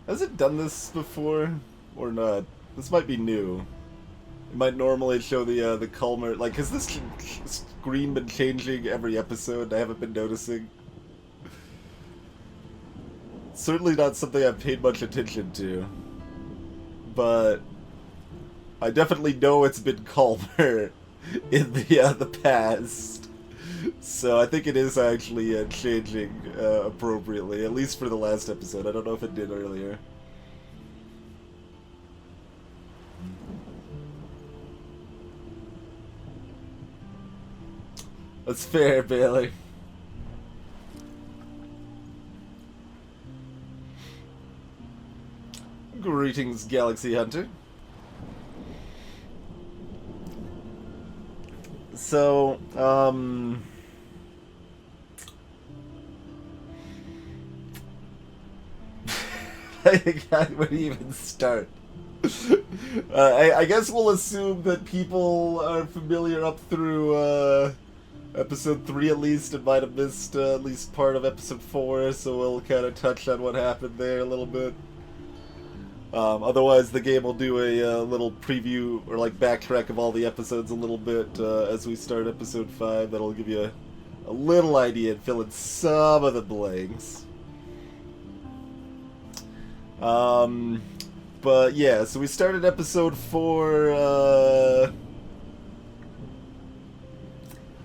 Has it done this before or not? This might be new. It might normally show the Culmer. Like, has this screen been changing every episode? I haven't been noticing. Certainly not something I've paid much attention to, but I definitely know it's been calmer in the past. So I think it is actually changing appropriately, at least for the last episode. I don't know if it did earlier. That's fair, Bailey. Greetings, Galaxy Hunter. So, where do you even start? I guess we'll assume that people are familiar up through episode 3 at least, and might have missed at least part of episode 4, so we'll kind of touch on what happened there a little bit. Otherwise, the game will do a little preview or like backtrack of all the episodes a little bit as we start episode 5. That'll give you a little idea and fill in some of the blanks. But yeah, so we started episode 4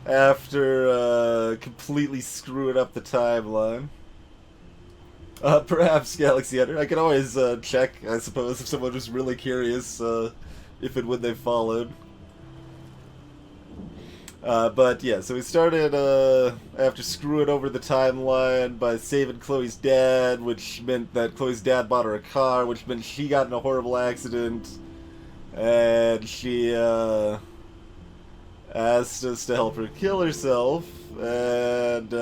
after completely screwing up the timeline. Perhaps Galaxy Hunter. I can always check, I suppose, if someone was really curious if and when they followed. But yeah, so we started after screwing over the timeline by saving Chloe's dad, which meant that Chloe's dad bought her a car, which meant she got in a horrible accident, and she asked us to help her kill herself, and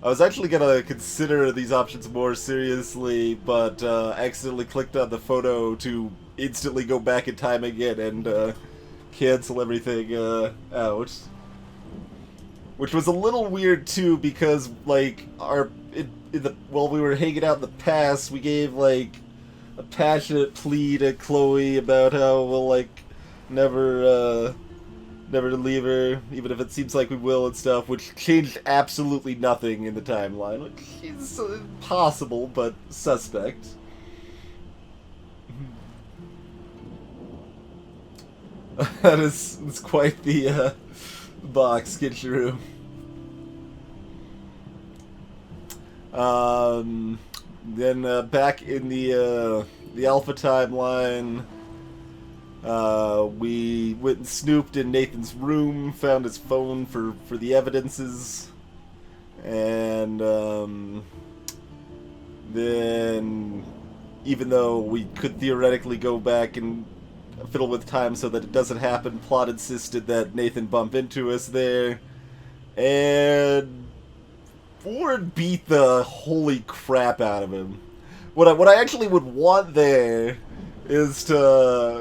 I was actually gonna consider these options more seriously, but accidentally clicked on the photo to instantly go back in time again and cancel everything out. Which was a little weird too, because like while we were hanging out in the past, we gave like a passionate plea to Chloe about how we'll like never to leave her, even if it seems like we will and stuff, which changed absolutely nothing in the timeline. Which is possible, but suspect. That is quite the box get through. Then back in the Alpha timeline, we went and snooped in Nathan's room, found his phone for the evidences, and then, even though we could theoretically go back and fiddle with time so that it doesn't happen, plot insisted that Nathan bump into us there, and Ford beat the holy crap out of him. What I actually would want there is to,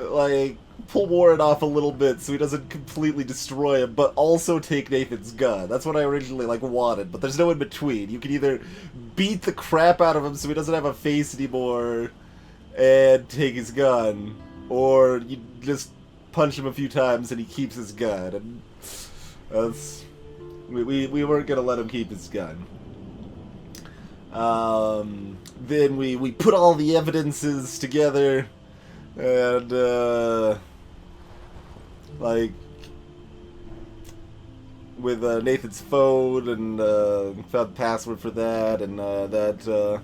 like, pull Warren off a little bit so he doesn't completely destroy him, but also take Nathan's gun. That's what I originally, like, wanted, but there's no in between. You can either beat the crap out of him so he doesn't have a face anymore and take his gun, or you just punch him a few times and he keeps his gun. And that's... We weren't gonna let him keep his gun. Then we put all the evidences together, and like with Nathan's phone, and found the password for that, and that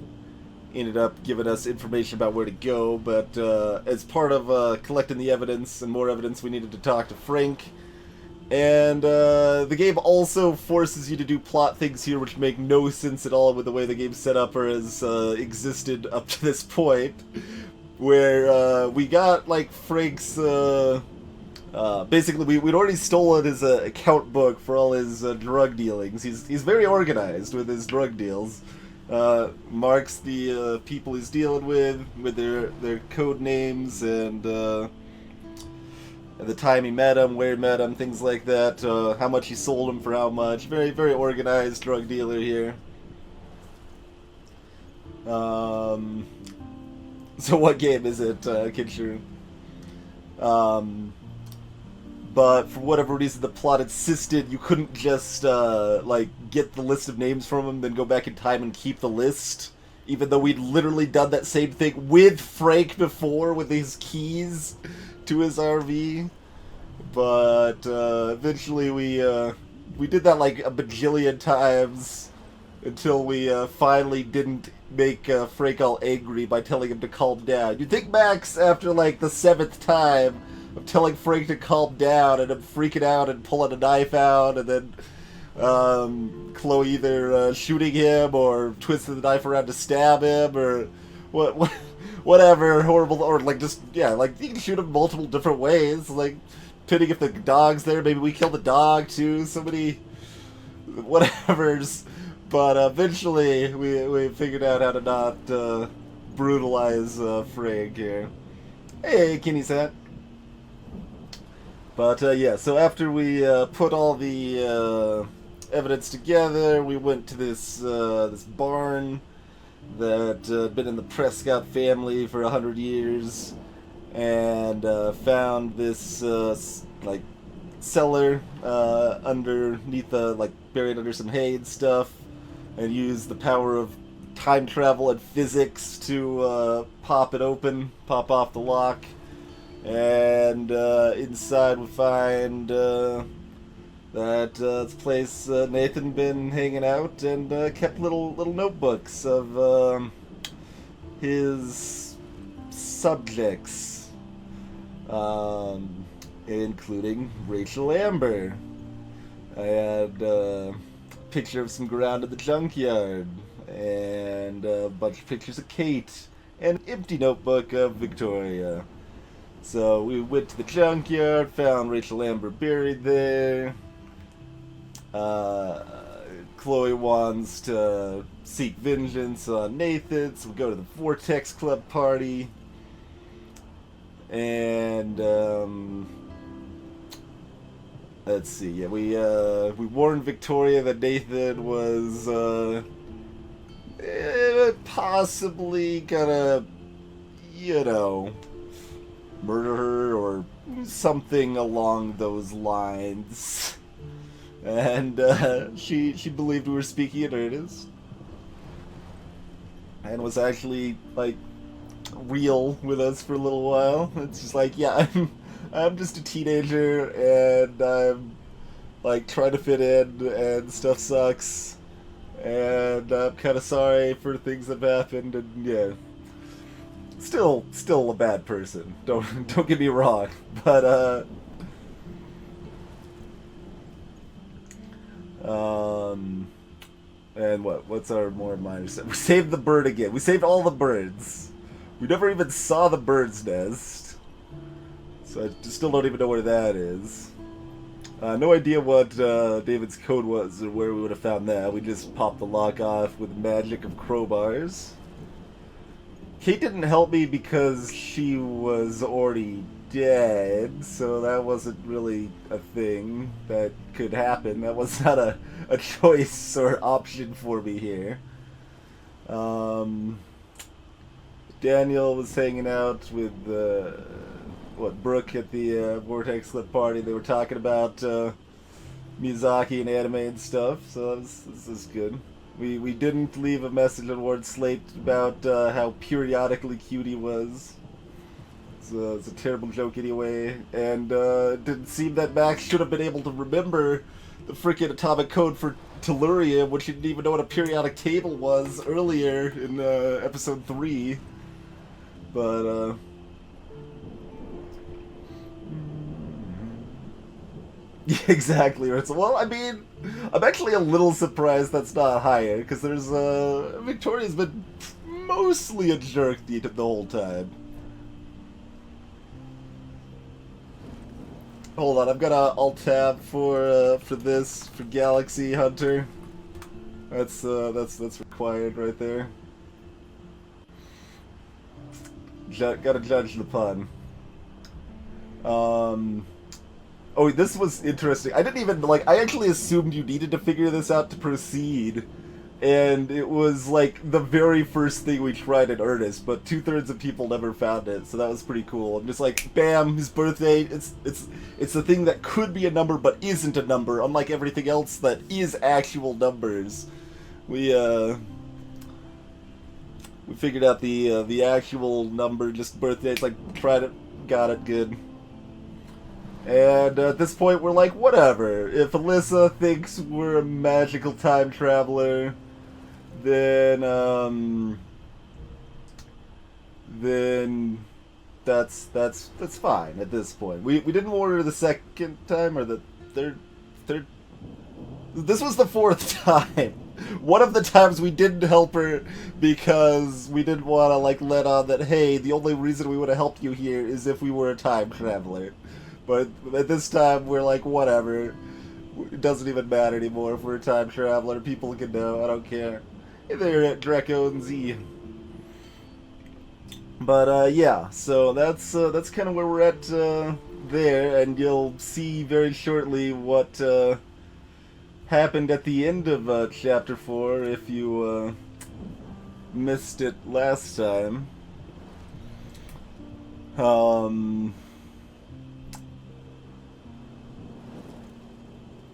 ended up giving us information about where to go. But as part of collecting the evidence and more evidence, we needed to talk to Frank. And the game also forces you to do plot things here which make no sense at all with the way the game's set up or has existed up to this point. Where we got, like, Frank's... basically, we'd already stolen his account book for all his drug dealings. He's very organized with his drug deals. Marks the people he's dealing with their code names, and the time he met him, where he met him, things like that, how much he sold him for how much. Very, very organized drug dealer here. Um, so what game is it, Kinshuru? But for whatever reason, the plot insisted you couldn't just like get the list of names from him, then go back in time and keep the list. Even though we'd literally done that same thing with Frank before, with his keys to his RV. But eventually we did that like a bajillion times until we finally didn't make Frank all angry by telling him to calm down. You'd think Max, after like the 7th time of telling Frank to calm down and him freaking out and pulling a knife out, and then Chloe either shooting him or twisting the knife around to stab him, or whatever horrible, or like just, yeah, like you can shoot him multiple different ways, like depending if the dog's there, maybe we kill the dog too, so many whatevers. But eventually we figured out how to not brutalize Frank here. Hey, Kenny-san. But yeah, so after we put all the evidence together, we went to this this barn that had been in the Prescott family for 100 years, and found this like cellar underneath like buried under some hay and stuff, and used the power of time travel and physics to pop it open, pop off the lock. And inside we find that this place Nathan been hanging out, and kept little notebooks of his subjects, including Rachel Amber. I had a picture of some ground at the junkyard, and a bunch of pictures of Kate, and an empty notebook of Victoria. So we went to the junkyard, found Rachel Amber buried there. Chloe wants to seek vengeance on Nathan, so we go to the Vortex Club party. And let's see, yeah, we warned Victoria that Nathan was possibly gonna, you know, murder her or something along those lines, and she believed we were speaking in earnest, and was actually like real with us for a little while. It's just like, yeah, I'm just a teenager, and I'm like trying to fit in, and stuff sucks, and I'm kind of sorry for things that have happened, and yeah. Still a bad person. Don't get me wrong, but and what's our more minor stuff? We saved the bird again. We saved all the birds. We never even saw the bird's nest, so I still don't even know where that is. No idea what David's code was or where we would have found that. We just popped the lock off with the magic of crowbars. Kate didn't help me because she was already dead, so that wasn't really a thing that could happen. That was not a choice or option for me here. Daniel was hanging out with Brooke at the Vortex Club party. They were talking about Miyazaki and anime and stuff, so this is good. We didn't leave a message on Ward Slate about how periodically cute he was. It's a terrible joke anyway, and it didn't seem that Max should have been able to remember the freaking atomic code for Tellurium, which he didn't even know what a periodic table was earlier in episode 3. But yeah, exactly. Right. So, well, I mean, I'm actually a little surprised that's not higher, because there's Victoria's been mostly a jerk the whole time. Hold on, I've got a alt-tab for this, for Galaxy Hunter. That's required right there. Gotta judge the pun. Oh, this was interesting. I didn't even, I actually assumed you needed to figure this out to proceed. And it was like the very first thing we tried in earnest, but 2/3 of people never found it, so that was pretty cool. And just like, bam, his birthday, it's the thing that could be a number but isn't a number, unlike everything else that is actual numbers. We figured out the actual number, just birthday. It's like, tried it, got it, good. And at this point, we're like, whatever. If Alyssa thinks we're a magical time traveler, then that's fine at this point. We didn't order the second time or the third. This was the fourth time. One of the times we didn't help her because we didn't want to like let on that, hey, the only reason we would have helped you here is if we were a time traveler. But at this time we're like, whatever. It doesn't even matter anymore if we're a time traveler. People can know. I don't care. Hey there, Draco and Z. But yeah, so that's kind of where we're at there, and you'll see very shortly what happened at the end of Chapter 4 if you missed it last time.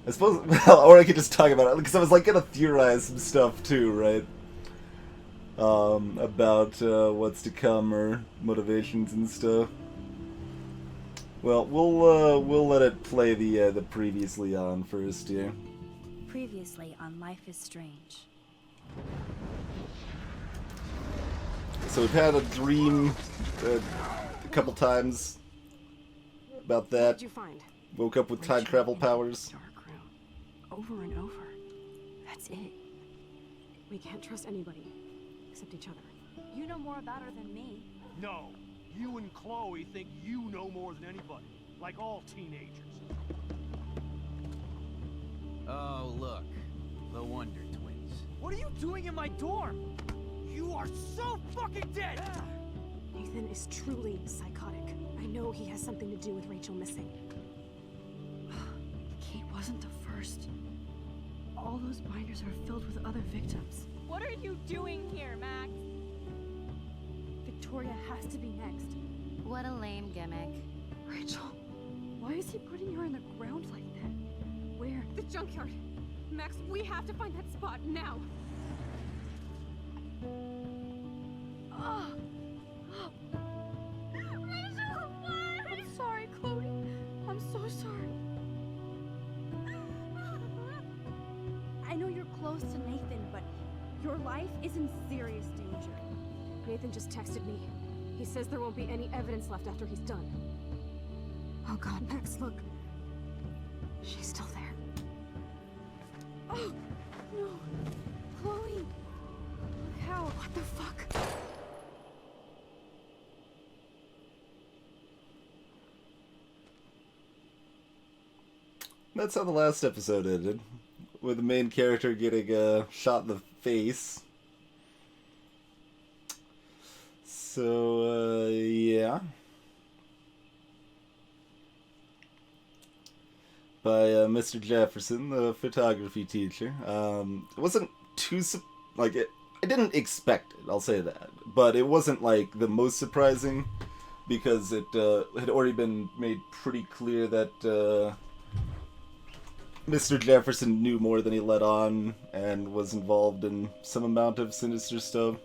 I suppose, well, or I could just talk about it, because I was like gonna theorize some stuff too, right? About what's to come or motivations and stuff. Well, we'll let it play the previously on first here. Previously on Life is Strange. So we've had a dream a couple times about that. What did you find? Woke up with time travel powers. Dark room. Over and over. That's it. We can't trust anybody except each other. You know more about her than me. No, you and Chloe think you know more than anybody, like all teenagers. Oh, look. The Wonder Twins. What are you doing in my dorm? You are so fucking dead! Nathan is truly psychotic. I know he has something to do with Rachel missing. Kate wasn't the first. All those binders are filled with other victims. What are you doing here, Max? Victoria has to be next. What a lame gimmick. Rachel, why is he putting her in the ground like that? Where? The junkyard. Max, we have to find that spot now. Rachel, what? I'm sorry, Chloe. I'm so sorry. I know you're close to Nathan, but your life is in serious danger. Nathan just texted me. He says there won't be any evidence left after he's done. Oh God, Max, look. She's still there. Oh, no. Chloe. Look how. What the fuck? That's how the last episode ended, with the main character getting shot in the face. So, yeah. By Mr. Jefferson, the photography teacher. It wasn't too, I didn't expect it, I'll say that. But it wasn't, like, the most surprising, because it had already been made pretty clear that Mr. Jefferson knew more than he let on, and was involved in some amount of sinister stuff.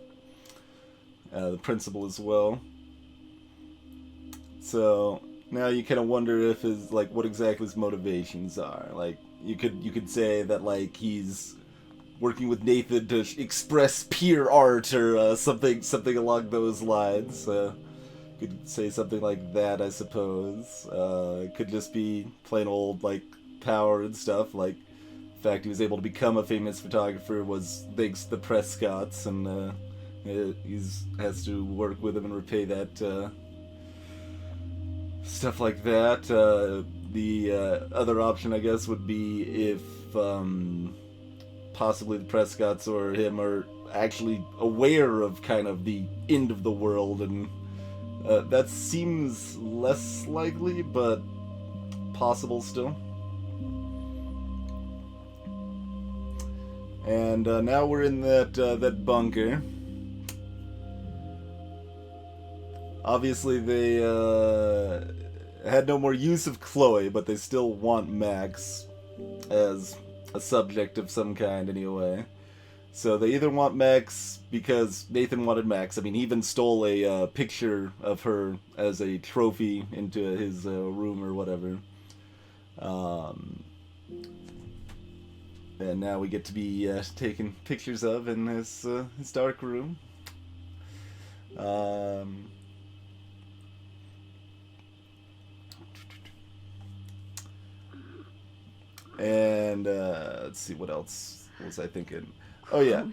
The principal as well. So now you kind of wonder if what exactly his motivations are. Like, you could say that like he's working with Nathan to express peer art or something along those lines. Could say something like that, I suppose. It could just be plain old like power and stuff. Like, the fact he was able to become a famous photographer was thanks to the Prescotts, and he has to work with them and repay that, stuff like that. The other option, I guess, would be if possibly the Prescotts or him are actually aware of kind of the end of the world, and that seems less likely, but possible still. And now we're in that bunker. Obviously, they had no more use of Chloe, but they still want Max as a subject of some kind anyway. So they either want Max because Nathan wanted Max. I mean, he even stole a picture of her as a trophy into his room or whatever. And now we get to be taken pictures of in his dark room. And let's see, what else was I thinking? Oh yeah,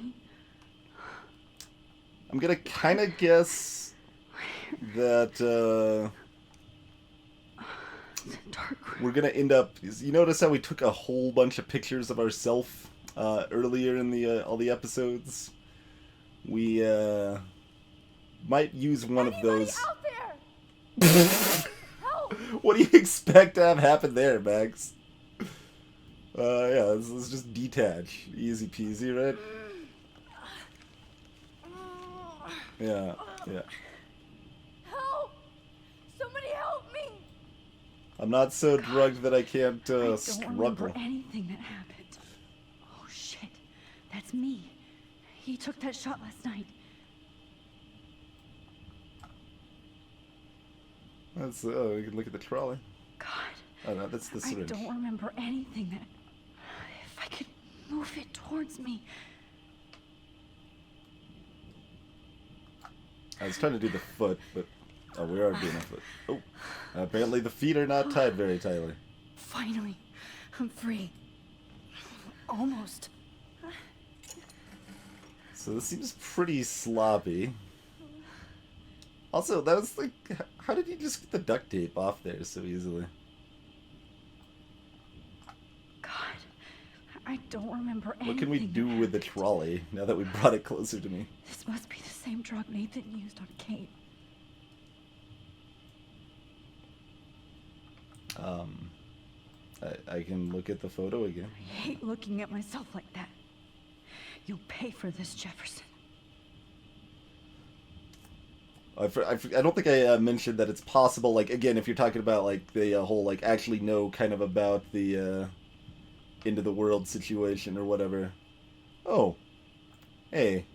I'm gonna kind of guess that we're gonna end up. You notice how we took a whole bunch of pictures of ourselves earlier in the all the episodes? We might use one of those. Out there! Help! What do you expect to have happen there, Max? Yeah, let's just detach. Easy peasy, right? Yeah, yeah. Help! Somebody help me! I'm not so drugged that I can't I don't struggle. remember anything that happened. Oh shit, that's me. He took that shot last night. That's, oh, you can look at the trolley. God. Oh, no, that's the syringe. I don't remember anything that... If I could move it towards me. I was trying to do the foot, but... Oh, we are doing a foot. Oh, apparently the feet are not tied very tightly. Finally, I'm free. Almost. So this seems pretty sloppy. Also, that was like... How did you just get the duct tape off there so easily? God, I don't remember anything. What can we do with the trolley now that we brought it closer to me? This must be the same drug Nathan used on Kate. I can look at the photo again. I hate looking at myself like that. You'll pay for this, Jefferson. I don't think I mentioned that it's possible, like, again, if you're talking about, like, the whole, like, actually know kind of about the, into the world situation or whatever. Oh. Hey.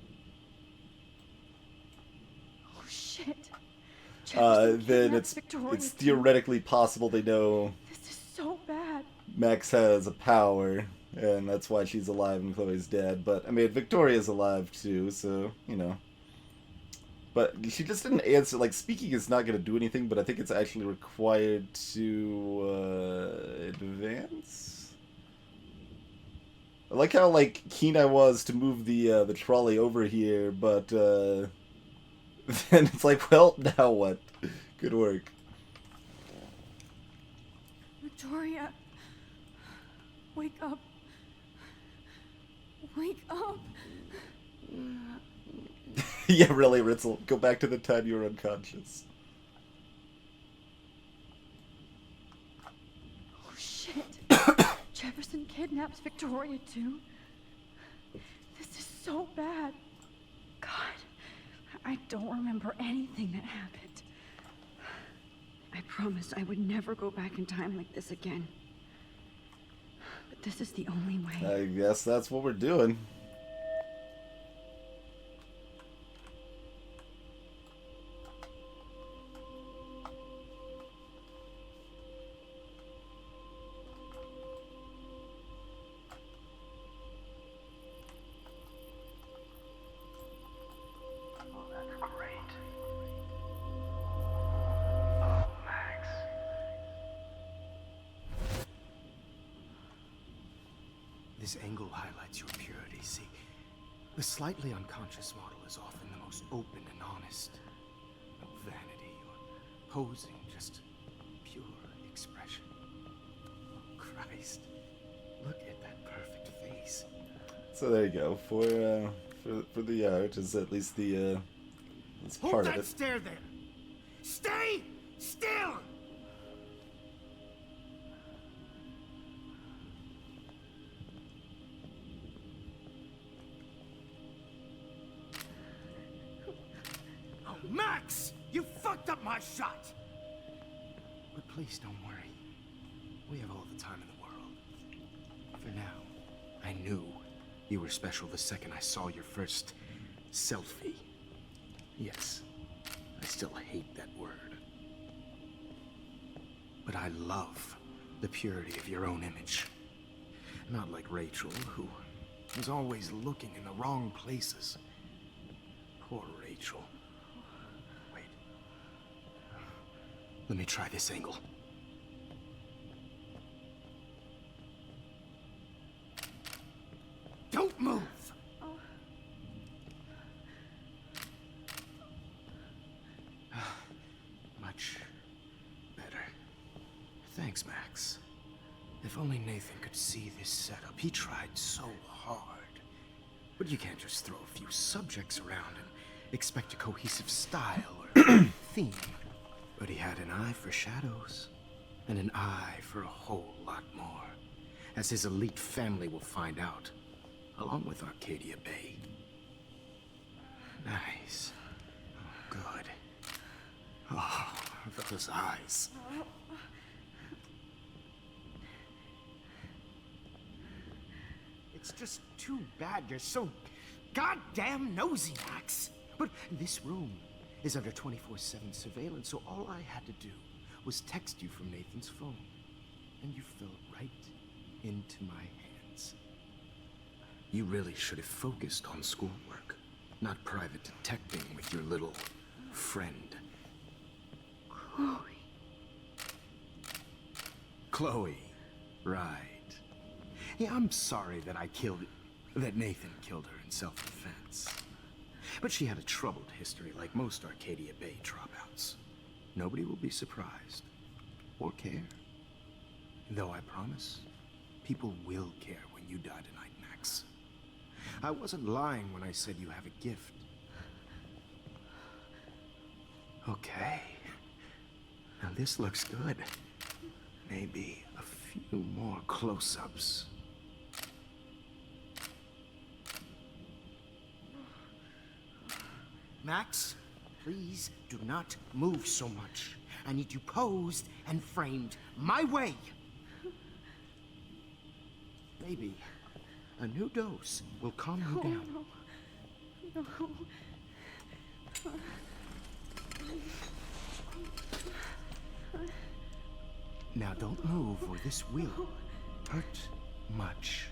Oh, shit. Jefferson Then kidnapped Victoria it's too. theoretically possible they know This is so bad. Max has a power, and that's why she's alive and Chloe's dead. But, I mean, Victoria's alive, too, so, you know. But she just didn't answer. Like, speaking is not going to do anything, but I think it's actually required to advance. I like how, like, keen I was to move the trolley over here, but then it's like, well, now what? Good work. Victoria, wake up. Wake up. Yeah, really, Ritzel. Go back to the time you were unconscious. Oh, shit. Jefferson kidnaps Victoria, too? This is so bad. God, I don't remember anything that happened. I promised I would never go back in time like this again. But this is the only way. I guess that's what we're doing. This angle highlights your purity. See, the slightly unconscious model is often the most open and honest. No vanity or posing, just pure expression. Oh, Christ, look at that perfect face. So there you go. For the art is at least the it's part Hold of that it. stare there! Stay still! Max! You fucked up my shot! But please don't worry. We have all the time in the world. For now, I knew you were special the second I saw your first selfie. Yes, I still hate that word. But I love the purity of your own image. Not like Rachel, who was always looking in the wrong places. Poor Rachel. Wait. Let me try this angle. Don't move! Much better. Thanks, Max. If only Nathan could see this setup. He tried so hard. But you can't just throw a few subjects around and expect a cohesive style or theme. But he had an eye for shadows, and an eye for a whole lot more, as his elite family will find out, along with Arcadia Bay. Nice. Oh, good. Oh, those eyes. It's just too bad you're so goddamn nosy, Max. But this room is under 24/7 surveillance, so all I had to do was text you from Nathan's phone. And you fell right into my hands. You really should have focused on schoolwork, not private detecting with your little friend. Chloe, right. Yeah, I'm sorry that that Nathan killed her in self-defense. But she had a troubled history like most Arcadia Bay dropouts. Nobody will be surprised or care. Though I promise, people will care when you die tonight, Max. I wasn't lying when I said you have a gift. Okay. Now this looks good. Maybe a few more close-ups. Max, please do not move so much. I need you posed and framed my way. Maybe a new dose will calm you down. Now don't move or this will hurt much.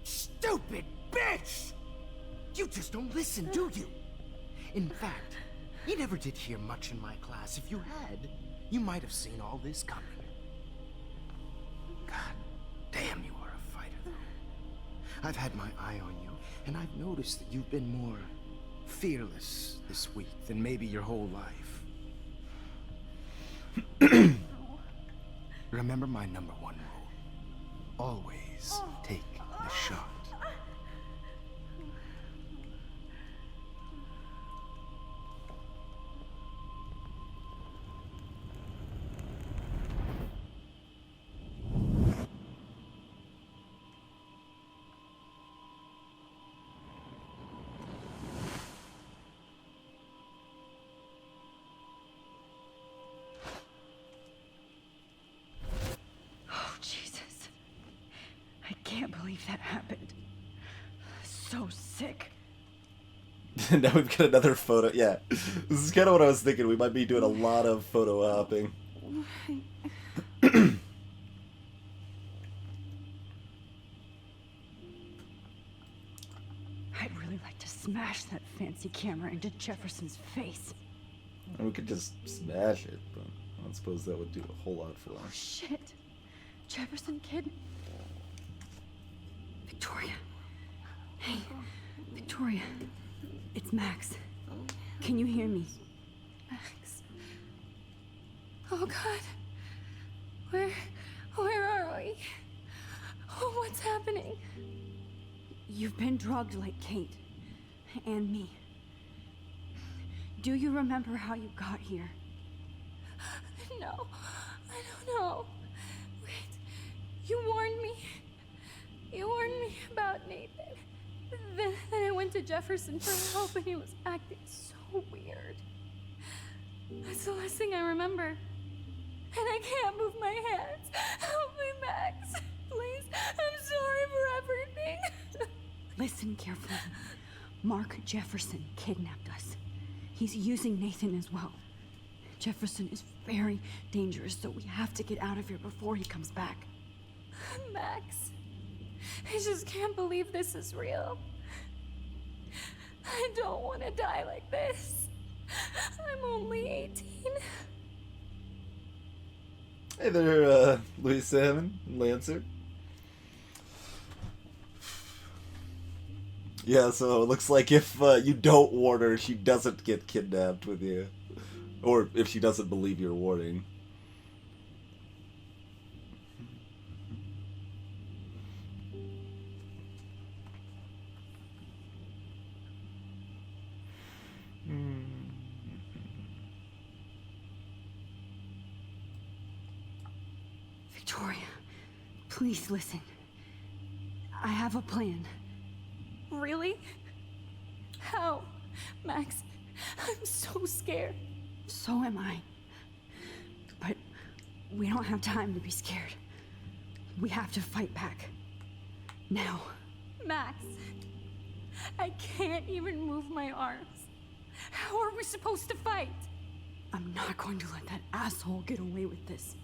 Stupid bitch! You just don't listen, do you? In fact, you never did hear much in my class. If you had, you might have seen all this coming. God damn, you are a fighter, though. I've had my eye on you, and I've noticed that you've been more fearless this week than maybe your whole life. Remember my #1 rule. Always take the shot. That happened. So sick. Now we've got another photo. Yeah, this is kind of what I was thinking. We might be doing a lot of photo hopping. I'd really like to smash that fancy camera into Jefferson's face. We could just smash it, but I don't suppose that would do a whole lot for Oh us. shit. Jefferson kid. Victoria. Hey, Victoria. It's Max. Can you hear me? Max. Oh God. Where are we? Oh, what's happening? You've been drugged like Kate. And me. Do you remember how you got here? No, I don't know. Wait, you warned me. You warned me about Nathan. Then I went to Jefferson for help and he was acting so weird. That's the last thing I remember. And I can't move my hands. Help me, Max. Please. I'm sorry for everything. Listen carefully. Mark Jefferson kidnapped us. He's using Nathan as well. Jefferson is very dangerous, so we have to get out of here before he comes back. Max, I just can't believe this is real. I don't want to die like this. I'm only 18. Hey there, Louis Salmon, Lancer. Yeah, so it looks like if you don't warn her, she doesn't get kidnapped with you. Or if she doesn't believe your warning. Victoria, please listen. I have a plan. Really? How? Max, I'm so scared. So am I. But we don't have time to be scared. We have to fight back. Now. Max, I can't even move my arms. How are we supposed to fight? I'm not going to let that asshole get away with this.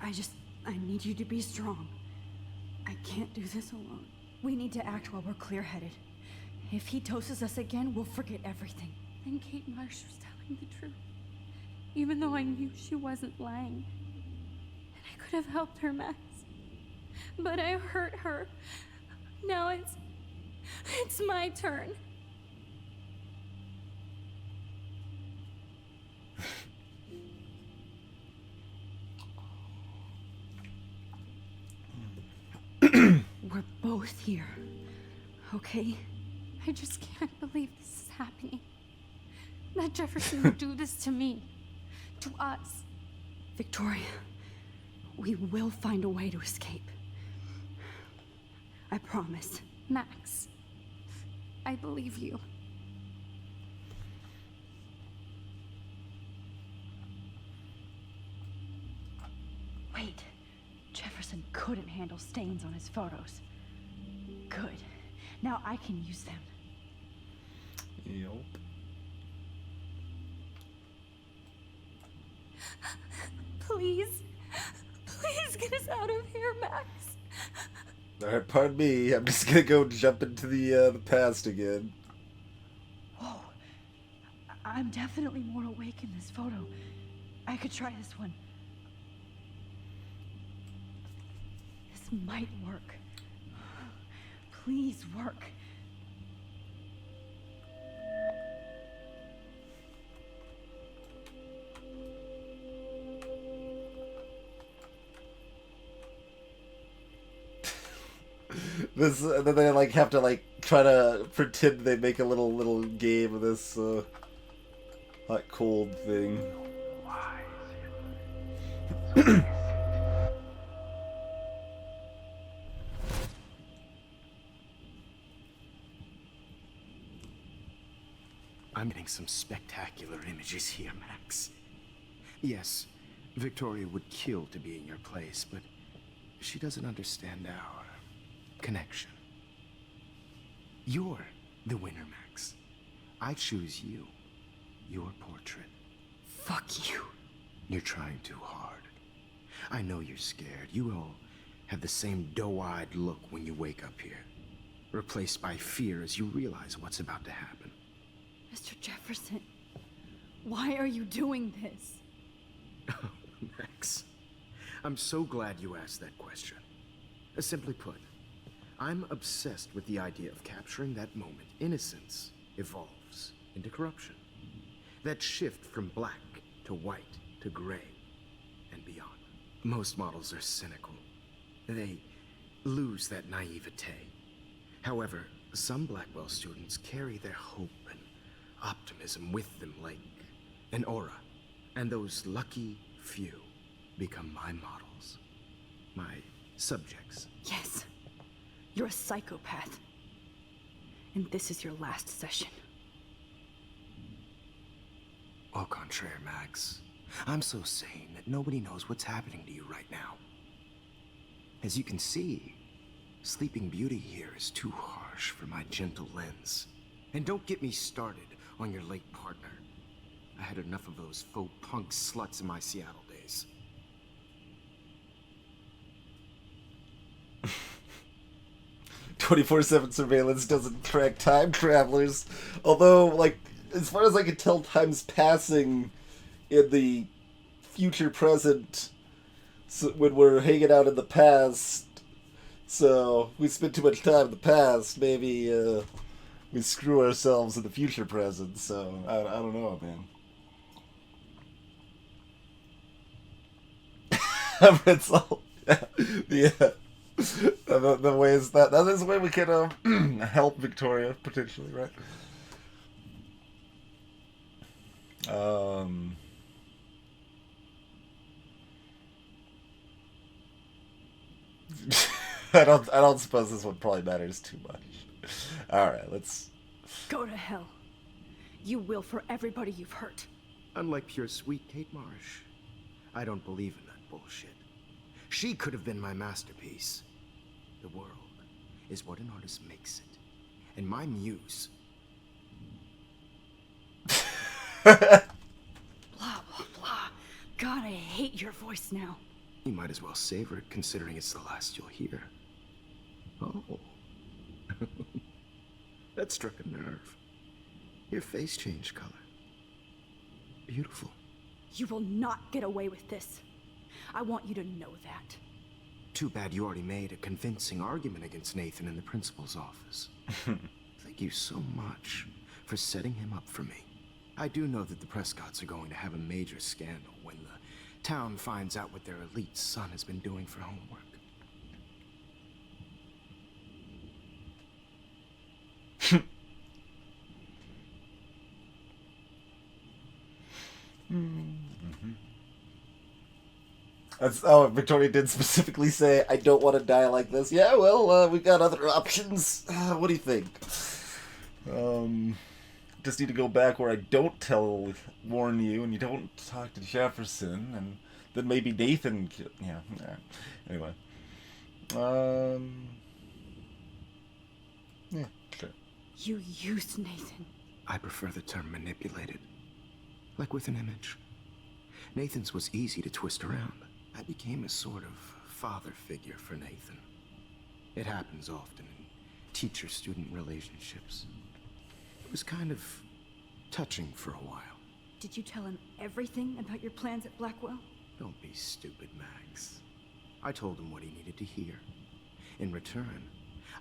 I need you to be strong. I can't do this alone. We need to act while we're clear-headed. If he doses us again, we'll forget everything. Then Kate Marsh was telling the truth. Even though I knew she wasn't lying. And I could have helped her, Max. But I hurt her. Now it's my turn. We're both here, okay? I just can't believe this is happening. That Jefferson would do this to me. To us. Victoria, we will find a way to escape. I promise. Max, I believe you. Wait. Jefferson couldn't handle stains on his photos. Good. Now I can use them. Yep. Please. Please get us out of here, Max. Alright, pardon me. I'm just gonna go jump into the past again. Whoa. I'm definitely more awake in this photo. I could try this one. This might work. Please work. This, and then they like have to like try to pretend they make a little game of this hot cold thing. I'm getting some spectacular images here, Max. Yes, Victoria would kill to be in your place, but she doesn't understand our connection. You're the winner, Max. I choose you. Your portrait. Fuck you. You're trying too hard. I know you're scared. You all have the same doe-eyed look when you wake up here. Replaced by fear as you realize what's about to happen. Mr. Jefferson, why are you doing this? Oh, Max, I'm so glad you asked that question. Simply put, I'm obsessed with the idea of capturing that moment innocence evolves into corruption. That shift from black to white to gray and beyond. Most models are cynical. They lose that naivete. However, some Blackwell students carry their hope and optimism with them like an aura. And those lucky few become my models. My subjects. Yes. You're a psychopath. and this is your last session. Au contraire, Max. I'm so sane that nobody knows what's happening to you right now. As you can see, Sleeping Beauty here is too harsh for my gentle lens. And don't get me started on your late partner. I had enough of those faux punk sluts in my Seattle days. 24/7 surveillance doesn't track time travelers. Although, like, as far as I can tell, time's passing in the future present when we're hanging out in the past. So, we spend too much time in the past, maybe we screw ourselves in the future present. So, I don't know, man. It's all, yeah. The ways that is the way we can help Victoria potentially, right? I don't suppose this one probably matters too much. All right, let's Go to hell. You will for everybody you've hurt. Unlike pure sweet Kate Marsh, I don't believe in that bullshit. She could have been my masterpiece. The world is what an artist makes it. And my muse... Blah, blah, blah. God, I hate your voice now. You might as well savor it, considering it's the last you'll hear. Oh. That struck a nerve. Your face changed color. Beautiful. You will not get away with this. I want you to know that. Too bad you already made a convincing argument against Nathan in the principal's office. Thank you so much for setting him up for me. I do know that the Prescotts are going to have a major scandal when the town finds out what their elite son has been doing for homework. Victoria did specifically say, I don't want to die like this. Yeah, well, we've got other options. What do you think? Just need to go back where I don't warn you, and you don't talk to Jefferson, and then maybe Nathan... Yeah, anyway. Yeah, sure. You used Nathan. I prefer the term manipulated. Like with an image. Nathan's was easy to twist around. I became a sort of father figure for Nathan. It happens often in teacher-student relationships. It was kind of touching for a while. Did you tell him everything about your plans at Blackwell? Don't be stupid, Max. I told him what he needed to hear. In return,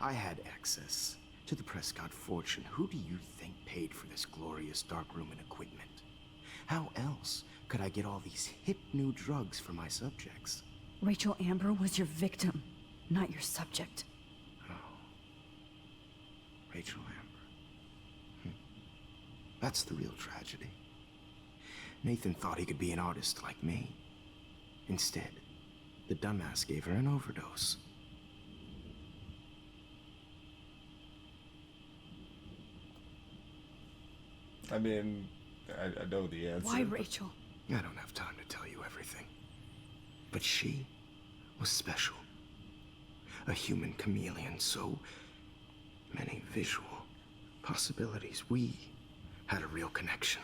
I had access to the Prescott fortune. Who do you think paid for this glorious darkroom and equipment? How else could I get all these hip new drugs for my subjects? Rachel Amber was your victim, not your subject. Oh. Rachel Amber. That's the real tragedy. Nathan thought he could be an artist like me. Instead, the dumbass gave her an overdose. I mean, I know the answer. Why Rachel? I don't have time to tell you everything. But she was special. A human chameleon, so many visual possibilities. We had a real connection.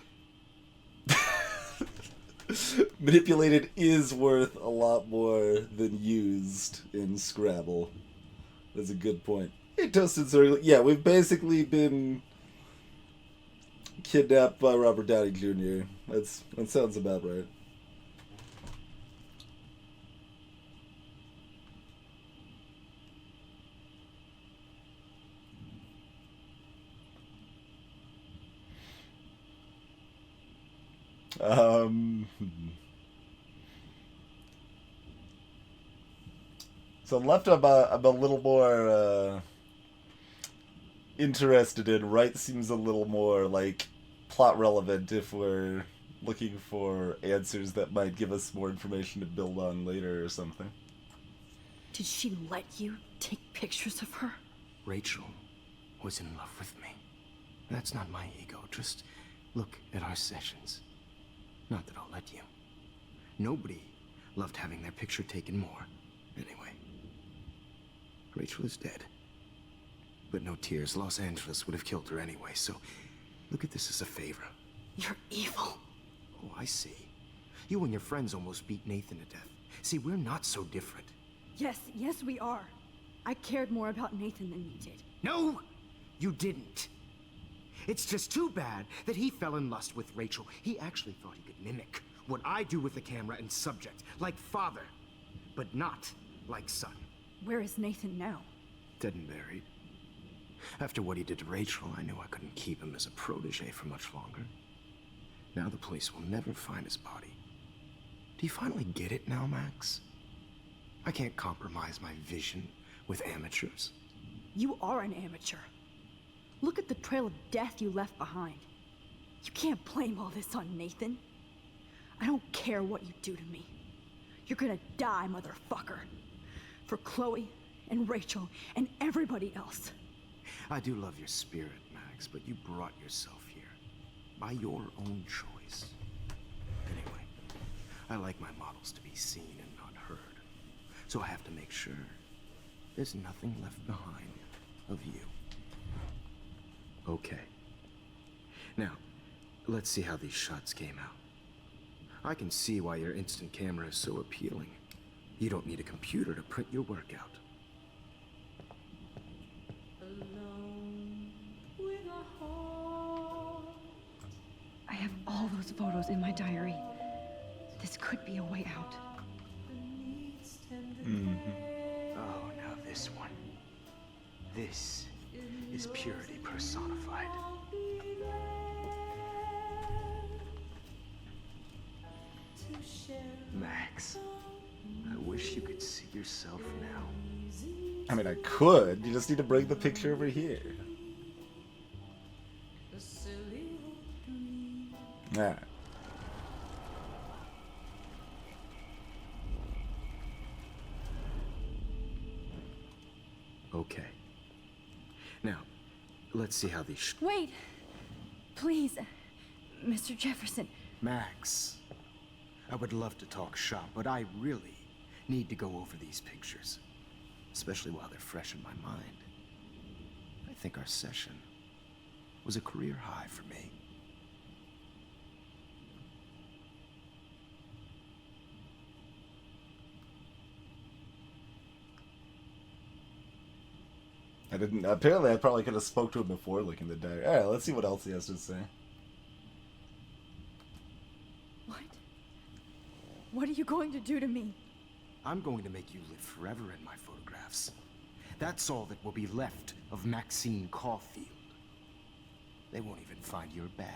Manipulated is worth a lot more than used in Scrabble. That's a good point. Hey, Toasted Circle. Yeah, we've basically been kidnapped by Robert Downey Jr. That sounds about right. So left, I'm a little more interested in. Right seems a little more like plot relevant if we're looking for answers that might give us more information to build on later or something. Did she let you take pictures of her? Rachel was in love with me. That's not my ego. Just look at our sessions. Not that I'll let you. Nobody loved having their picture taken more. Anyway, Rachel is dead. But no tears. Los Angeles would have killed her anyway, so look at this as a favor. You're evil. Oh, I see. You and your friends almost beat Nathan to death. See, we're not so different. Yes, we are. I cared more about Nathan than you did. No, you didn't. It's just too bad that he fell in lust with Rachel. He actually thought he could mimic what I do with the camera and subject, like father, but not like son. Where is Nathan now? Dead and buried. After what he did to Rachel, I knew I couldn't keep him as a protege for much longer. Now the police will never find his body. Do you finally get it now, Max? I can't compromise my vision with amateurs. You are an amateur. Look at the trail of death you left behind. You can't blame all this on Nathan. I don't care what you do to me. You're gonna die, motherfucker. For Chloe and Rachel and everybody else. I do love your spirit, Max, but you brought yourself here by your own choice. Anyway, I like my models to be seen and not heard. So I have to make sure there's nothing left behind of you. Okay. Now, let's see how these shots came out. I can see why your instant camera is so appealing. You don't need a computer to print your work out. I have all those photos in my diary. This could be a way out. Oh, now this one. This is purity personified. Max, I wish you could see yourself now. I mean, I could. You just need to bring the picture over here. Alright. Okay. Now, let's see how these Wait! Please, Mr. Jefferson. Max, I would love to talk shop, but I really need to go over these pictures. Especially while they're fresh in my mind. I think our session was a career high for me. I didn't. Apparently, I probably could have spoke to him before looking at the diary. All right, let's see what else he has to say. What? What are you going to do to me? I'm going to make you live forever in my photographs. That's all that will be left of Maxine Caulfield. They won't even find your bag.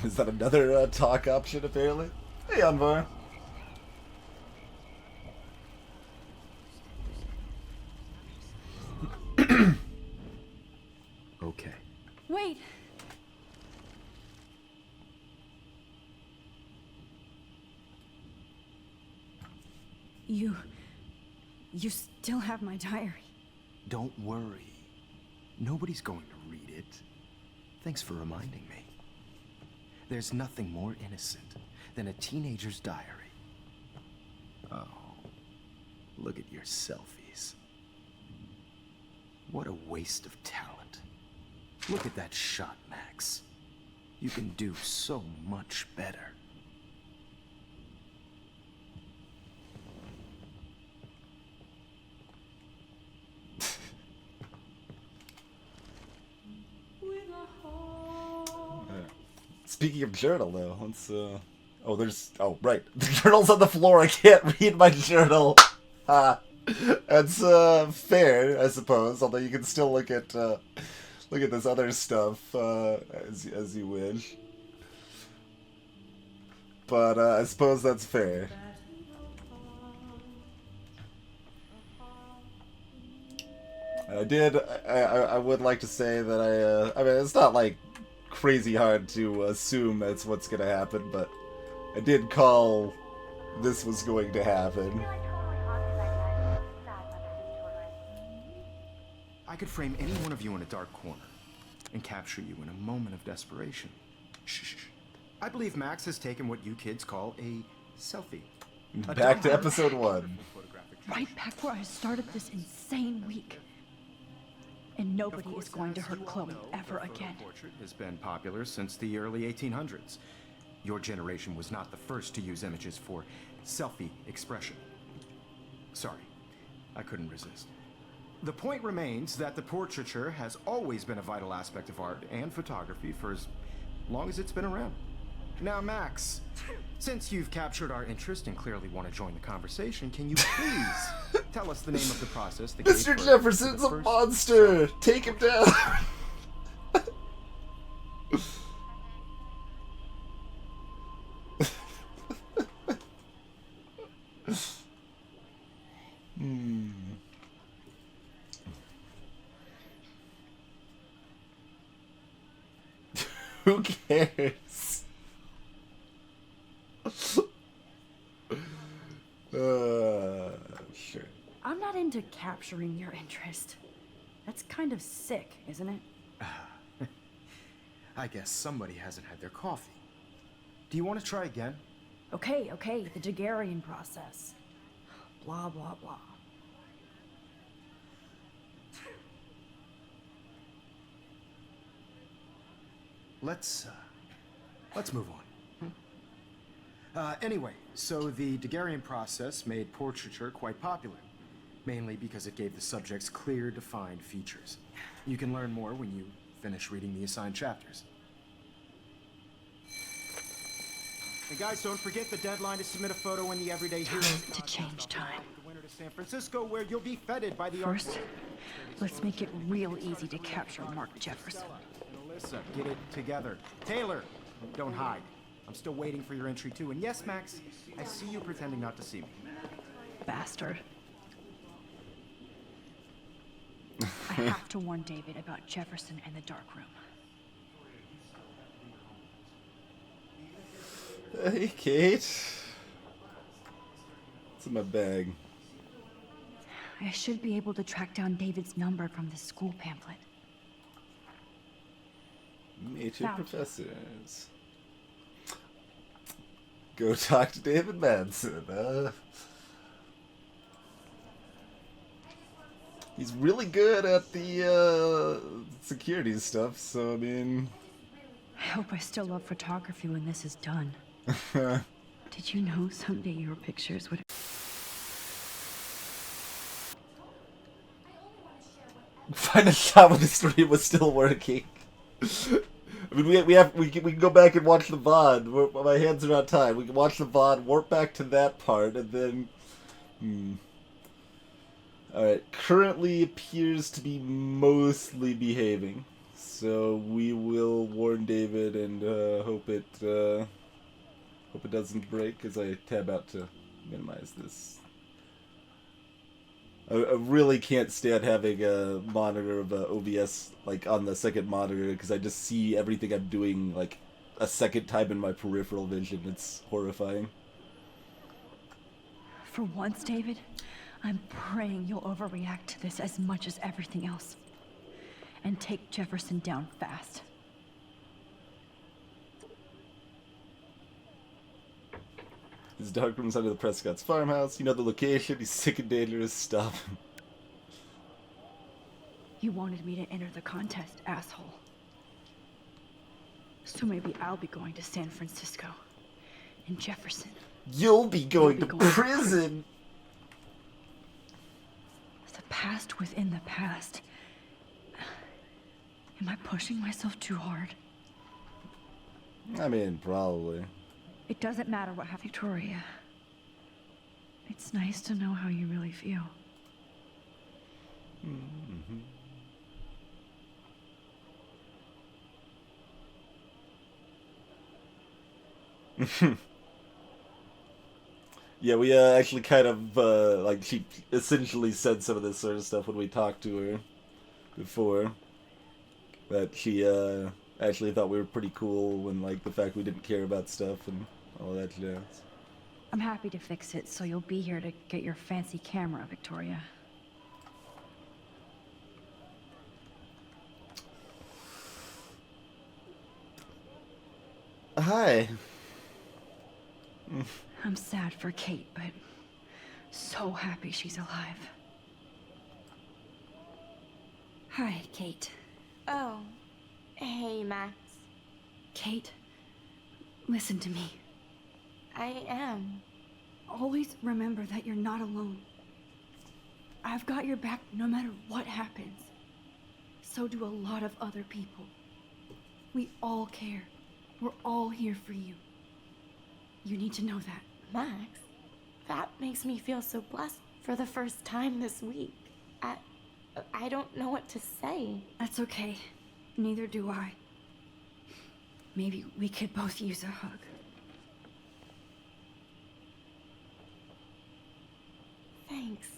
Is that another talk option, apparently? Hey, Envoy. Okay. Wait! You still have my diary. Don't worry. Nobody's going to read it. Thanks for reminding me. There's nothing more innocent than a teenager's diary. Oh, look at your selfies. What a waste of talent. Look at that shot, Max. You can do so much better. Speaking of journal, though, let's, oh, there's... Oh, right. The journal's on the floor. I can't read my journal. That's, fair, I suppose. Although you can still look at this other stuff, as you wish. But, I suppose that's fair. I would like to say that I mean, it's not like crazy hard to assume that's what's gonna happen, but I did call this was going to happen. I could frame any one of you in a dark corner and capture you in a moment of desperation. Shh. I believe Max has taken what you kids call a selfie. Back to episode 1. Right back where I started this insane week. And nobody is going to hurt Chloe ever again. Portrait has been popular since the early 1800s. Your generation was not the first to use images for selfie expression. Sorry, I couldn't resist. The point remains that the portraiture has always been a vital aspect of art and photography for as long as it's been around. Now, Max, since you've captured our interest and clearly want to join the conversation, can you please tell us the name of the process that gave Mr. birth Jefferson's to a the first monster! Take him down! Who cares? Sure. I'm not into capturing your interest. That's kind of sick, isn't it? I guess somebody hasn't had their coffee. Do you want to try again? Okay, the Daguerrean process. Blah, blah, blah. Let's move on. Anyway, so the Daguerrean process made portraiture quite popular, mainly because it gave the subjects clear, defined features. You can learn more when you finish reading the assigned chapters. And guys, don't forget the deadline to submit a photo in the Everyday Heroes To change time. the winter to San Francisco, where you'll be feted by the First, let's make it real easy to capture Mark Jefferson. And Alyssa, get it together. Taylor, don't hide. I'm still waiting for your entry too. And yes, Max, I see you pretending not to see me. Bastard. I have to warn David about Jefferson and the dark room. Hey, Kate. What's in my bag? I should be able to track down David's number from the school pamphlet. Nature Found. professors. Go talk to David Madsen. He's really good at the security stuff, so I mean... I hope I still love photography when this is done. Did you know someday your pictures would... Find a shot when the stream was still working. I mean, we can go back and watch the VOD. My hands are on time. We can watch the VOD, warp back to that part, and then... Alright, currently appears to be mostly behaving. So we will warn David and hope it doesn't break as I tab out to minimize this. I really can't stand having a monitor of OBS like on the second monitor because I just see everything I'm doing like a second time in my peripheral vision. It's horrifying. For once, David, I'm praying you'll overreact to this as much as everything else. And take Jefferson down fast. His dark room's under the Prescott's farmhouse. You know the location. He's sick and dangerous. Stop him. You wanted me to enter the contest, asshole. So maybe I'll be going to San Francisco. And Jefferson. You'll be going You'll to be going to prison. The past within the past. Am I pushing myself too hard? I mean, probably. It doesn't matter what happened, Victoria. It's nice to know how you really feel. Yeah, we actually kind of like she essentially said some of this sort of stuff when we talked to her. before. That she actually thought we were pretty cool when, like, the fact we didn't care about stuff and all that jazz. I'm happy to fix it, so you'll be here to get your fancy camera, Victoria. Hi. I'm sad for Kate, but so happy she's alive. Hi, Kate. Oh. Hey, Max. Kate, listen to me. I am. Always remember that you're not alone. I've got your back no matter what happens. So do a lot of other people. We all care. We're all here for you. You need to know that. Max, that makes me feel so blessed for the first time this week. I don't know what to say. That's okay. Neither do I. Maybe we could both use a hug. Thanks.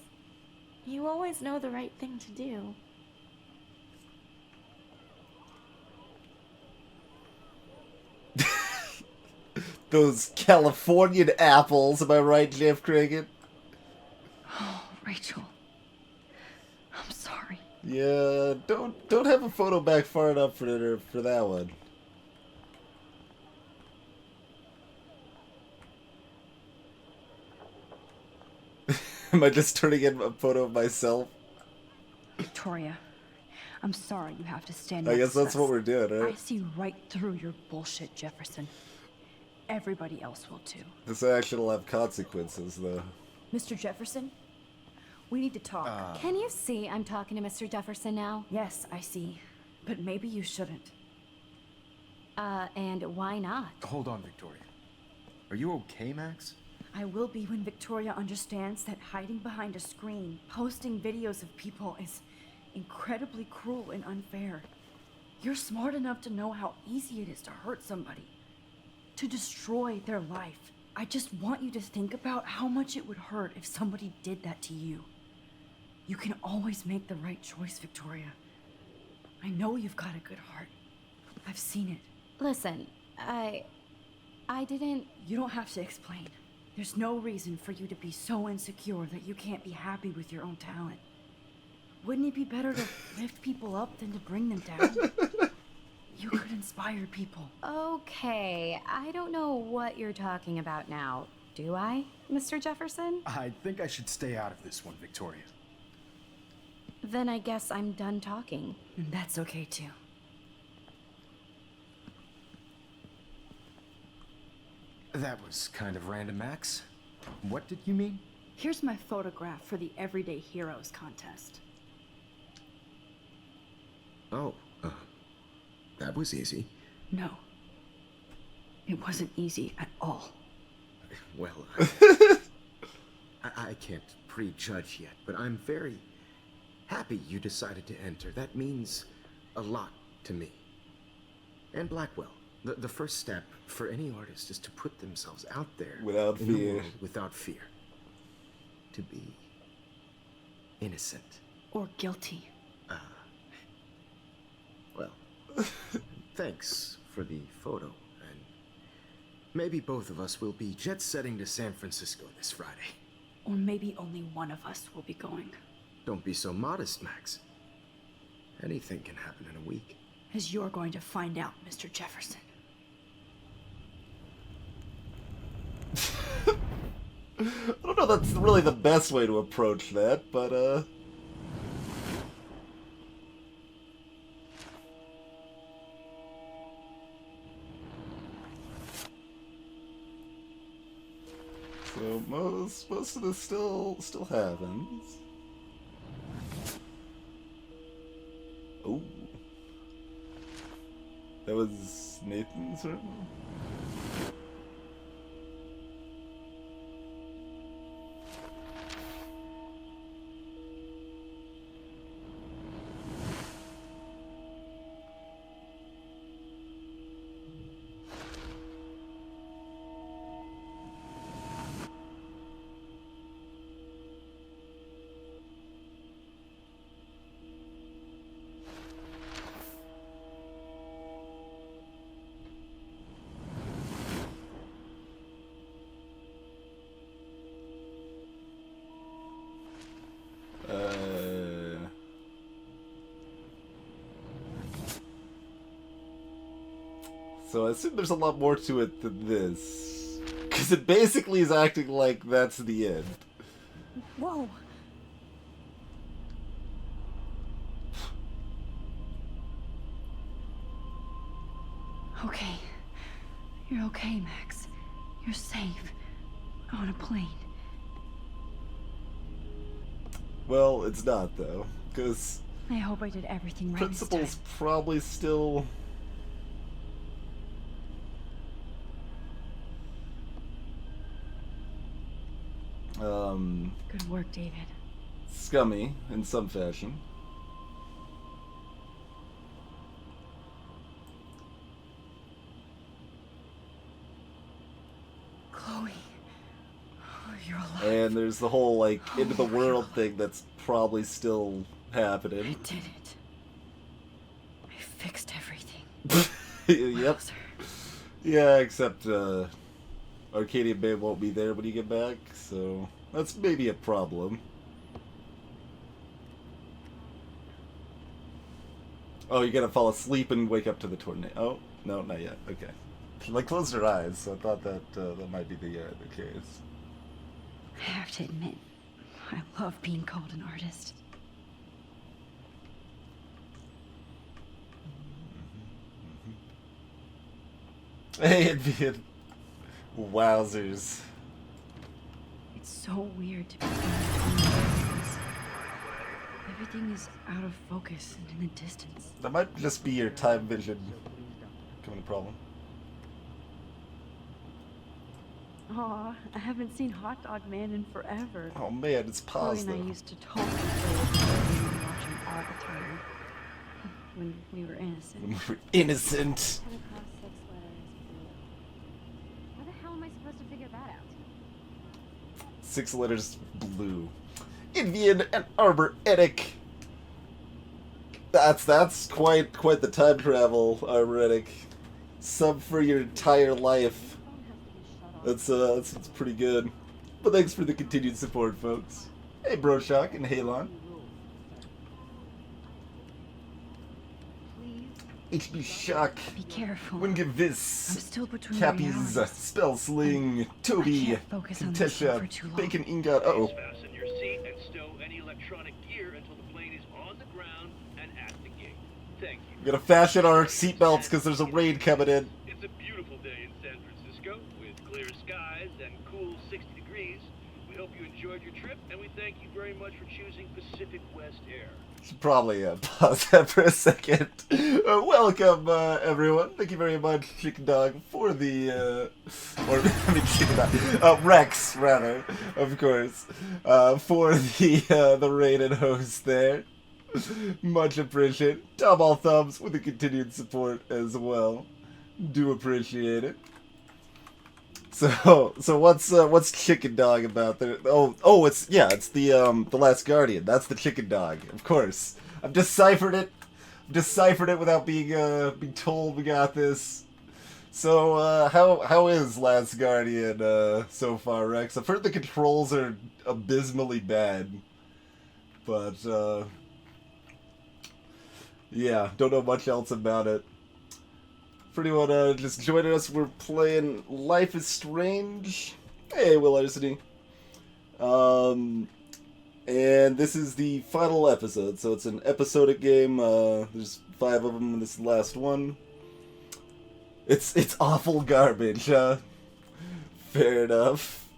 You always know the right thing to do. Those Californian apples, am I right, Jeff Cricket? Oh, Rachel. I'm sorry. Yeah, don't have a photo back far enough for that one. Am I just turning in a photo of myself? Victoria, I'm sorry you have to stand I next guess to that's us. what we're doing, I right? see right through your bullshit, Jefferson. Everybody else will too. This action will have consequences, though. Mr. Jefferson, we need to talk. Can you see I'm talking to Mr. Jefferson now? Yes, I see. But maybe you shouldn't. And why not? Hold on, Victoria. Are you okay, Max? I will be when Victoria understands that hiding behind a screen, posting videos of people is incredibly cruel and unfair. You're smart enough to know how easy it is to hurt somebody, to destroy their life. I just want you to think about how much it would hurt if somebody did that to you. You can always make the right choice, Victoria. I know you've got a good heart. I've seen it. Listen, I didn't... You don't have to explain. There's no reason for you to be so insecure that you can't be happy with your own talent. Wouldn't it be better to lift people up than to bring them down? You could inspire people. Okay, I don't know what you're talking about now. Do I, Mr. Jefferson? I think I should stay out of this one, Victoria. Then I guess I'm done talking. And that's okay too. That was kind of random, Max. What did you mean? Here's my photograph for the Everyday Heroes contest. Oh, that was easy. No. It wasn't easy at all. Well, I can't prejudge yet, but I'm very happy you decided to enter. That means a lot to me. And Blackwell. The first step for any artist is to put themselves out there Without in the fear. world without fear. To be innocent. Or guilty. Well, thanks for the photo, and maybe both of us will be jet-setting to San Francisco this Friday. Or maybe only one of us will be going. Don't be so modest, Max. Anything can happen in a week. As you're going to find out, Mr. Jefferson. I don't know that's really the best way to approach that, but, So most of this still happens. Oh. That was Nathan's room? So I assume there's a lot more to it than this. Because it basically is acting like that's the end. Whoa. Okay. You're okay, Max. You're safe. On a plane. Well, it's not, though. Because I hope I did everything right this Principal's time. probably still... Good work, David. scummy in some fashion. Chloe. Oh, you're alive. And there's the whole, like, into the world thing that's probably still I happening. did it. I fixed everything. Yep. Wowzer. Yeah, except, Arcadia Bay won't be there when you get back, so that's maybe a problem. Oh, you're gonna fall asleep and wake up to the tornado. Oh, no, not yet. Okay. She, like, closed her eyes, so I thought that, that might be the case. I have to admit, I love being called an artist. Hey, It'd wowzers. It's so weird to be in Everything is out of focus and in the distance. That might just be your time vision becoming a problem. Aw, I haven't seen Hot Dog Man in forever. Oh man, it's Chloe paused and I though. used to totally play with him and watch him all the time. When we were innocent. When we were innocent. Cut across 6 letters. How the hell am I supposed to figure that out? 6 letters blue. Indian and Arboretic. That's quite the time travel, Arboretic. Sub for your entire life. That's pretty good. But thanks for the continued support, folks. Hey, Broshock and Halon. HB Shock. Be careful. Wingavis. I'm still between Cappies. realities. Spell Sling. Toby. can't focus on this one Contesha. for too long. Bacon Ingot. Uh-oh. Fasten your seat and stow any electronic gear until the plane is on the ground and at the gate. Thank you. We gotta fashion our seatbelts because there's a raid coming in. It's a beautiful day in San Francisco with clear skies and cool 60 degrees. We hope you enjoyed your trip, and we thank you very much for choosing Pacific West Air. Should probably pause that for a second. Welcome, everyone. Thank you very much, Chicken Dog, for the, or, I mean, Chicken Dog, Rex, rather, of course, for the rated host there. Much appreciated. Tom all thumbs with the continued support as well. Do appreciate it. So what's Chicken Dog about there? It's the Last Guardian. That's the Chicken Dog, of course. I've deciphered it. Without being told we got this. So how is Last Guardian so far, Rex? I've heard the controls are abysmally bad, but yeah, don't know much else about it. For anyone just joining us, we're playing Life is Strange. Hey, Will Arseny. And this is the final episode, so it's an episodic game. There's 5 of them in this last one. It's awful garbage, huh? Fair enough.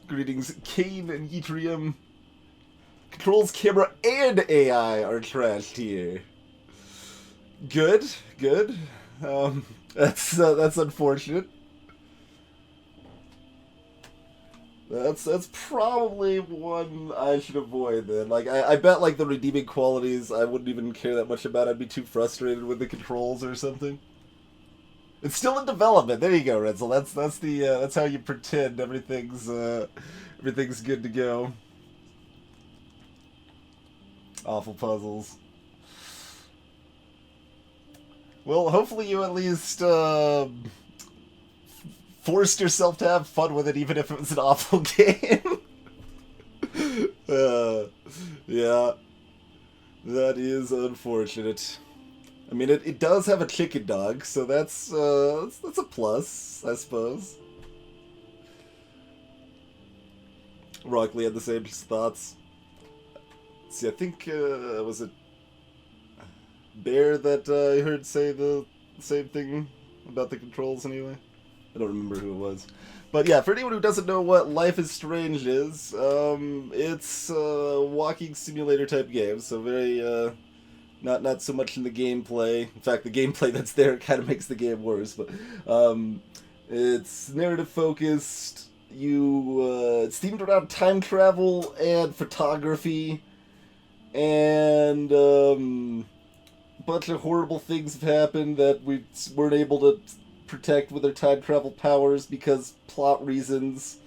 Greetings, Kane and Yttrium. Controls, camera, and AI are trashed here. Good. That's unfortunate. That's probably one I should avoid then. Like I bet like the redeeming qualities I wouldn't even care that much about. I'd be too frustrated with the controls or something. It's still in development. There you go, Renzel. That's how you pretend everything's good to go. Awful puzzles. Well, hopefully you at least forced yourself to have fun with it, even if it was an awful game. Yeah, that is unfortunate. I mean, it does have a chicken dog, so that's a plus, I suppose. Rockley had the same thoughts. See, I think, was it Bear that I heard say the same thing about the controls anyway? I don't remember who it was. But yeah, for anyone who doesn't know what Life is Strange is, it's a walking simulator type game, so very, not so much in the gameplay. In fact, the gameplay that's there kind of makes the game worse, but, it's narrative focused. It's themed around time travel and photography, and, a bunch of horrible things have happened that we weren't able to protect with our time travel powers because plot reasons.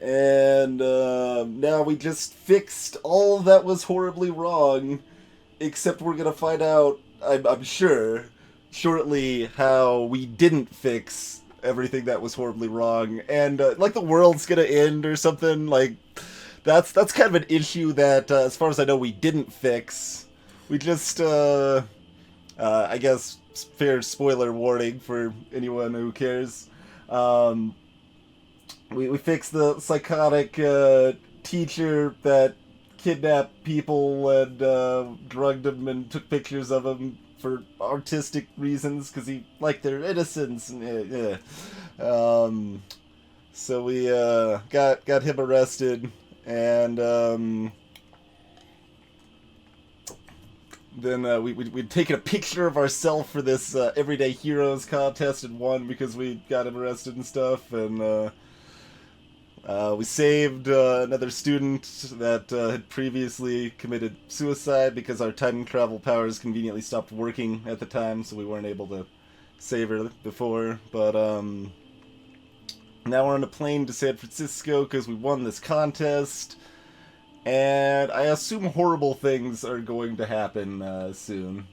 And now we just fixed all that was horribly wrong, except we're gonna find out, I'm sure, shortly how we didn't fix everything that was horribly wrong, and like the world's gonna end or something. Like that's kind of an issue that, as far as I know, we didn't fix. We just I guess fair spoiler warning for anyone who cares. We fixed the psychotic teacher that kidnapped people and drugged them and took pictures of them for artistic reasons because he liked their innocence. And, yeah. So we got him arrested, and then we'd taken a picture of ourselves for this Everyday Heroes contest and won because we got him arrested and stuff, and we saved another student that had previously committed suicide because our time travel powers conveniently stopped working at the time, so we weren't able to save her before. But now we're on a plane to San Francisco because we won this contest, and I assume horrible things are going to happen soon.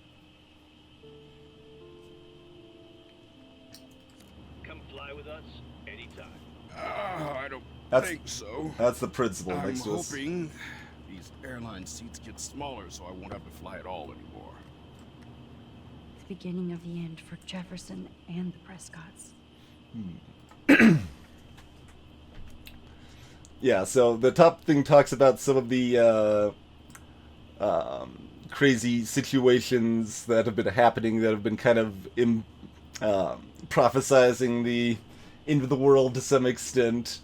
Come fly with us anytime. I don't think so. That's the principal I'm next to us. hoping these airline seats get smaller so I won't have to fly at all anymore. The beginning of the end for Jefferson and the Prescotts. Yeah, so the top thing talks about some of the crazy situations that have been happening that have been kind of prophesizing the end of the world to some extent.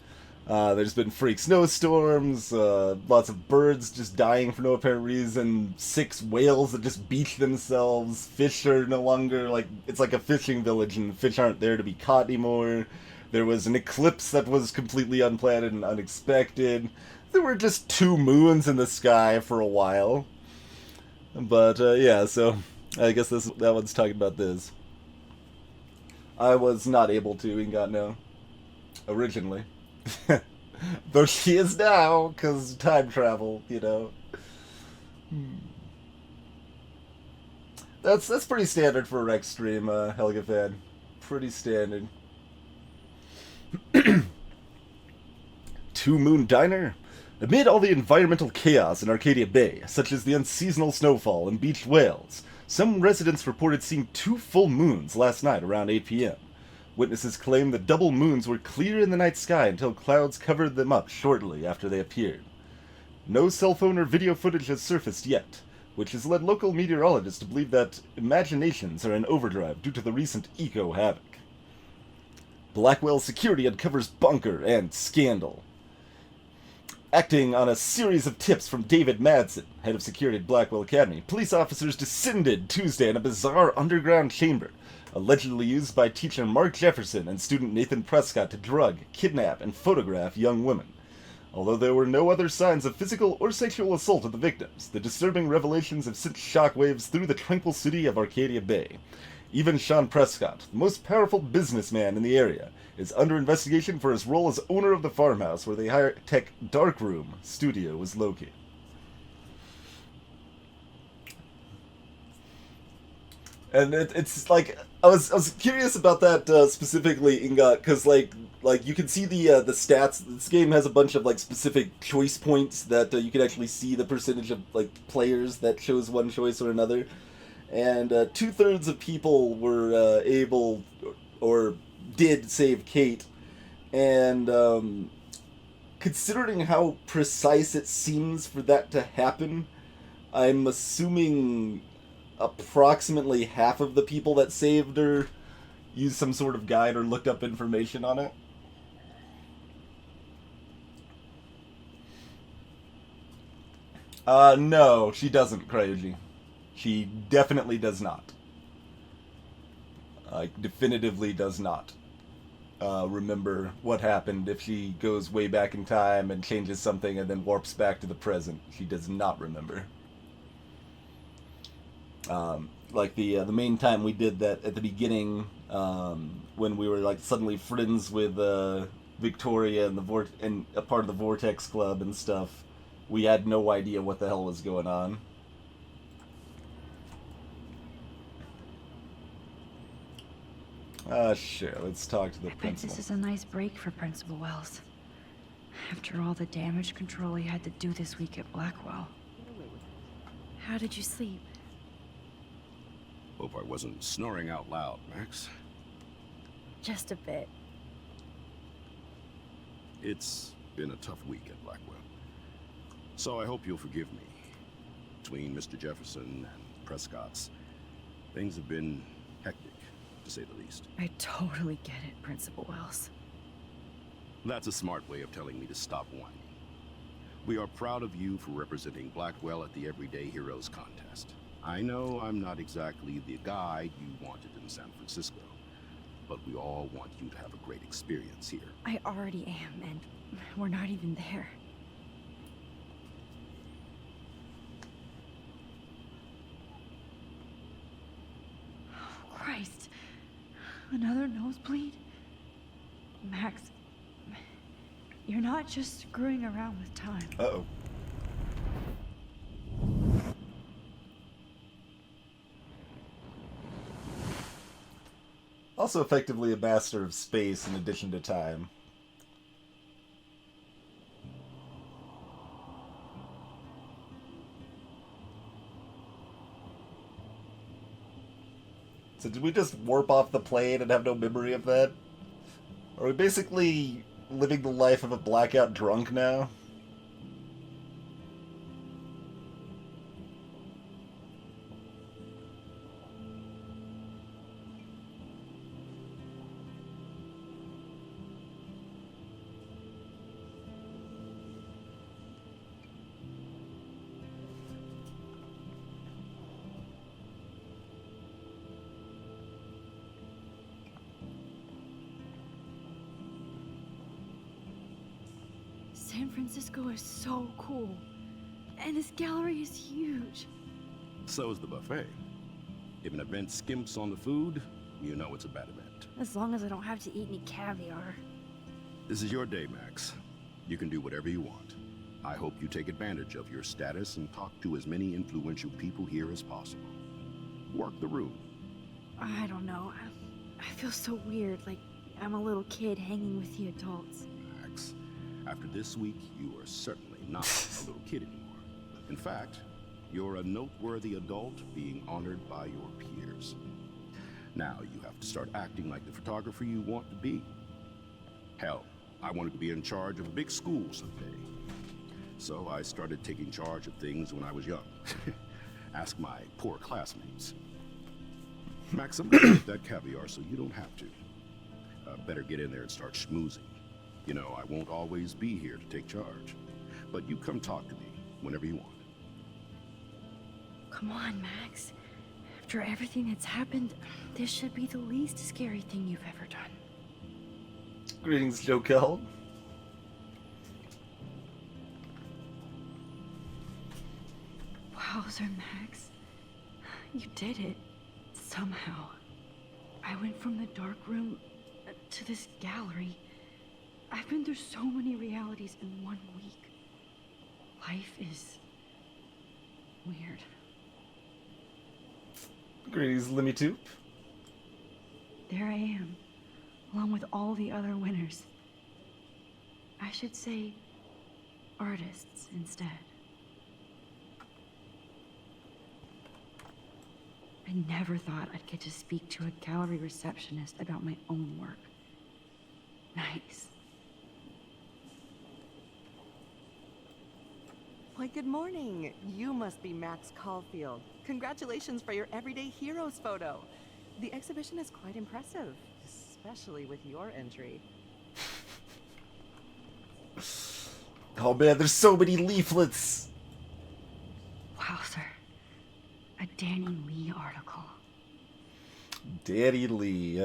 There's been freak snowstorms, lots of birds just dying for no apparent reason, 6 whales that just beach themselves, fish are no longer, like, it's like a fishing village and fish aren't there to be caught anymore. There was an eclipse that was completely unplanned and unexpected. There were just 2 moons in the sky for a while. But, yeah, so I guess that one's talking about this. I was not able to, Ingot, no. Originally. Though she is now, because time travel, you know. That's pretty standard for a Rex stream, Helga fan. Pretty standard. 2 Moon Diner? Amid all the environmental chaos in Arcadia Bay, such as the unseasonal snowfall and beached whales, some residents reported seeing 2 full moons last night around 8 p.m. Witnesses claim the double moons were clear in the night sky until clouds covered them up shortly after they appeared. No cell phone or video footage has surfaced yet, which has led local meteorologists to believe that imaginations are in overdrive due to the recent eco-havoc. Blackwell Security uncovers bunker and scandal. Acting on a series of tips from David Madsen, head of security at Blackwell Academy, police officers descended Tuesday in a bizarre underground chamber, allegedly used by teacher Mark Jefferson and student Nathan Prescott to drug, kidnap, and photograph young women. Although there were no other signs of physical or sexual assault of the victims, the disturbing revelations have sent shockwaves through the tranquil city of Arcadia Bay. Even Sean Prescott, the most powerful businessman in the area, is under investigation for his role as owner of the farmhouse where the high-tech darkroom studio was located. And it's like, I was curious about that specifically, Ingot, because like you can see the stats. This game has a bunch of like specific choice points that you can actually see the percentage of like players that chose one choice or another. and 2/3 of people were able or did save Kate, and considering how precise it seems for that to happen, I'm assuming approximately half of the people that saved her used some sort of guide or looked up information on it. No, she doesn't, Crazy. She definitely does not. Definitively does not remember what happened if she goes way back in time and changes something and then warps back to the present. She does not remember. Like the main time we did that at the beginning, when we were like suddenly friends with Victoria and and a part of the Vortex Club and stuff, we had no idea what the hell was going on. Sure, let's talk to the I bet principal. this is a nice break for Principal Wells. After all the damage control he had to do this week at Blackwell. How did you sleep? Hope I wasn't snoring out loud, Max. Just a bit. It's been a tough week at Blackwell. So I hope you'll forgive me. Between Mr. Jefferson and Prescott's, things have been hectic, to say the least. I totally get it, Principal Wells. That's a smart way of telling me to stop whining. We are proud of you for representing Blackwell at the Everyday Heroes contest. I know I'm not exactly the guide you wanted in San Francisco, but we all want you to have a great experience here. I already am, and we're not even there. Oh, Christ. Another nosebleed? Max, you're not just screwing around with time. Uh-oh. Also effectively a master of space in addition to time. So did we just warp off the plane and have no memory of that? Are we basically living the life of a blackout drunk now? San Francisco is so cool. And this gallery is huge. So is the buffet. If an event skimps on the food, you know it's a bad event. As long as I don't have to eat any caviar. This is your day, Max. You can do whatever you want. I hope you take advantage of your status and talk to as many influential people here as possible. Work the room. I don't know. I feel so weird, like I'm a little kid hanging with the adults. Max, after this week, you are certainly not a little kid anymore. In fact, you're a noteworthy adult being honored by your peers. Now you have to start acting like the photographer you want to be. Hell, I wanted to be in charge of a big school someday. So I started taking charge of things when I was young. Ask my poor classmates. Max, I'm gonna get that caviar so you don't have to. Better get in there and start schmoozing. You know, I won't always be here to take charge. But you come talk to me whenever you want. Come on, Max. After everything that's happened, this should be the least scary thing you've ever done. Greetings, Jokel. Wowzer, Max. You did it. Somehow. I went from the dark room to this gallery. I've been through so many realities in 1 week. Life is weird. Greetings, Limmy Toop. There I am, along with all the other winners. I should say artists instead. I never thought I'd get to speak to a gallery receptionist about my own work. Nice. Why, good morning. You must be Max Caulfield. Congratulations for your Everyday Heroes photo. The exhibition is quite impressive, especially with your entry. Oh man, there's so many leaflets! Wow, sir. A Danny Lee article. Danny Lee,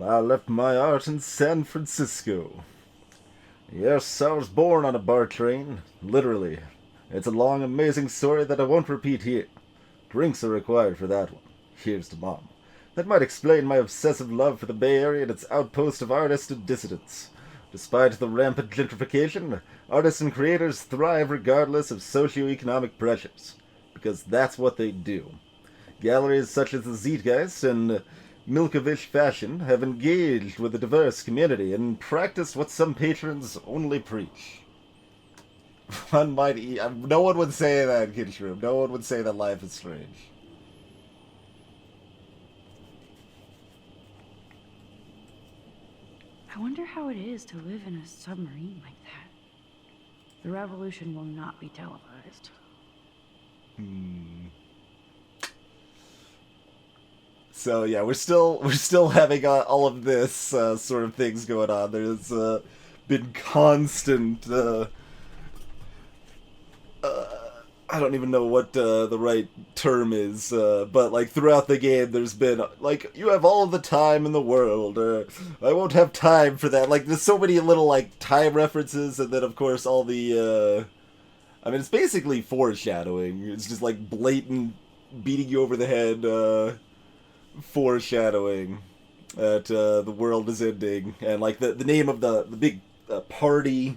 I left my art in San Francisco. Yes, I was born on a bar train, literally. It's a long, amazing story that I won't repeat here. Drinks are required for that one. Here's to Mom. That might explain my obsessive love for the Bay Area and its outpost of artists and dissidents. Despite the rampant gentrification, artists and creators thrive regardless of socioeconomic pressures. Because that's what they do. Galleries such as the Zeitgeist and Milkovich Fashion have engaged with a diverse community and practiced what some patrons only preach. One might no one would say that, Kidshroom. No one would say that life is strange. I wonder how it is to live in a submarine like that. The revolution will not be televised. So yeah, we're still having all of this sort of things going on. There's been constant. I don't even know what the right term is, but like throughout the game, there's been like you have all the time in the world. I won't have time for that. Like there's so many little like time references, and then of course all the. I mean, it's basically foreshadowing. It's just like blatant beating you over the head. Foreshadowing that the world is ending, and like the name of the big party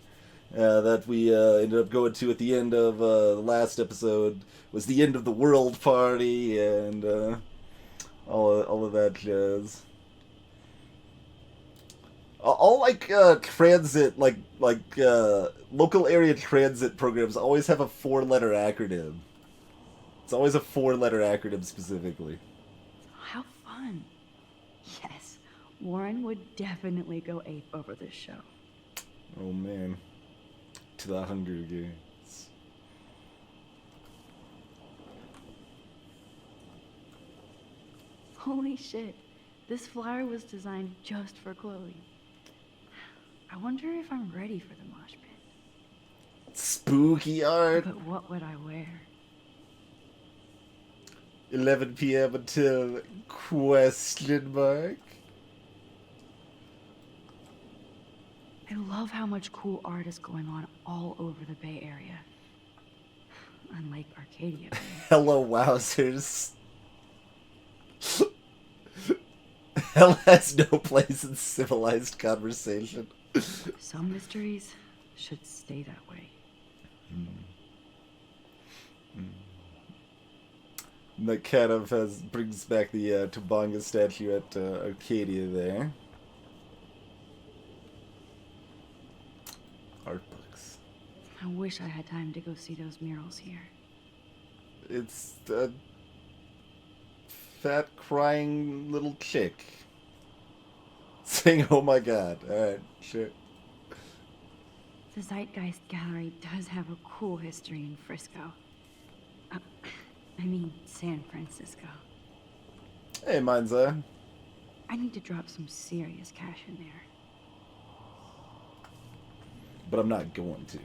that we ended up going to at the end of the last episode was the end of the world party, and all of that jazz. All like transit like local area transit programs always have a 4-letter acronym. It's always a 4-letter acronym specifically. How fun. Yes, Warren would definitely go ape over this show. Oh man. To the Hunger Games. Holy shit. This flyer was designed just for Chloe. I wonder if I'm ready for the mosh pit. Spooky art. But what would I wear? 11 p.m. until question mark. I love how much cool art is going on all over the Bay Area. Unlike Arcadia. Hello, wowzers. Hell has no place in civilized conversation. Some mysteries should stay that way. And that kind of brings back the Tobanga statue at Arcadia there. Art books. I wish I had time to go see those murals here. It's a fat crying little chick saying, "Oh my God!" All right, sure. The Zeitgeist Gallery does have a cool history in Frisco. I mean, San Francisco. Hey, Manza. I need to drop some serious cash in there. But I'm not going to.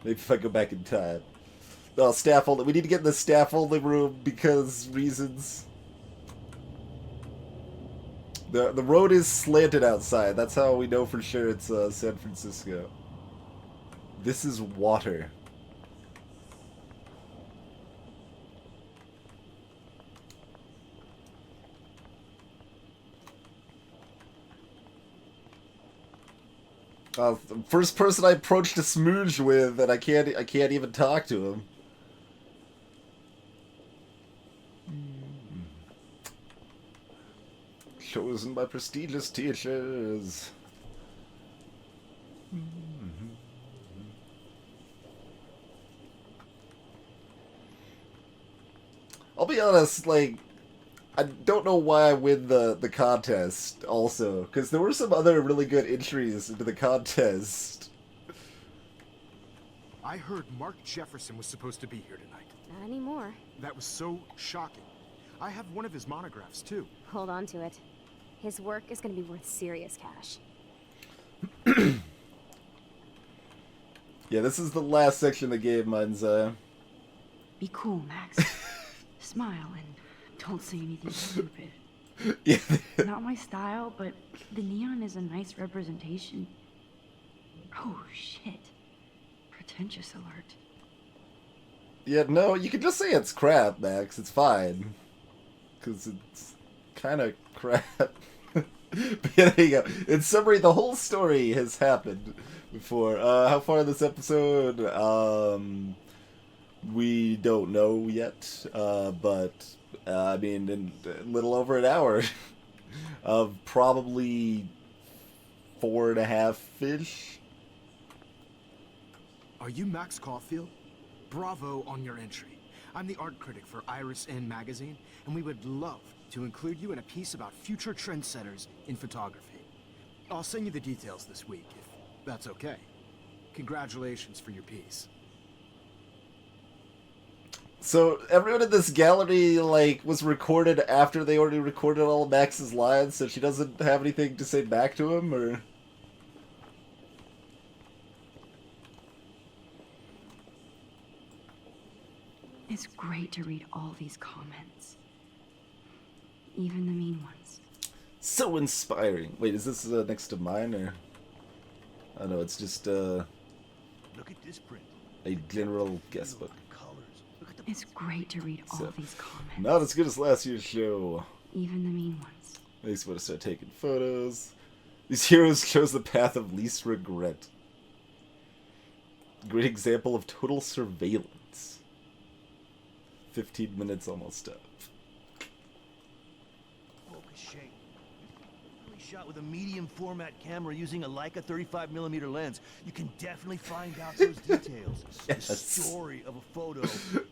Maybe if I go back in time. Oh, staff only. We need to get in the staff only room because reasons. The road is slanted outside. That's how we know for sure it's San Francisco. This is water. First person I approached a smooge with, and I can't even talk to him. Chosen by prestigious teachers. I'll be honest, like, I don't know why I win the contest, also, because there were some other really good entries into the contest. I heard Mark Jefferson was supposed to be here tonight. Not anymore. That was so shocking. I have one of his monographs, too. Hold on to it. His work is going to be worth serious cash. Yeah, this is the last section of the game, mine's, Be cool, Max. Smile and don't say anything stupid. Yeah. Not my style, but the neon is a nice representation. Oh, shit. Pretentious alert. Yeah, no, you can just say it's crap, Max. It's fine. Because it's kind of crap. But yeah, there you go. In summary, the whole story has happened before. How far in this episode? We don't know yet. But, I mean, in a little over an hour. Of probably 4.5-ish. Are you Max Caulfield? Bravo on your entry. I'm the art critic for Iris N magazine, and we would love to include you in a piece about future trendsetters in photography. I'll send you the details this week, if that's okay. Congratulations for your piece. So everyone in this gallery, like, was recorded after they already recorded all of Max's lines, so she doesn't have anything to say back to him, or... It's great to read all these comments. Even the mean ones. So inspiring. Wait, is this next to mine, or... I don't know, it's just, Look at this print. a general guest book. It's great to read all So, these comments. Not as good as last year's show. Even the mean ones. Makes me want to start taking photos. These heroes chose the path of least regret. Great example of total surveillance. 15 minutes almost up. Focus shape. Really shot with a medium format camera using a Leica 35mm lens. You can definitely find out those details. Yes. The story of a photo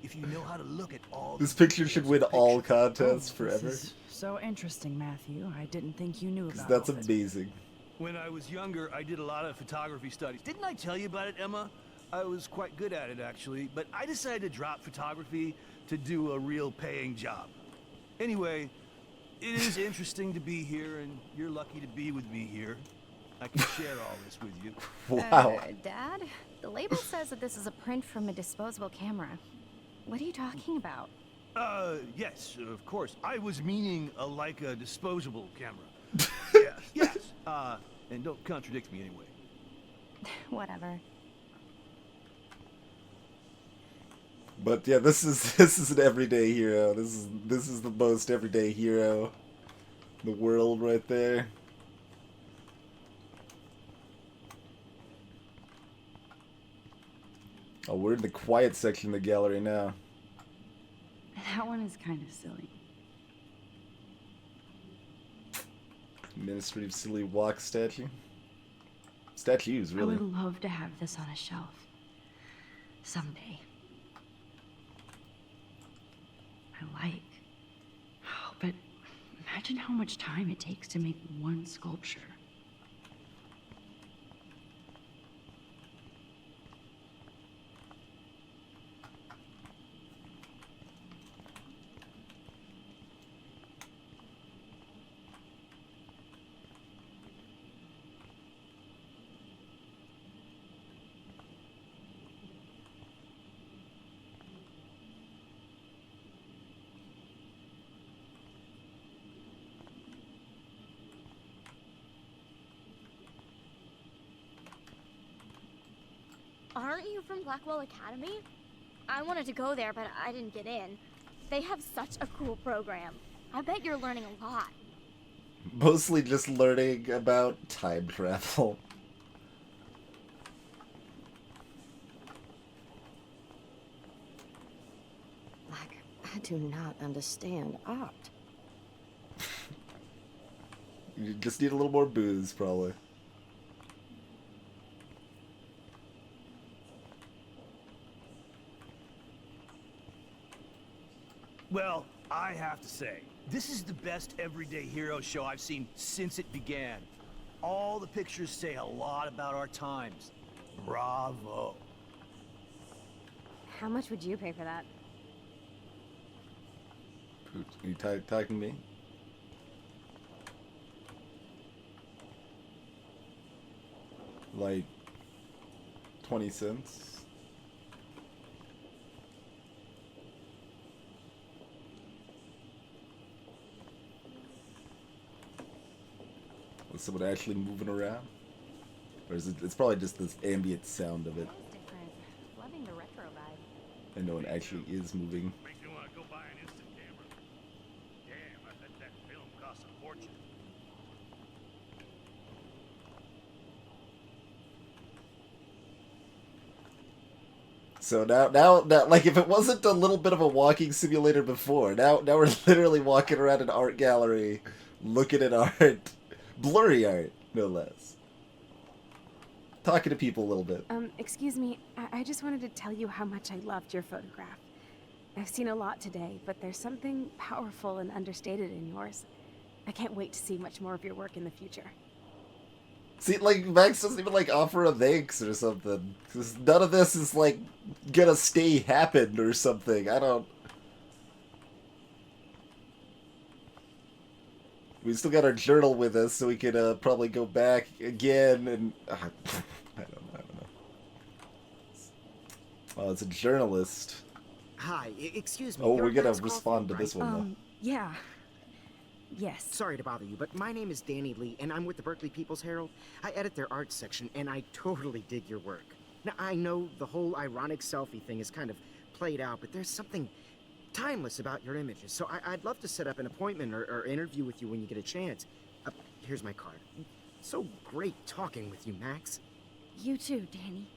if you know how to look at all. This picture should win all contests forever. This is so interesting, Matthew. I didn't think you knew about That's all this. amazing. When I was younger, I did a lot of photography studies. Didn't I tell you about it, Emma? I was quite good at it, actually, but I decided to drop photography to do a real paying job. Anyway, it is interesting to be here, and you're lucky to be with me here. I can share all this with you. Wow. Dad, the label says that this is a print from a disposable camera. What are you talking about? Yes, of course. I was meaning a Leica disposable camera. Yes. And don't contradict me anyway. Whatever. But yeah, this is an everyday hero. This is the most everyday hero in the world right there. Oh, we're in the quiet section of the gallery now. That one is kind of silly. Ministry of Silly Walk statue. Statues, really. I would love to have this on a shelf. Someday. I like. Oh, but imagine how much time it takes to make one sculpture. Aren't you from Blackwell Academy? I wanted to go there, but I didn't get in. They have such a cool program. I bet you're learning a lot. Mostly just learning about time travel. I do not understand art. You just need a little more booze, probably. Well, I have to say, this is the best everyday hero show I've seen since it began. All the pictures say a lot about our times. Bravo. How much would you pay for that? Are you talking to me? Like 20 cents? Was someone actually moving around? Or is it, it's probably just this ambient sound of it. Different. Loving the retro vibe. And no one actually is moving. Makes me want to go buy an instant camera. Damn, I bet that film costs a fortune. So now, like if it wasn't a little bit of a walking simulator before, now we're literally walking around an art gallery, looking at art, blurry art, no less. Talking to people a little bit. Excuse me, I just wanted to tell you how much I loved your photograph. I've seen a lot today, but there's something powerful and understated in yours. I can't wait to see much more of your work in the future. See, like, Max doesn't even, like, offer a thanks or something. 'Cause none of this is, like, gonna stay happen or something. I don't... We still got our journal with us, so we could, probably go back again and... I don't know. Oh, it's a journalist. Hi, excuse me. Oh, you're we're gonna Max respond to Caulfield, this right? one, though. Yeah. Yes. Sorry to bother you, but my name is Danny Lee, and I'm with the Berkeley People's Herald. I edit their art section, and I totally dig your work. Now, I know the whole ironic selfie thing is kind of played out, but there's something timeless about your images. So I'd love to set up an appointment or interview with you when you get a chance. Here's my card. So great talking with you, Max. You too, Danny.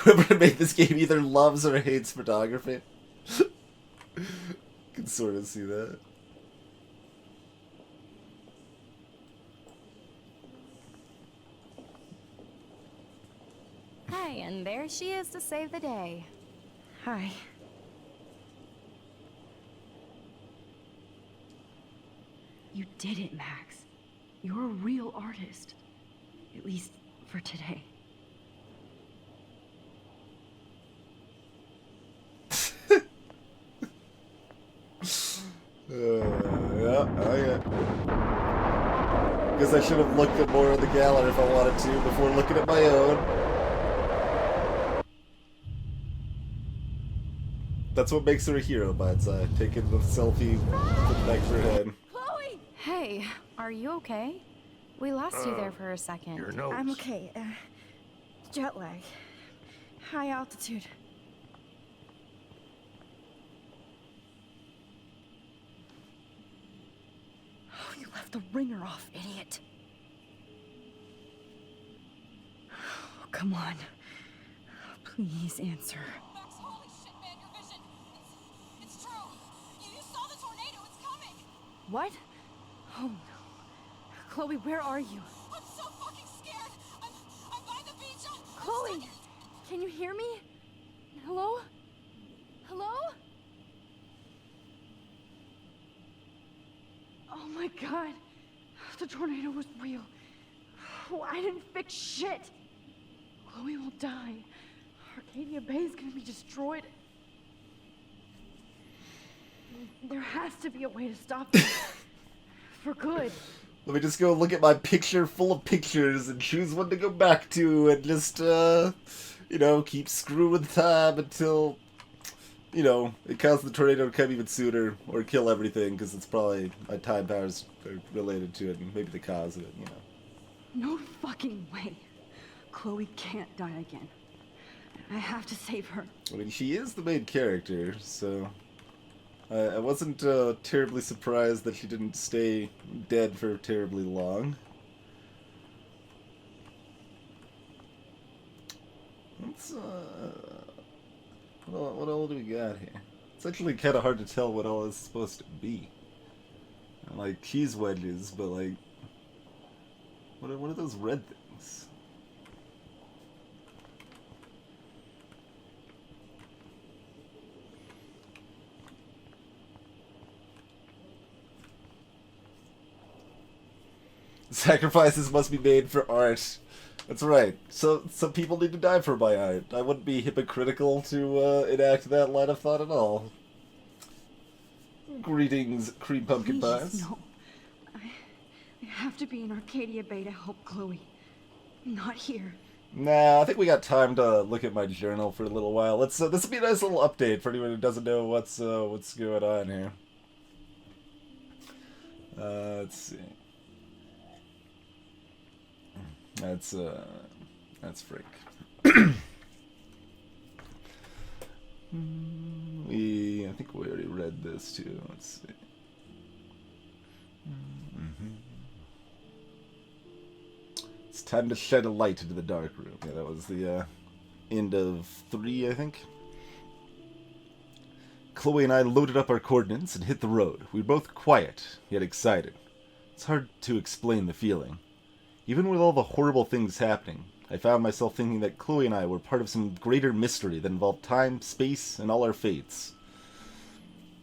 Whoever made this game either loves or hates photography. Can sort of see that. Hi, and there she is to save the day. Hi. You did it, Max. You're a real artist. At least for today. Yeah. Guess I should have looked at more of the gallery if I wanted to before looking at my own. That's what makes her a hero, Bud's taking the selfie with the back of her head. Chloe! Hey, are you okay? We lost you there for a second. Your nose. I'm okay. Jet lag. High altitude. Oh, you left the ringer off, idiot. Oh, come on. Please answer. Max, holy shit, man, your vision. It's true. You saw the tornado. It's coming. What? Oh no. Chloe, where are you? I'm so fucking scared. I'm by the beach. Chloe! Can you hear me? Hello? Hello? Oh my god. The tornado was real. Oh, I didn't fix shit. Chloe will die. Arcadia Bay is gonna be destroyed. There has to be a way to stop this. For good. Let me just go look at my picture full of pictures and choose one to go back to and just, you know, keep screwing with time until, you know, it causes the tornado to come even sooner or kill everything because it's probably my time powers are related to it and maybe the cause of it, you know. No fucking way. Chloe can't die again. I have to save her. I mean, she is the main character, so I wasn't terribly surprised that she didn't stay dead for terribly long. Let's, what all do we got here? It's actually kind of hard to tell what all is supposed to be. Like cheese wedges, but like, what are those red things? Sacrifices must be made for art. That's right. So some people need to die for my art. I wouldn't be hypocritical to enact that line of thought at all. Greetings, cream pumpkin pies. Please, no. I have to be in Arcadia Bay to help Chloe. Not here. Nah, I think we got time to look at my journal for a little while. Let's. This will be a nice little update for anyone who doesn't know what's going on here. Let's see. That's Frank. I think we already read this too. Let's see. It's time to shed a light into the dark room. Yeah, that was the end of 3, I think. Chloe and I loaded up our coordinates and hit the road. We were both quiet, yet excited. It's hard to explain the feeling. Even with all the horrible things happening, I found myself thinking that Chloe and I were part of some greater mystery that involved time, space, and all our fates.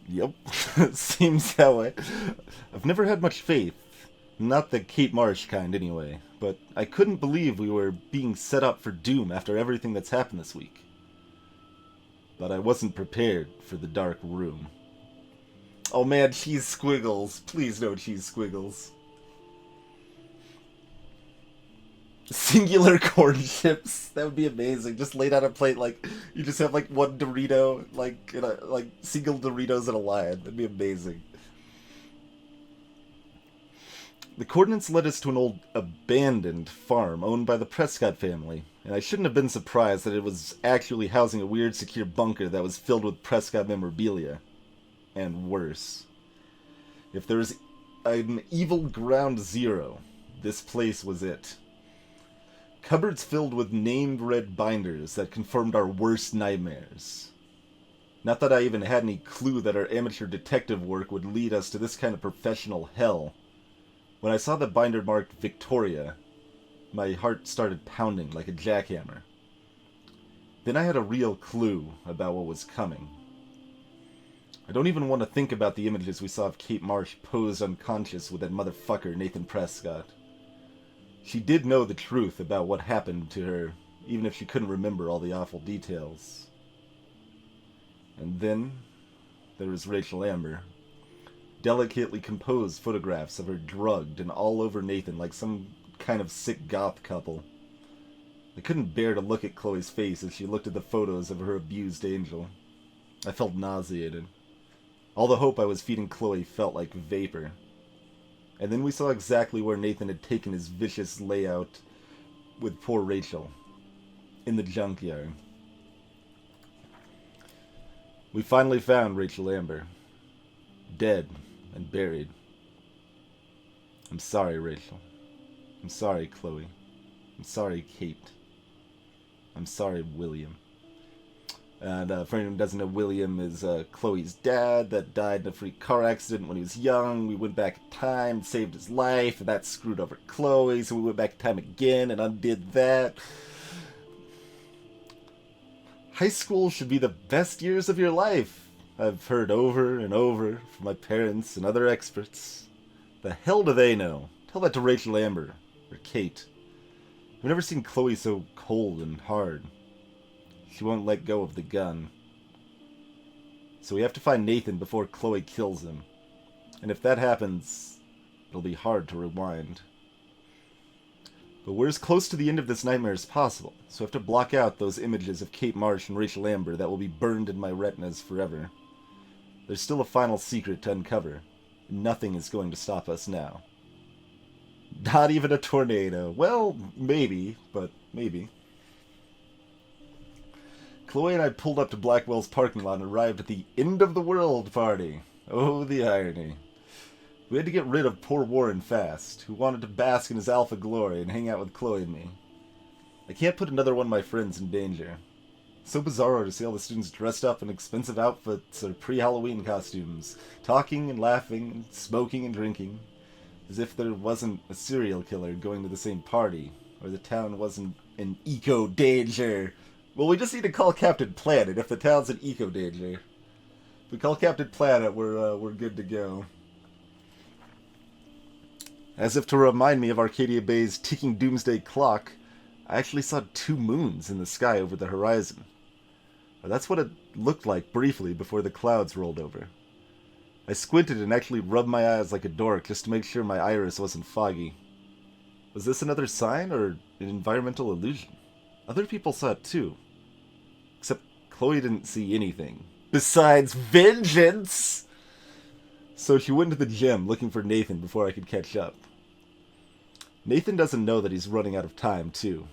Yep, seems that way. I've never had much faith. Not the Kate Marsh kind, anyway. But I couldn't believe we were being set up for doom after everything that's happened this week. But I wasn't prepared for the dark room. Oh man, cheese squiggles. Please no cheese squiggles. Singular corn chips. That would be amazing. Just laid out a plate, like, you just have, like, one Dorito, like, single Doritos in a line. That'd be amazing. The coordinates led us to an old abandoned farm owned by the Prescott family, and I shouldn't have been surprised that it was actually housing a weird secure bunker that was filled with Prescott memorabilia. And worse. If there was an evil ground zero, this place was it. Cupboards filled with named red binders that confirmed our worst nightmares. Not that I even had any clue that our amateur detective work would lead us to this kind of professional hell. When I saw the binder marked Victoria, my heart started pounding like a jackhammer. Then I had a real clue about what was coming. I don't even want to think about the images we saw of Kate Marsh posed unconscious with that motherfucker Nathan Prescott. She did know the truth about what happened to her, even if she couldn't remember all the awful details. And then, there was Rachel Amber. Delicately composed photographs of her drugged and all over Nathan like some kind of sick goth couple. I couldn't bear to look at Chloe's face as she looked at the photos of her abused angel. I felt nauseated. All the hope I was feeding Chloe felt like vapor. And then we saw exactly where Nathan had taken his vicious layout with poor Rachel. In the junkyard. We finally found Rachel Amber. Dead and buried. I'm sorry, Rachel. I'm sorry, Chloe. I'm sorry, Kate. I'm sorry, William. And for anyone who doesn't know, William is Chloe's dad that died in a freak car accident when he was young. We went back in time, saved his life, and that screwed over Chloe, so we went back in time again and undid that. High school should be the best years of your life. I've heard over and over from my parents and other experts. The hell do they know? Tell that to Rachel Amber, or Kate. I've never seen Chloe so cold and hard. She won't let go of the gun. So we have to find Nathan before Chloe kills him. And if that happens, it'll be hard to rewind. But we're as close to the end of this nightmare as possible, so I have to block out those images of Kate Marsh and Rachel Amber that will be burned in my retinas forever. There's still a final secret to uncover. Nothing is going to stop us now. Not even a tornado. Well, maybe, but maybe. Chloe and I pulled up to Blackwell's parking lot and arrived at the end of the world party. Oh, the irony. We had to get rid of poor Warren fast, who wanted to bask in his alpha glory and hang out with Chloe and me. I can't put another one of my friends in danger. It's so bizarro to see all the students dressed up in expensive outfits or pre-Halloween costumes, talking and laughing, and smoking and drinking, as if there wasn't a serial killer going to the same party, or the town wasn't in eco-danger. Well, we just need to call Captain Planet if the town's in eco-danger. If we call Captain Planet, we're good to go. As if to remind me of Arcadia Bay's ticking doomsday clock, I actually saw 2 moons in the sky over the horizon. Or that's what it looked like briefly before the clouds rolled over. I squinted and actually rubbed my eyes like a dork just to make sure my iris wasn't foggy. Was this another sign or an environmental illusion? Other people saw it too. Except Chloe didn't see anything. Besides vengeance! So she went to the gym looking for Nathan before I could catch up. Nathan doesn't know that he's running out of time too.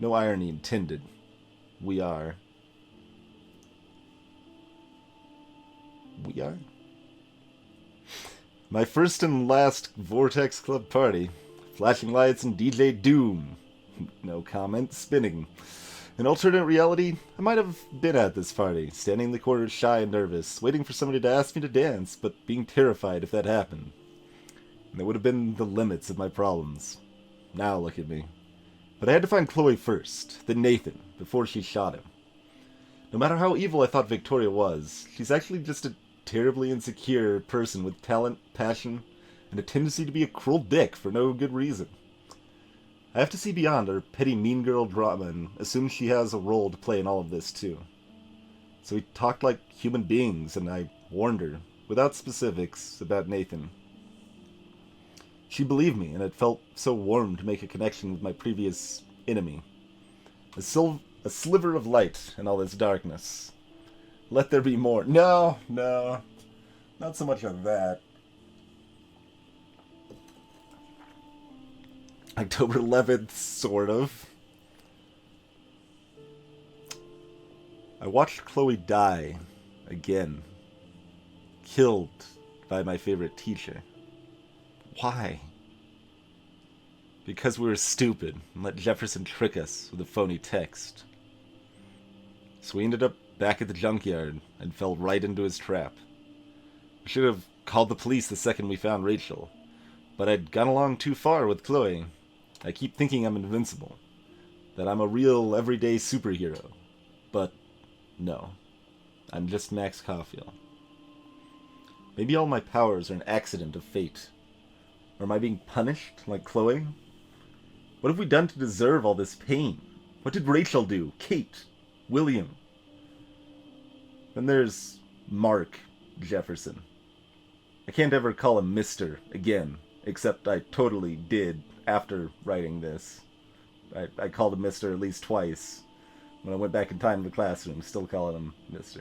No irony intended. We are. We are? My first and last Vortex Club party. Flashing lights and DJ Doom. No comment, spinning. In alternate reality, I might have been at this party, standing in the corner shy and nervous, waiting for somebody to ask me to dance, but being terrified if that happened. And that would have been the limits of my problems. Now look at me. But I had to find Chloe first, then Nathan, before she shot him. No matter how evil I thought Victoria was, she's actually just a terribly insecure person with talent, passion, and a tendency to be a cruel dick for no good reason. I have to see beyond her petty mean girl drama and assume she has a role to play in all of this too. So we talked like human beings, and I warned her, without specifics, about Nathan. She believed me, and it felt so warm to make a connection with my previous enemy. A sliver of light in all this darkness. Let there be more. No, not so much of that. October 11th, sort of. I watched Chloe die again. Killed by my favorite teacher. Why? Because we were stupid and let Jefferson trick us with a phony text. So we ended up back at the junkyard and fell right into his trap. We should have called the police the second we found Rachel, but I'd gone along too far with Chloe. I keep thinking I'm invincible, that I'm a real everyday superhero, but no, I'm just Max Caulfield. Maybe all my powers are an accident of fate. Or am I being punished like Chloe? What have we done to deserve all this pain? What did Rachel do? Kate? William? Then there's Mark Jefferson. I can't ever call him Mr. again, except I totally did after writing this. I called him Mr. at least twice. When I went back in time to the classroom, still calling him Mr.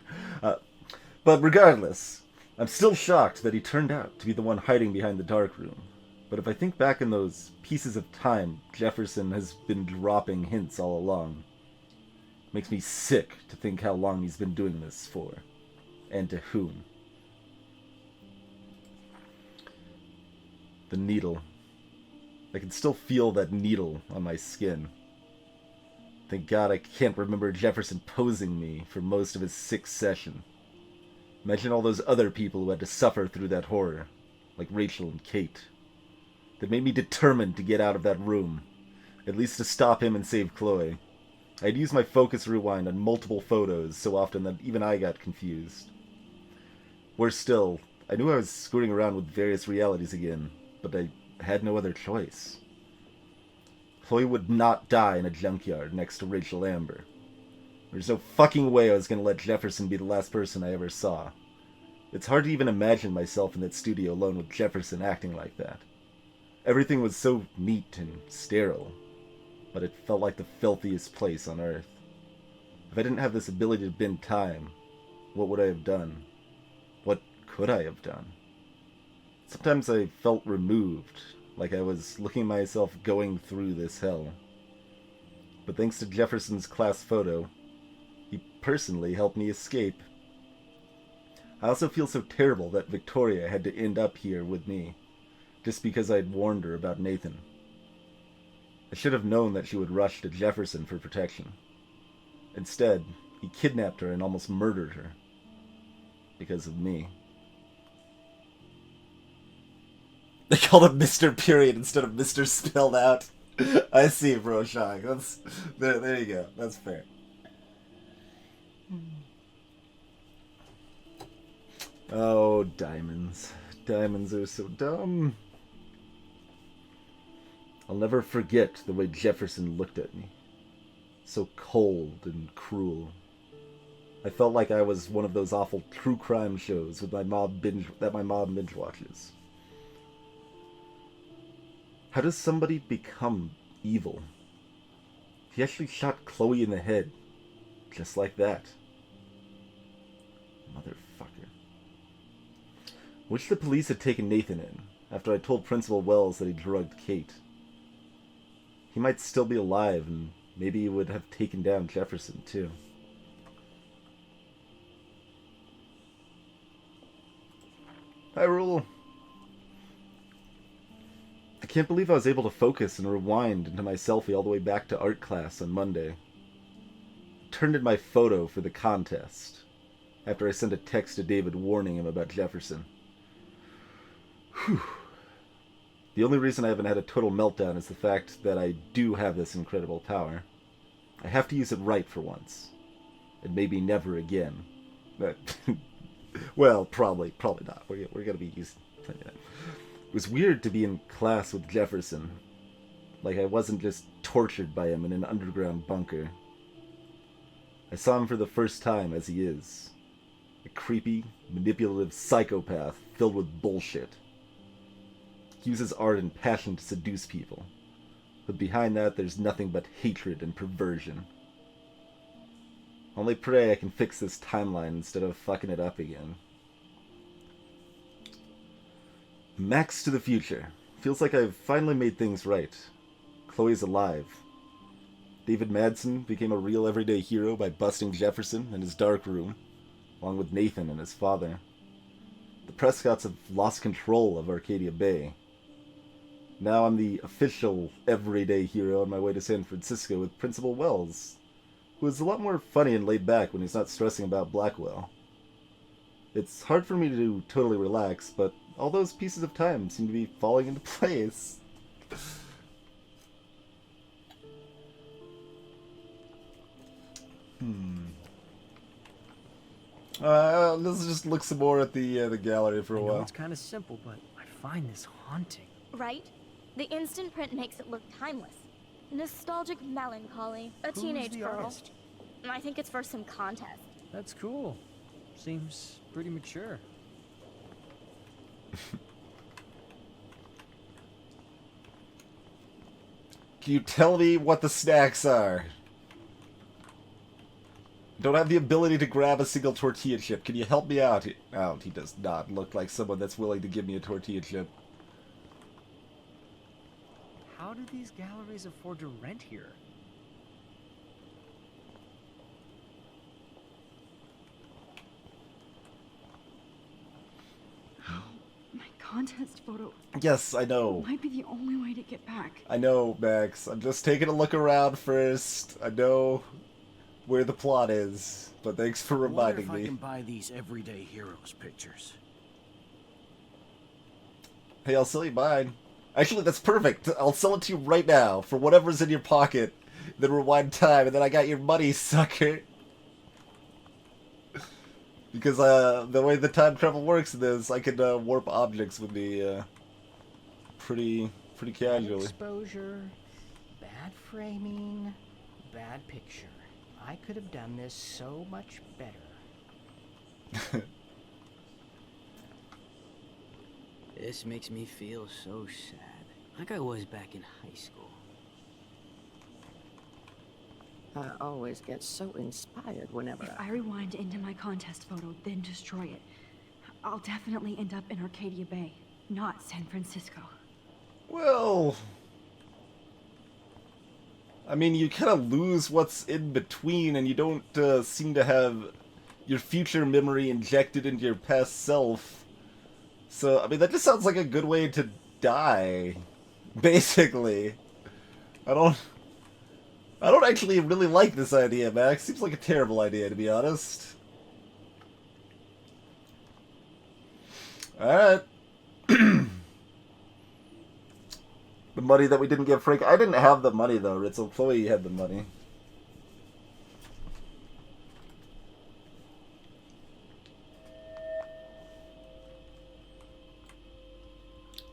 But regardless, I'm still shocked that he turned out to be the one hiding behind the dark room. But if I think back in those pieces of time Jefferson has been dropping hints all along, it makes me sick to think how long he's been doing this for. And to whom. The needle. I can still feel that needle on my skin. Thank God I can't remember Jefferson posing me for most of his 6th session. Imagine all those other people who had to suffer through that horror, like Rachel and Kate. That made me determined to get out of that room, at least to stop him and save Chloe. I'd used my focus rewind on multiple photos so often that even I got confused. Worse still, I knew I was screwing around with various realities again, but I had no other choice. Chloe would not die in a junkyard next to Rachel Amber. There's no fucking way I was going to let Jefferson be the last person I ever saw. It's hard to even imagine myself in that studio alone with Jefferson acting like that. Everything was so neat and sterile, but it felt like the filthiest place on Earth. If I didn't have this ability to bend time, what would I have done? What could I have done? Sometimes I felt removed, like I was looking at myself going through this hell. But thanks to Jefferson's class photo, he personally helped me escape. I also feel so terrible that Victoria had to end up here with me, just because I had warned her about Nathan. I should have known that she would rush to Jefferson for protection. Instead, he kidnapped her and almost murdered her. Because of me. They called him Mr. Period instead of Mr. Spelled Out. I see, bro, Shag. There you go. That's fair. Oh, diamonds. Diamonds are so dumb. I'll never forget the way Jefferson looked at me. So cold and cruel. I felt like I was one of those awful true crime shows with my mom binge watches. How does somebody become evil? He actually shot Chloe in the head. Just like that. Motherfucker. Wish the police had taken Nathan in, after I told Principal Wells that he drugged Kate. He might still be alive, and maybe he would have taken down Jefferson, too. Hi, Rule. I can't believe I was able to focus and rewind into my selfie all the way back to art class on Monday. Turned in my photo for the contest, after I sent a text to David warning him about Jefferson. Whew. The only reason I haven't had a total meltdown is the fact that I do have this incredible power. I have to use it right for once. And maybe never again. But well, probably not. We're gonna be using plenty of that. It was weird to be in class with Jefferson. Like I wasn't just tortured by him in an underground bunker. I saw him for the first time as he is. A creepy, manipulative psychopath filled with bullshit. He uses art and passion to seduce people. But behind that, there's nothing but hatred and perversion. Only pray I can fix this timeline instead of fucking it up again. Max to the future. Feels like I've finally made things right. Chloe's alive. David Madsen became a real everyday hero by busting Jefferson in his dark room, along with Nathan and his father. The Prescotts have lost control of Arcadia Bay. Now I'm the official everyday hero on my way to San Francisco with Principal Wells, who is a lot more funny and laid back when he's not stressing about Blackwell. It's hard for me to totally relax, but all those pieces of time seem to be falling into place. Let's just look some more at the gallery for a while. It's kind of simple, but I find this haunting. Right? The instant print makes it look timeless. Nostalgic melancholy. A teenage girl. Artist? I think it's for some contest. That's cool. Seems pretty mature. Can you tell me what the snacks are? Don't have the ability to grab a single tortilla chip. Can you help me out? Oh, he does not look like someone that's willing to give me a tortilla chip. How do these galleries afford to rent here? My contest photo. Yes, I know. Might be the only way to get back. I know, Max. I'm just taking a look around first. I know where the plot is, but thanks for reminding I me. wonder if I can buy these everyday heroes pictures. Hey, I'll sell you mine. Actually, that's perfect. I'll sell it to you right now for whatever's in your pocket. Then rewind time, and then I got your money, sucker. Because the way the time travel works in this, I can warp objects with me pretty casually. Bad exposure, bad framing, bad picture. I could have done this so much better. This makes me feel so sad. Like I was back in high school. I always get so inspired whenever If I rewind into my contest photo, then destroy it, I'll definitely end up in Arcadia Bay, not San Francisco. Well, I mean, you kind of lose what's in between, and you don't seem to have your future memory injected into your past self. So, I mean, that just sounds like a good way to die, basically. I don't actually really like this idea, Max. Seems like a terrible idea, to be honest. Alright. The money that we didn't give Frank. I didn't have the money, though, Ritzel. Chloe had the money.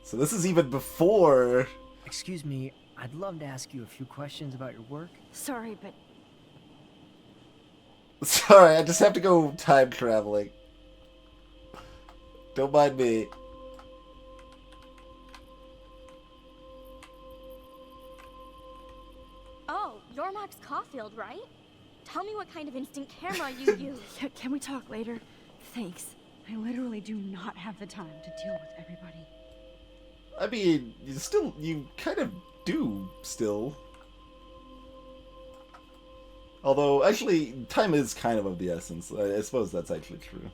So this is even before... Excuse me, I'd love to ask you a few questions about your work. Sorry, but Sorry, I just have to go time traveling. Don't mind me. Oh, you're Max Caulfield, right? Tell me what kind of instant camera you use. Can we talk later? Thanks. I literally do not have the time to deal with everybody. I mean, you kind of do still. Although, actually, time is kind of the essence. I suppose that's actually true.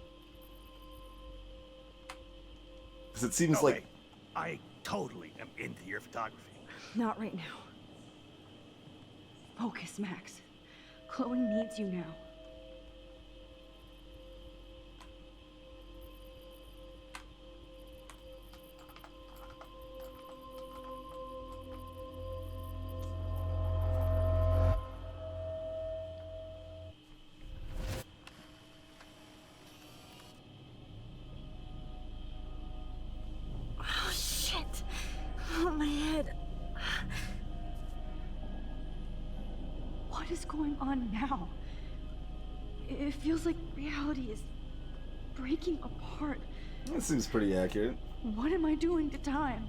Because it seems like... Hey, I totally am into your photography. Not right now. Focus, Max. Chloe needs you now. Oh, shit. Oh, my head. What is going on now? It feels like reality is breaking apart. That seems pretty accurate. What am I doing to time?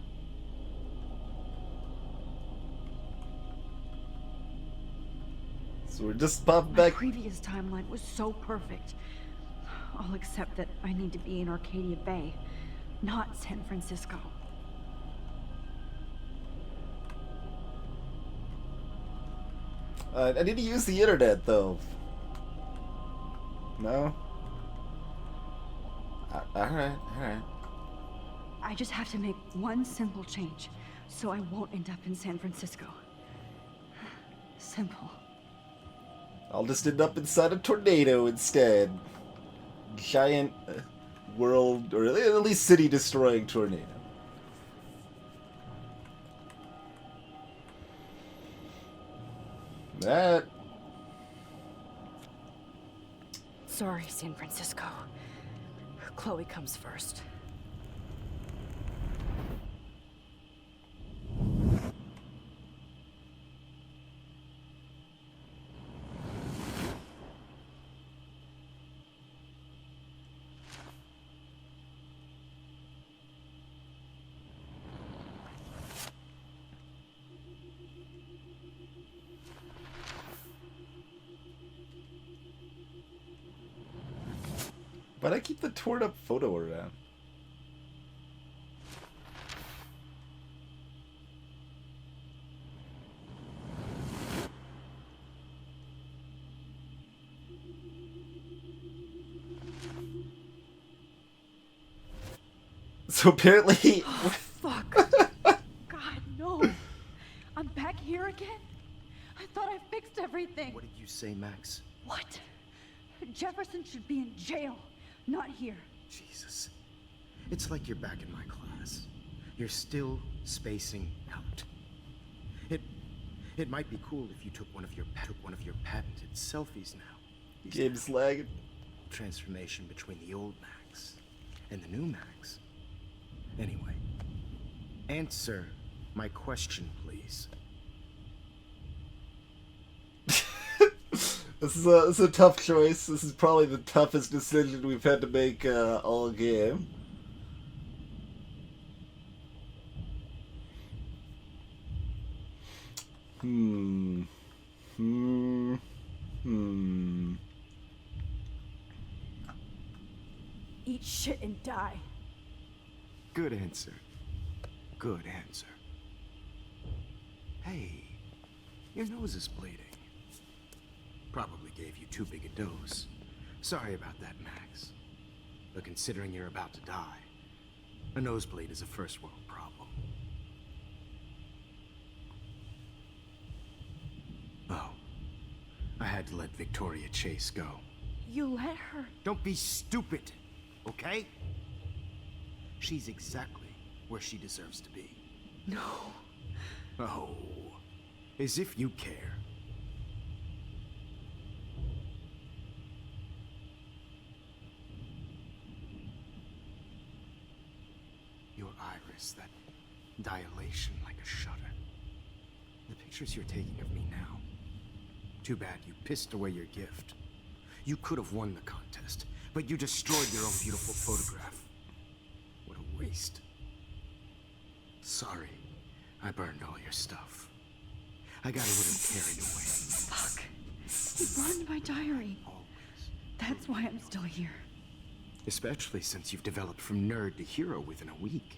So we're just popping My back... previous timeline was so perfect. I'll accept that I need to be in Arcadia Bay, not San Francisco. I need to use the internet, though. No? Alright. I just have to make one simple change, so I won't end up in San Francisco. Simple. I'll just end up inside a tornado instead. Giant world, or at least city-destroying tornado. That... Sorry, San Francisco. Chloe comes first. But I keep the torn up photo around. So apparently... Oh, fuck. God, no. I'm back here again? I thought I fixed everything. What did you say, Max? What? Jefferson should be in jail, not here. Jesus. It's like you're back in my class. You're still spacing out. It might be cool if you took one of your patented selfies now. Game's lagging. Transformation between the old Max and the new Max. Anyway, answer my question, please. This is a tough choice. This is probably the toughest decision we've had to make all game. Eat shit and die. Good answer. Good answer. Hey, your nose is bleeding. Probably gave you too big a dose. Sorry about that, Max. But considering you're about to die, a nosebleed is a first world problem. Oh, I had to let Victoria Chase go. You let her? Don't be stupid, okay? She's exactly where she deserves to be. No. Oh, as if you care. Your iris, that dilation like a shutter. The pictures you're taking of me now. Too bad you pissed away your gift. You could have won the contest, but you destroyed your own beautiful photograph. What a waste. Sorry, I burned all your stuff. I got a little carried away. Fuck. You burned my diary. That's why I'm still here. Especially since you've developed from nerd to hero within a week.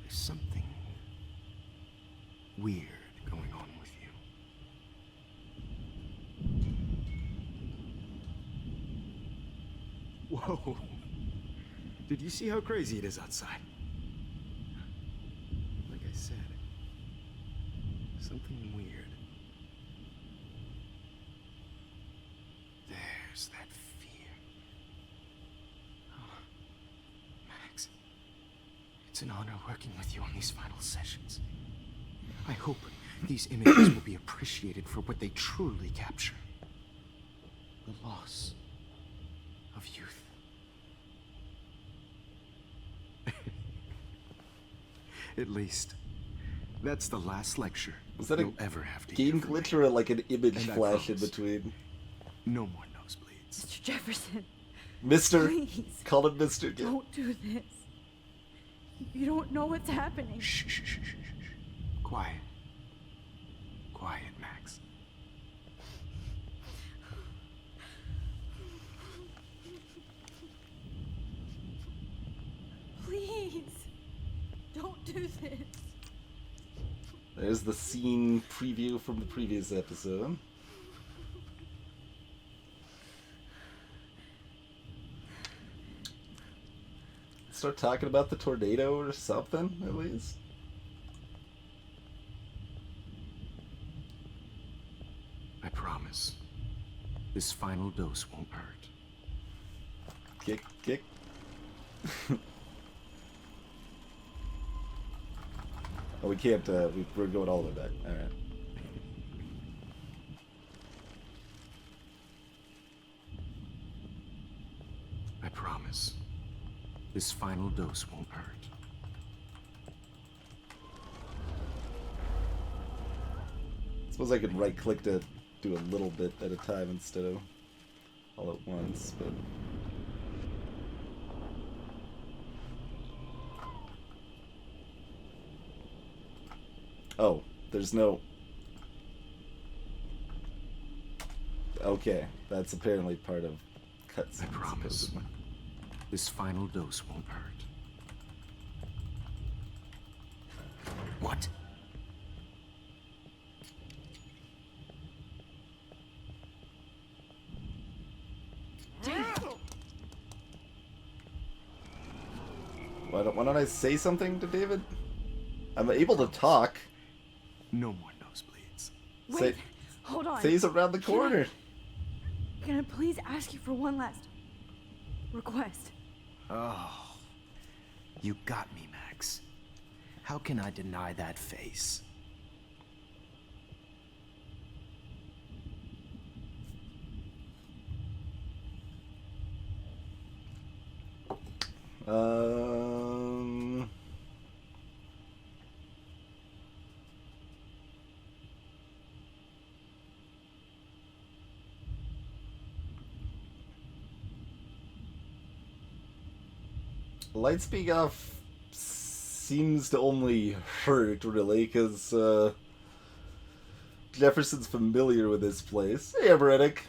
There's something weird going on with you. Whoa. Did you see how crazy it is outside? Like I said, something weird. There's that fear. Oh, Max, it's an honor working with you on these final sessions. I hope these images will be appreciated for what they truly capture. The loss of youth. At least, that's the last lecture you'll ever have to game hear from glitch or like an image And I flash in promise, between? No more nosebleeds. Mr. Jefferson. Mister. Please. Call him Mister again. Don't do this. You don't know what's happening. Shh, shh, shh, shh, shh. Quiet. Quiet, Max. Please. Don't do this. There's the scene preview from the previous episode. Start talking about the tornado or something, at least. I promise. This final dose won't hurt. Kick, kick. Oh, we can't, we're going all the way back. Alright. I promise. This final dose won't hurt. I suppose I could right click to do a little bit at a time instead of all at once, but... Oh, there's no... Okay, that's apparently part of cutscenes. I promise. This final dose won't hurt. What? Why don't I say something to David? I'm able to talk. No more nosebleeds. Wait, hold on. Say he's around the corner. Can I please ask you for one last request? Oh, you got me, Max. How can I deny that face? Lights being off seems to only hurt, really, because Jefferson's familiar with this place. Hey, Aberenic.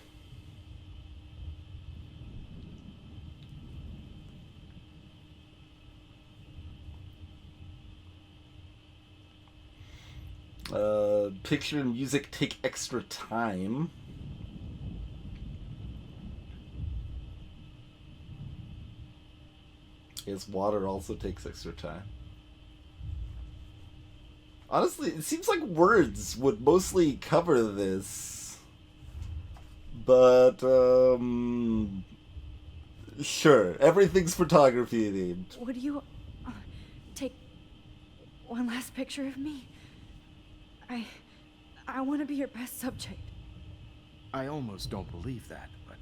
Picture and music take extra time. Yes, water also takes extra time. Honestly, it seems like words would mostly cover this. But, sure, everything's photography themed. Would you take one last picture of me? I want to be your best subject. I almost don't believe that, but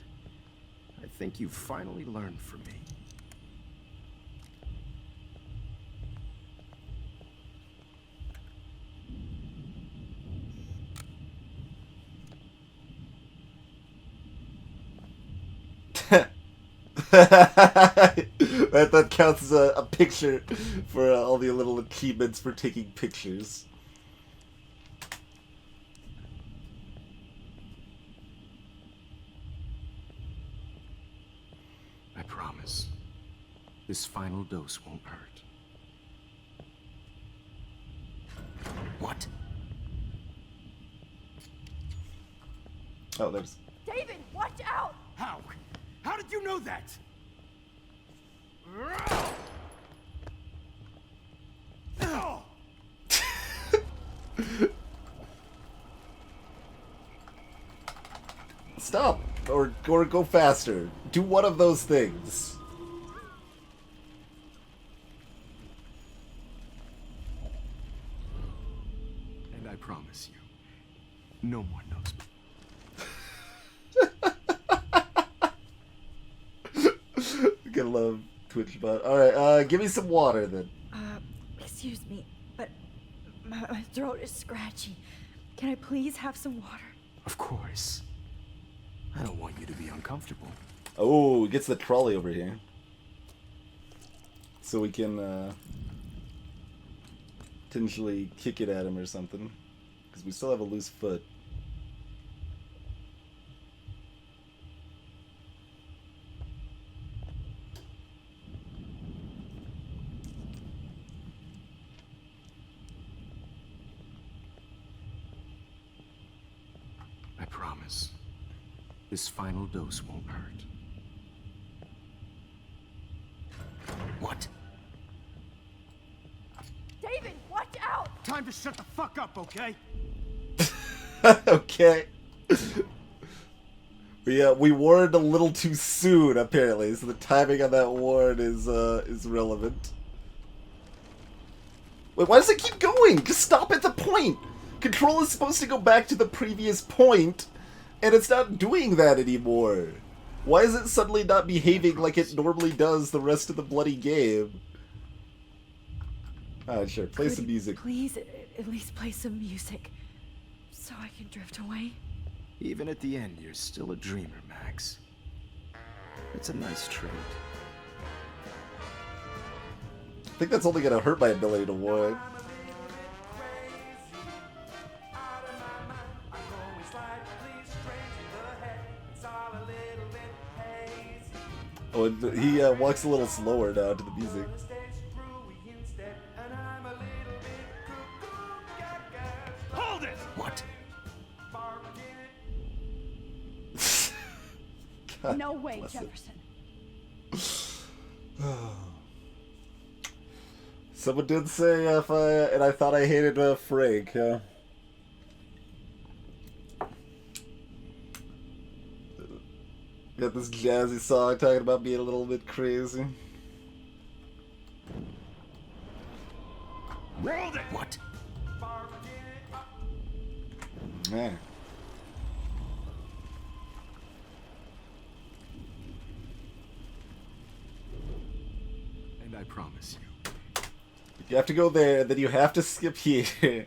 I think you've finally learned from me. that counts as a picture for all the little achievements for taking pictures. I promise. This final dose won't hurt. What? Oh, there's... David, watch out! How? How did you know that? Stop! Or go faster. Do one of those things. And I promise you, no more nose. Gonna love TwitchBot. Alright, give me some water then. Excuse me, but my throat is scratchy. Can I please have some water? Of course. I don't want you to be uncomfortable. Oh, it gets the trolley over here. So we can, potentially kick it at him or something. Because we still have a loose foot. I promise. This final dose won't hurt. What? David, watch out! Time to shut the fuck up, okay? Okay. We warned a little too soon, apparently, so the timing on that warn is relevant. Wait, why does it keep going? Just stop at the point! Control is supposed to go back to the previous point, and it's not doing that anymore. Why is it suddenly not behaving like it normally does the rest of the bloody game? Alright, sure, play some music. Please, at least play some music, so I can drift away. Even at the end, you're still a dreamer, Max. It's a nice trait. I think that's only gonna hurt my ability to warn. Oh, and he walks a little slower now to the music. Hold it! What? God No way, bless it. Jefferson. Someone did say and I thought I hated Frank. Got this jazzy song talking about being a little bit crazy. Hold it! What? Yeah. And I promise you. You have to go there, then you have to skip here.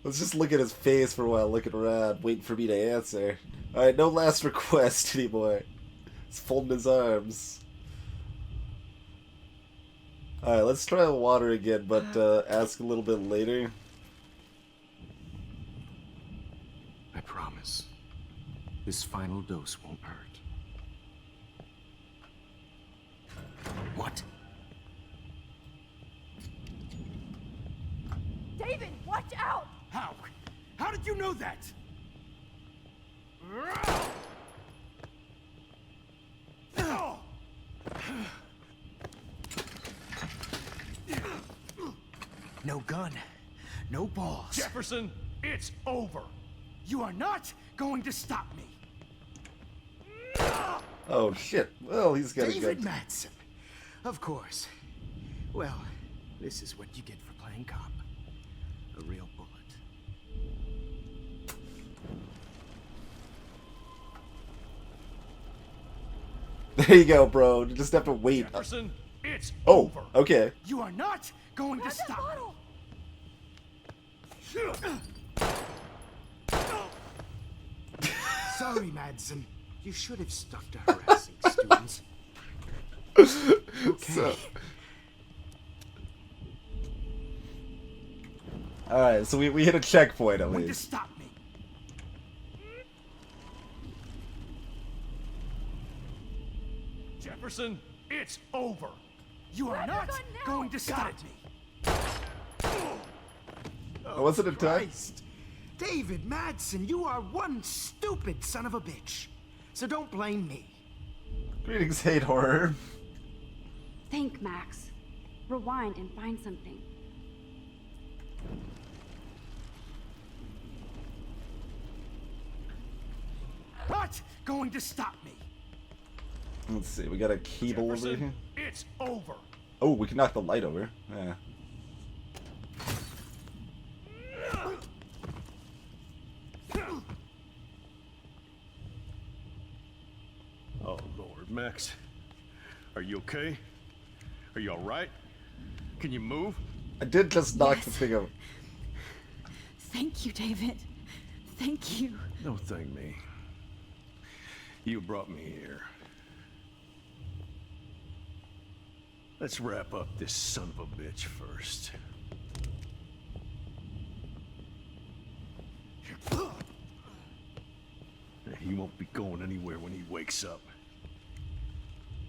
Let's just look at his face for a while, looking around, waiting for me to answer. Alright, no last request anymore. He's folding his arms. Alright, let's try the water again, but ask a little bit later. I promise. This final dose won't hurt. What? David, watch out! How? How did you know that? No gun, no balls. Jefferson, it's over. You are not going to stop me. Oh shit. Well, he's got a David gun. Madsen. Of course. Well, this is what you get for playing cop. A real bullet. There you go, bro. You just have to wait. Jefferson, it's Oh, over. okay. You are not going to stop me. Sorry, Madsen. You should have stuck to harassing students. Okay. Alright, so we hit a checkpoint at When to least. stop me? Jefferson, it's over. You are not going to stop me. Oh, wasn't it time? Christ. David Madsen, you are one stupid son of a bitch. So don't blame me. Greetings, hate horror. Think, Max. Rewind and find something. Not going to stop me. Let's see, we got a cable over here. It's over. Oh, we can knock the light over. Yeah. Oh, Lord, Max. Are you okay? Are you alright? Can you move? I did just knock the thing over. Thank you, David. Thank you. Don't thank me. You brought me here. Let's wrap up this son of a bitch first. He won't be going anywhere when he wakes up.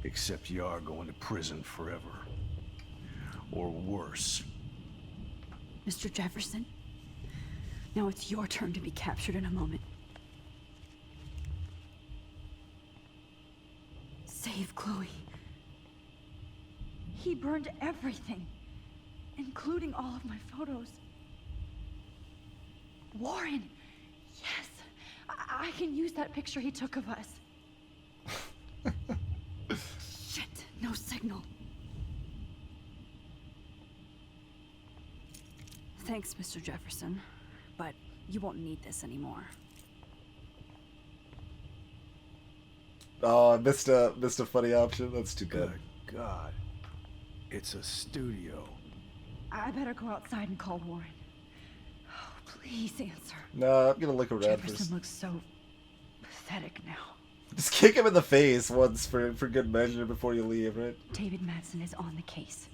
Except you are going to prison forever. Or worse. Mr. Jefferson, now it's your turn to be captured in a moment. Save Chloe. He burned everything, including all of my photos. Warren, yes, I can use that picture he took of us. Shit, no signal. Thanks, Mr. Jefferson, but you won't need this anymore. Oh, I missed a funny option. That's too bad. Good God. It's a studio. I better go outside and call Warren. Oh, please answer. No, I'm gonna look around Jefferson first. looks so pathetic now. Just kick him in the face once for good measure before you leave, right? David Madsen is on the case.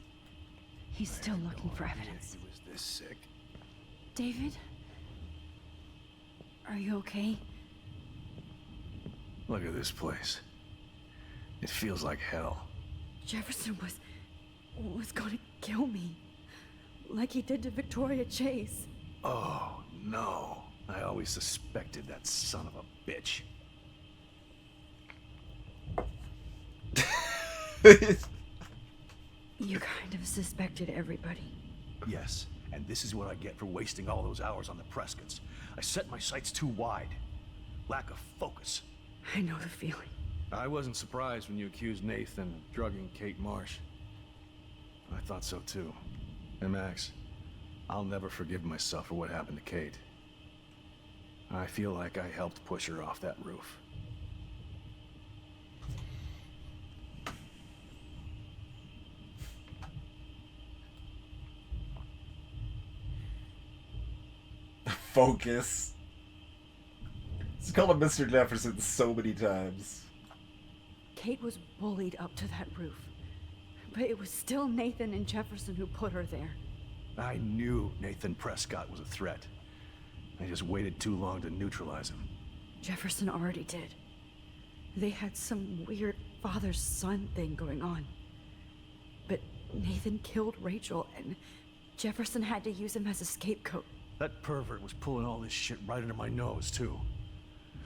He's still looking for evidence. He was this sick. David? Are you okay? Look at this place. It feels like hell. Jefferson was gonna kill me. Like he did to Victoria Chase. Oh, no. I always suspected that son of a bitch. You kind of suspected everybody. Yes, and this is what I get for wasting all those hours on the Prescotts. I set my sights too wide. Lack of focus. I know the feeling. I wasn't surprised when you accused Nathan of drugging Kate Marsh. I thought so too. And Max, I'll never forgive myself for what happened to Kate. I feel like I helped push her off that roof. Focus. It's called him Mr. Jefferson so many times. Kate was bullied up to that roof. But it was still Nathan and Jefferson who put her there. I knew Nathan Prescott was a threat. I just waited too long to neutralize him. Jefferson already did. They had some weird father-son thing going on. But Nathan killed Rachel, and Jefferson had to use him as a scapegoat. That pervert was pulling all this shit right under my nose, too.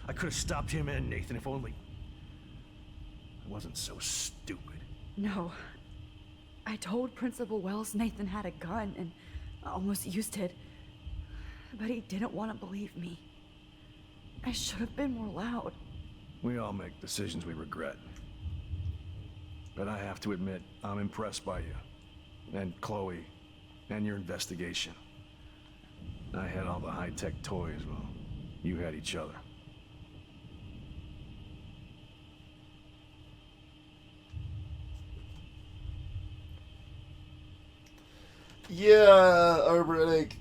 I could have stopped him and Nathan if only... I wasn't so stupid. No. I told Principal Wells Nathan had a gun and almost used it. But he didn't want to believe me. I should have been more loud. We all make decisions we regret. But I have to admit, I'm impressed by you. And Chloe. And your investigation. I had all the high-tech toys, well, you had each other. Yeah, Arboritic.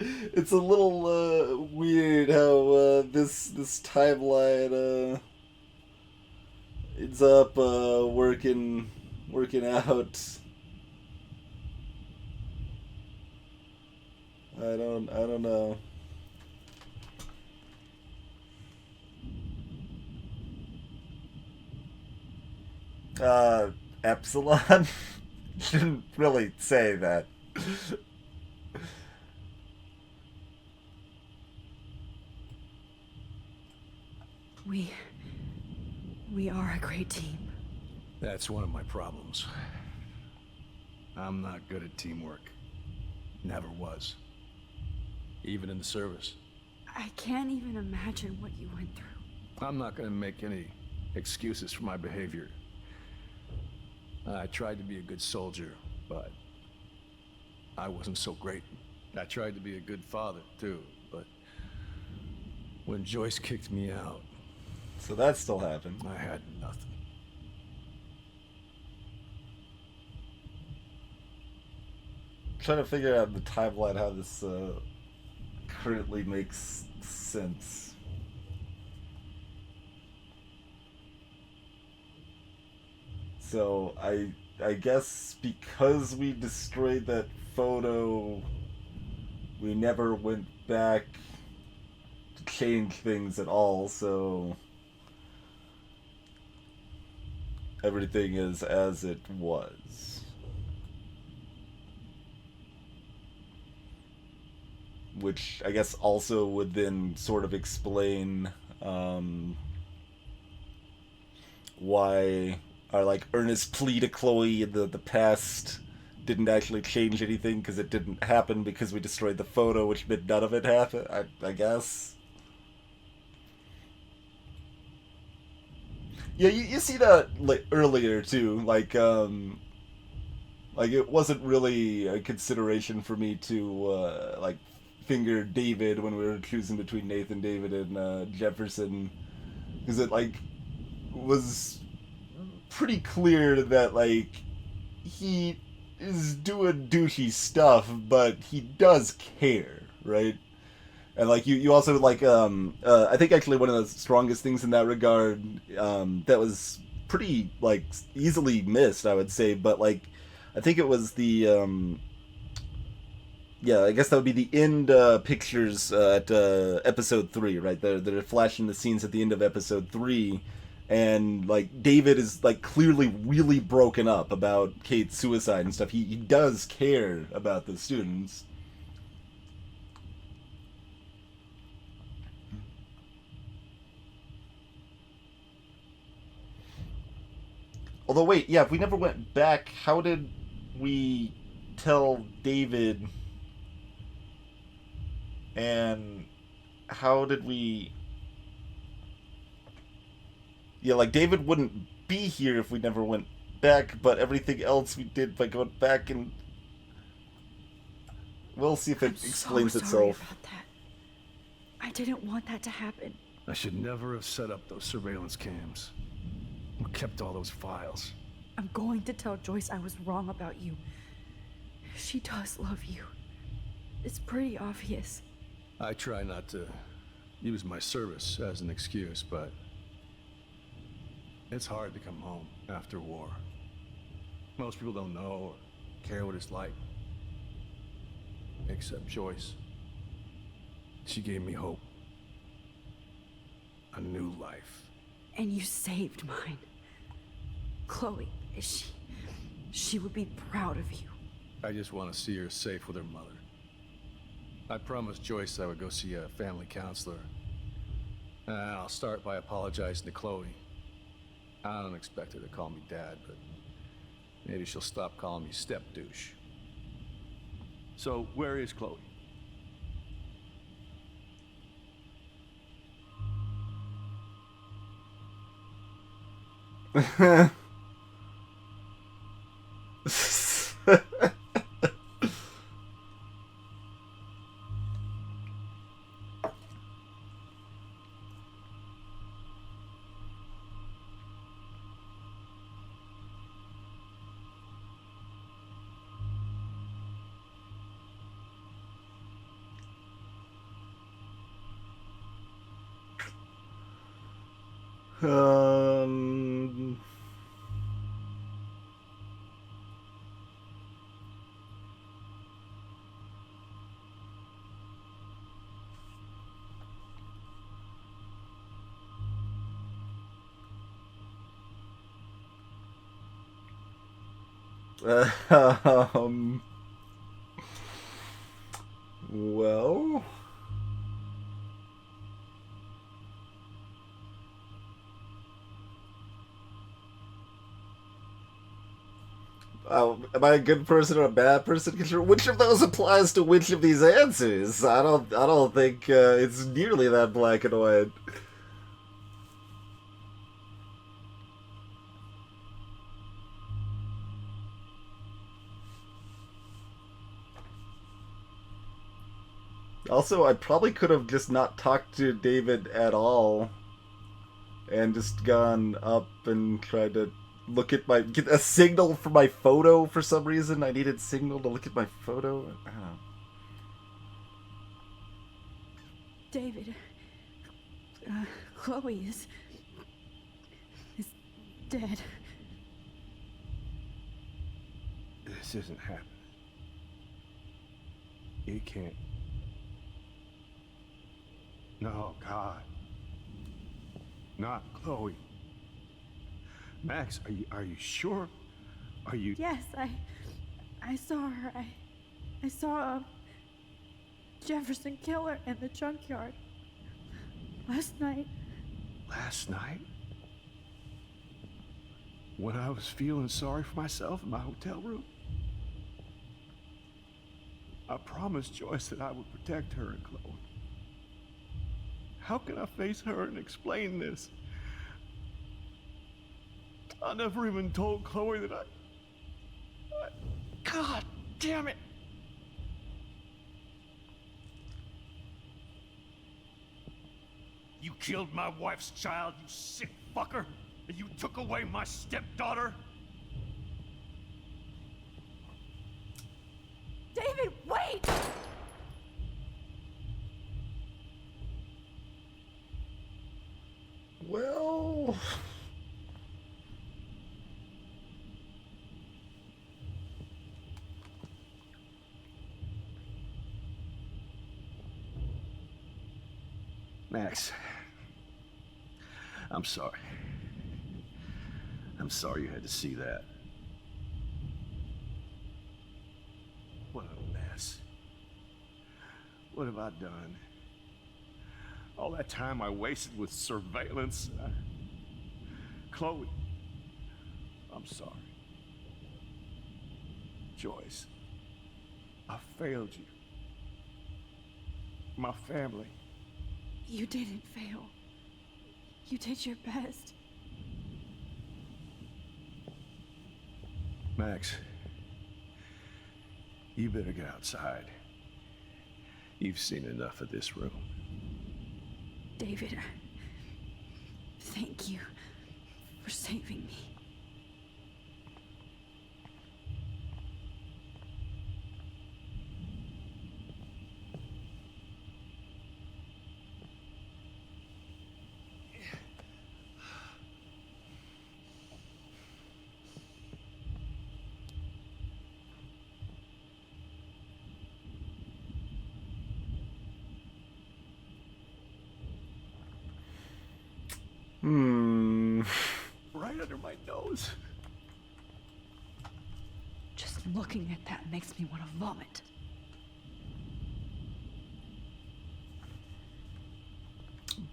It's a little weird how this this timeline ends up working out. I don't know. Epsilon? Shouldn't really say that. We are a great team. That's one of my problems. I'm not good at teamwork. Never was. Even in the service. I can't even imagine what you went through. I'm not gonna make any excuses for my behavior. I tried to be a good soldier, but I wasn't so great. I tried to be a good father, too, but when Joyce kicked me out... So that still happened. I had nothing. I'm trying to figure out the timeline how this currently makes sense. So I guess because we destroyed that photo, we never went back to change things at all, so everything is as it was. Which I guess also would then sort of explain why our like earnest plea to Chloe in the past didn't actually change anything, because it didn't happen because we destroyed the photo, which meant none of it happened, I guess. Yeah, you see that like earlier too, like it wasn't really a consideration for me to like finger David when we were choosing between Nathan, David, and Jefferson, because it like was pretty clear that like he is doing douchey stuff, but he does care, right? And like you also like I think actually one of the strongest things in that regard that was pretty like easily missed, I would say, but like I think it was the yeah, I guess that would be the end pictures at episode 3, right? They're flashing the scenes at the end of episode 3, and like David is like clearly really broken up about Kate's suicide and stuff. He does care about the students. Although wait, yeah, if we never went back, how did we tell David? And how did we... Yeah, like, David wouldn't be here if we never went back, but everything else we did by going back, and... We'll see if it explains so sorry itself. about that. I didn't want that to happen. I should never have set up those surveillance cams. Or kept all those files. I'm going to tell Joyce I was wrong about you. She does love you. It's pretty obvious. I try not to use my service as an excuse, but it's hard to come home after war. Most people don't know or care what it's like. Except Joyce. She gave me hope. A new life. And you saved mine. Chloe, she would be proud of you. I just want to see her safe with her mother. I promised Joyce I would go see a family counselor. And I'll start by apologizing to Chloe. I don't expect her to call me Dad, but maybe she'll stop calling me step douche. So, where is Chloe? Um. um. Well. Am I a good person or a bad person? Which of those applies to which of these answers? I don't think it's nearly that black and white. Also, I probably could have just not talked to David at all, and just gone up and tried to get a signal for my photo for some reason. I needed signal to look at my photo. I don't know. David, Chloe is dead. This isn't happening. It can't. No, God. Not Chloe. Max, are you sure? Are you? Yes, I saw her. I saw Jefferson Killer in the junkyard last night. Last night? When I was feeling sorry for myself in my hotel room? I promised Joyce that I would protect her and Chloe. How can I face her and explain this? I never even told Chloe that I... God damn it! You killed my wife's child, you sick fucker! And you took away my stepdaughter? David, wait! Well... Max, I'm sorry. I'm sorry you had to see that. What a mess. What have I done? All that time I wasted with surveillance. Chloe, I'm sorry. Joyce, I failed you. My family. You didn't fail. You did your best. Max, you better get outside. You've seen enough of this room. David, thank you for saving me. Right under my nose. Just looking at that makes me want to vomit.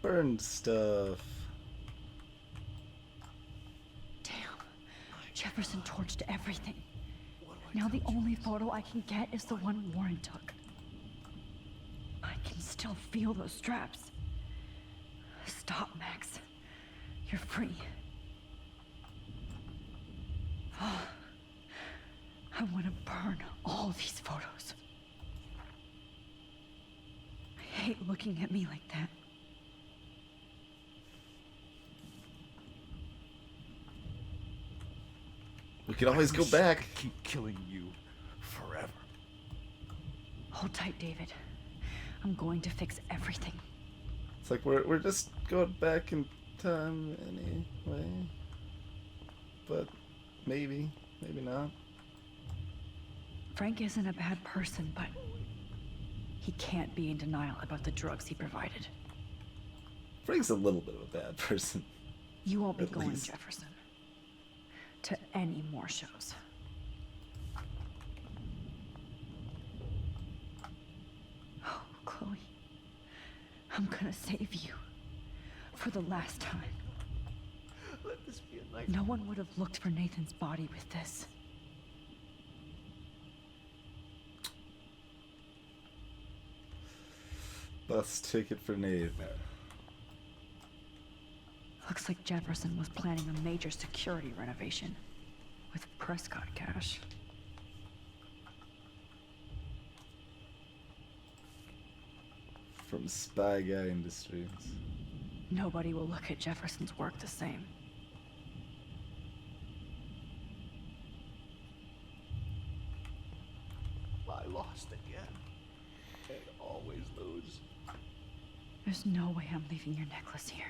Burned stuff. Damn. Jefferson torched everything. Now the only photo I can get is the one Warren took. I can still feel those straps. Stop, Max. You're free. Oh, I want to burn all these photos. I hate looking at me like that. We can always go back. Keep killing you forever. Hold tight, David. I'm going to fix everything. It's like we're just going back in time anyway. But maybe, maybe not. Frank isn't a bad person, but he can't be in denial about the drugs he provided. Frank's a little bit of a bad person. You won't be At going, least. Jefferson, to any more shows. Oh, Chloe. I'm gonna save you. For the last time. Let this be a night. No one would have looked for Nathan's body with this. Bus ticket for Nathan. Looks like Jefferson was planning a major security renovation with Prescott cash. From Spy Guy Industries. Nobody will look at Jefferson's work the same. I lost again. And always lose. There's no way I'm leaving your necklace here.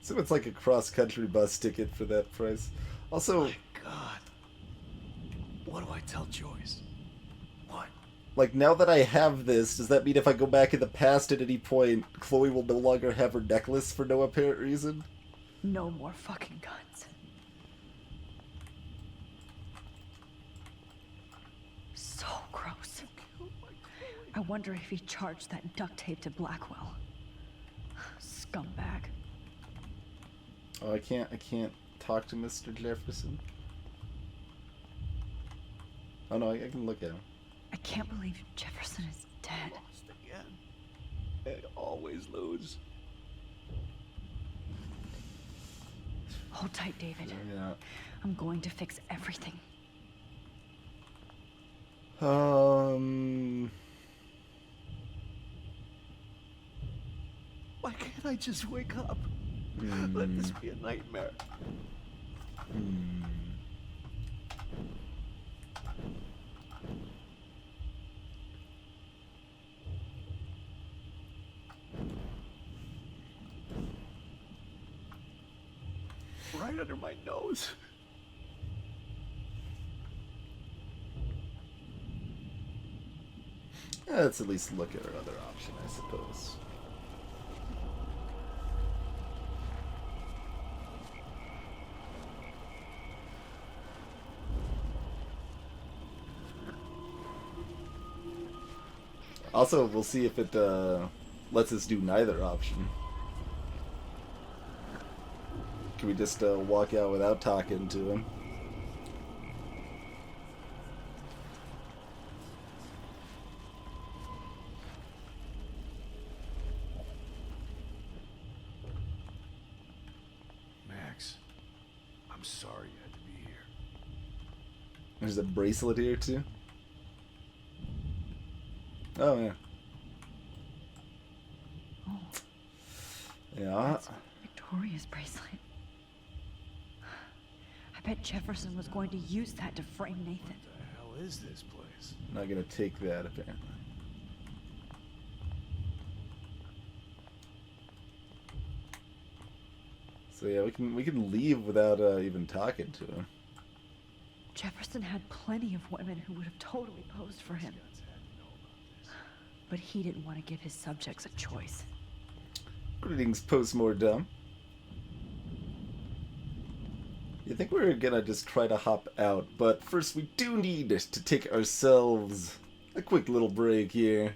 So it's like a cross-country bus ticket for that price. Also, My God. What do I tell Joyce? What? like, now that I have this, does that mean if I go back in the past at any point, Chloe will no longer have her necklace for no apparent reason? No more fucking guns. So gross. I wonder if he charged that duct tape to Blackwell. Scumbag. Oh, I can't talk to Mr. Jefferson. Oh no, I can look at him. I can't believe Jefferson is dead. Lost again. And always lose. Hold tight, David. Yeah. I'm going to fix everything. Why can't I just wake up? Let this be a nightmare. Right under my nose. Let's at least look at our other option, I suppose. Also, we'll see if it lets us do neither option. Can we just walk out without talking to him? Max, I'm sorry you had to be here. There's a bracelet here too. Oh yeah. Oh. Yeah. That's Victoria's bracelet. I bet Jefferson was going to use that to frame Nathan. What the hell is this place? Not gonna take that apparently. So yeah, we can leave without even talking to him. Jefferson had plenty of women who would have totally posed for him. But he didn't want to give his subjects a choice. Greetings, postmortem. You think we're gonna just try to hop out, but first we do need to take ourselves a quick little break here.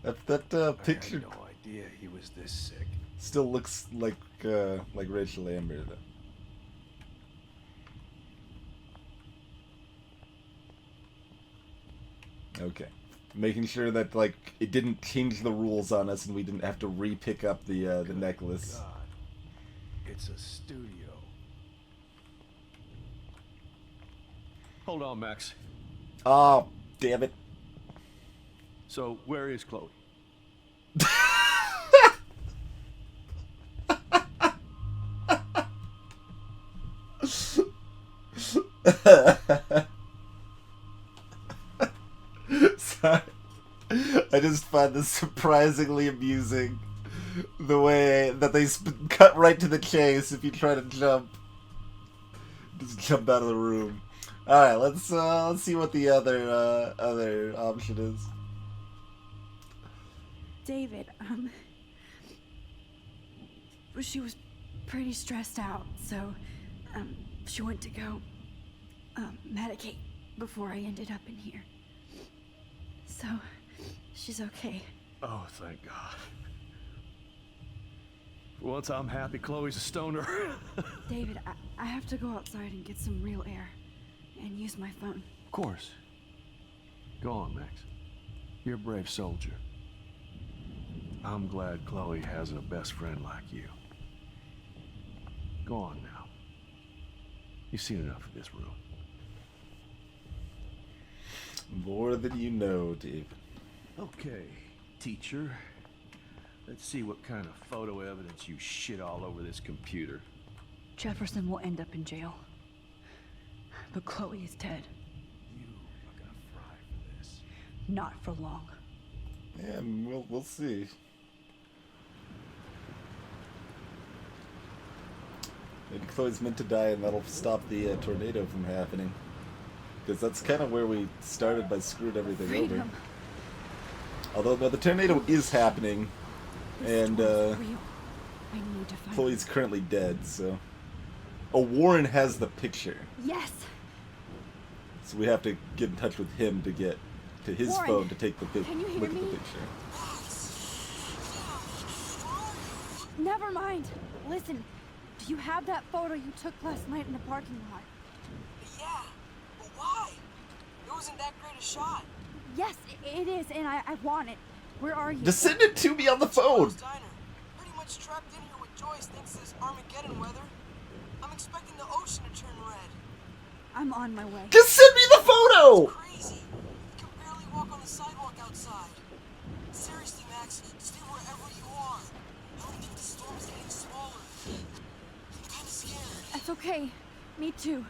That picture I had no idea he was this sick. still looks like Rachel Amber though. Okay. Making sure that like it didn't change the rules on us and we didn't have to re-pick up the necklace. God. It's a studio. Hold on, Max. Oh, damn it. So, where is Chloe? Sorry. I just find this surprisingly amusing. The way that they cut right to the chase if you try to jump. Just jump out of the room. Alright, let's see what the other option is. David, she was pretty stressed out, so, she went to go, medicate before I ended up in here. So, she's okay. Oh, thank God. For once I'm happy Chloe's a stoner. David, I have to go outside and get some real air and use my phone. Of course. Go on, Max. You're a brave soldier. I'm glad Chloe has a best friend like you. Go on now. You've seen enough of this room. More than you know, David. Okay, teacher. Let's see what kind of photo evidence you shit all over this computer. Jefferson will end up in jail. But Chloe is dead. You are gonna fry for this. Not for long. Yeah, we'll see. Maybe Chloe's meant to die and that'll stop the tornado from happening. Because that's kind of where we started by screwing everything over. Although no, the tornado is happening, and Chloe's currently dead, so... Oh, Warren has the picture. Yes! So we have to get in touch with him to get to his Warren, phone to take the can you hear look at me? the picture. Never mind. Listen, do you have that photo you took last night in the parking lot? Yeah, but why? It wasn't that great a shot. Yes, it is, and I want it. Where are you? Just send it to me on the phone! Pretty much trapped in here with Joyce thanks to this Armageddon weather. I'm expecting the ocean to turn red. I'm on my way. Just send me the photo! It's crazy. You can barely walk on the sidewalk outside. Seriously, Max, stay wherever you are. I don't think the storm is getting smaller. I'm kinda scared. That's okay. Me too.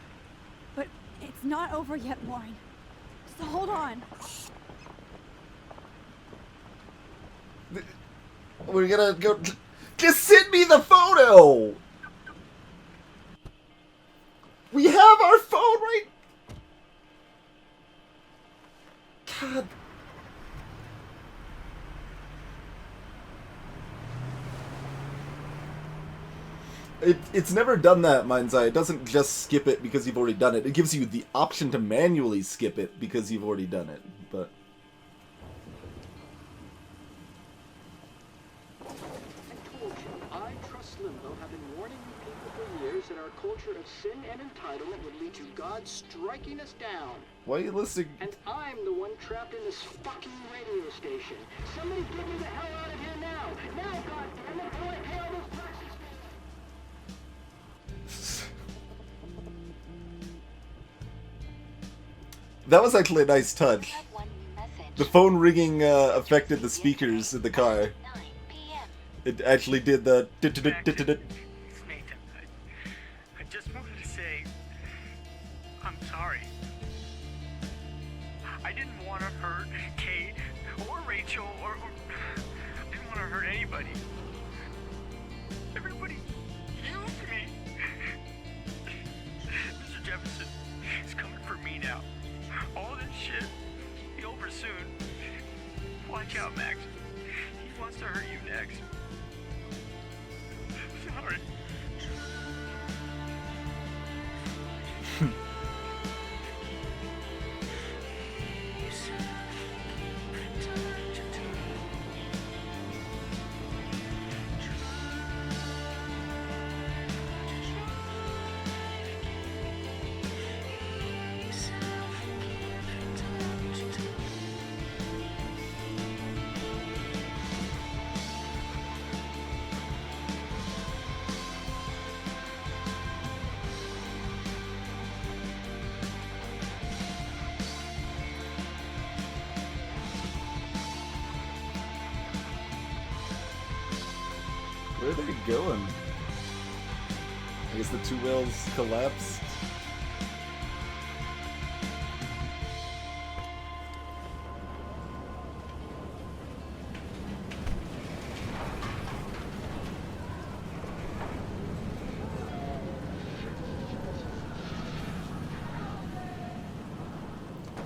But it's not over yet, Warren. So hold on. We're gonna go... Just send me the photo! We have our phone right... God... It's never done that, Mind's Eye. It doesn't just skip it because you've already done it. It gives you the option to manually skip it because you've already done it, but... I trust Limbo have been warning you people for years that our culture of sin and entitlement would lead to God striking us down. Why are you listening? And I'm the one trapped in this fucking radio station. Somebody get me the hell out of here now! Now, goddammit, how do I pay all those taxes? That was actually a nice touch. The phone ringing affected the speakers in the car. It actually did the... Nathan, I just wanted to say, I'm sorry. I didn't want to hurt Kate or Rachel or I didn't want to hurt anybody. Everybody used me. Mr. Jefferson is coming for me now. All this shit will be over soon. Watch out, Max. He wants to hurt you next. Sorry. Where are they going? I guess the two whales collapsed.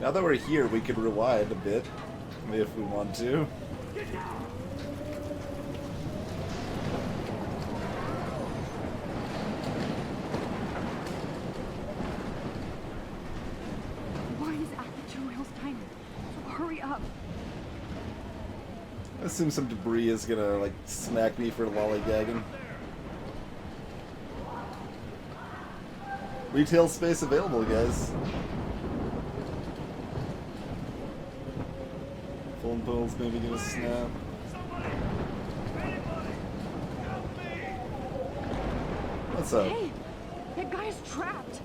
Now that we're here, we can rewind a bit, if we want to. Why is after 2 wheels tiny? So hurry up. I assume some debris is gonna, like, smack me for lollygagging. Retail space available, guys. Phone poles maybe gonna snap. What's up? Hey, that guy is trapped.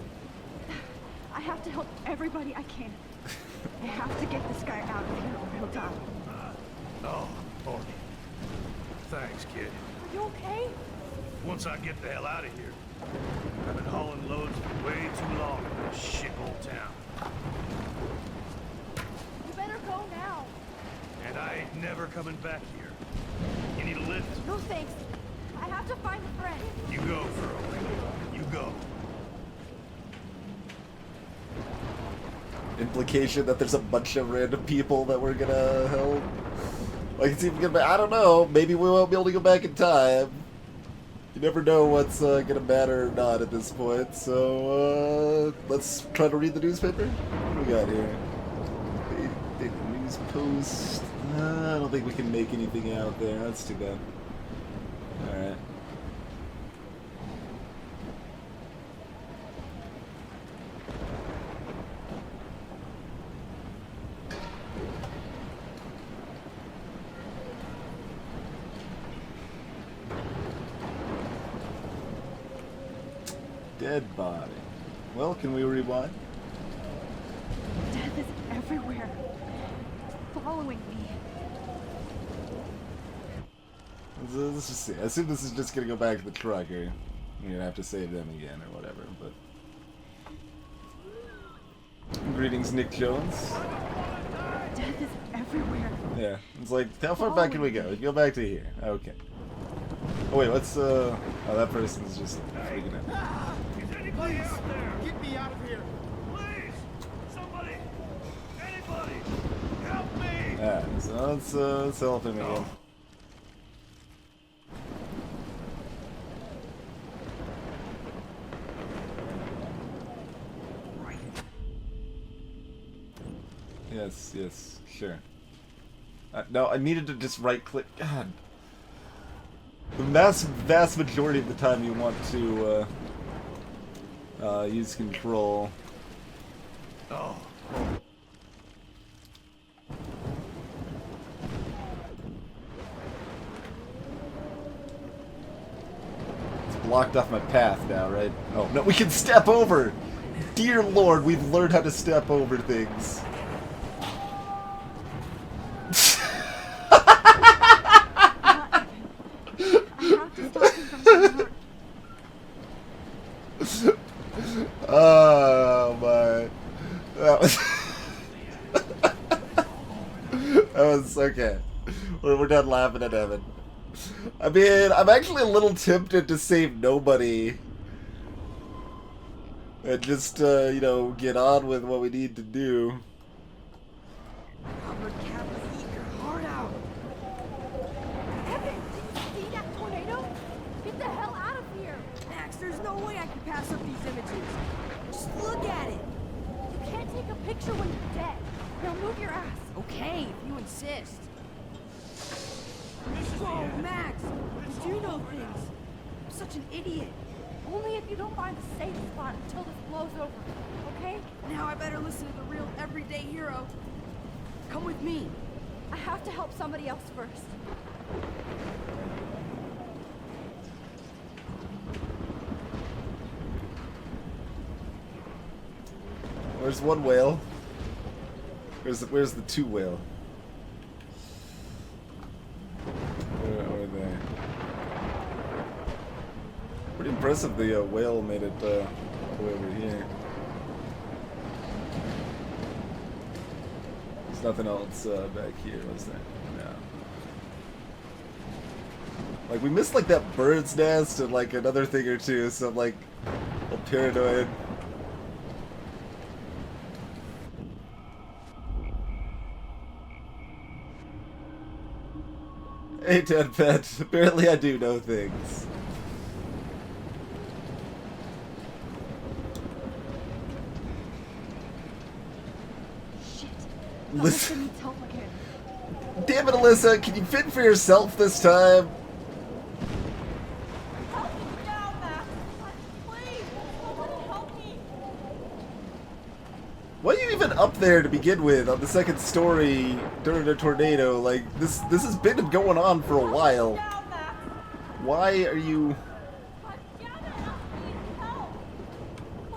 I have to help everybody I can. I have to get this guy out of here or he'll die. Oh. Thanks, kid. Are you okay? Once I get the hell out of here. I've been hauling loads for way too long in this shithole town. You better go now. And I ain't never coming back here. You need a lift? No thanks. I have to find a friend. You go, girl. You go. Implication that there's a bunch of random people that we're gonna help. Like, it's even gonna, I don't know, maybe we won't be able to go back in time. You never know what's gonna matter or not at this point, so let's try to read the newspaper. What do we got here? Big news post. I don't think we can make anything out there, that's too bad. Alright. Dead body. Well, can we rewind? Death is everywhere. Following me. Let's just see. I assume this is just gonna go back to the truck, or you're gonna have to save them again, or whatever, but... Greetings, Nick Jones. Death is everywhere. Yeah, it's like, how far back can we go? We can go back to here. Okay. Oh wait, what's, oh, that person's just freaking out. Is anybody out there? Get me out of here! Please! Somebody! Anybody! Help me! Yeah, so let's help him again. Yes, sure. No, I needed to just right-click. God. The vast majority of the time you want to use control. Oh. It's blocked off my path now, right? Oh, no, we can step over! Dear Lord, we've learned how to step over things. Oh my, that was okay. We're done laughing at Evan. I mean, I'm actually a little tempted to save nobody and just you know, get on with what we need to do. Albert Kappa, eat your heart out. Evan, did you see that tornado? Get the hell out of here! Max, there's no way I can pass up these images. Just look at it. You can't take a picture when you're dead. Now move your ass. Okay, if you insist. Whoa, Max! You do know things. I'm such an idiot. Only if you don't find a safe spot until this blows over, okay? Now I better listen to the real everyday hero. Come with me. I have to help somebody else first. Where's one whale? Where's the two whale? Where are they? Pretty impressive the whale made it all the way over here. There's nothing else back here, was there? No. Like, we missed like that bird's nest and like another thing or two, so I'm like a little paranoid. Hey, Dead Pet. Apparently I do know things. Shit. Alyssa. Alyssa needs help again. Damn it, Alyssa. Can you fend for yourself this time? Why are you even up there to begin with on the second story during a tornado? Like, this has been going on for a while. Why are you...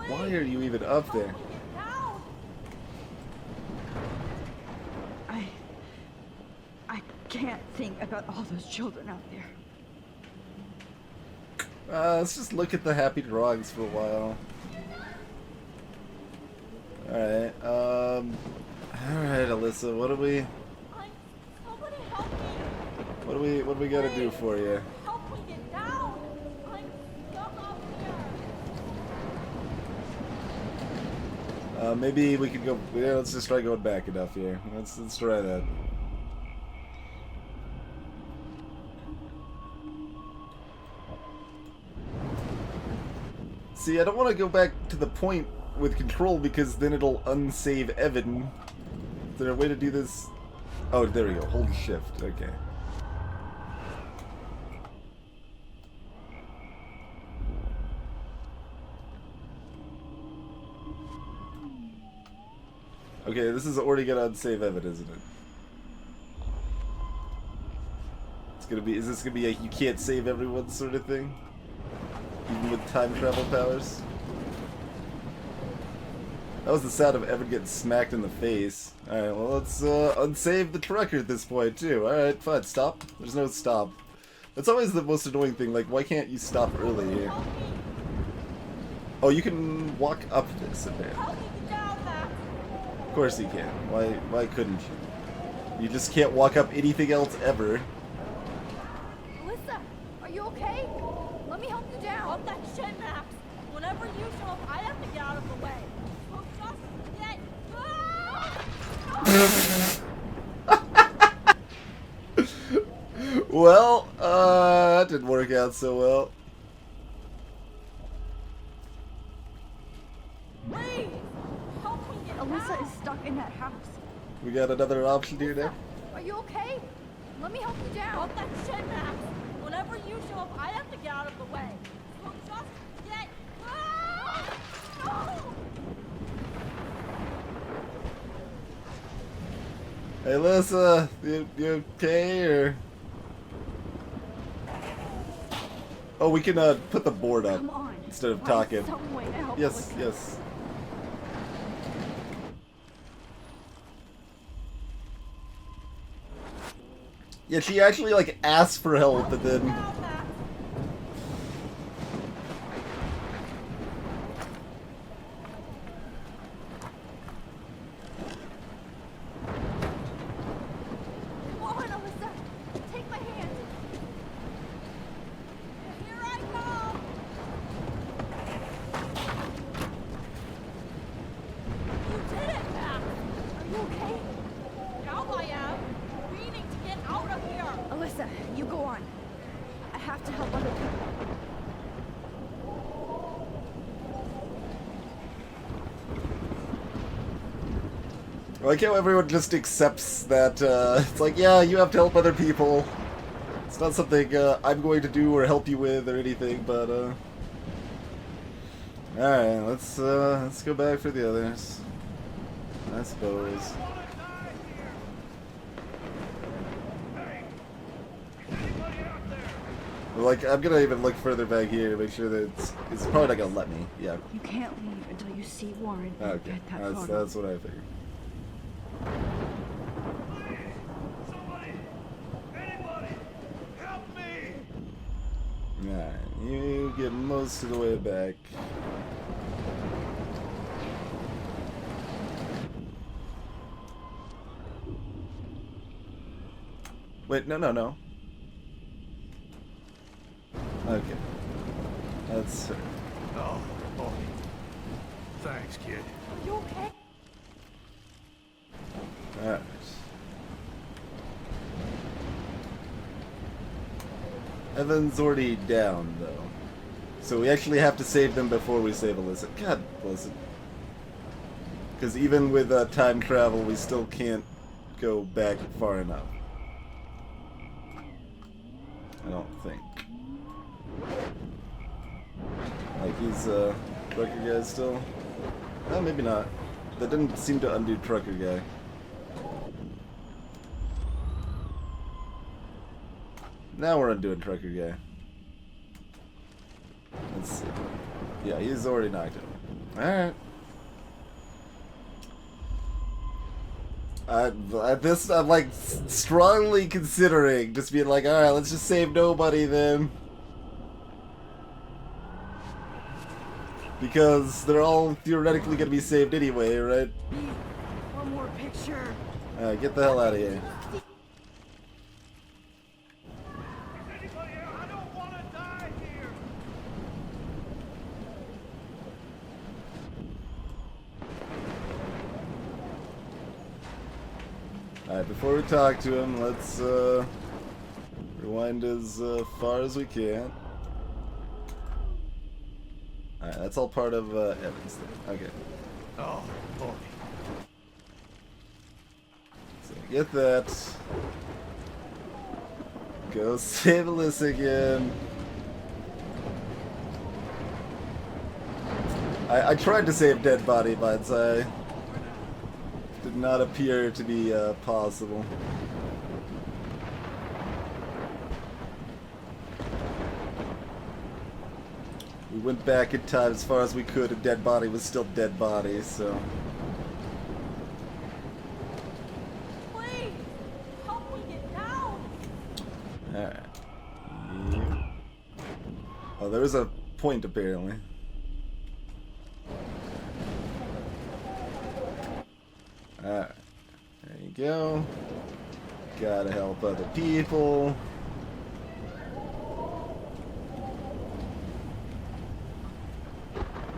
Why are you even up there? I can't think about all those children out there. Let's just look at the happy drawings for a while. Alright, alright, Alyssa, what do we gotta do for you? Maybe we could go, yeah, let's just try going back enough here. Let's try that. See, I don't want to go back to the point with control because then it'll unsave Evan. Is there a way to do this? Oh, there we go. Hold shift. Okay. Okay, this is already gonna unsave Evan, isn't it? It's gonna be. Is this gonna be a you can't save everyone sort of thing? Even with time travel powers? That was the sound of Evan getting smacked in the face. Alright, well, let's unsave the trucker at this point, too. Alright, fine. Stop. There's no stop. That's always the most annoying thing. Like, why can't you stop early here? Oh, you can walk up this, apparently. Of course you can. Why couldn't you? You just can't walk up anything else ever. Alyssa, are you okay? Let me help you down. Off that shit, Max. Whenever you show up, I have to get out of the way. So just get... Well, that didn't work out so well. Please, help me get Alyssa out. is stuck in that house. We got another option here now. Are you okay? Let me help you down. Off that shit, Max. Whenever you show up, I have to get out of the way. So just get... No! Hey, Alyssa, you okay, or... Oh, we can put the board up instead of talking. Yes, yes. Yeah, she actually like asked for help and then... Come on, Alyssa. Take my hand. Here I come! You did it, Max! Are you okay? Now I am. We need to get out of here. Alyssa, you go on. I have to help other people. I like how everyone just accepts that, it's like, yeah, you have to help other people. It's not something, I'm going to do or help you with or anything, but, alright, let's go back for the others. I suppose. Like, I'm gonna even look further back here to make sure that it's probably not gonna let me, yeah. You can't leave until you see Warren and Okay, get that photo. that's what I figured. Alright, you get most of the way back. Wait, no. Okay. That's her. Oh. Thanks, kid. Are you okay? Alright. Evan's already down, though. So we actually have to save them before we save Alyssa. God bless it. Because even with time travel, we still can't go back far enough. I don't think. Like, he's trucker guy still? Oh, maybe not. That didn't seem to undo trucker guy. Now we're undoing trucker guy. Let's see. Yeah, he's already knocked out. Alright. I'm like strongly considering just being like, alright, let's just save nobody then. Because they're all theoretically gonna be saved anyway, right? One more picture. Get the hell out of here. Alright, before we talk to him, let's rewind as far as we can. Alright, that's all part of Evan's thing. Okay. Oh, boy. So get that. Go save Alyssa again. I tried to save dead body, but I did not appear to be possible. We went back in time as far as we could, and dead body was still dead body, so. Please, help me get down. Alright. Yep. Oh, there was a point apparently. Alright. There you go. Gotta help other people.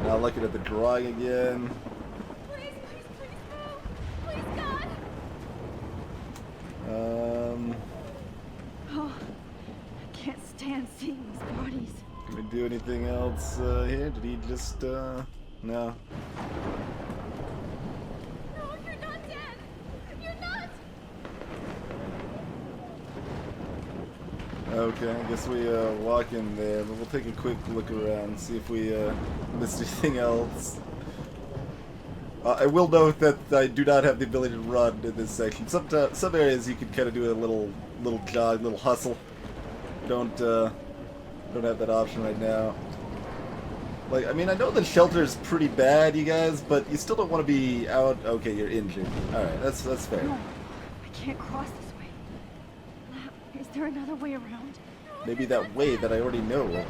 Now looking at the drawing again. Please, please, please move. Please, God. Oh, I can't stand seeing these bodies. Can we do anything else here? Did he just, no? No, you're not dead. You're not. Okay, I guess we walk in there, but we'll take a quick look around, see if we missed anything else. I will note that I do not have the ability to run in this section. Some areas you can kind of do a little jog, little hustle. Don't have that option right now. Like, I mean, I know the shelter's pretty bad, you guys, but you still don't want to be out. Okay, you're injured. All right, that's fair. No, I can't cross this way. Is there another way around? Maybe that way that I already know of.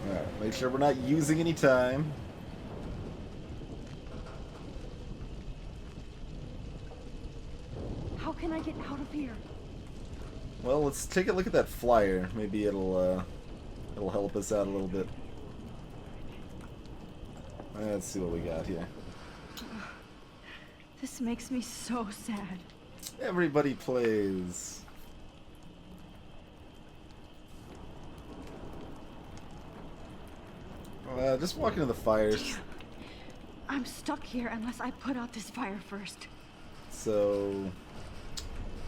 Alright, make sure we're not using any time. How can I get out of here? Well, let's take a look at that flyer. Maybe it'll help us out a little bit. Let's see what we got here. This makes me so sad. Everybody plays. Just walk into the fires. I'm stuck here unless I put out this fire first. So,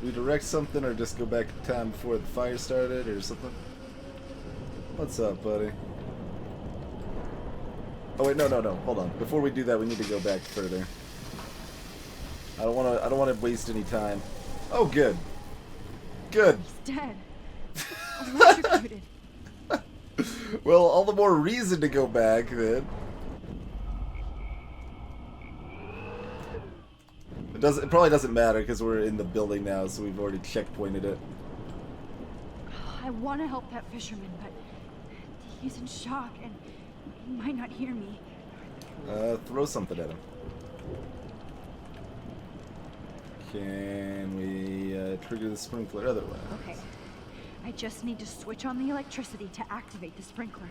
redirect something or just go back in time before the fire started or something? What's up, buddy? Oh wait, no. Hold on. Before we do that, we need to go back further. I don't want to waste any time. Oh, good. Good. He's dead. Electrocuted. Well, all the more reason to go back then. It probably doesn't matter because we're in the building now, so we've already checkpointed it. I want to help that fisherman, but he's in shock and he might not hear me. Throw something at him. Can we trigger the sprinkler otherwise? Okay. I just need to switch on the electricity to activate the sprinkler.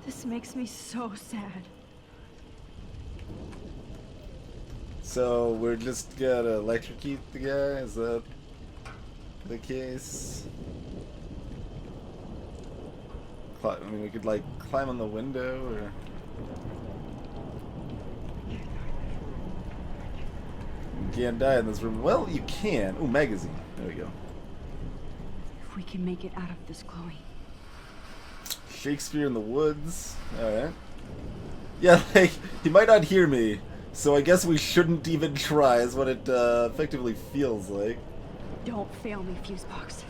This makes me so sad. So we're just gonna electrocute the guy? Is that the case? I mean, we could like climb on the window, or you can't die in this room. Well, you can. Ooh, magazine. There we go. If we can make it out of this, Chloe. Shakespeare in the Woods. Alright. Yeah, like, he might not hear me, so I guess we shouldn't even try, is what it effectively feels like. Don't fail me, Fusebox.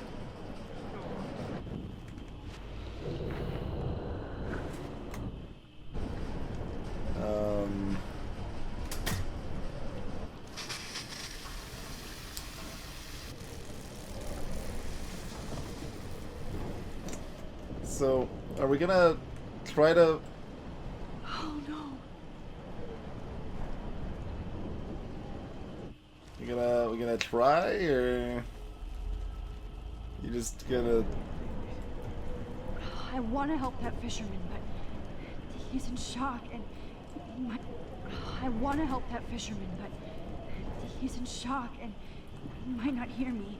So, are we gonna try to... Oh no. We gonna try, or you just gonna... I want to help that fisherman, but he's in shock, and I want to help that fisherman, but he's in shock and might not hear me.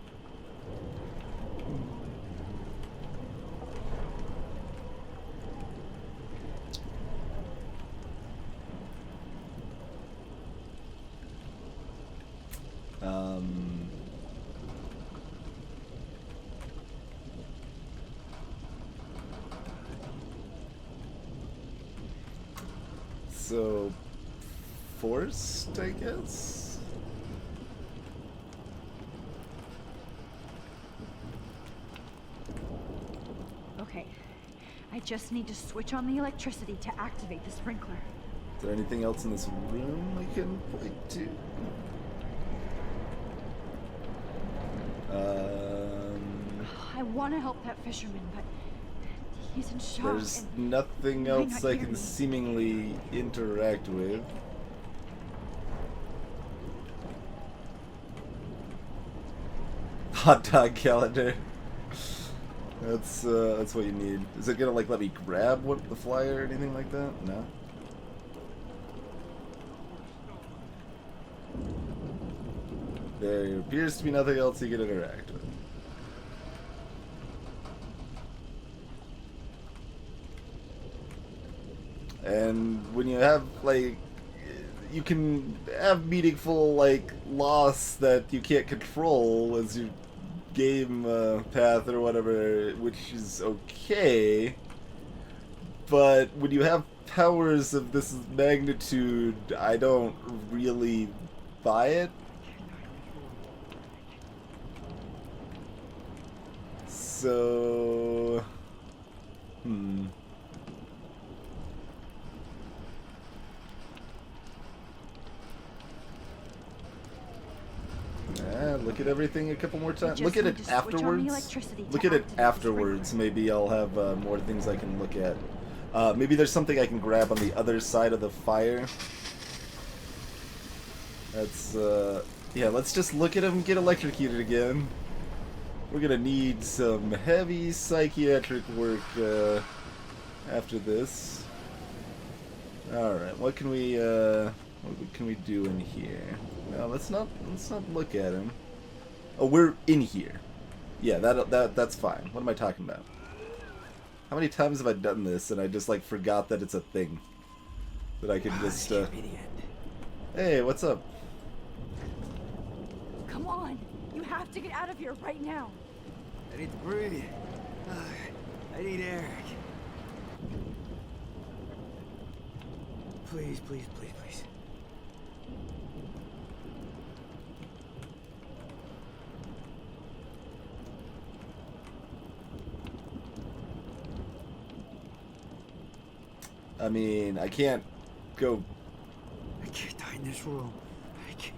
So, forced, I guess? Okay, I just need to switch on the electricity to activate the sprinkler. Is there anything else in this room we can point to? I want to help that fisherman, but he's in shock. There's and nothing might else not I hear can me. seemingly interact with. Hot dog calendar. That's what you need. Is it gonna like let me grab the flyer or anything like that? No. There appears to be nothing else you can interact with. And when you have, like, you can have meaningful, like, loss that you can't control as your game path or whatever, which is okay. But when you have powers of this magnitude, I don't really buy it. So... Look at everything a couple more times. Look at it afterwards. Look at it afterwards. Maybe I'll have more things I can look at. Maybe there's something I can grab on the other side of the fire. That's, yeah, let's just look at him get electrocuted again. We're gonna need some heavy psychiatric work after this. Alright, what can we do in here? No, let's not look at him. Oh, we're in here. Yeah, that's fine. What am I talking about? How many times have I done this and I just like forgot that it's a thing? That I could just Hey, what's up? Come on, you have to get out of here right now. I need to breathe. I need air. Please, please, please, please. I mean, I can't go... I can't die in this room. I can't.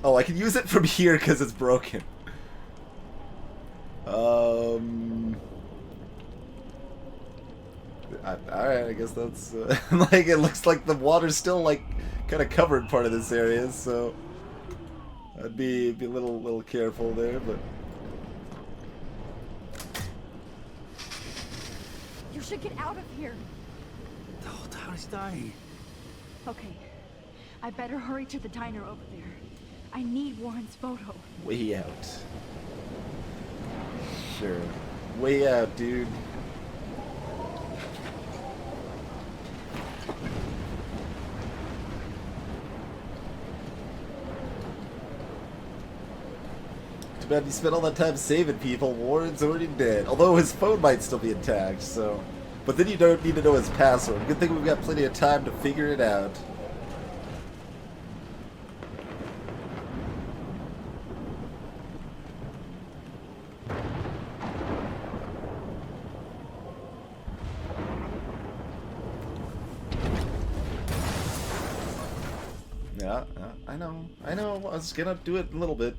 Oh, I can use it from here because it's broken. Alright, I guess that's... like, it looks like the water's still, like, kind of covered part of this area, so... I'd be a little careful there, but... You should get out of here. The whole town is dying. Okay. I better hurry to the diner over there. I need Warren's photo. Way out. Sure. Way out, dude. Too bad you spent all that time saving people. Warren's already dead. Although his phone might still be intact, so... But then you don't need to know his password. Good thing we've got plenty of time to figure it out. Yeah, I know. I was gonna do it a little bit.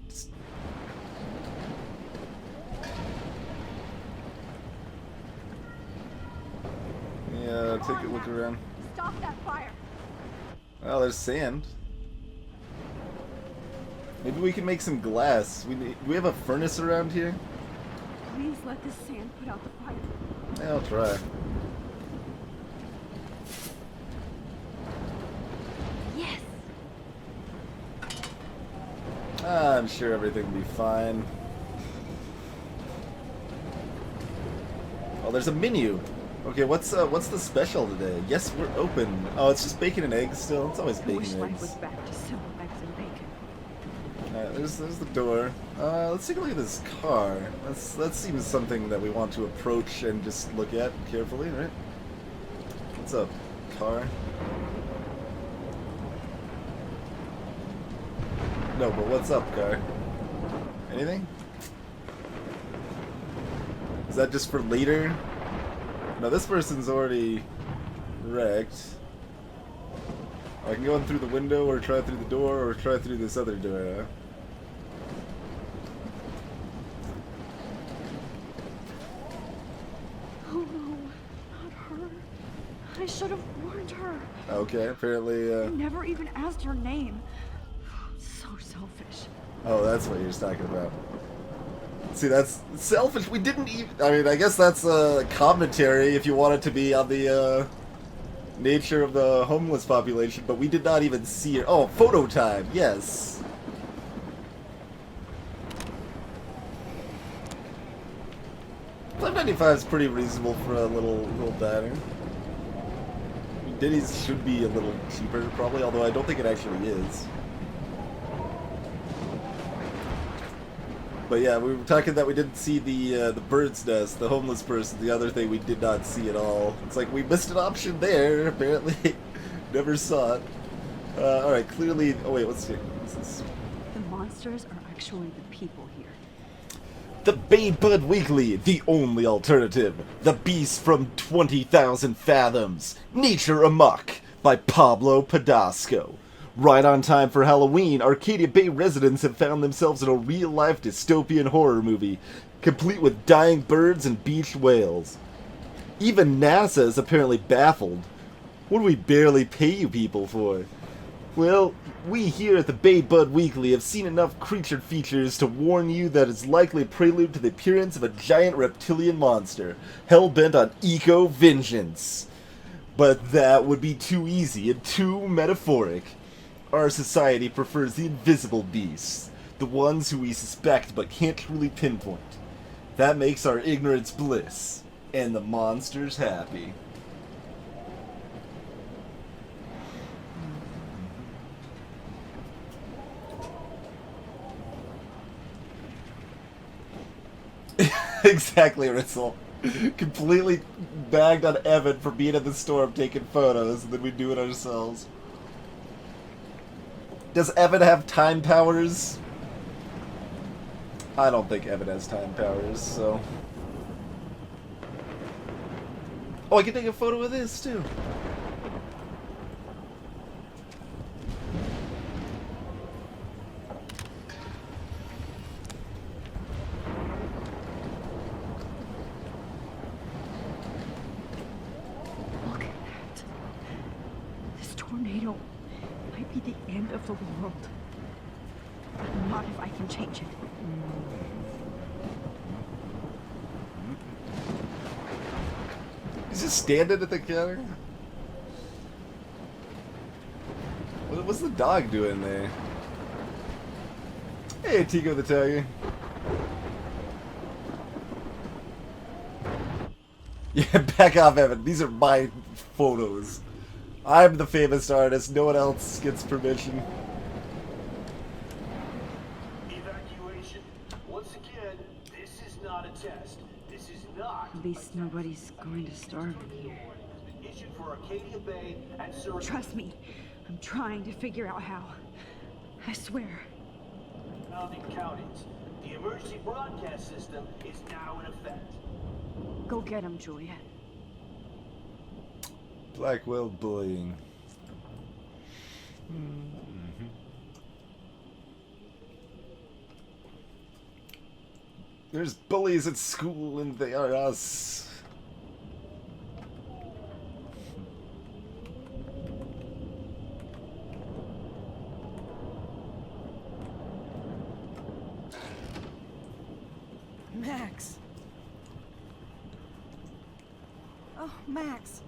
Yeah, take a look around. Stop that fire. Oh, there's sand. Maybe we can make some glass. Do we have a furnace around here? Please let this sand put out the fire. Yeah, I'll try. Yes. I'm sure everything will be fine. Oh, there's a menu. Okay, what's the special today? Yes, we're open. Oh, it's just bacon and eggs still. It's always I bacon wish and life eggs. was back to simple eggs and bacon. Alright, there's the door. Let's take a look at this car. That seems something that we want to approach and just look at carefully, right? What's up, car? No, but what's up, car? Anything? Is that just for later? No, this person's already wrecked. I can go in through the window, or try through the door, or try through this other door, huh? Oh no, not her. I should have warned her. Okay, apparently, I never even asked her name. So selfish. Oh, that's what you're talking about. See, that's selfish. We didn't even... I mean, I guess that's a commentary if you want it to be on the, nature of the homeless population, but we did not even see it. Oh, photo time, yes. $5.95 is pretty reasonable for a little diner. Denny's should be a little cheaper, probably, although I don't think it actually is. But yeah, we were talking that we didn't see the bird's nest, the homeless person, the other thing we did not see at all. It's like we missed an option there, apparently. Never saw it. Alright, clearly... Oh wait, what's this? The monsters are actually the people here. The Bay Bud Weekly, the only alternative. The Beast from 20,000 Fathoms. Nature Amok by Pablo Padasco. Right on time for Halloween, Arcadia Bay residents have found themselves in a real-life dystopian horror movie, complete with dying birds and beached whales. Even NASA is apparently baffled. What do we barely pay you people for? Well, we here at the Bay Bud Weekly have seen enough creature features to warn you that it's likely prelude to the appearance of a giant reptilian monster, hell-bent on eco-vengeance. But that would be too easy and too metaphoric. Our society prefers the invisible beasts, the ones who we suspect but can't truly pinpoint. That makes our ignorance bliss, and the monsters happy. Exactly, Ritzel. Completely bagged on Evan for being at the storm taking photos, and then we do it ourselves. Does Evan have time powers? I don't think Evan has time powers, so... Oh, I can take a photo of this, too. Look at that. This tornado might be the end of the world. But not if I can change it. He's just standing at the counter. What's the dog doing there? Hey, Tico the Tiger. Yeah, back off, Evan. These are my photos. I'm the famous artist. No one else gets permission. Evacuation. Once again, this is not a test. This is not. At least nobody's going to starve in here. Issued for Arcadia Bay and Surrey. Trust me, I'm trying to figure out how. I swear. Surrounding counties. The emergency broadcast system is now in effect. Go get him, Juliet. Blackwell bullying. There's bullies at school and they are us. Max. Oh, Max.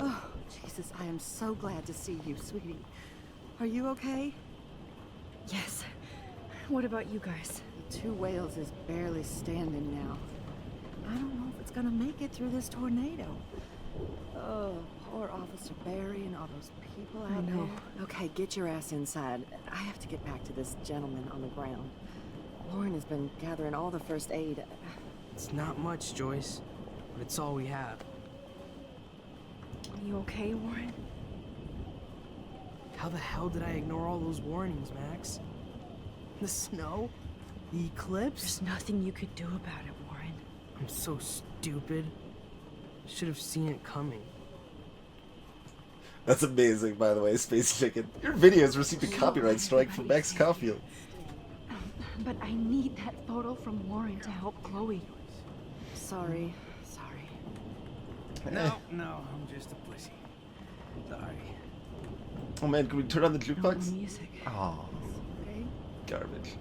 Oh, Jesus, I am so glad to see you, sweetie. Are you okay? Yes. What about you guys? The Two Whales is barely standing now. I don't know if it's gonna make it through this tornado. Oh, poor Officer Barry and all those people out there. Okay, get your ass inside. I have to get back to this gentleman on the ground. Lauren has been gathering all the first aid. It's not much, Joyce, but it's all we have. Are you okay, Warren? How the hell did I ignore all those warnings, Max? The snow? The eclipse? There's nothing you could do about it, Warren. I'm so stupid. Should have seen it coming. That's amazing, by the way, Space Chicken. Your videos received a copyright strike from Max Caulfield. But I need that photo from Warren to help Chloe. Sorry. No, I'm just a pussy. Sorry. Oh man, can we turn on the jukebox? No music. Oh, garbage.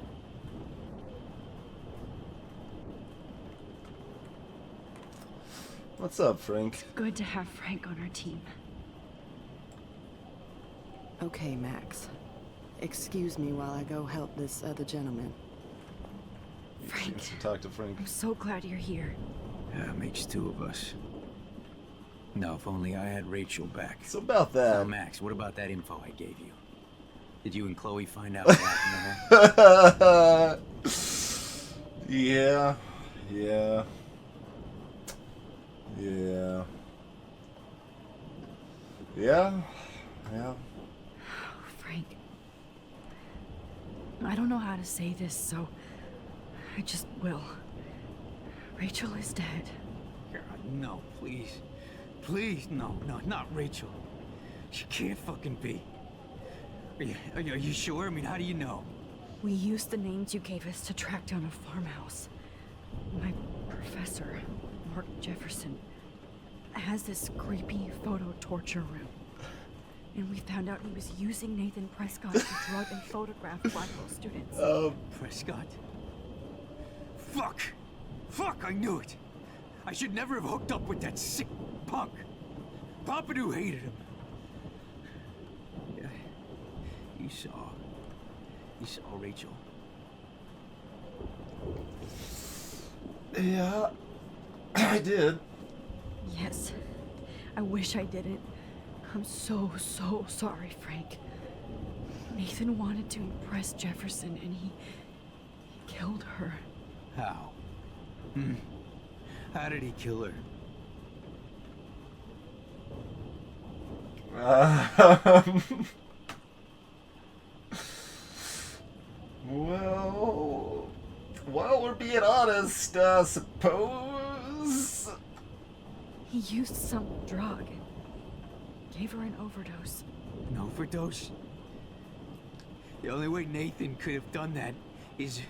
What's up, Frank? Good to have Frank on our team. Okay, Max. Excuse me while I go help this other gentleman. Frank. Talk to Frank. I'm so glad you're here. Yeah, makes two of us. Now, if only I had Rachel back. So about that. Now, Max, what about that info I gave you? Did you and Chloe find out what happened to her? Yeah. Frank. I don't know how to say this, so I just will. Rachel is dead. No, please. Please, no, not Rachel. She can't fucking be. Are you sure? I mean, how do you know? We used the names you gave us to track down a farmhouse. My professor, Mark Jefferson, has this creepy photo torture room. And we found out he was using Nathan Prescott to drug and photograph Blackwell students. Prescott? Fuck, I knew it. I should never have hooked up with that sick punk. Pompidou hated him. Yeah, you saw Rachel. Yeah, I did. Yes, I wish I didn't. I'm so sorry, Frank. Nathan wanted to impress Jefferson and he killed her. How? How did he kill her? Well, we're being honest, suppose. He used some drug. Gave her an overdose. An overdose? The only way Nathan could have done that is...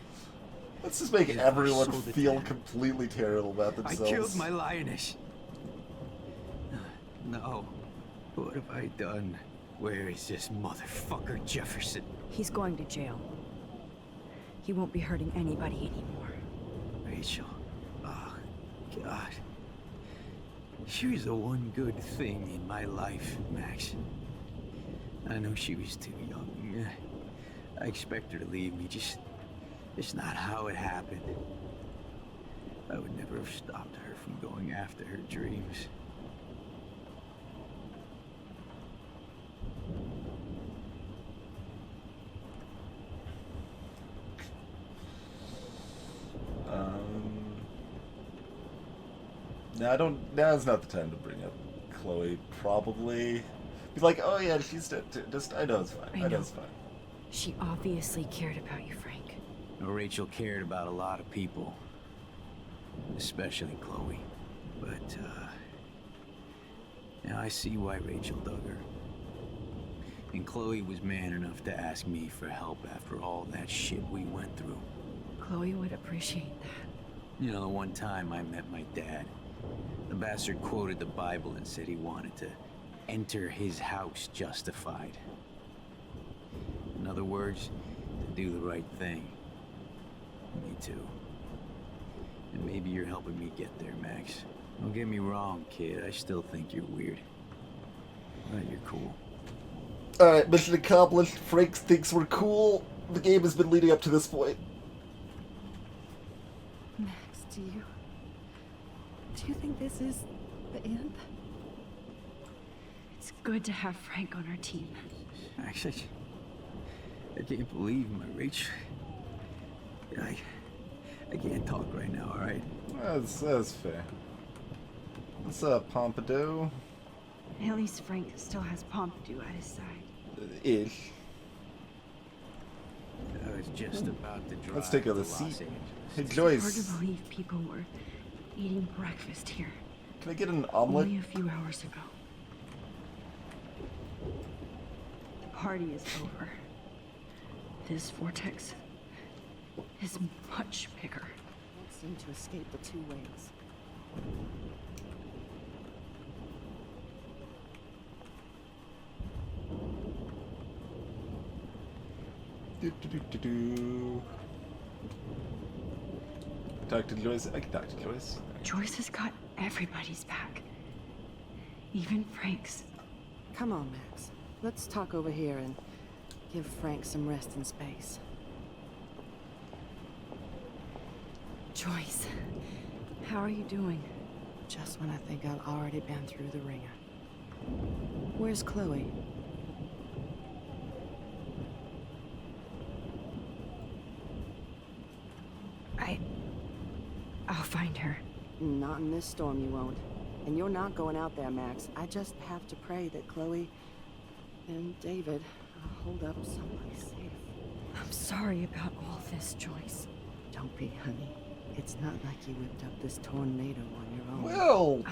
Let's just make everyone feel completely terrible about themselves. I killed my lioness. No. What have I done? Where is this motherfucker Jefferson? He's going to jail. He won't be hurting anybody anymore. Rachel. Oh, God. God. She was the one good thing in my life, Max. I know she was too young. I expect her to leave me, just not how it happened. I would never have stopped her from going after her dreams. Now's not the time to bring up Chloe. Probably be like, oh yeah, she's dead. Just, I know it's fine. I know it's fine. She obviously cared about you, Frank. Rachel cared about a lot of people, especially Chloe. But now I see why Rachel dug her. And Chloe was man enough to ask me for help after all that shit we went through. Chloe would appreciate that. You know, the one time I met my dad, the bastard quoted the Bible and said he wanted to enter his house justified. In other words, to do the right thing. Me too. And maybe you're helping me get there, Max. Don't get me wrong, kid. I still think you're weird. But you're cool. Alright, mission accomplished. Frank thinks we're cool. The game has been leading up to this point. Max, do you think this is the end? It's good to have Frank on our team. Actually, I can't believe my Rach. I can't talk right now, alright? That's fair. What's up, Pompidou? At least Frank still has Pompidou at his side. Ish. I was just about to drive. Let's take a to seat. Los Angeles. Hey, It's Joyce. hard to believe people were eating breakfast here. Can I get an omelet? Only a few hours ago. The party is over. This vortex is much bigger. Won't seem to escape the two ways. Talk to Joyce. I can talk to Joyce. Joyce has got everybody's back. Even Frank's. Come on, Max. Let's talk over here and give Frank some rest and space. Joyce, how are you doing? Just when I think I've already been through the ringer. Where's Chloe? I'll find her. Not in this storm, you won't. And you're not going out there, Max. I just have to pray that Chloe and David hold up someplace safe. I'm sorry about all this, Joyce. Don't be, honey. It's not like you whipped up this tornado on your own. Well...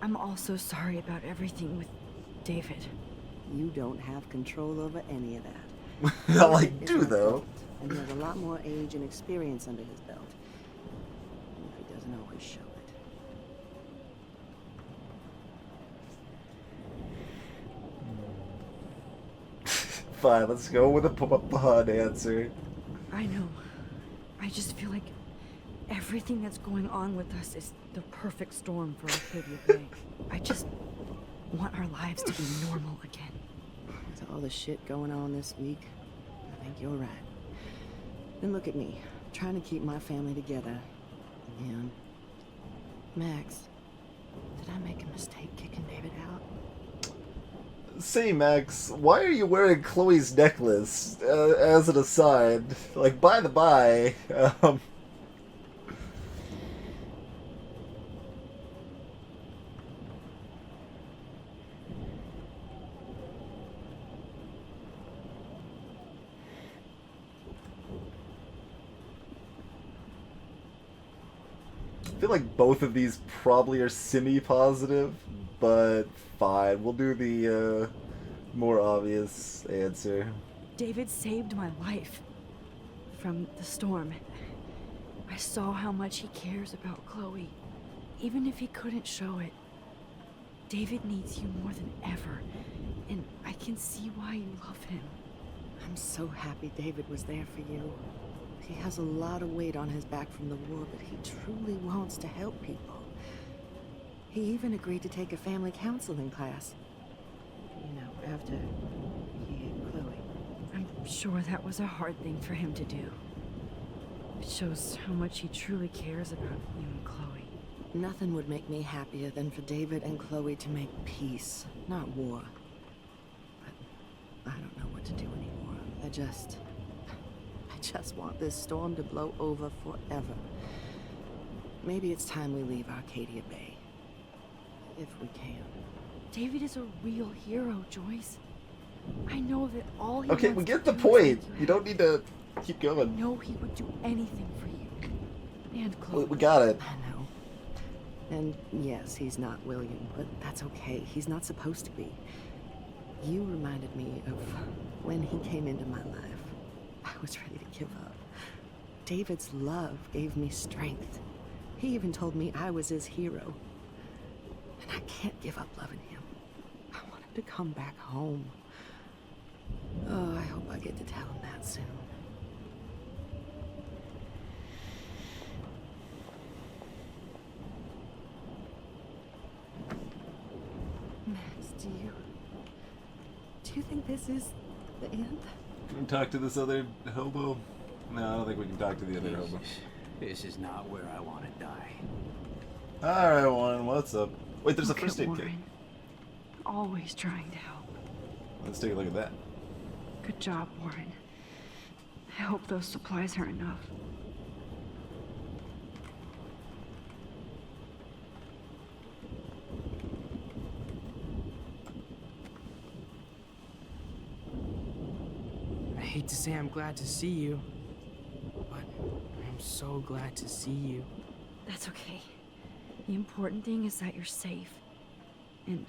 I'm also sorry about everything with David. You don't have control over any of that. Well, I do, though. And he has a lot more age and experience under his belt. Even if he doesn't always show it. Fine, let's go with a pun answer. I know. I just feel like everything that's going on with us is the perfect storm for Arcadia Bay. I just want our lives to be normal again. With all the shit going on this week, I think you're right. Then look at me, trying to keep my family together. And him. Max, did I make a mistake kicking David out? Say, Max, why are you wearing Chloe's necklace? As an aside, like, by the by, I feel like both of these probably are semi-positive, but fine. We'll do the more obvious answer. David saved my life from the storm. I saw how much he cares about Chloe, even if he couldn't show it. David needs you more than ever, and I can see why you love him. I'm so happy David was there for you. He has a lot of weight on his back from the war, but he truly wants to help people. He even agreed to take a family counseling class. You know, after he hit Chloe. I'm sure that was a hard thing for him to do. It shows how much he truly cares about you and Chloe. Nothing would make me happier than for David and Chloe to make peace, not war. But I don't know what to do anymore. I just want this storm to blow over forever. Maybe it's time we leave Arcadia Bay. If we can. David is a real hero, Joyce. I know that all he Okay, wants we get to the do is point. make You don't need to keep going. I know he would do anything for you. And Chloe. We got it. I know. And yes, he's not William, but that's okay. He's not supposed to be. You reminded me of when he came into my life. I was ready to give up. David's love gave me strength. He even told me I was his hero. And I can't give up loving him. I want him to come back home. Oh, I hope I get to tell him that soon. Max, do you think this is the end? Can we talk to this other hobo? No, I don't think we can talk to the other hobo. This is not where I want to die. Alright, Warren, what's up? Wait, there's Look a first at aid kit. Warren. Always trying to help. Let's take a look at that. Good job, Warren. I hope those supplies are enough. I hate to say I'm glad to see you, but I'm so glad to see you. That's okay. The important thing is that you're safe. And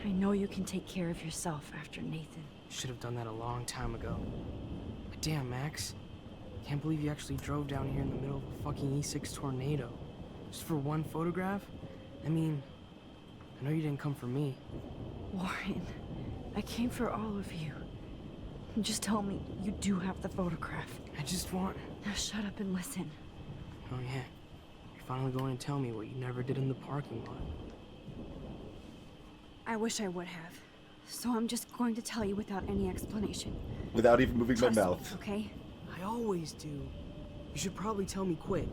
I know you can take care of yourself after Nathan. Should have done that a long time ago. But damn, Max. Can't believe you actually drove down here in the middle of a fucking E6 tornado. Just for one photograph? I mean, I know you didn't come for me. Warren, I came for all of you. Just tell me you do have the photograph. I just want... Now shut up and listen. Oh yeah. You're finally going to tell me what you never did in the parking lot. I wish I would have. So I'm just going to tell you without any explanation. Without even moving Trust my me, mouth. okay? I always do. You should probably tell me quick.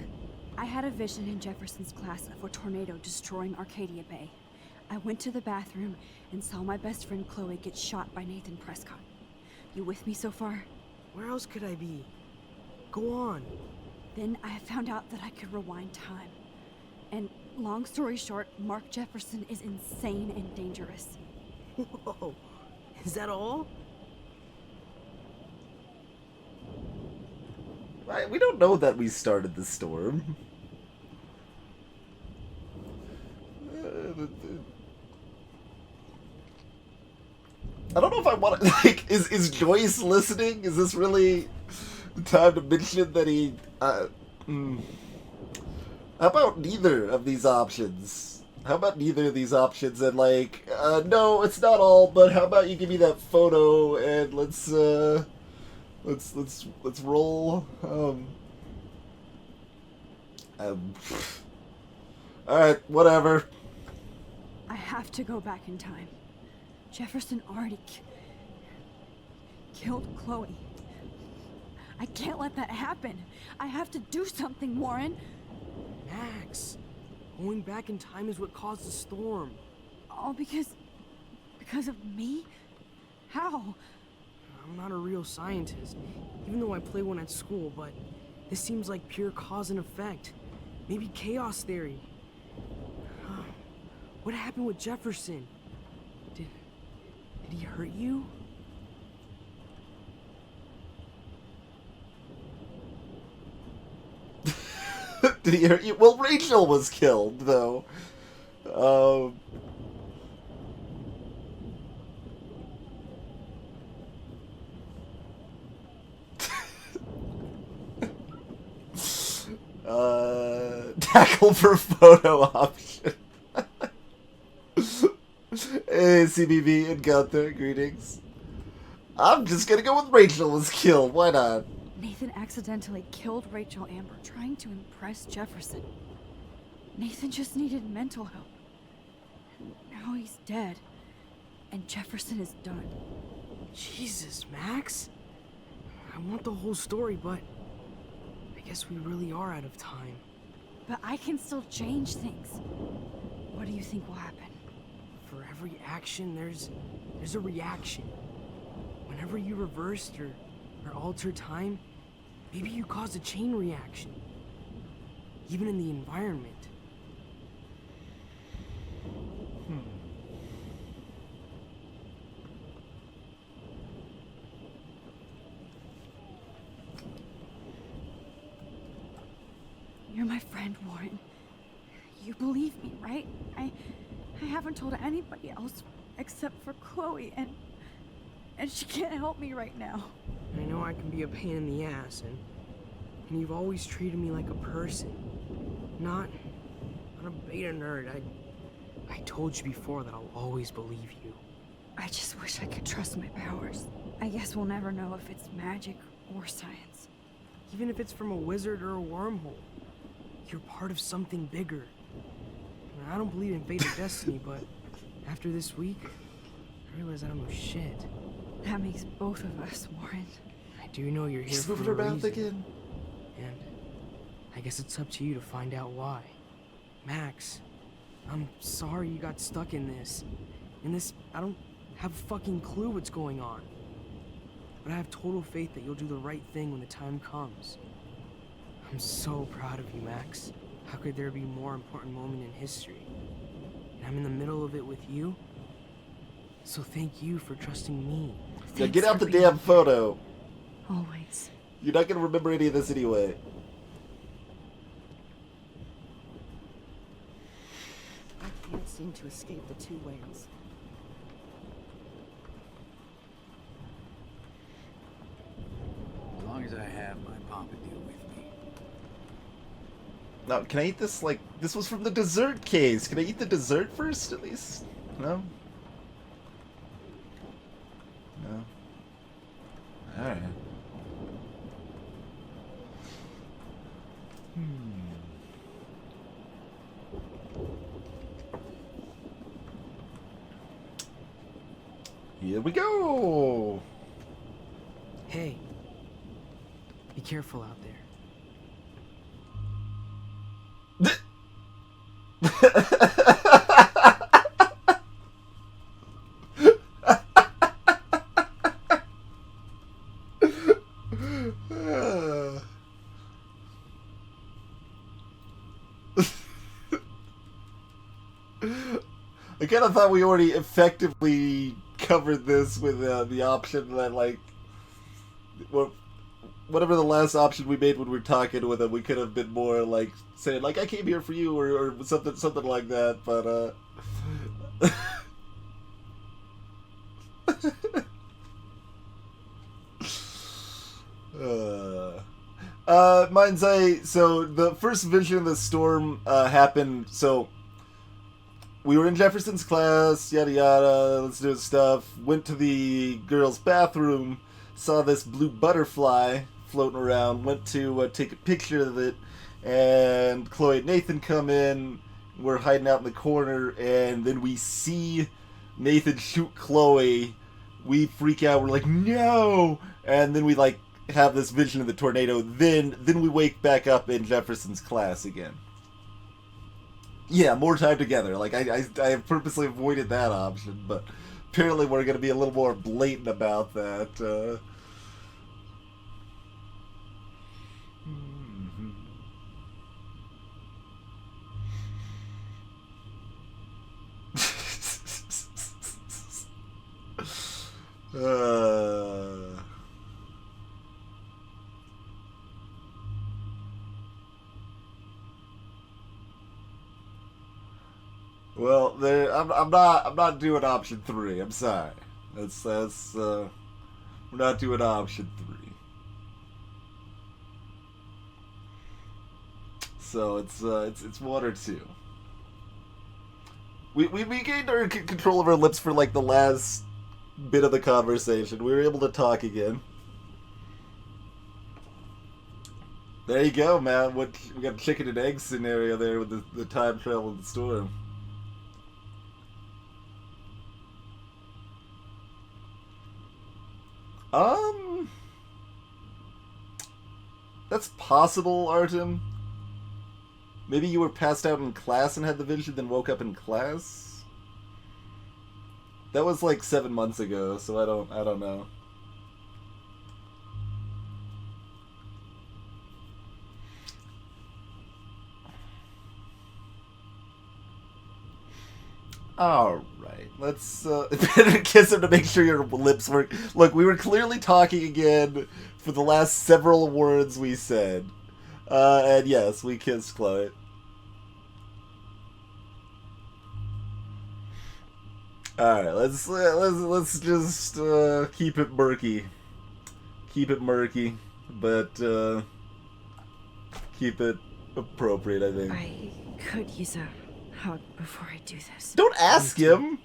I had a vision in Jefferson's class of a tornado destroying Arcadia Bay. I went to the bathroom and saw my best friend Chloe get shot by Nathan Prescott. You with me so far? Where else could I be? Go on. Then I found out that I could rewind time. And long story short, Mark Jefferson is insane and dangerous. Whoa. Is that all? We don't know that we started the storm. I don't know if I want to, like, is Joyce listening? Is this really the time to mention that he, How about neither of these options? How about neither of these options and, like, no, it's not all, but how about you give me that photo and let's roll, alright, whatever. I have to go back in time. Jefferson already killed Chloe. I can't let that happen. I have to do something, Warren. Max, going back in time is what caused the storm. All because of me? How? I'm not a real scientist, even though I play one at school, but this seems like pure cause and effect. Maybe chaos theory. What happened with Jefferson? Did he hurt you? Did he hurt you? Well, Rachel was killed, though. Tackle for photo option. Hey, CBB and Gunther, greetings. I'm just gonna go with Rachel was killed. Why not? Nathan accidentally killed Rachel Amber trying to impress Jefferson. Nathan just needed mental help. And now he's dead. And Jefferson is done. Jesus, Max. I want the whole story, but I guess we really are out of time. But I can still change things. What do you think will happen? For every action, there's a reaction. Whenever you reversed or alter time, maybe you caused a chain reaction. Even in the environment. You're my friend, Warren. You believe me, right? I haven't told anybody else except for Chloe, and she can't help me right now. I know I can be a pain in the ass, and you've always treated me like a person. Not a beta nerd. I told you before that I'll always believe you. I just wish I could trust my powers. I guess we'll never know if it's magic or science. Even if it's from a wizard or a wormhole. You're part of something bigger. I don't believe in fate or destiny, but after this week, I realize I don't know shit. That makes both of us, Warren. I do know you're here She's for moving a her mouth reason. again. And I guess it's up to you to find out why. Max, I'm sorry you got stuck in this. I don't have a fucking clue what's going on. But I have total faith that you'll do the right thing when the time comes. I'm so proud of you, Max. How could there be a more important moment in history? And I'm in the middle of it with you. So thank you for trusting me. Yeah, get out the damn photo. Always. You're not gonna remember any of this anyway. I can't seem to escape the two whales. As long as I have my Pompadour with me. Now, can I eat this? Like, this was from the dessert case. Can I eat the dessert first, at least? No? No. Alright. Here we go! Hey, be careful out there. I kind of thought we already effectively covered this with the option that, like, whatever the last option we made when we were talking with him, we could have been more like saying, like, I came here for you, or something like that. But Mind's Eye. So the first vision of the storm happened. So we were in Jefferson's class, yada yada, let's do stuff. Went to the girls' bathroom, saw this blue butterfly floating around, went to take a picture of it, and Chloe and Nathan come in. We're hiding out in the corner, and then we see Nathan shoot Chloe. We freak out, we're like, no! And then we, like, have this vision of the tornado. Then we wake back up in Jefferson's class again. Yeah, more time together. Like, I have purposely avoided that option, but apparently we're going to be a little more blatant about that. Well, I'm not doing option 3. I'm sorry. That's we're not doing option 3. So it's 1 or 2. We gained our control of our lips for like the last bit of the conversation. We were able to talk again. There you go, man. We got a chicken and egg scenario there with the time travel in the storm. That's possible, Artem. Maybe you were passed out in class and had the vision, then woke up in class? That was like 7 months ago, so I don't know. Alright, let's better kiss him to make sure your lips work. Look, we were clearly talking again for the last several words we said. And yes, we kissed Chloe. Alright, let's just keep it murky. Keep it murky, but keep it appropriate, I think. I could use a hug before I do this. Don't ask him!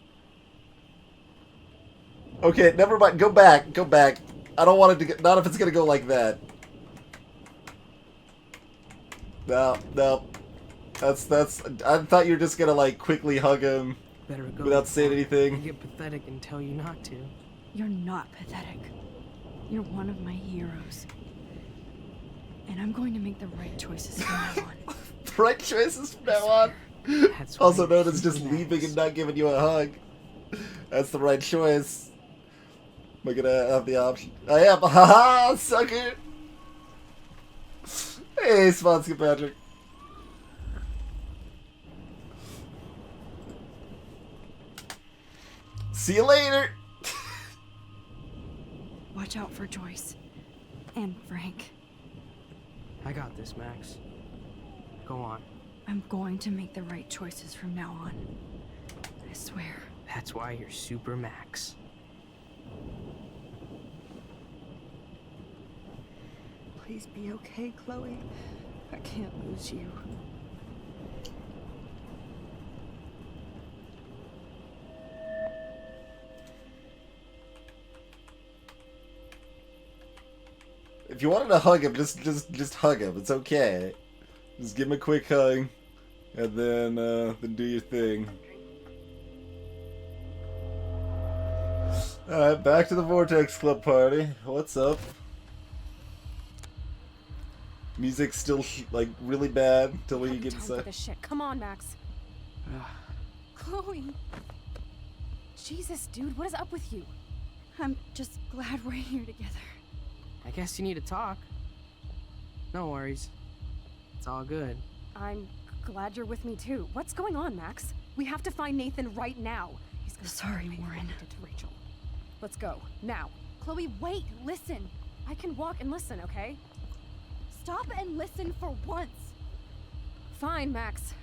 Okay, never mind. Go back. Go back. I don't want it to get... Not if it's gonna go like that. No, no. That's... I thought you were just gonna, like, quickly hug him Better go without saying I anything. get pathetic and tell you not to. You're not pathetic. You're one of my heroes. And I'm going to make the right choices from now on. The right choices from now on? Also known as just leaving and not giving you a hug. That's the right choice. Am I gonna have the option? I am. Haha, sucker! Hey, Sponsky Patrick. See you later! Watch out for Joyce. And Frank. I got this, Max. Go on. I'm going to make the right choices from now on. I swear. That's why you're Super Max. Please be okay, Chloe. I can't lose you. If you wanted to hug him, just hug him. It's okay. Just give him a quick hug, and then do your thing. All right, back to the Vortex Club party. What's up? Music's still like really bad till we get Time for inside. this shit. Come on, Max. Chloe. Jesus, dude, what is up with you? I'm just glad we're here together. I guess you need to talk. No worries. It's all good. I'm glad you're with me too. What's going on, Max? We have to find Nathan right now. He's gonna Sorry, Warren. to Rachel. Let's go now. Chloe, wait. Listen. I can walk and listen, okay? Stop and listen for once. Fine, Max.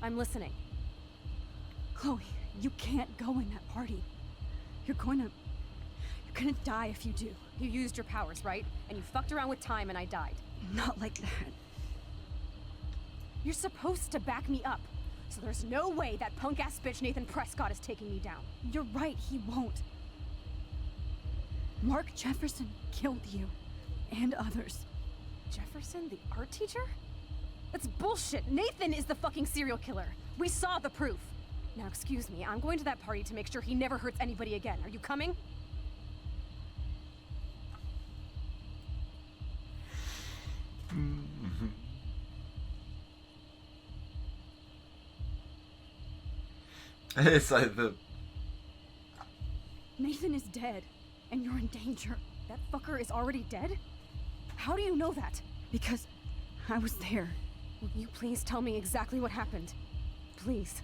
I'm listening. Chloe, you can't go in that party. You're gonna die if you do. You used your powers, right? And you fucked around with time and I died. Not like that. You're supposed to back me up. So there's no way that punk-ass bitch Nathan Prescott is taking me down. You're right, he won't. Mark Jefferson killed you. And others. Jefferson, the art teacher? That's bullshit. Nathan is the fucking serial killer. We saw the proof. Now, excuse me, I'm going to that party to make sure he never hurts anybody again. Are you coming? It's like the... Nathan is dead, and you're in danger. That fucker is already dead? How do you know that? Because I was there. Will you please tell me exactly what happened? Please.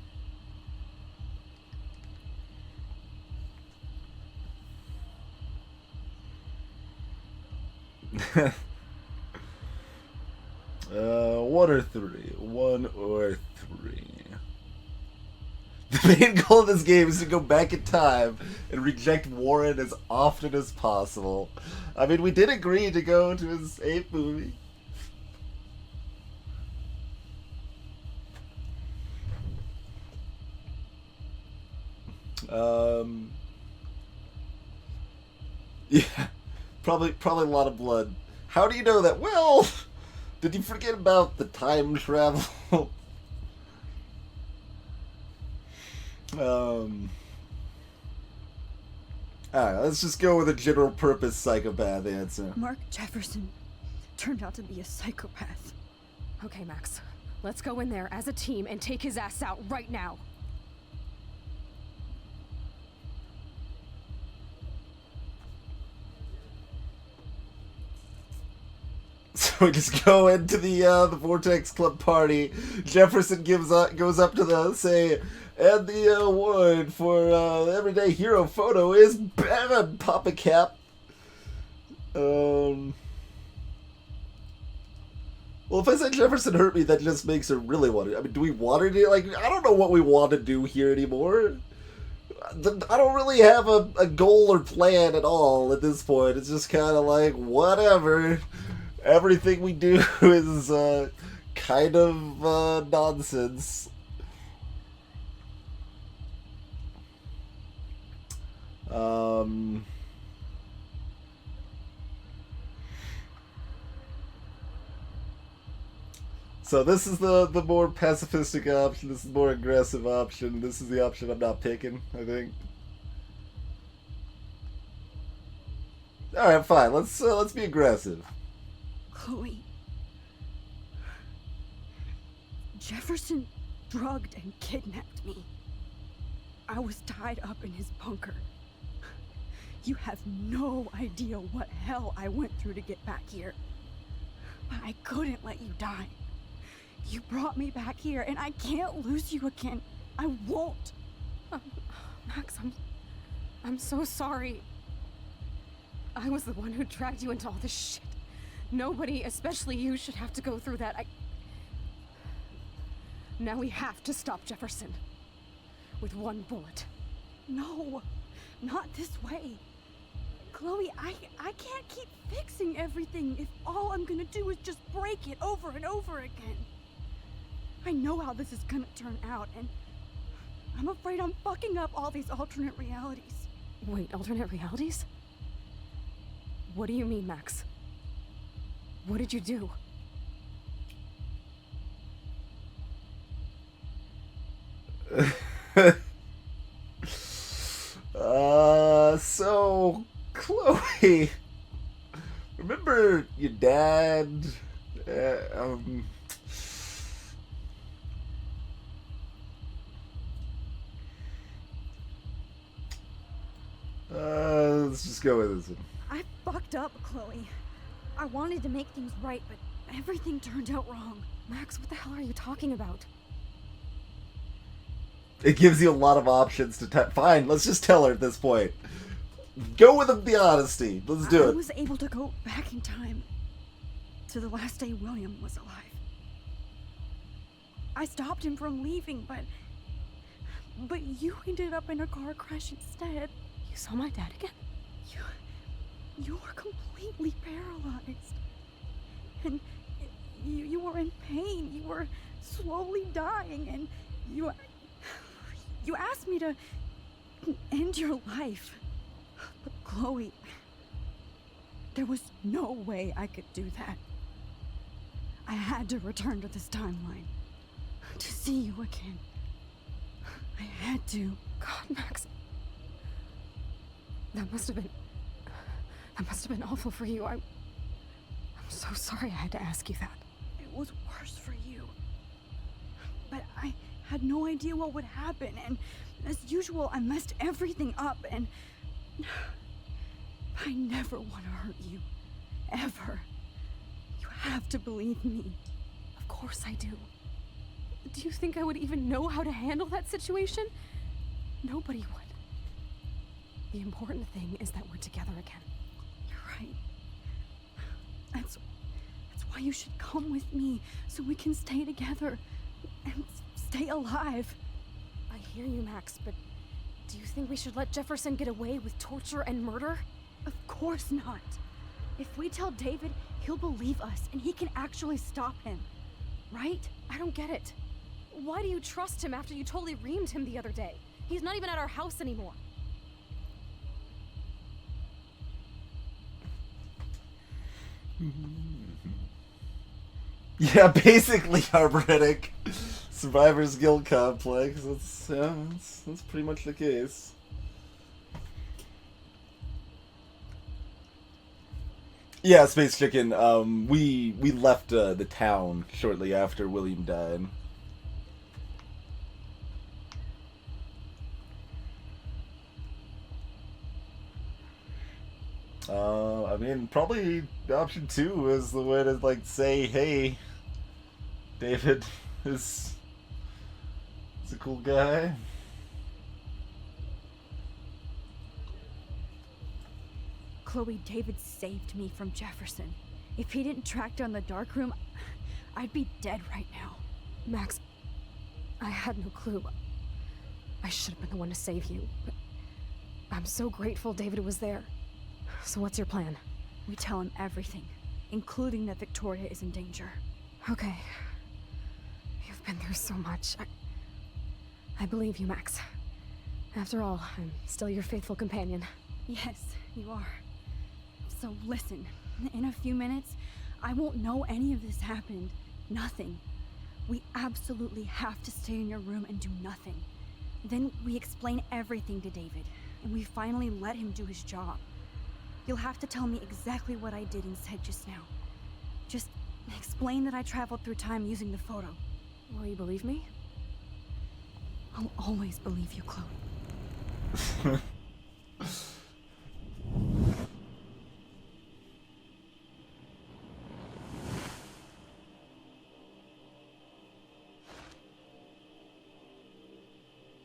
One or three. One or three. The main goal of this game is to go back in time and reject Warren as often as possible. I mean, we did agree to go to his 8th movie. Yeah, probably a lot of blood. How do you know that? Well, Did you forget about the time travel? Alright, let's just go with a general purpose psychopath answer. Mark Jefferson turned out to be a psychopath. Okay, Max. Let's go in there as a team and take his ass out right now. So we just go into the Vortex Club party. Jefferson goes up to the say, and the award for Everyday Hero photo is Baron Papa Cap. Well, if I say Jefferson hurt me, that just makes her really want it. I mean, do we want her to, like, I don't know what we want to do here anymore. I don't really have a goal or plan at all at this point. It's just kind of like, whatever. Everything we do is kind of nonsense. So this is the more pacifistic option. This is the more aggressive option. This is the option I'm not picking, I think. All right, fine. Let's be aggressive. Chloe. Jefferson drugged and kidnapped me. I was tied up in his bunker. You have no idea what hell I went through to get back here. But I couldn't let you die. You brought me back here, and I can't lose you again. I won't. Max, I'm so sorry. I was the one who dragged you into all this shit. Nobody, especially you, should have to go through that. Now we have to stop Jefferson. With one bullet. No, not this way. Chloe, I can't keep fixing everything if all I'm gonna do is just break it over and over again. I know how this is gonna turn out, and I'm afraid I'm fucking up all these alternate realities. Wait, alternate realities? What do you mean, Max? What did you do? So, Chloe, remember your dad? Let's just go with this one. I fucked up, Chloe. I wanted to make things right, but everything turned out wrong. Max, what the hell are you talking about? It gives you a lot of options to fine, let's just tell her at this point. Go with the honesty. Let's do it. I was able to go back in time to the last day William was alive. I stopped him from leaving, but you ended up in a car crash instead. You saw my dad again? You were completely paralyzed. And you were in pain. You were slowly dying, and you asked me to end your life. But Chloe, there was no way I could do that. I had to return to this timeline to see you again. I had to. God, Max. That must have been awful for you. I'm so sorry I had to ask you that. It was worse for you. But I had no idea what would happen, and as usual, I messed everything up, and I never want to hurt you. Ever. You have to believe me. Of course I do. Do you think I would even know how to handle that situation? Nobody would. The important thing is that we're together again. You're right. That's why you should come with me, so we can stay together and stay alive. I hear you, Max, but do you think we should let Jefferson get away with torture and murder? Of course not. If we tell David, he'll believe us and he can actually stop him. Right? I don't get it. Why do you trust him after you totally reamed him the other day? He's not even at our house anymore. Yeah, basically arboretic survivors guild complex. That's pretty much the case. Yeah, Space Chicken. We left the town shortly after William died. I mean, probably option 2 is the way to, like, say, hey, David is a cool guy. Chloe, David saved me from Jefferson. If he didn't track down the dark room, I'd be dead right now. Max, I had no clue. I should have been the one to save you, but I'm so grateful David was there. So what's your plan? We tell him everything, including that Victoria is in danger. Okay. You've been through so much. I believe you, Max. After all, I'm still your faithful companion. Yes, you are. So listen, in a few minutes, I won't know any of this happened. Nothing. We absolutely have to stay in your room and do nothing. Then we explain everything to David, and we finally let him do his job. You'll have to tell me exactly what I did and said just now. Just explain that I traveled through time using the photo. Will you believe me? I'll always believe you, Chloe.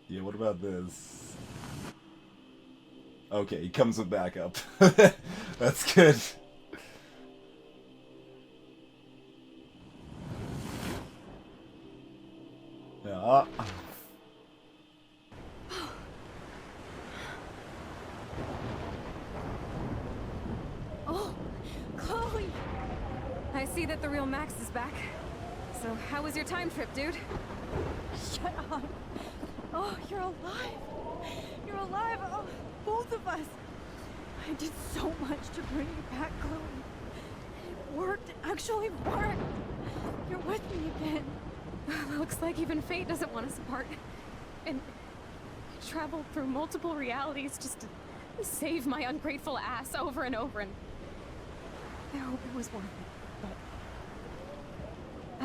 Yeah, what about this? Okay, he comes with backup. That's good. Yeah. Oh, Chloe! I see that the real Max is back. So, how was your time trip, dude? Shut up. Oh, you're alive. You're alive. Oh, both of us. I did so much to bring you back, Chloe. It worked. It actually worked. You're with me again. Looks like even fate doesn't want us apart. And I traveled through multiple realities just to save my ungrateful ass over and over, and I hope it was worth it. But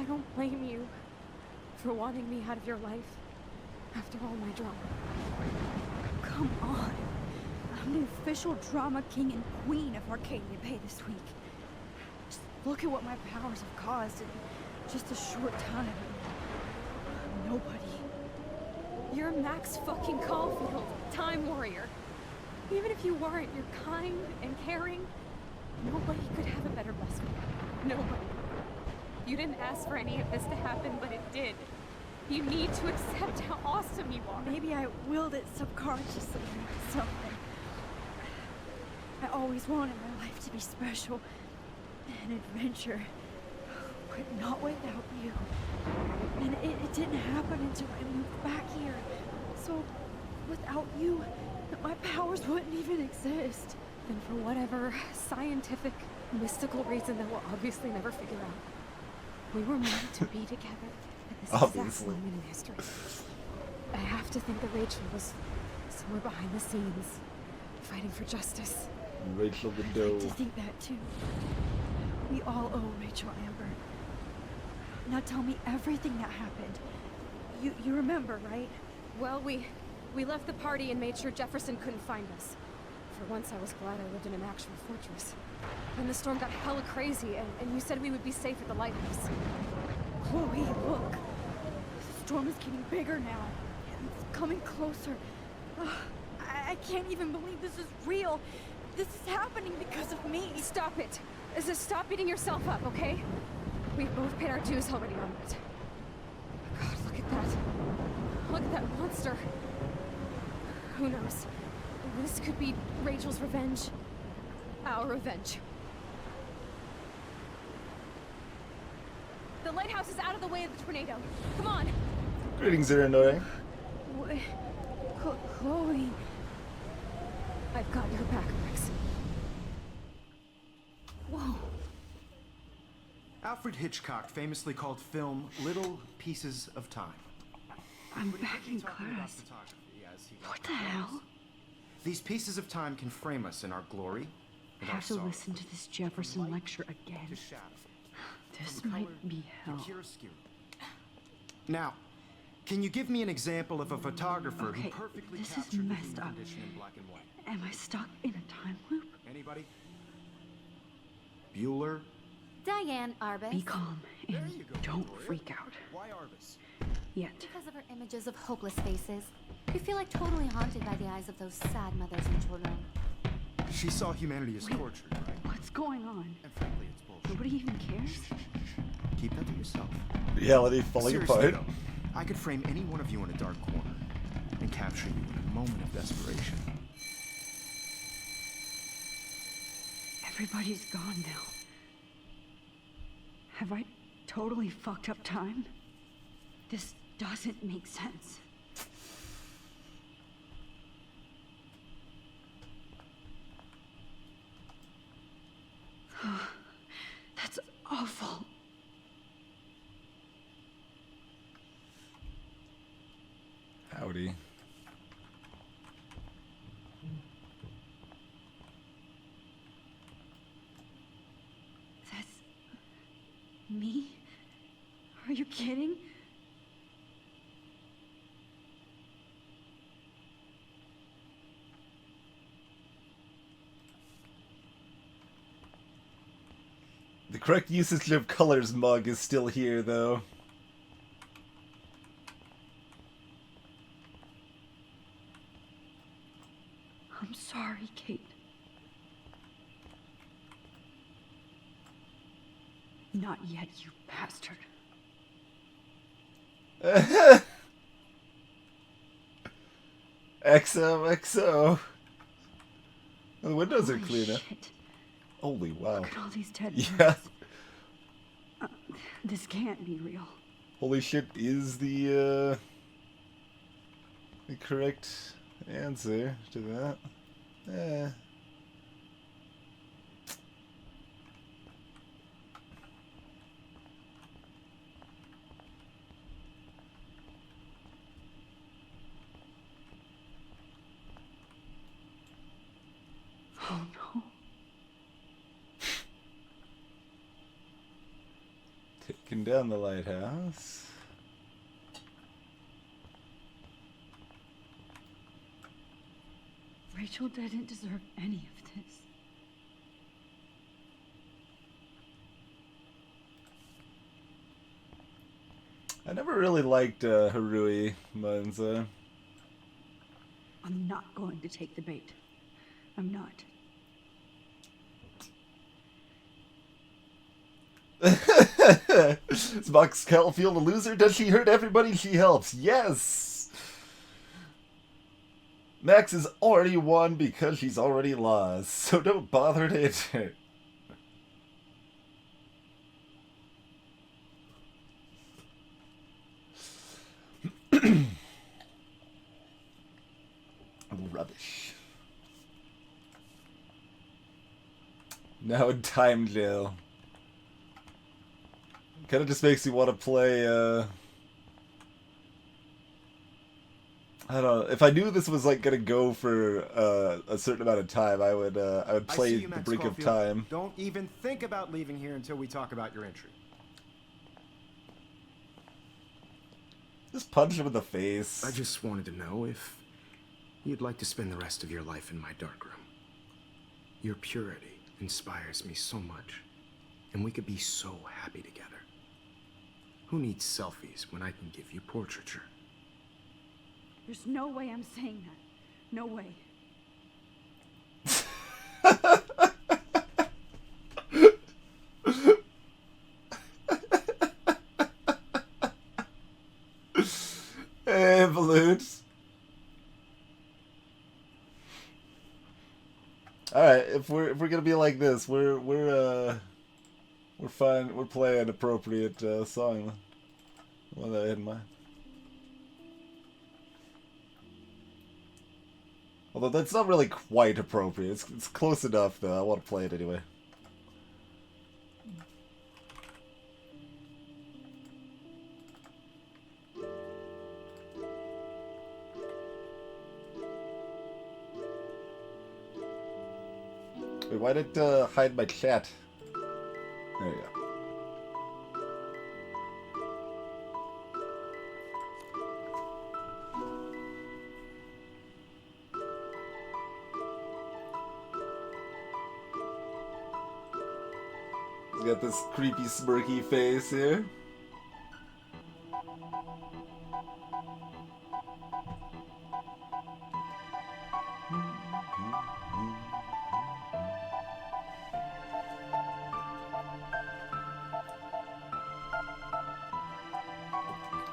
I don't blame you for wanting me out of your life after all my drama. Come on. I'm the official drama king and queen of Arcadia Bay this week. Just look at what my powers have caused in just a short time. Nobody. You're Max fucking Caulfield, Time Warrior. Even if you weren't, you're kind and caring. Nobody could have a better best friend. Nobody. You didn't ask for any of this to happen, but it did. You need to accept how awesome you are. Maybe I willed it subconsciously or something. I always wanted my life to be special. An adventure. But not without you. And it didn't happen until I moved back here. So, without you, my powers wouldn't even exist. And for whatever scientific, mystical reason that we'll obviously never figure out, we were meant to be together at this exact moment in history. I have to think that Rachel was somewhere behind the scenes, fighting for justice. Rachel the I doe. like to think that too. We all owe Rachel Amber. Now tell me everything that happened. You remember, right? Well, we left the party and made sure Jefferson couldn't find us. For once, I was glad I lived in an actual fortress. Then the storm got hella crazy, and you said we would be safe at the lighthouse. Chloe, look. The storm is getting bigger now. It's coming closer. Ugh, I can't even believe this is real. This is happening because of me. Stop it. Just stop beating yourself up, okay? We've both paid our dues already on it. God, look at that. Look at that monster. Who knows? This could be Rachel's revenge. Our revenge. The lighthouse is out of the way of the tornado. Come on. Greetings, Illinois. Chloe. I've got your back, Max. Whoa. Alfred Hitchcock famously called film little pieces of time. I'm back in class. What the hell? These pieces of time can frame us in our glory and I our have to sorrow. listen to this Jefferson lecture again. This might be hell. Now, can you give me an example of a photographer who Okay, perfectly this is captured the messed human up. condition in black and white? Am I stuck in a time loop? Anybody? Bueller? Diane Arbus. Be calm and don't freak out. Why Arbus? Yet. Because of her images of hopeless faces. You feel like totally haunted by the eyes of those sad mothers and children. She saw humanity as tortured, right? What's going on? And frankly, it's bullshit. Nobody even cares? Keep that to yourself. Reality falling Seriously, apart. though, I could frame any one of you in a dark corner and capture you in a moment of desperation. Everybody's gone now. Have I totally fucked up time? This doesn't make sense. That's awful. Howdy. That's me? Are you kidding? The correct usage of colors mug is still here, though. I'm sorry, Kate. Not yet, you bastard. XOXO. The windows are clear now. Shit. Holy wow. Look at all these dead Yeah. birds. This can't be real. Holy shit is the correct answer to that. Eh. Oh no. Taking down the lighthouse. Rachel didn't deserve any of this. I never really liked Harui Manza. I'm not going to take the bait. I'm not. Is Max Caulfield a loser? Does she hurt everybody she helps? Yes! Max has already won because she's already lost, so don't bother to enter. Rubbish. Now in time jail. Kind of just makes me want to play, I don't know. If I knew this was like gonna go for a certain amount of time, I would play I see you, The Max Brink of Caulfield. Time. Don't even think about leaving here until we talk about your entry. Just punch him in the face. I just wanted to know if you'd like to spend the rest of your life in my dark room. Your purity inspires me so much, and we could be so happy together. Who needs selfies when I can give you portraiture? There's no way I'm saying that. No way. Hey, balloons. All right, if we're gonna be like this, we're fine. We're playing appropriate song. One that I had in mind. Although that's not really quite appropriate. It's close enough though. I want to play it anyway. Wait, why did it hide my chat? There you go. He's got this creepy, smirky face here.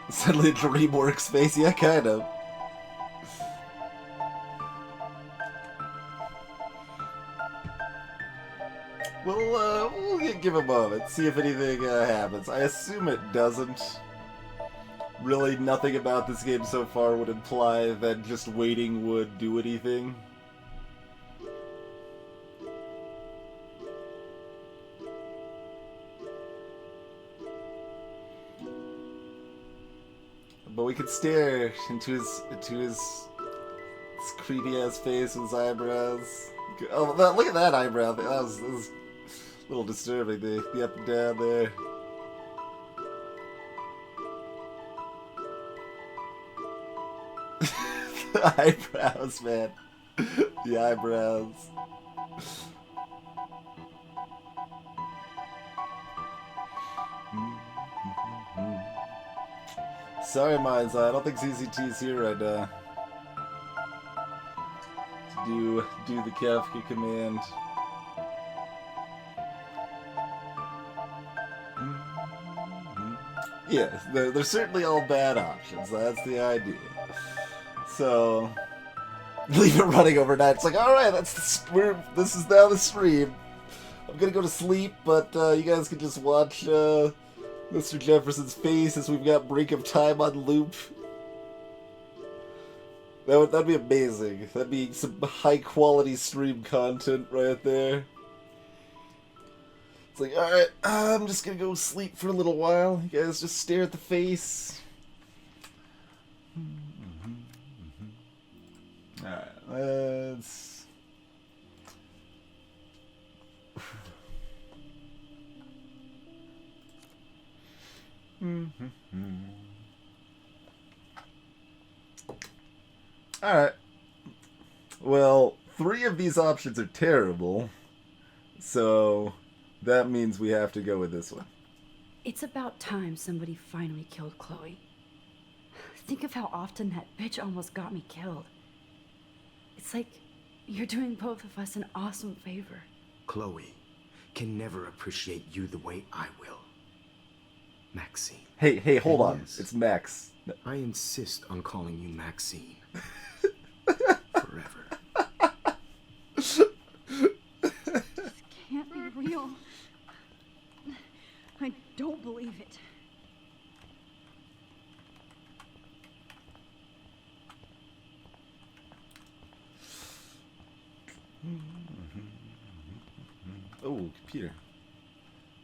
Suddenly a DreamWorks face, yeah, kind of. We'll give a moment, see if anything happens. I assume it doesn't. Really, nothing about this game so far would imply that just waiting would do anything. But we could stare into his creepy ass face with his eyebrows. Oh, look at that eyebrow. That was a little disturbing. The up and down there. The eyebrows, man. The eyebrows. Sorry, Mind's Eye. I don't think ZZT's here right now. To do the Kafka command. Yes, they're certainly all bad options. That's the idea. So, leave it running overnight. It's like, all right, this is now the stream. I'm gonna go to sleep, but you guys can just watch Mr. Jefferson's face as we've got Brink of Time on loop. That'd be amazing. That'd be some high quality stream content right there. It's like, alright, I'm just gonna go sleep for a little while. You guys just stare at the face. Alright, let's... Alright. Well, 3 of these options are terrible. So, that means we have to go with this one. It's about time somebody finally killed Chloe. Think of how often that bitch almost got me killed. It's like you're doing both of us an awesome favor. Chloe can never appreciate you the way I will. Maxine. Hey, hold on. Yes. It's Max. I insist on calling you Maxine. Forever. This can't be real. I don't believe it. Oh, computer.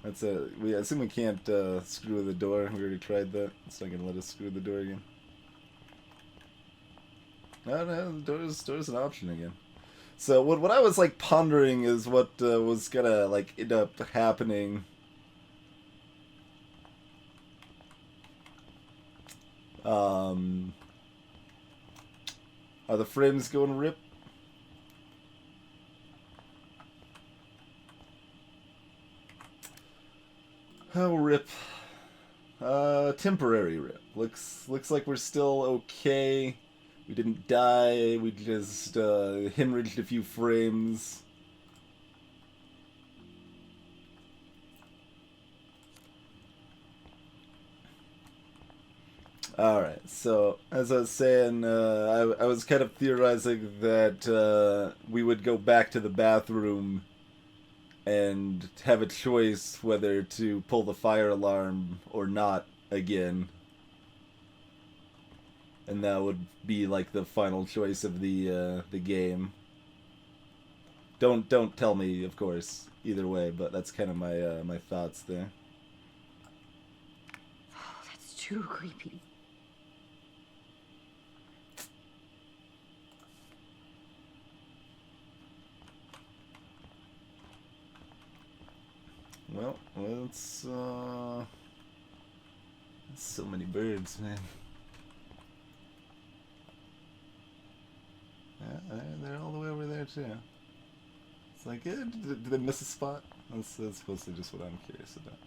That's I assume we can't screw the door. We already tried that. It's not gonna let us screw the door again. No, the door's an option again. So what I was like pondering is what was gonna like end up happening. Are the frames going rip? Oh, rip. Temporary rip. Looks like we're still okay. We didn't die. We just hemorrhaged a few frames. Alright, so as I was saying, I was kind of theorizing that we would go back to the bathroom and have a choice whether to pull the fire alarm or not again. And that would be like the final choice of the game. Don't tell me, of course, either way, but that's kind of my my thoughts there. Oh, that's too creepy. let's so many birds, man. Yeah, they're all the way over there too. It's like, did they miss a spot? That's mostly just what I'm curious about.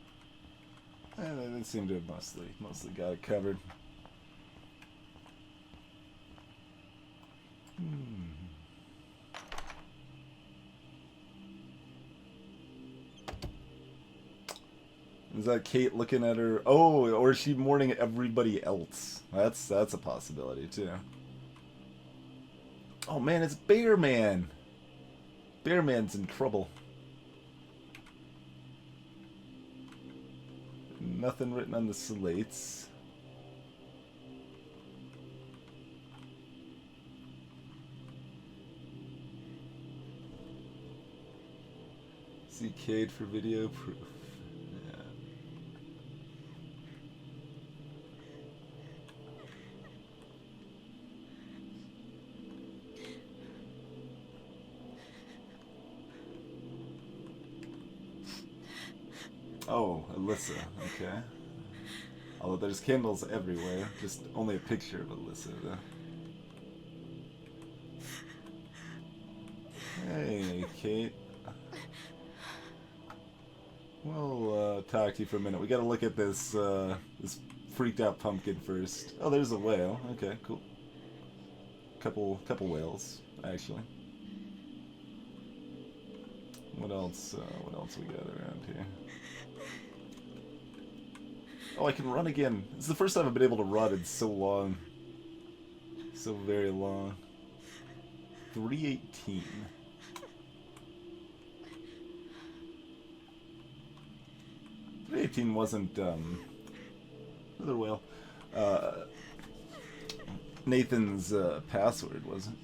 They seem to have mostly got it covered. Is that Kate looking at her? Oh, or is she mourning everybody else? That's a possibility too. Oh man, it's Bear Man. Bear Man's in trouble. Nothing written on the slates. See Cade for video proof. Yeah. Oh, Alyssa, okay. Although there's candles everywhere, just only a picture of Alyssa, though. Hey, Kate. We'll talk to you for a minute. We gotta look at this this freaked out pumpkin first. Oh, there's a whale. Okay, cool. Couple whales, actually. What else we got around here? Oh, I can run again. This is the first time I've been able to run in so long. So very long. 318. Wasn't another whale. Nathan's password, was it?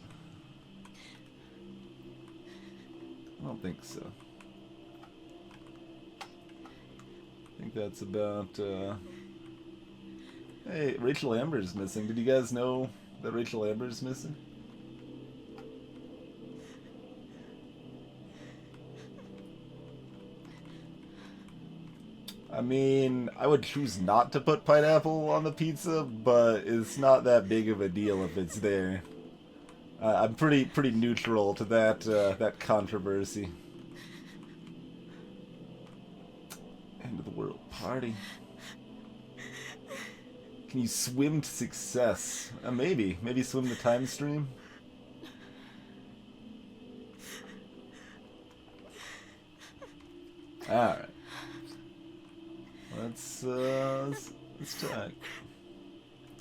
I don't think so. I think that's about Hey, Rachel Amber's missing. Did you guys know that Rachel Amber's missing? I mean, I would choose not to put pineapple on the pizza, but it's not that big of a deal if it's there. I'm pretty neutral to that that controversy. End of the world party. Can you swim to success? Maybe swim the time stream. All right. Let's talk.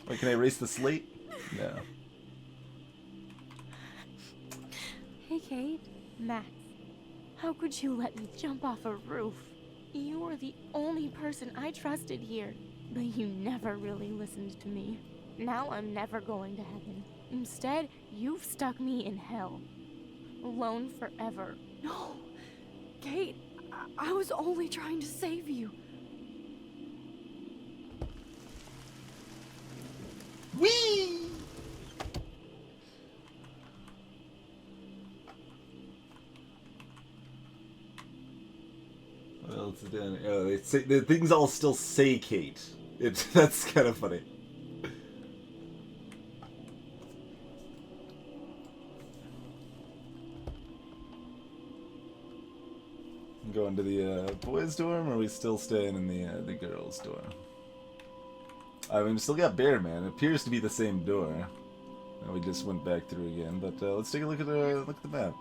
Wait, can I erase the slate? No. Hey, Kate. Max. How could you let me jump off a roof? You were the only person I trusted here, but you never really listened to me. Now I'm never going to heaven. Instead, you've stuck me in hell. Alone forever. No! Kate, I was only trying to save you. Whee! What else is down here? Oh, they say the things all still say Kate. That's kind of funny. Going to the boys' dorm, or are we still staying in the girls' dorm? I mean, we still got Bear Man. It appears to be the same door. And we just went back through again. But let's take a look at the map.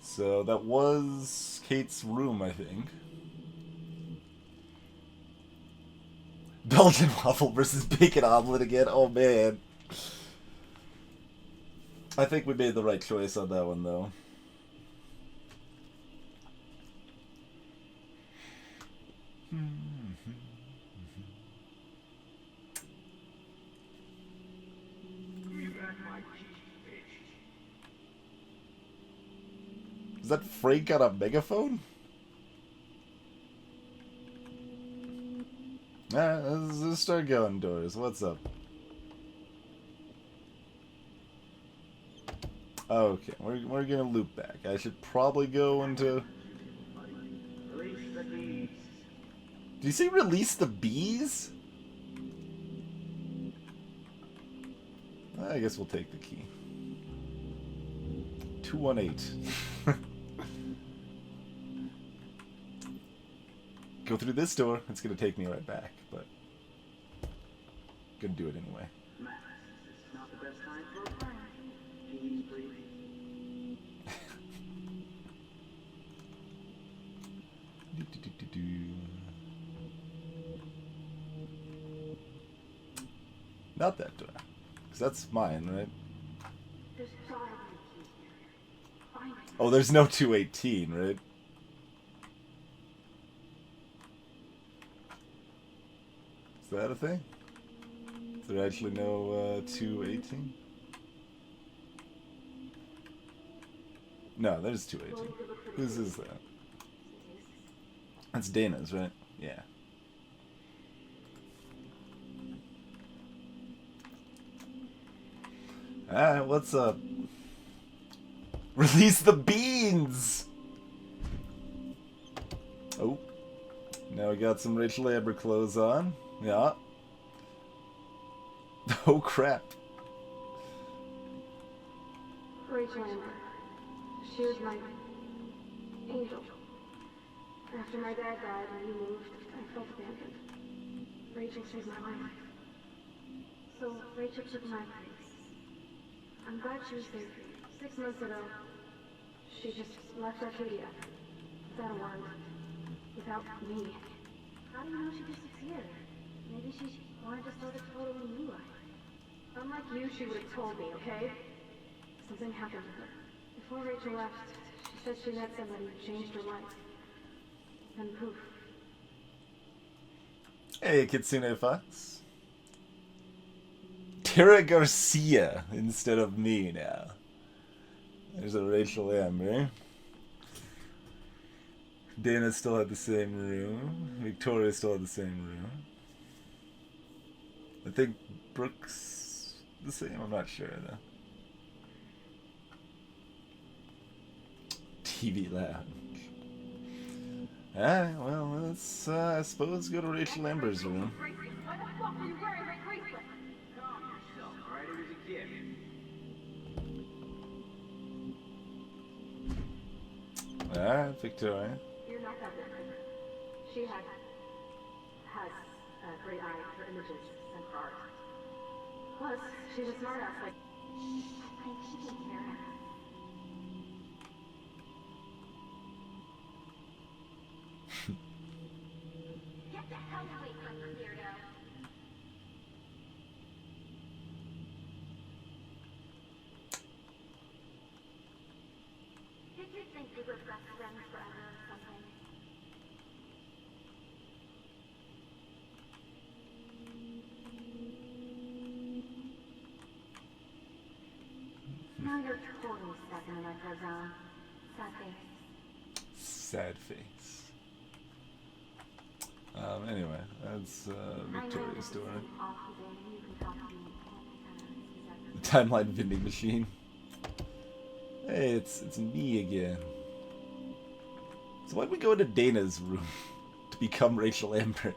So that was Kate's room, I think. Belgian waffle versus bacon omelet again. Oh man. I think we made the right choice on that one, though. Is that Frank on a megaphone? Alright, let's start going doors. What's up? Okay, we're gonna loop back. I should probably go into... Did you say release the bees? I guess we'll take the key. 218. Go through this door. It's gonna take me right back, but gonna do it anyway. Not the best time for a prank. Please breathe. Not that door, because that's mine, right? There's gotta be a key here. Find it. Oh, there's no 218, right? Is that a thing? Is there actually no 218? No, there's 218. Whose is that? That's Dana's, right? Yeah. Alright, what's up? Release the beans! Oh. Now we got some Rachel Amber clothes on. Yeah. Oh crap. Rachel Amber. She was my angel. After my dad died and we moved, I felt abandoned. Rachel saved my life. So Rachel took my place. I'm glad she was there for you. 6 months ago, she just left Arcadia. Without a word. Without me. How do you know she disappeared? Maybe she wanted to start a totally new life. Unlike you, she would have told me, okay? Something happened to her. Before Rachel left, she said she met somebody who changed her life. And poof. Hey, Kitsune Fox. Tara Garcia instead of me now. There's a Rachel Amber. Dana still had the same room. Victoria still had the same room. I think Brooke's the same. I'm not sure though. TV lounge. Alright, well, let's, I suppose, go to Rachel Amber's room. Why the fuck are you wearing that bracelet? Calm yourself, alright? It was a gift. Alright, Victoria. You're not that different. She has a great eye for images and for art. Plus, she's a smartass like... I think she can hear us. Get the hell away from her, weirdo. Did you think we were best friends forever or something? Now you're totally stuck in the retro zone. Sad face. Sad face. Anyway, that's Victoria's story. The timeline vending machine. Hey, it's me again. So why'd we go into Dana's room to become Rachel Amber?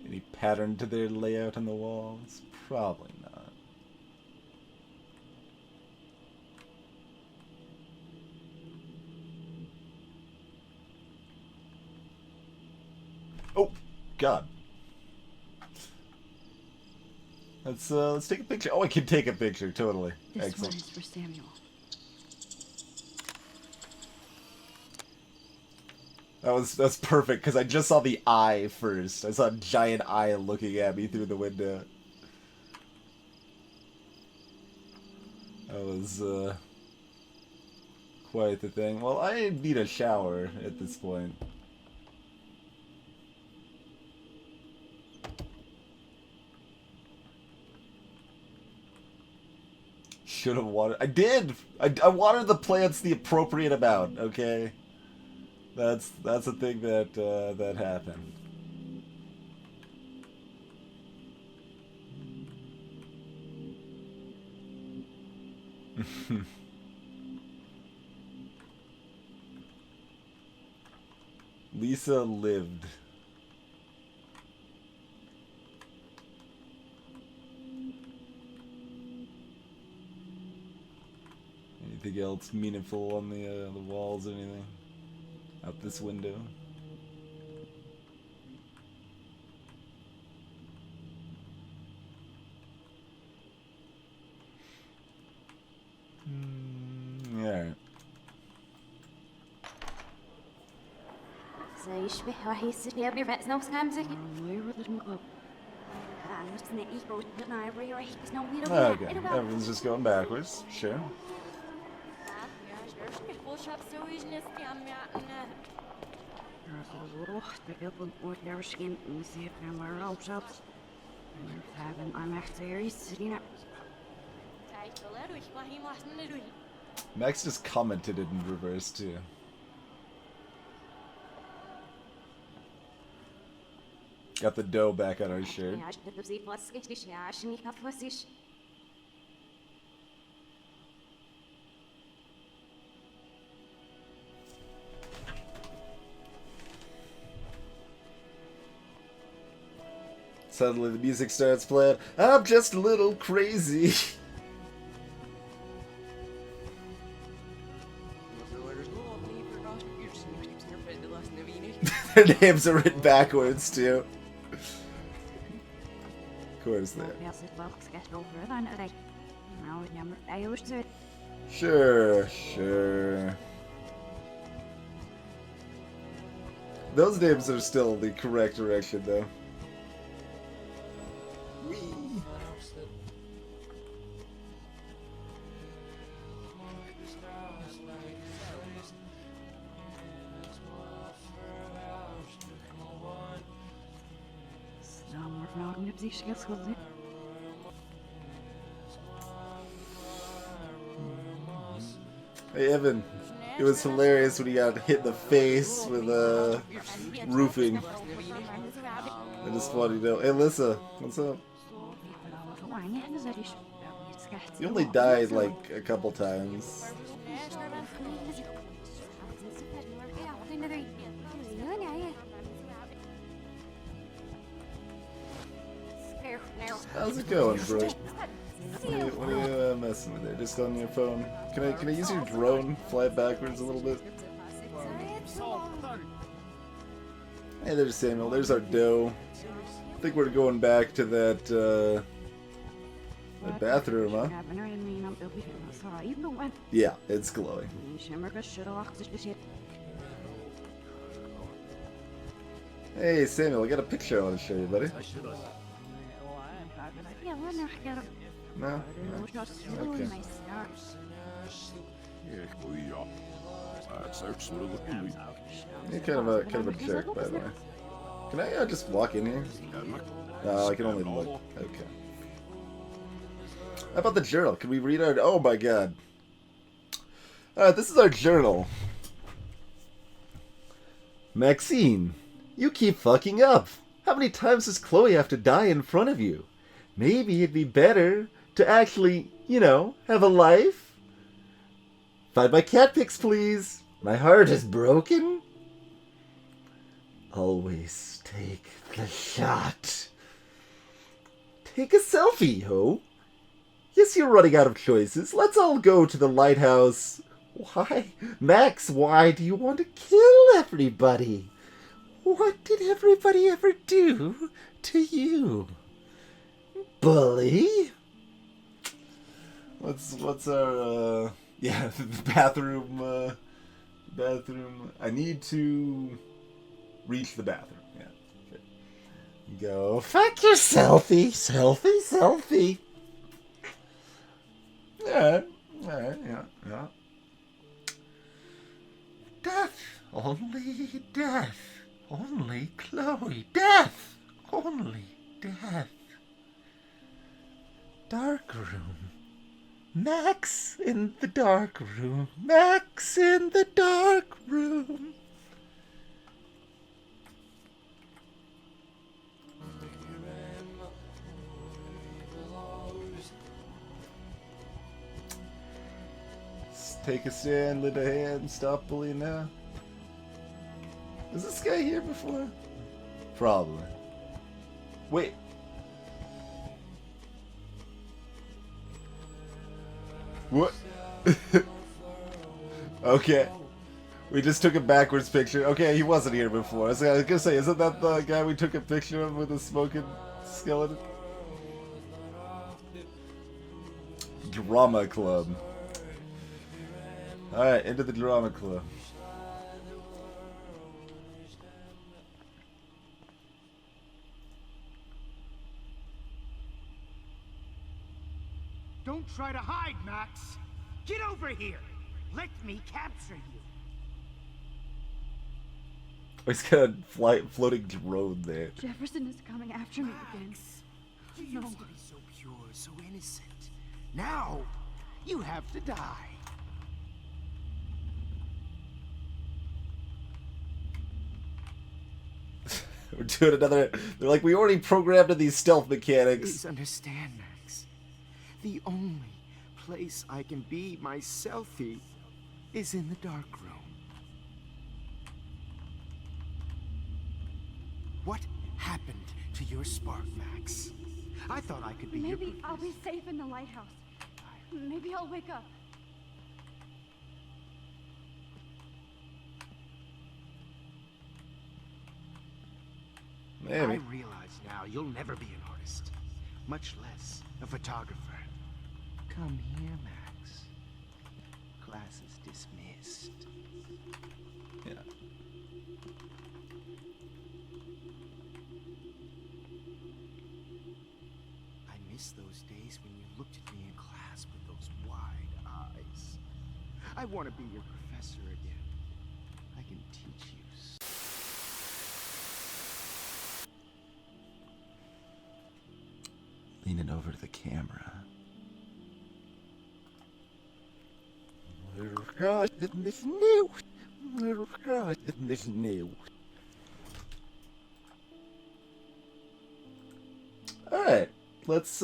Any pattern to their layout on the walls? Probably not. Oh, God. Let's take a picture. Oh, I can take a picture, totally. This Excellent. one is for Samuel. That's perfect because I just saw the eye first. I saw a giant eye looking at me through the window. That was quite the thing. Well, I need a shower at this point. should have watered. I did. I watered the plants the appropriate amount. Okay, that's a thing that that happened. Lisa lived. Anything else meaningful on the walls or anything? Out this window? Alright. Okay, everyone's just going backwards. Sure. Max just commented it in reverse too. Got the dough back on our shirt. Suddenly the music starts playing. I'm just a little crazy. Their names are written backwards too. Of course they are. Sure. Those names are still the correct direction though. Hey Evan, it was hilarious when he got hit in the face with roofing. I just wanted to know. Hey Alyssa, what's up? You only died like a couple times. How's it going, bro? What are you messing with there? Just on your phone? Can I use your drone? Fly it backwards a little bit? Hey, there's Samuel. There's our dough. I think we're going back to that bathroom, huh? Yeah, it's glowing. Hey, Samuel, I got a picture I want to show you, buddy. No? Okay. You're kind of a jerk, by the way. Can I just walk in here? No, I can only look. Okay. How about the journal? Can we read our... Oh my god. Alright, this is our journal. Maxine, you keep fucking up. How many times does Chloe have to die in front of you? Maybe it'd be better to actually, you know, have a life. Find my cat pics, please. My heart is broken. Always take the shot. Take a selfie, ho. Yes, you're running out of choices. Let's all go to the lighthouse. Why? Max, why do you want to kill everybody? What did everybody ever do to you? Bully? What's our yeah, the bathroom I need to reach the bathroom. Yeah. Okay. Go fuck your selfie. Alright, yeah. Death. Only death. Only Chloe. Death. Only death. Dark room. Max in the dark room. Max in the dark room. Take a stand, lend a hand, stop bullying now. Was this guy here before? Probably. Wait. What? Okay. We just took a backwards picture. Okay, he wasn't here before. I was gonna say, isn't that the guy we took a picture of with the smoking skeleton? Drama Club. Alright, into the Drama Club. Don't try to hide, Max! Get over here! Let me capture you! Oh, he's got a floating drone there. Jefferson is coming after me again. You used to be so pure, so innocent. Now, you have to die. We're doing another... They're like, we already programmed in these stealth mechanics. Please understand, Max. The only place I can be myself is in the dark room. What happened to your spark, Max? I thought I could be your... Maybe I'll be safe in the lighthouse. Maybe I'll wake up. Maybe. I realize now you'll never be an artist, much less a photographer. Come here, Max. Class is dismissed. Yeah. I miss those days when you looked at me in class with those wide eyes. I want to be your professor again. I can teach you. Leaning over to the camera. Alright, let's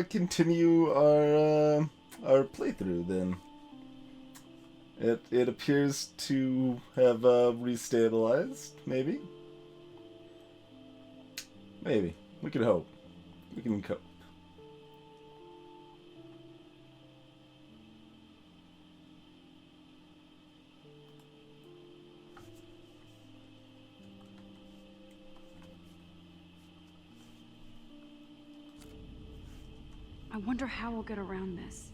continue our playthrough then. It appears to have restabilized, maybe? Maybe. We can hope. We can cope. I wonder how we'll get around this.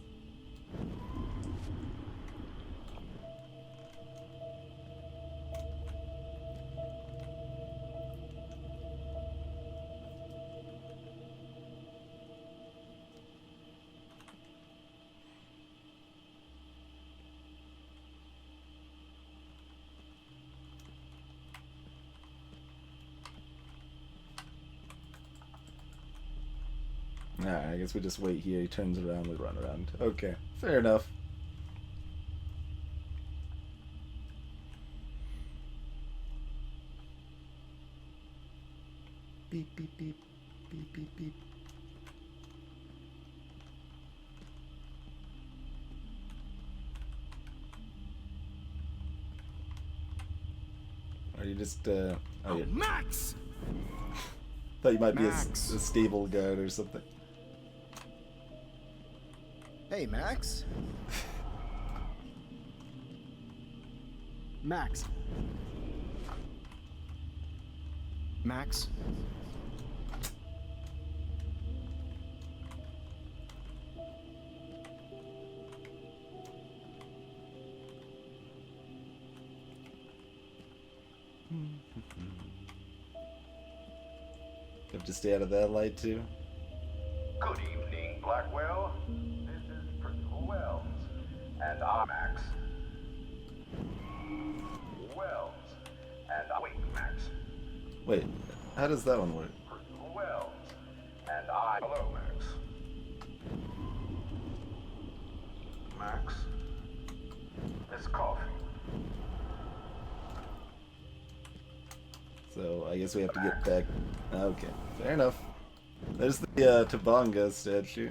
Alright, I guess we just wait here. He turns around, we run around. Okay, fair enough. Beep, beep, beep. Beep, beep, beep. Are you just, oh, yeah. Max! Thought you might be a stable guard or something. Hey, Max. Max. Max. Have to stay out of that light too. Good evening, Blackwell. This is Principal Wells, and I'm Max. Wells, and wait, Max. Wait, how does that one work? Principal Wells, and I. Hello, Max. I guess we have to get back. Okay, fair enough. There's the Tabanga statue.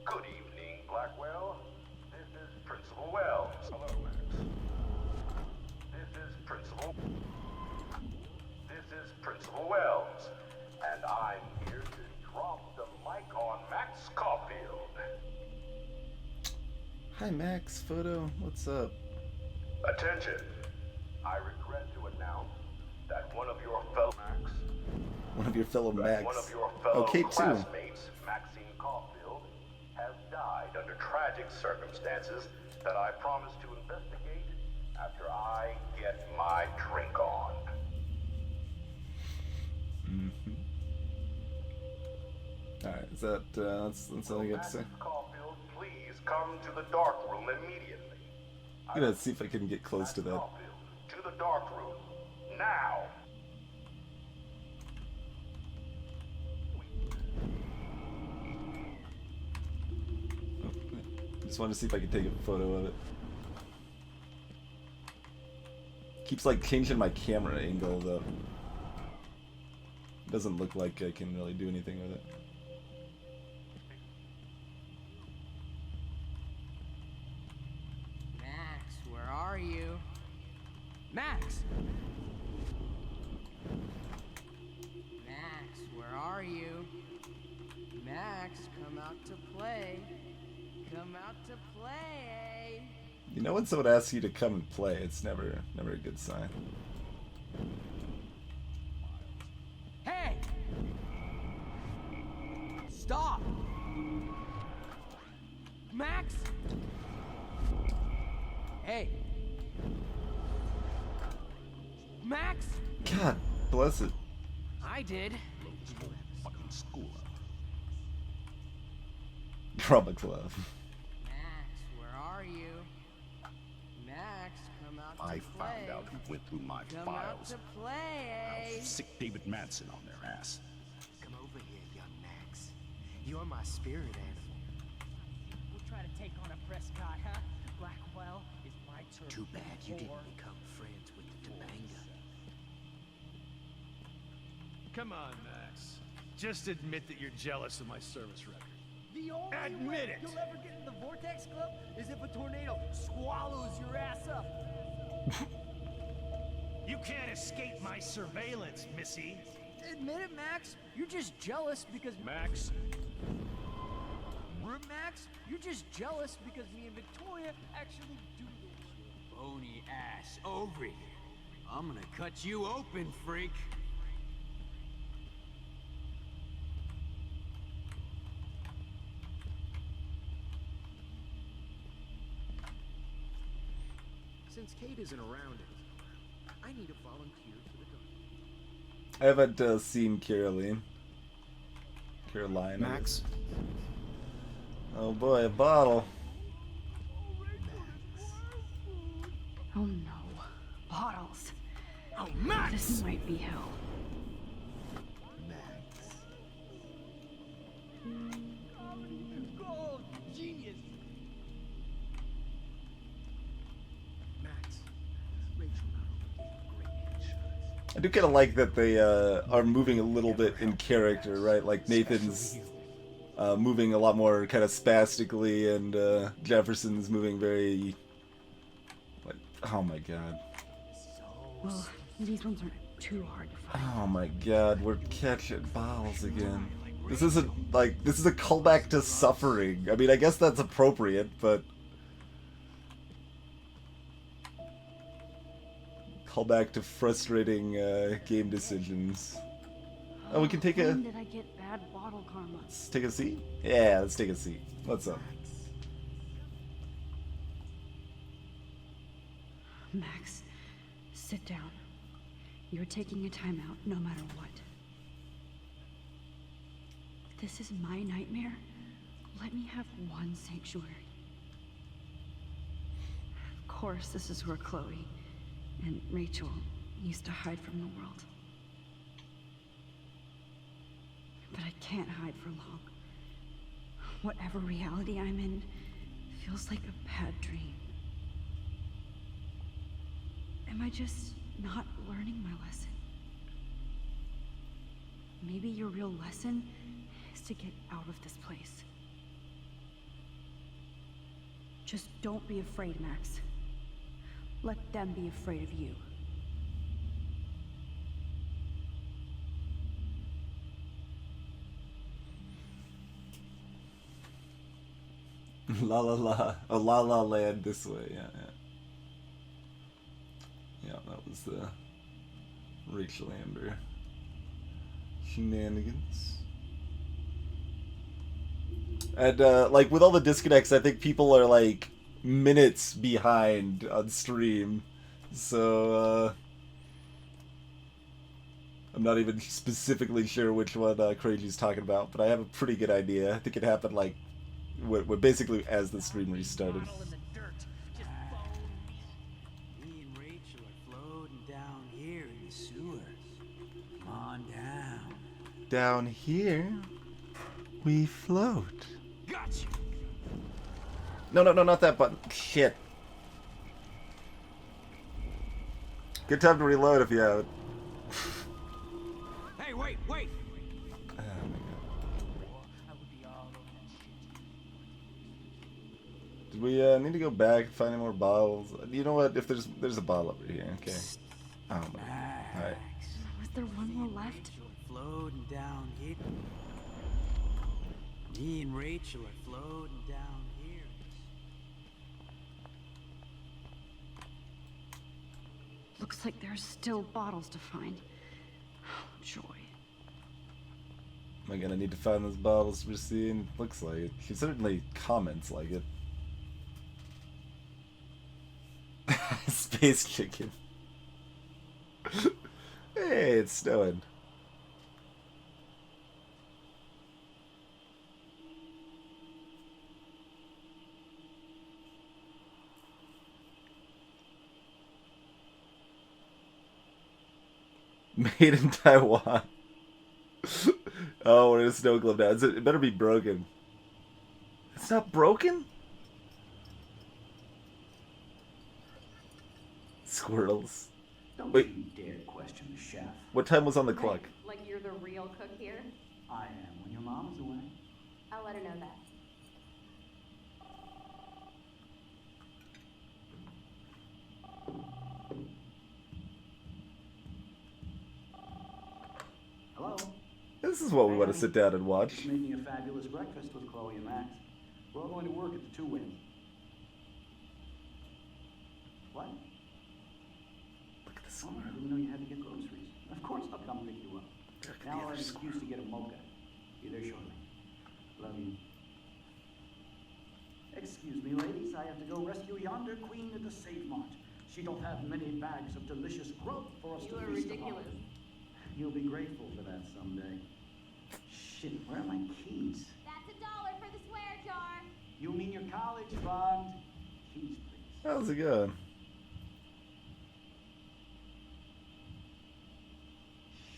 Good evening, Blackwell. This is Principal Wells. Hello, Max. This is Principal Wells, and I'm here to drop the mic on Max Caulfield. Hi, Max. Photo. What's up? Attention. I regret to announce that one of your fellow Max. One of your fellow Max. One of your fellow Kate too. classmates, Maxine Caulfield, has died under tragic circumstances that I promise to investigate after I get my drink on. Alright, is that, that's all I got to say. Caulfield, please come to the dark room immediately. I'm gonna see if I can get close to that. To the dark room, now! Just wanted to see if I could take a photo of it. Keeps like changing my camera angle though. Doesn't look like I can really do anything with it. Max, where are you? Max! Max, where are you? Max, come out to play. Come out to play. You know when someone asks you to come and play, it's never a good sign. Hey! Stop! Max! Hey! Max! God bless it. I did. Fucking school. Drama club. Max, where are you? Max, come out to I play. found out who went through my Come files. out to play. Sick David Manson on their ass. Come over here, young Max. You're my spirit animal. We'll try to take on a Prescott, huh? Blackwell is my turn. Too bad you didn't become friends with the Tabanga. Come on, Max. Just admit that you're jealous of my service record. The only Admit way it. you'll ever get in the Vortex Club is if a tornado swallows your ass up. You can't escape my surveillance, Missy. Admit it, Max. You're just jealous because... Max? Max, you're just jealous because me and Victoria actually do this shit. Bony ass over here. I'm gonna cut you open, freak. Since Kate isn't around anymore, I need a volunteer for the dark. I haven't seen Caroline. Max? Oh boy, a bottle. Oh no. Bottles. Oh, Max! This might be hell. Gold! Genius! Max, Rachel not only gave great headshots. I do kind of like that they are moving a little bit in character, right? Like Nathan's moving a lot more kind of spastically, and Jefferson's moving very... Like, oh my god. Well, these ones aren't too hard to find. Oh my god, we're catching bottles again. This isn't, like, this is a callback to Suffering. I mean, I guess that's appropriate, but... Callback to frustrating game decisions. Oh, we can take a... When did I get bad bottle karma? Let's take a seat? Yeah, let's take a seat. What's up? Max, sit down. You're taking a timeout no matter what. This is my nightmare. Let me have one sanctuary. Of course, this is where Chloe and Rachel used to hide from the world. But I can't hide for long. Whatever reality I'm in feels like a bad dream. Am I just not learning my lesson? Maybe your real lesson is to get out of this place. Just don't be afraid, Max. Let them be afraid of you. La la la. Oh, La La Land this way. Yeah, yeah. Yeah, that was the Rachel Amber shenanigans. And, like, with all the disconnects, I think people are, like, minutes behind on stream. So, I'm not even specifically sure which one Crazy's talking about, but I have a pretty good idea. I think it happened, like, basically as the stream restarted. Me and Rachel are floating down here in the sewers. Come on down. Down here, we float. Got you. No, no, no, not that button. Shit. Good time to reload if you have it. Hey, wait, wait. Oh my god. Did we need to go back and find any more bottles? You know what? If there's a bottle over here. Okay. Oh my. All right. Was there one more left? Floating down here. Me and Rachel are floating down here. Looks like there's still bottles to find. Oh, joy. Am I gonna need to find those bottles we're seeing? Looks like it. She certainly comments like it. Space chicken. Hey, it's snowing. Made in Taiwan. Oh, we're in a snow globe now. It better be broken. It's not broken? Squirrels. Don't Wait. you dare question the chef. What time was on the clock? Like you're the real cook here? I am when your mom is away. I'll let her know that. Hello? This is what we want to sit down and watch. Just making a fabulous breakfast with Chloe and Max. We're all going to work at the Two Winds. What? Look at this. Oh, I didn't know you had to get groceries. Of course I'll come pick you up. Now I'll have an excuse to get a mocha. Be there shortly. Love you. Excuse me, ladies. I have to go rescue yonder queen of the Safe Mart. She don't have many bags of delicious growth for us You to are feast ridiculous. upon. You'll be grateful for that someday. Shit, where are my keys? That's $1 for the swear jar. You mean your college fund? Keys, please. How's it going?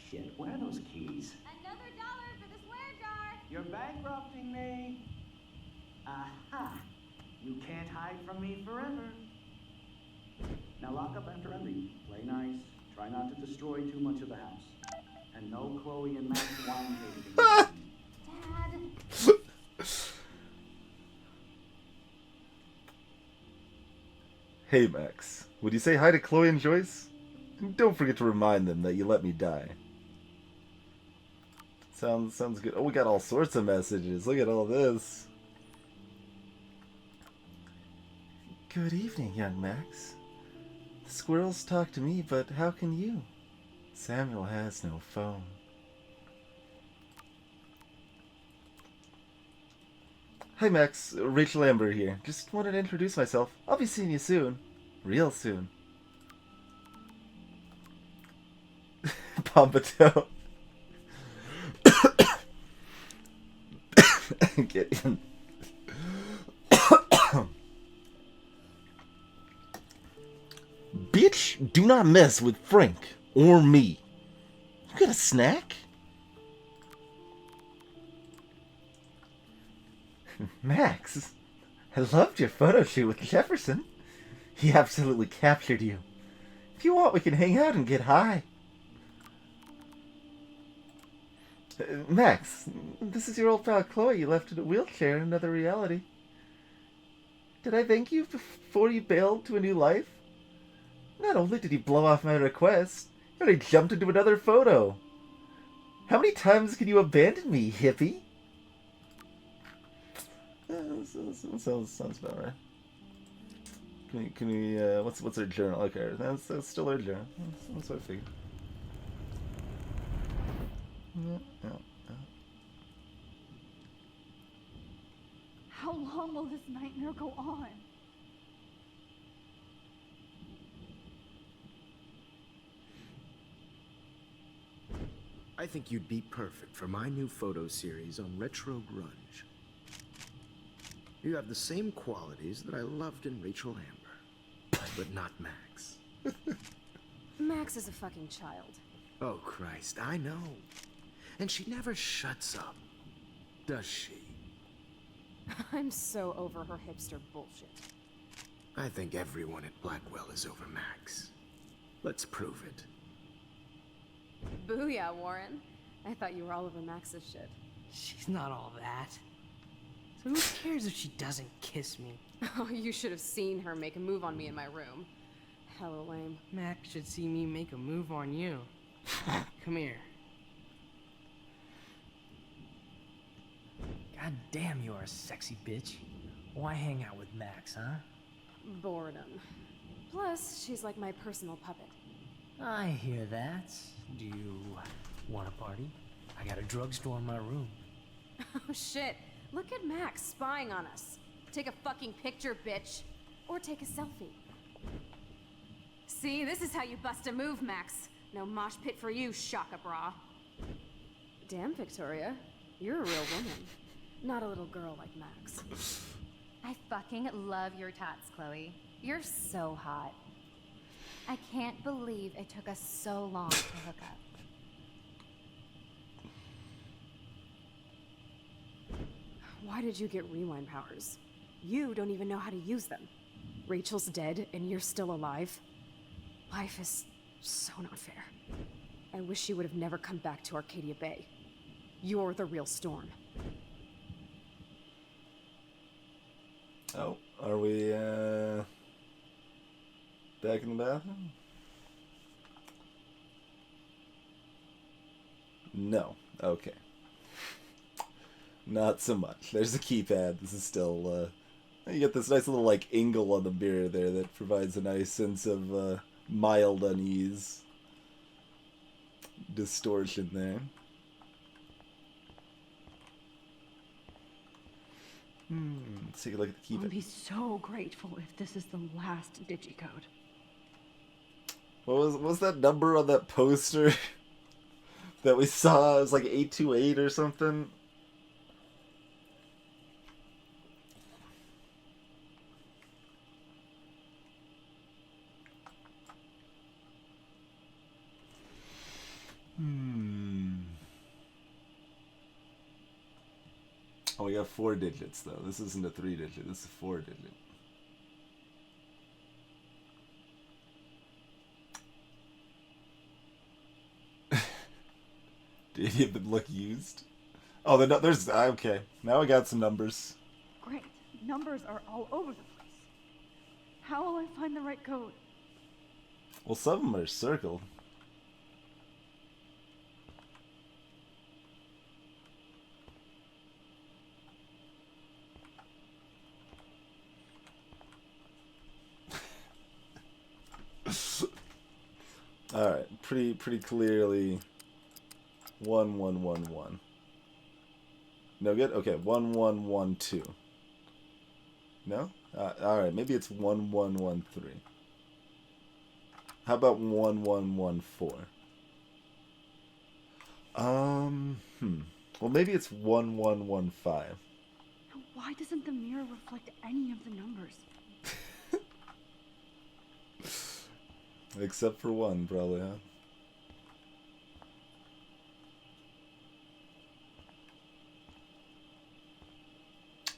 Shit, where are those keys? Another $1 for the swear jar. You're bankrupting me. Aha. You can't hide from me forever. Now lock up after I leave. Play nice. Try not to destroy too much of the house. And no Chloe and Max wine tasting. Dad. Hey Max, would you say hi to Chloe and Joyce? And don't forget to remind them that you let me die. Sounds good. Oh, we got all sorts of messages. Look at all this. Good evening, young Max. The squirrels talk to me, but how can you? Samuel has no phone. Hi Max, Rachel Amber here. Just wanted to introduce myself. I'll be seeing you soon. Real soon. Pompato. Get in. Bitch, do not mess with Frank or me. You got a snack? Max, I loved your photo shoot with Jefferson. He absolutely captured you. If you want, we can hang out and get high. Max, this is your old pal Chloe you left in a wheelchair in another reality. Did I thank you before you bailed to a new life? Not only did you blow off my request, you already jumped into another photo. How many times can you abandon me, hippie? Sounds about right. Can we what's our journal? Okay, that's still our journal. That's what I figured. Yeah. How long will this nightmare go on? I think you'd be perfect for my new photo series on retro grunge. You have the same qualities that I loved in Rachel Amber, but not Max. Max is a fucking child. Oh, Christ, I know. And she never shuts up, does she? I'm so over her hipster bullshit. I think everyone at Blackwell is over Max. Let's prove it. Booyah, Warren. I thought you were all over Max's shit. She's not all that. So who cares if she doesn't kiss me? Oh, you should have seen her make a move on me in my room. Hella lame. Max should see me make a move on you. Come here. God damn, you are a sexy bitch. Why hang out with Max, huh? Boredom. Plus, she's like my personal puppet. I hear that. Do you want a party? I got a drugstore in my room. Oh shit. Look at Max spying on us. Take a fucking picture, bitch. Or take a selfie. See, this is how you bust a move, Max. No mosh pit for you, Shaka Bra. Damn, Victoria. You're a real woman. Not a little girl like Max. I fucking love your tots, Chloe. You're so hot. I can't believe it took us so long to hook up. Why did you get rewind powers? You don't even know how to use them. Rachel's dead and you're still alive. Life is so not fair. I wish you would have never come back to Arcadia Bay. You're the real Storm. Oh, are we back in the bathroom? No. Okay. Not so much. There's the keypad. This is still, you get this nice little, like, angle on the mirror there that provides a nice sense of, mild unease. Distortion there. Let's take a look at the I'll keypad. be so grateful if this is the last digicode. What was that number on that poster that we saw? It was like 828 or something. Oh, we got 4 digits though. This isn't a 3-digit. This is a 4-digit. Did any of them look used? Oh, there's okay. Now I got some numbers. Great. Numbers are all over the place. How will I find the right code? Well, some of them are circled. All right, pretty clearly. 1111. No good. Okay, 1112. No. All right, maybe it's 1113. How about 1114? Well, maybe it's 1115. Why doesn't the mirror reflect any of the numbers? Except for one, probably, huh?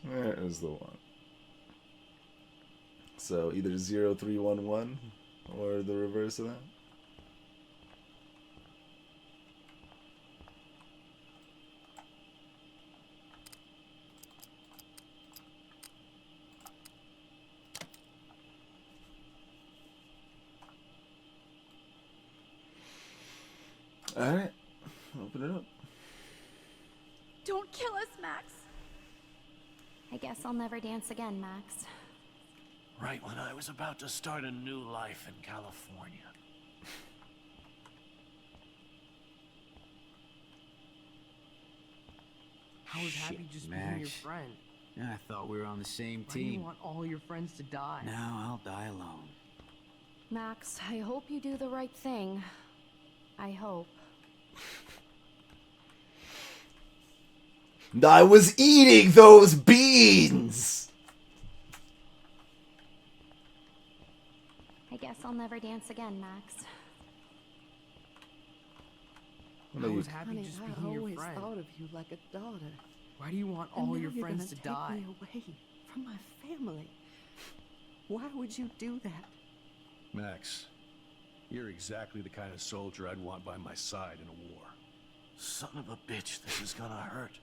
There is the one. So either 0311 Or the reverse of that. Alright, open it up. Don't kill us, Max. I guess I'll never dance again, Max. Right when I was about to start a new life in California. How is Happy Shit, just being your Max. friend? I thought we were on the same Why do you team. want all your friends to die? Now I'll die alone. Max, I hope you do the right thing. I hope. I was eating those beans! I guess I'll never dance again, Max. How is Happy Honey, just I being your always friend? thought of you like a daughter. Why do you want And all now your you're friends to gonna die? take me away from my family. Why would you do that? Max, you're exactly the kind of soldier I'd want by my side in a war. Son of a bitch, this is gonna hurt.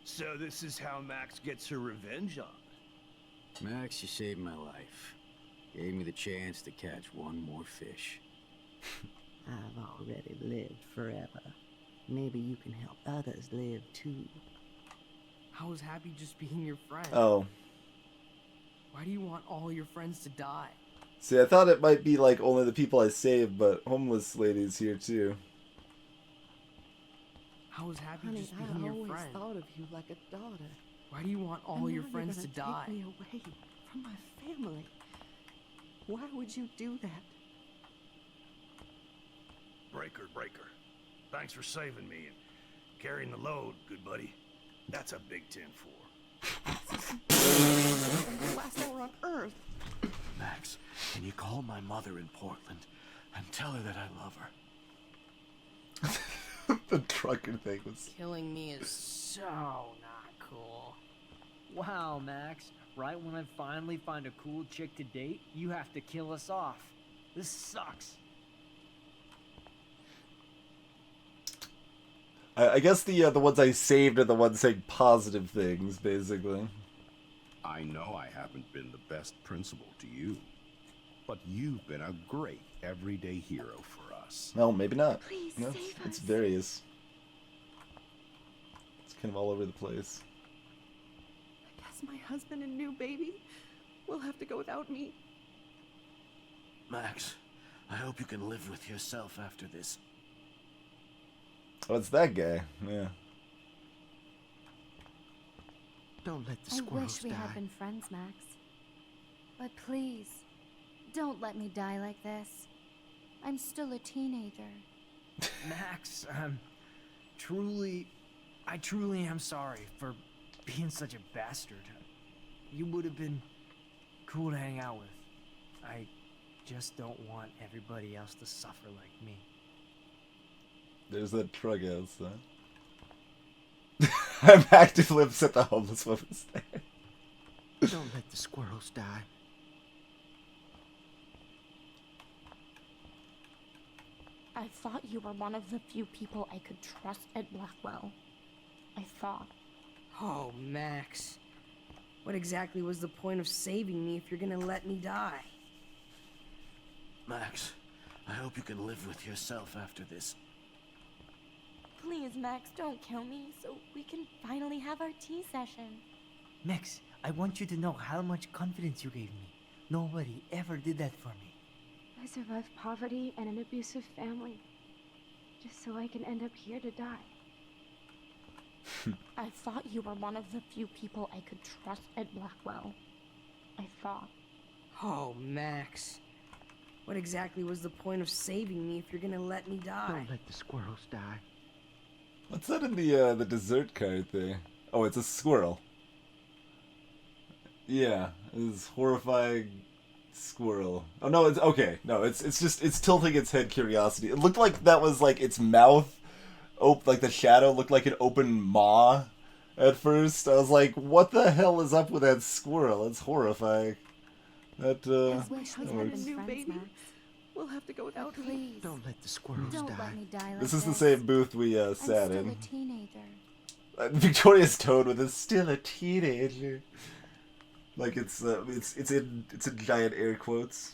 So this is how Max gets her revenge on. Max, you saved my life. Gave me the chance to catch one more fish. I've already lived forever. Maybe you can help others live too. How is Happy just being your friend? Oh. Why do you want all your friends to die? See, I thought it might be like only the people I saved, but homeless lady's here too. How is Happy Honey, just I being your always friend? thought of you like a daughter. Why do you want all And your now friends you're to gonna die? Take me away from my family. Why would you do that? Breaker. Thanks for saving me and carrying the load, good buddy. That's a big 10-4. Last hour on Earth. Max, can you call my mother in Portland and tell her that I love her? The trucker thing was... Killing me is so not cool. Wow, Max. Right when I finally find a cool chick to date, you have to kill us off. This sucks. I guess the ones I saved are the ones saying positive things, basically. I know I haven't been the best principal to you, but you've been a great everyday hero for us. No, maybe not. Please No, save it's us. various. It's kind of all over the place. I guess my husband and new baby will have to go without me. Max, I hope you can live with yourself after this. Oh, it's that guy. Yeah. Don't let the I squirrels wish we die. had been friends, Max. But please, don't let me die like this. I'm still a teenager. Max, I truly am sorry for being such a bastard. You would have been cool to hang out with. I just don't want everybody else to suffer like me. There's that truck outside. I'm actively upset the homeless woman's there. Don't let the squirrels die. I thought you were one of the few people I could trust at Blackwell. I thought. Oh, Max. What exactly was the point of saving me if you're gonna let me die? Max, I hope you can live with yourself after this. Please, Max, don't kill me so we can finally have our tea session. Max, I want you to know how much confidence you gave me. Nobody ever did that for me. I survived poverty and an abusive family, just so I can end up here to die. I thought you were one of the few people I could trust at Blackwell. I thought. Oh, Max. What exactly was the point of saving me if you're gonna let me die? Don't let the squirrels die. What's that in the dessert cart there? Oh, it's a squirrel. Yeah, this horrifying squirrel. Oh no, it's okay. No, it's just it's tilting its head curiosity. It looked like that was like its mouth. Like the shadow looked like an open maw, At first, I was like, what the hell is up with that squirrel? It's horrifying. That, As my that husband works. and new baby, we'll have to go without me. Don't let the squirrels Don't die. let me die like This is the same booth we, I'm sat still in. a teenager. Victoria's tone with is still a teenager. Like it's in giant air quotes.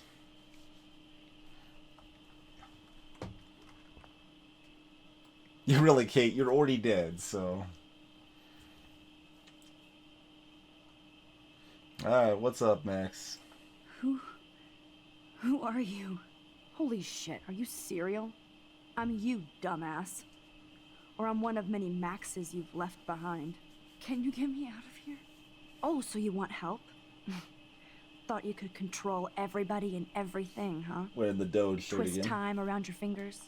You really, Kate, you're already dead, so. Alright, what's up, Max? Who are you? Holy shit, are you serial? I'm you, dumbass. Or I'm one of many Maxes you've left behind. Can you get me out of here? Oh, so you want help? Thought you could control everybody and everything, huh? Wearing the Doge shirt Twist again. time around your fingers.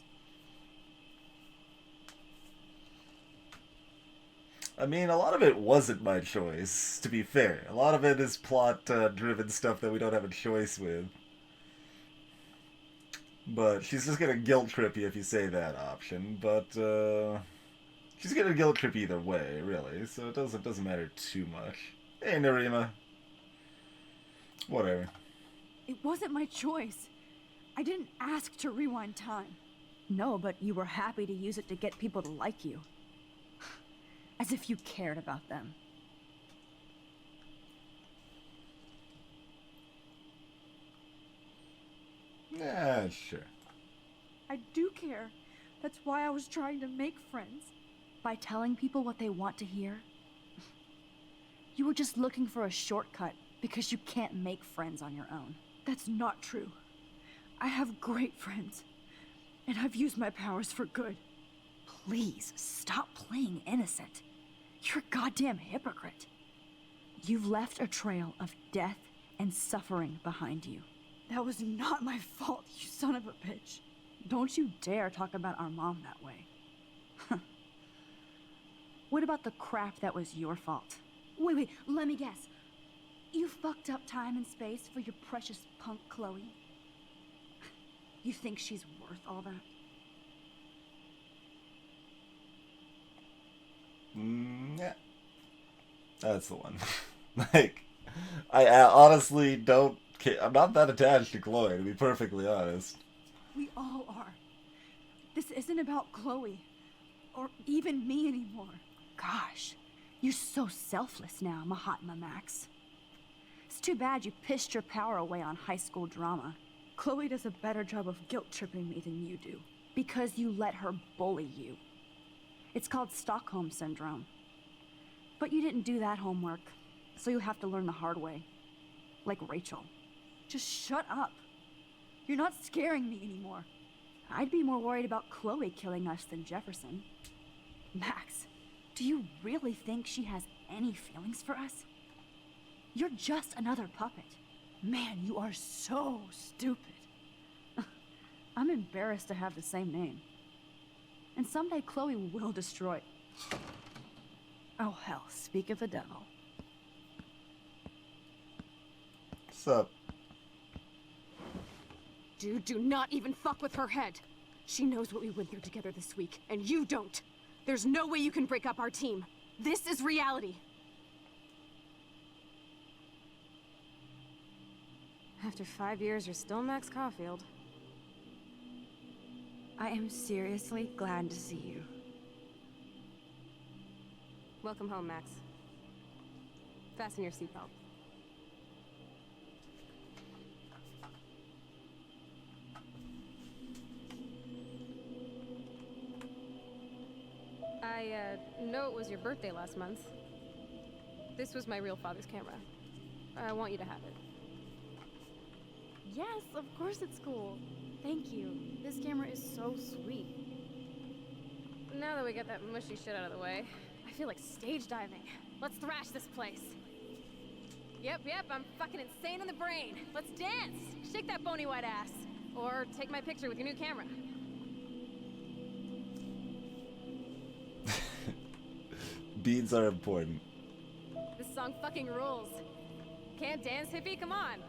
I mean, a lot of it wasn't my choice, to be fair. A lot of it is plot-driven stuff that we don't have a choice with. But she's just gonna guilt trip you if you say that option. But she's gonna guilt trip either way, really. So it doesn't matter too much. Hey, Narima. Whatever. It wasn't my choice. I didn't ask to rewind time. No, but you were happy to use it to get people to like you. As if you cared about them. Yeah, sure. I do care. That's why I was trying to make friends. By telling people what they want to hear. You were just looking for a shortcut because you can't make friends on your own. That's not true. I have great friends. And I've used my powers for good. Please, stop playing innocent. You're a goddamn hypocrite. You've left a trail of death and suffering behind you. That was not my fault, you son of a bitch. Don't you dare talk about our mom that way. What about the crap that was your fault? Wait, let me guess. You fucked up time and space for your precious punk Chloe? You think she's worth all that? Yeah. That's the one. Like, I honestly don't care. I'm not that attached to Chloe, to be perfectly honest. We all are. This isn't about Chloe. Or even me anymore. Gosh, you're so selfless now, Mahatma Max. It's too bad you pissed your power away on high school drama. Chloe does a better job of guilt-tripping me than you do. Because you let her bully you. It's called Stockholm Syndrome. But you didn't do that homework, so you have to learn the hard way. Like Rachel. Just shut up. You're not scaring me anymore. I'd be more worried about Chloe killing us than Jefferson. Max, do you really think she has any feelings for us? You're just another puppet. Man, you are so stupid. I'm embarrassed to have the same name. And someday Chloe will destroy... Oh hell, speak of the devil. What's up? Dude, do not even fuck with her head. She knows what we went through together this week, and you don't. There's no way you can break up our team. This is reality. After 5 years, you're still Max Caulfield. I am seriously glad to see you. Welcome home, Max. Fasten your seatbelt. I know it was your birthday last month. This was my real father's camera. I want you to have it. Yes, of course it's cool. Thank you. This camera is so sweet. Now that we got that mushy shit out of the way, I feel like stage diving. Let's thrash this place. Yep, I'm fucking insane in the brain. Let's dance. Shake that bony white ass. Or take my picture with your new camera. Beads are important. This song fucking rules. Can't dance, hippie? Come on.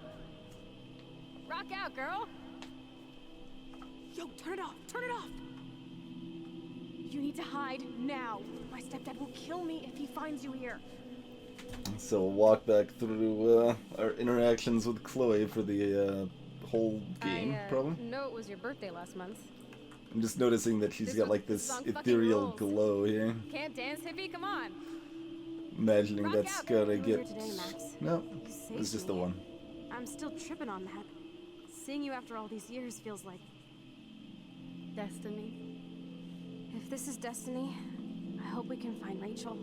Rock out, girl. Yo, turn it off! Turn it off! You need to hide now. My stepdad will kill me if he finds you here. So we'll walk back through our interactions with Chloe for the whole game, probably. know it was your birthday last month. I'm just noticing that she's got like this ethereal glow here. Can't dance, hippie? Come on. Imagining that's gonna get... Today, Max. No, You it's just saved the me. one. I'm still tripping on that. Seeing you after all these years feels like Destiny. if this is destiny, I hope we can find Rachel.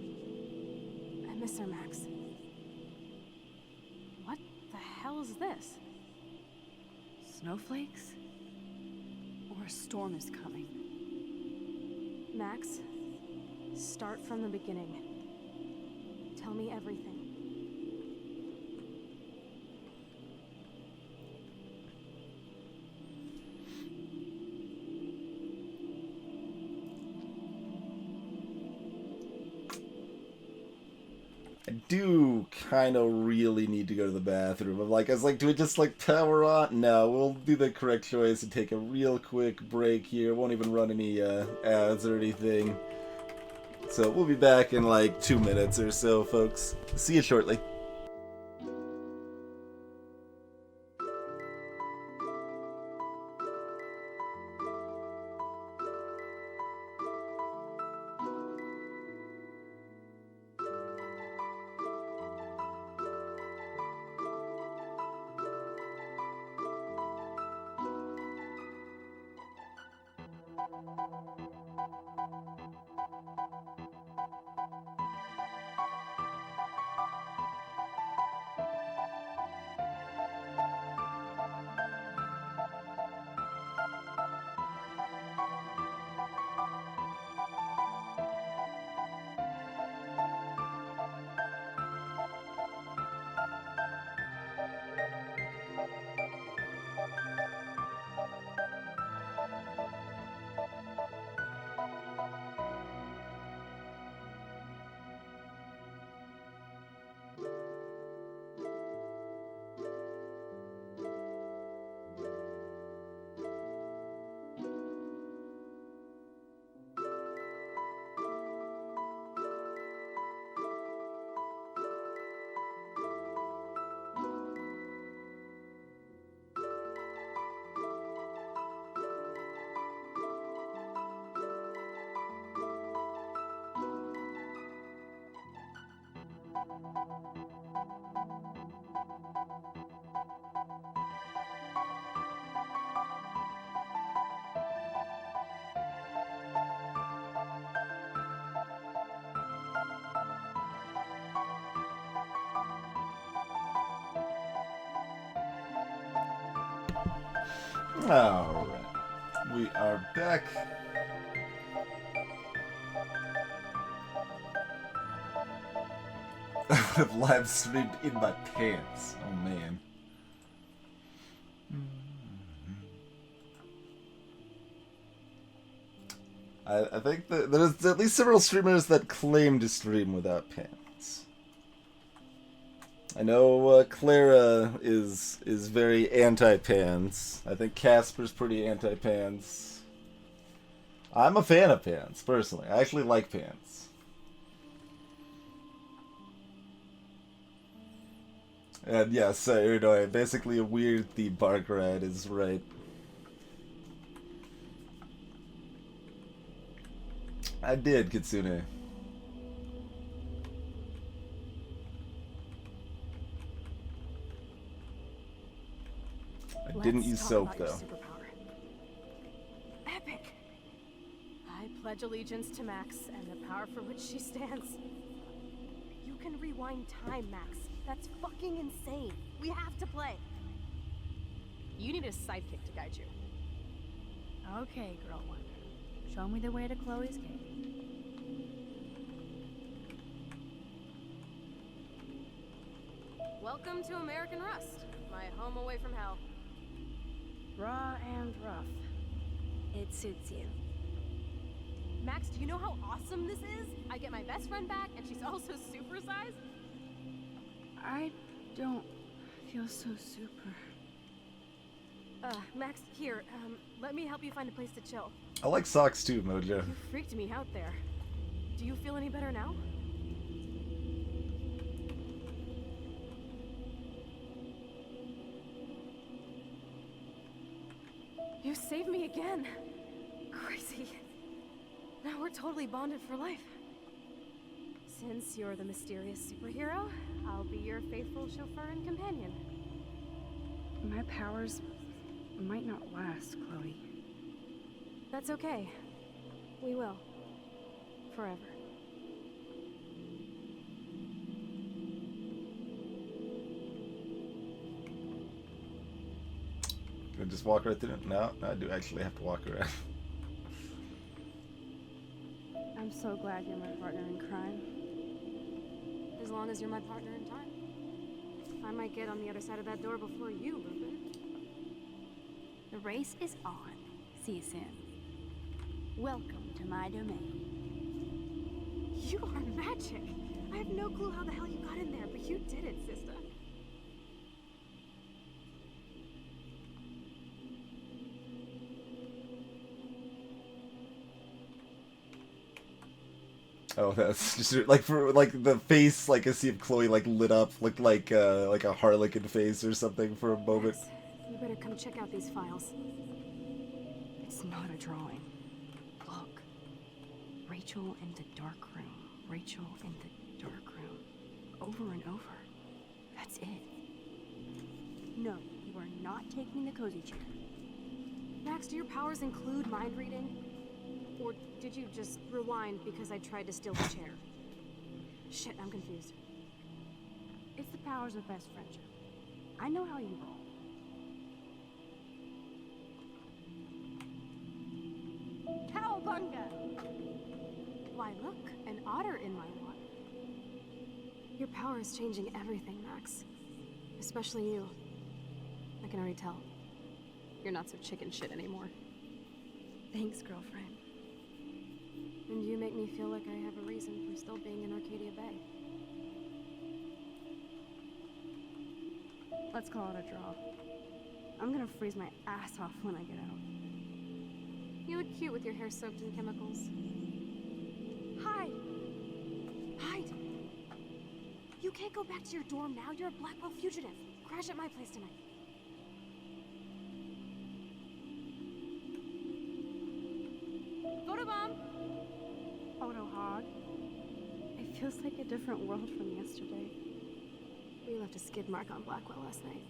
I miss her, Max. What the hell is this? Snowflakes? Or a storm is coming? Max, start from the beginning. Tell me everything. I do kind of really need to go to the bathroom. I was like, do we just like power on? No, we'll do the correct choice and take a real quick break here. Won't even run any ads or anything. So we'll be back in like 2 minutes or so, folks. See you shortly. Alright, we are back. I would have live streamed in my pants. Oh man. I think that there's at least several streamers that claim to stream without pants. I know Clara is very anti-pants. I think Casper's pretty anti-pants. I'm a fan of pants, personally. I actually like pants. And yes, you know, basically a weird theme park ride is right. I did, Kitsune. I didn't use soap, though. Epic! I pledge allegiance to Max and the power for which she stands. You can rewind time, Max. That's fucking insane. We have to play. You need a sidekick to guide you. Okay, girl wonder. Show me the way to Chloe's cave. Welcome to American Rust, my home away from hell. Raw and rough. It suits you. Max, do you know how awesome this is? I get my best friend back, and she's also supersized. I don't feel so super. Max, here, let me help you find a place to chill. I like socks too, Mojo. You freaked me out there. Do you feel any better now? You saved me again. Crazy. Now we're totally bonded for life. Since you're the mysterious superhero, I'll be your faithful chauffeur and companion. My powers might not last, Chloe. That's okay. We will. Forever. Can I just walk right through it? No, I do actually have to walk around. I'm so glad you're my partner in crime. As long as you're my partner in time. I might get on the other side of that door before you, Lupin. The race is on. See you soon. Welcome to my domain. You are magic! I have no clue how the hell you got in there, but you did it, sister. Oh, that's just like for like the face, like I see if Chloe like lit up, looked like a harlequin face or something for a moment. You better come check out these files. It's not a drawing. Look. Rachel in the dark room. Rachel in the dark room. Over and over. That's it. No, you are not taking the cozy chair. Max, do your powers include mind reading? Or did you just rewind because I tried to steal the chair? Shit, I'm confused. It's the powers of best friendship. I know how you roll. Cowabunga! Why, look, an otter in my water. Your power is changing everything, Max. Especially you. I can already tell. You're not so chicken shit anymore. Thanks, girlfriend. And you make me feel like I have a reason for still being in Arcadia Bay. Let's call it a draw. I'm gonna freeze my ass off when I get out. You look cute with your hair soaked in chemicals. Hide! Hide! You can't go back to your dorm now. You're a Blackwell fugitive. Crash at my place tonight. Photobomb! Photo hog. It feels like a different world from yesterday. We left a skid mark on Blackwell last night.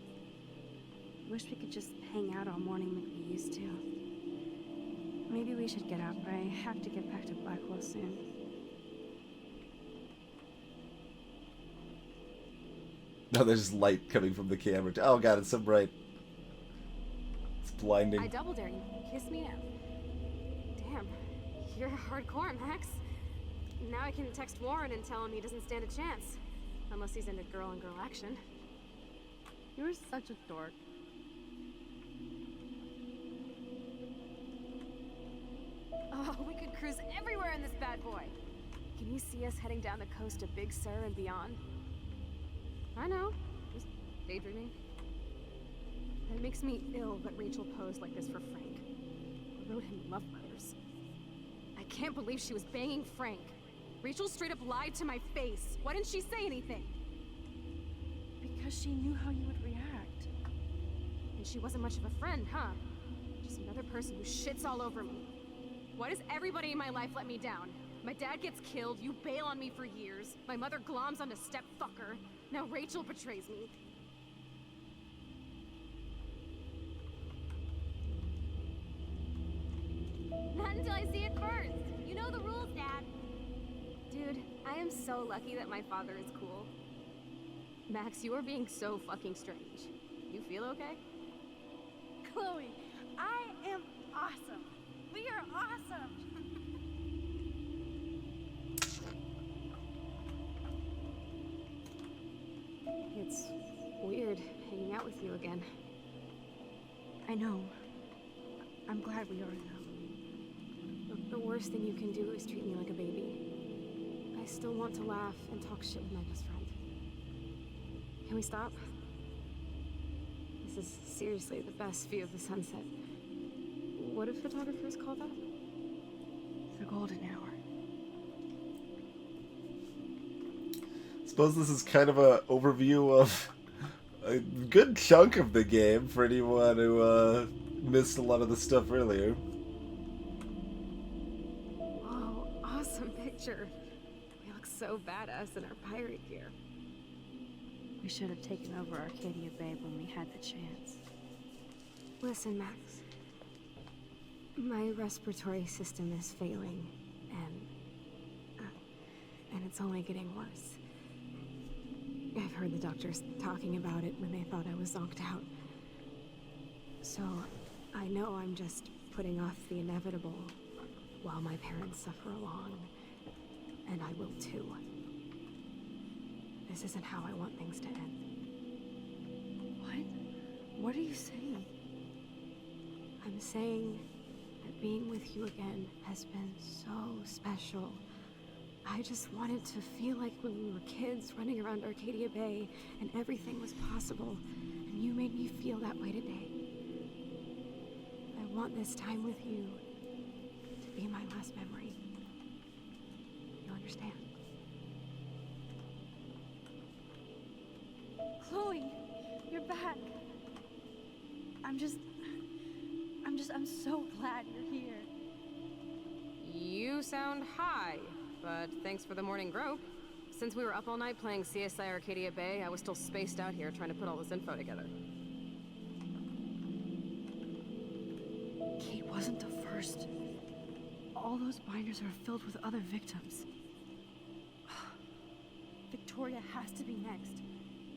Wish we could just hang out all morning like we used to. Maybe we should get out, but I have to get back to Blackwell soon. No, there's light coming from the camera. Oh god, it's so bright. It's blinding. I double dare you. Kiss me now. Damn, you're hardcore, Max. Now I can text Warren and tell him he doesn't stand a chance. Unless he's into girl-on-girl action. You're such a dork. Oh, we could cruise everywhere in this bad boy. Can you see us heading down the coast to Big Sur and beyond? I know. Just daydreaming. It makes me ill that Rachel posed like this for Frank. Wrote him love letters. I can't believe she was banging Frank. Rachel straight up lied to my face. Why didn't she say anything? Because she knew how you would react. And she wasn't much of a friend, huh? Just another person who shits all over me. Why does everybody in my life let me down? My dad gets killed, you bail on me for years. My mother gloms onto step-fucker. Now Rachel betrays me. Not until I see it first. You know the rules, Dad. Dude, I am so lucky that my father is cool. Max, you are being so fucking strange. You feel okay? Chloe, I am awesome. We are awesome. It's weird hanging out with you again. I know. I'm glad we are, though. The worst thing you can do is treat me like a baby. I still want to laugh and talk shit with my best friend. Can we stop? This is seriously the best view of the sunset. What do photographers call that? The golden hour. Suppose this is kind of a overview of a good chunk of the game for anyone who missed a lot of the stuff earlier. Whoa, awesome picture. We look so badass in our pirate gear. We should have taken over Arcadia Bay when we had the chance. Listen, Max. My respiratory system is failing, and it's only getting worse. I've heard the doctors talking about it when they thought I was zonked out. So, I know I'm just putting off the inevitable while my parents suffer along, and I will too. This isn't how I want things to end. What? What are you saying? I'm saying that being with you again has been so special. I just wanted to feel like when we were kids running around Arcadia Bay and everything was possible, and you made me feel that way today. I want this time with you to be my last memory. You understand? Chloe, you're back. I'm so glad you're here. You sound high, but thanks for the morning grope. Since we were up all night playing CSI Arcadia Bay, I was still spaced out here trying to put all this info together. Kate wasn't the first. All those binders are filled with other victims. Victoria has to be next.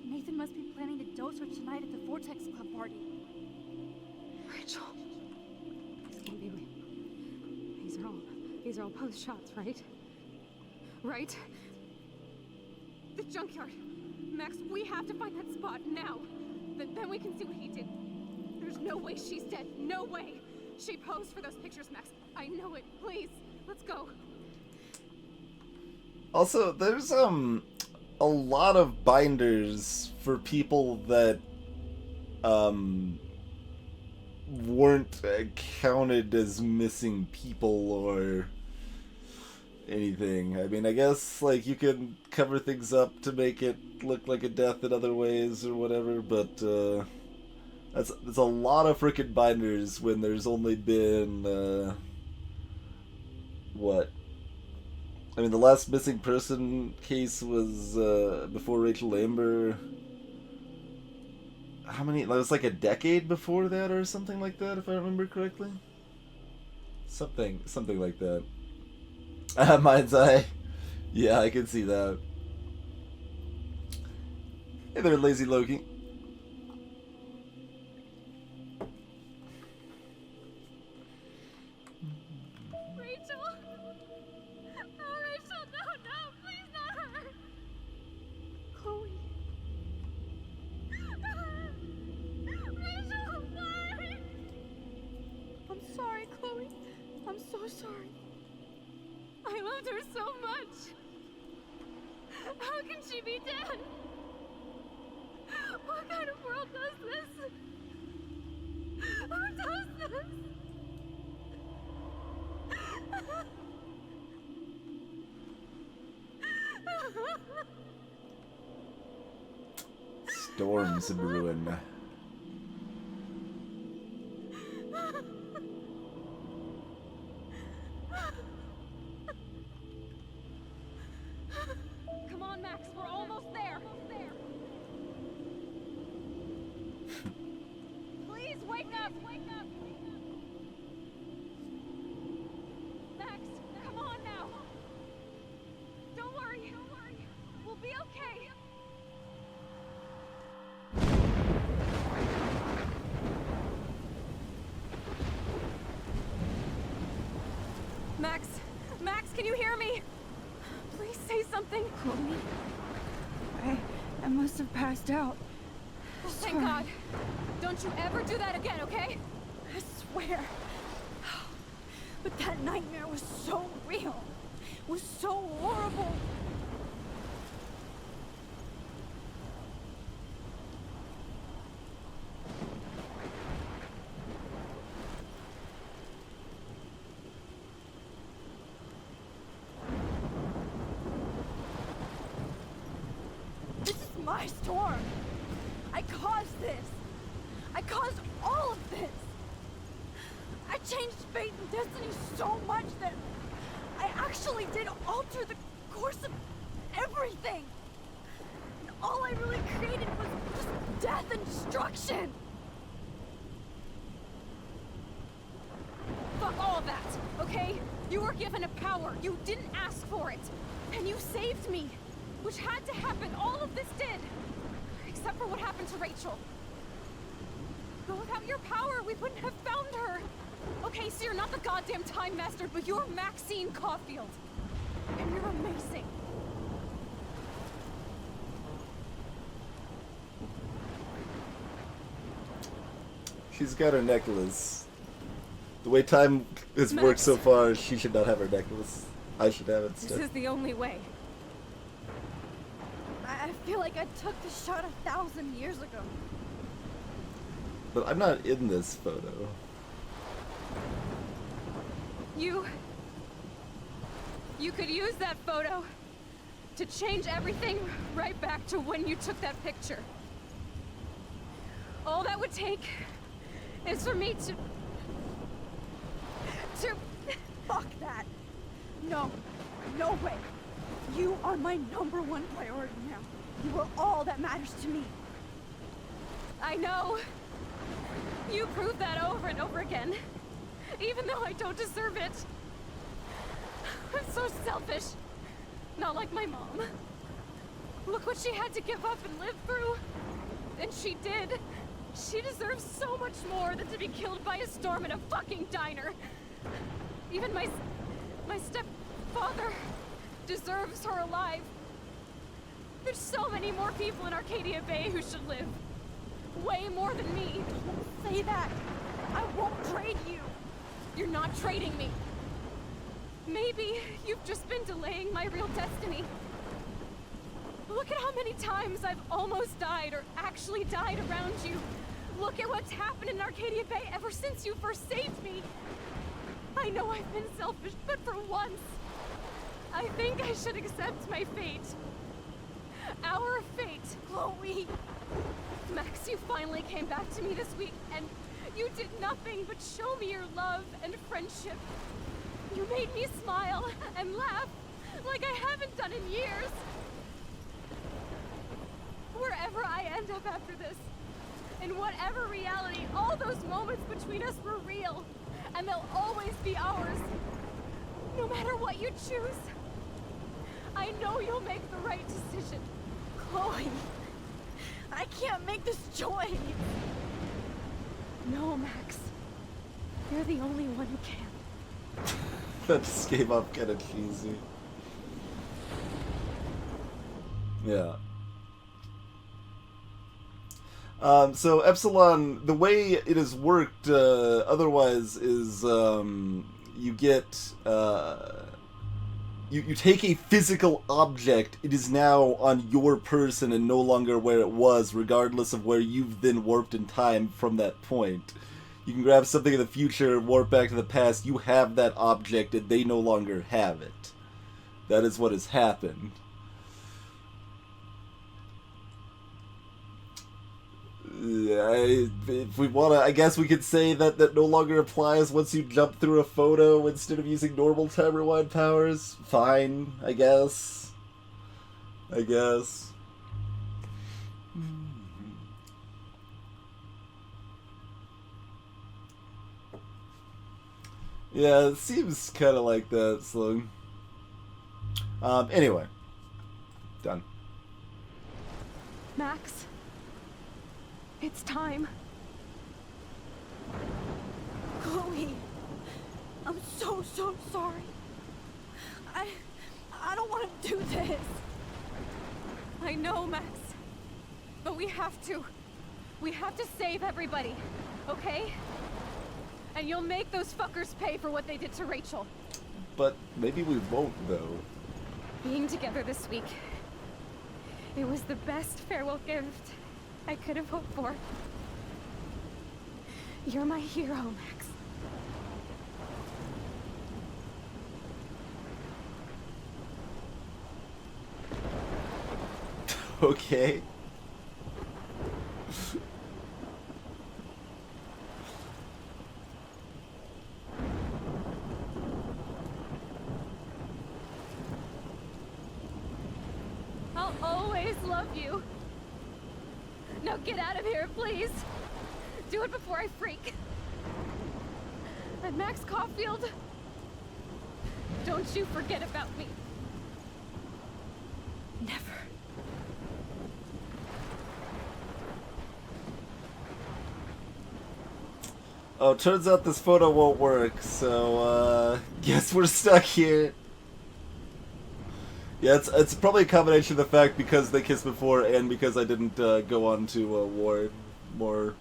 Nathan must be planning to dose her tonight at the Vortex Club party. Rachel. This can't be real. These are all post shots, right? Right? The junkyard! Max, we have to find that spot now! Then we can see what he did. There's no way she's dead. No way! She posed for those pictures, Max. I know it. Please, let's go. Also, there's a lot of binders for people that weren't counted as missing people or anything. I mean, I guess like you can cover things up to make it look like a death in other ways or whatever, but that's a lot of frickin' binders when there's only been what? I mean, the last missing person case was before Rachel Amber. How many? It was like a decade before that, or something like that, if I remember correctly. Something like that. Mind's Eye. Yeah, I can see that. Hey there, Lazy Loki. Rachel! Oh, Rachel, no, please not her! Chloe. Rachel, I'm sorry! I'm sorry, Chloe. I'm so sorry. I loved her so much! How can she be dead? What kind of world does this? Who does this? Storms and ruin. Come on, Max, we're almost there. Please wake up! Max, come on now. Don't worry. We'll be okay. Max, can you hear me? Please say something. Chloe, I must have passed out. Oh, thank God. Don't you ever do that again, okay? I swear. But that nightmare was so real. It was so horrible. my storm. I caused this. I caused all of this. I changed fate and destiny so much that I actually did alter the course of everything. And all I really created was just death and destruction. Fuck all of that, okay? You were given a power. You didn't ask for it. And you saved me. Which had to happen. All of this did. Except for what happened to Rachel. But without your power, we wouldn't have found her. Okay, so you're not the goddamn Time Master, but you're Maxine Caulfield. And you're amazing. She's got her necklace. The way time has worked so far, she should not have her necklace. I should have it instead. This is the only way. I feel like I took the shot 1,000 years ago. But I'm not in this photo. You could use that photo to change everything right back to when you took that picture. All that would take is for me to... Fuck that. No. No way. You are my #1 priority now. You are all that matters to me. I know. You prove that over and over again. Even though I don't deserve it. I'm so selfish. Not like my mom. Look what she had to give up and live through. And she did. She deserves so much more than to be killed by a storm in a fucking diner. Even my stepfather deserves her alive. There's so many more people in Arcadia Bay who should live. Way more than me. Don't say that. I won't trade you. You're not trading me. Maybe you've just been delaying my real destiny. Look at how many times I've almost died or actually died around you. Look at what's happened in Arcadia Bay ever since you first saved me. I know I've been selfish, but for once, I think I should accept my fate. Our fate. Chloe. Max, you finally came back to me this week, and you did nothing but show me your love and friendship. You made me smile and laugh like I haven't done in years. Wherever I end up after this, in whatever reality, all those moments between us were real, and they'll always be ours. No matter what you choose, I know you'll make the right decision. Chloe, I can't make this choice. No, Max. You're the only one who can. That just came up kind of cheesy. Yeah. So Epsilon, the way it has worked otherwise is you get you take a physical object, it is now on your person and no longer where it was, regardless of where you've then warped in time from that point. You can grab something in the future, warp back to the past, you have that object and they no longer have it. That is what has happened. If we wanna, I guess we could say that that no longer applies once you jump through a photo instead of using normal time rewind powers. Fine, I guess. Yeah, it seems kind of like that, so... anyway. Done. Max, it's time. Chloe, I'm so sorry. I don't want to do this. I know, Max. But we have to. We have to save everybody, okay? And you'll make those fuckers pay for what they did to Rachel. But maybe we won't, though. Being together this week, it was the best farewell gift I could have hoped for. You're my hero, Max. Okay. always love you. Now get out of here, please. Do it before I freak. And Max Caulfield, don't you forget about me. Never. Oh, turns out this photo won't work, so, guess we're stuck here. Yeah, it's probably a combination of the fact because they kissed before and because I didn't go on to ward more.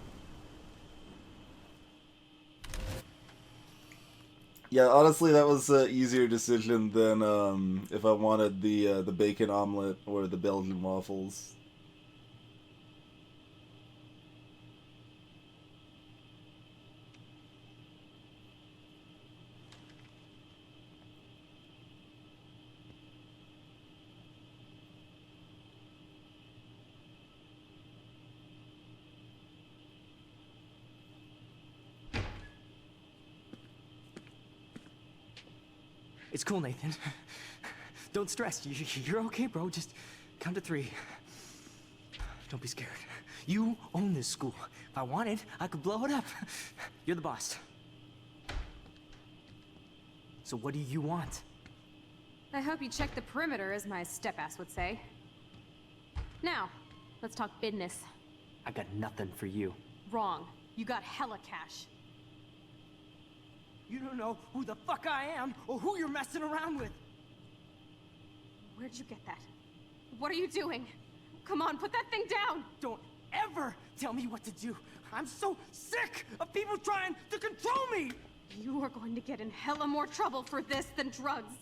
Yeah, honestly, that was an easier decision than if I wanted the bacon omelet or the Belgian waffles. It's cool, Nathan. Don't stress. You're okay, bro. Just count to 3. Don't be scared. You own this school. If I wanted, I could blow it up. You're the boss. So what do you want? I hope you check the perimeter, as my step-ass would say. Now, let's talk business. I got nothing for you. Wrong. You got hella cash. You don't know who the fuck I am or who you're messing around with. Where'd you get that? What are you doing? Come on, put that thing down! Don't ever tell me what to do. I'm so sick of people trying to control me! You are going to get in hella more trouble for this than drugs.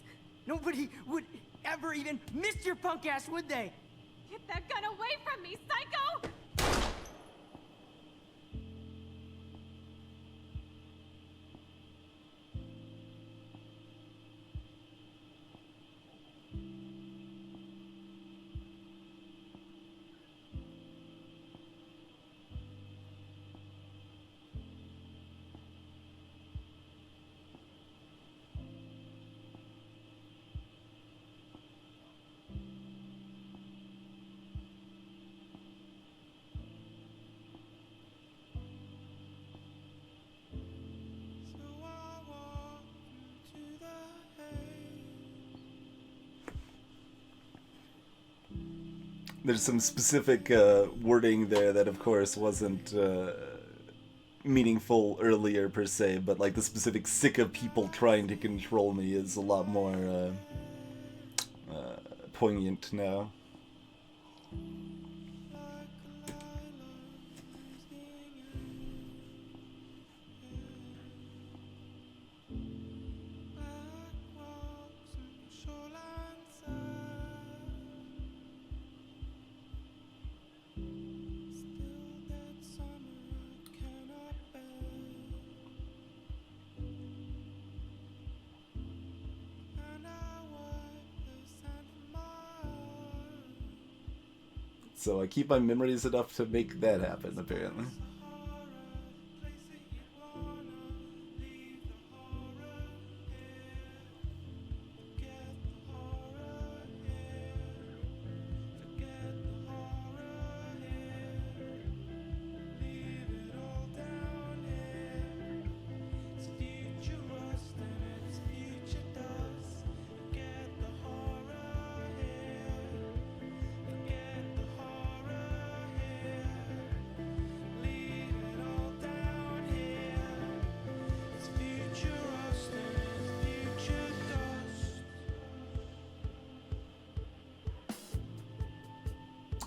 Nobody would ever even miss your punk ass, would they? Get that gun away from me, psycho! There's some specific wording there that, of course, wasn't meaningful earlier per se, but like the specific sick of people trying to control me is a lot more poignant now. So I keep my memories enough to make that happen, apparently.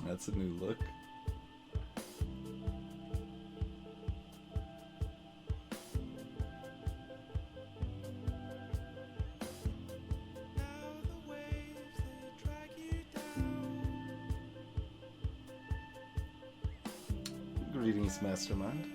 That's a new look. Greetings, Mastermind.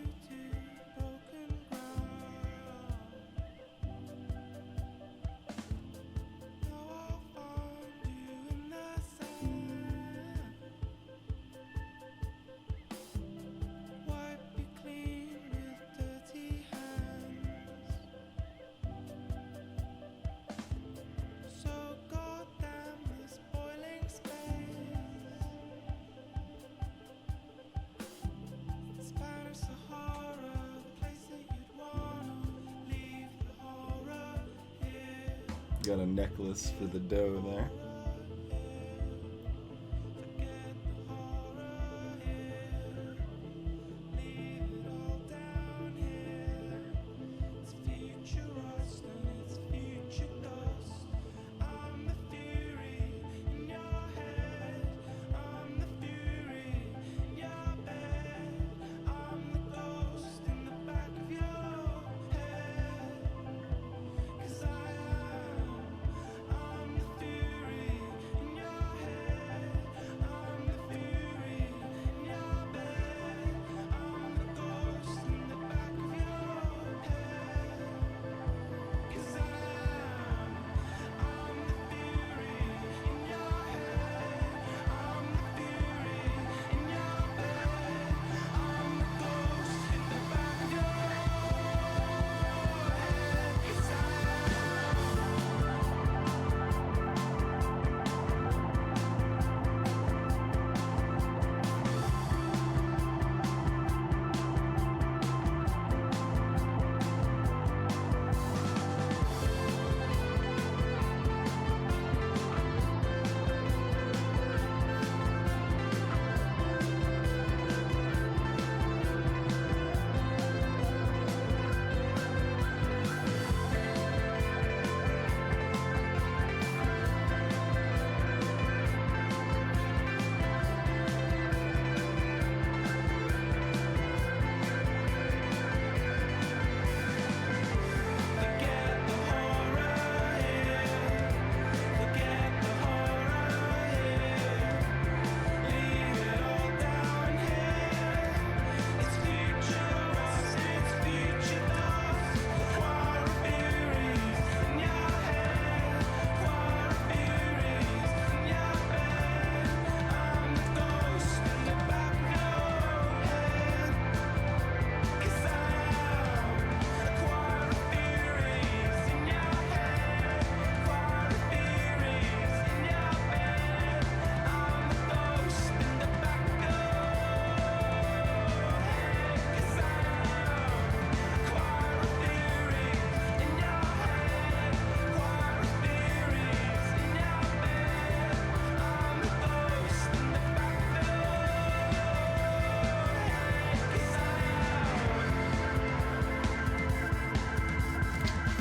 Got a necklace for the dough there.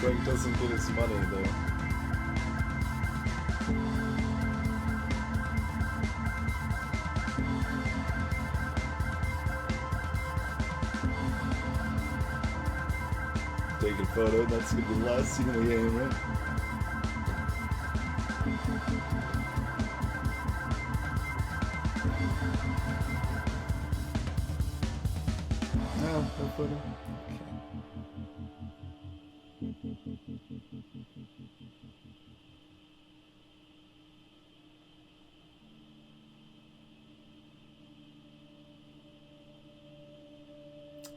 Frank doesn't get his money though. Take a photo, that's gonna be the last scene of the game, right? No, no photo.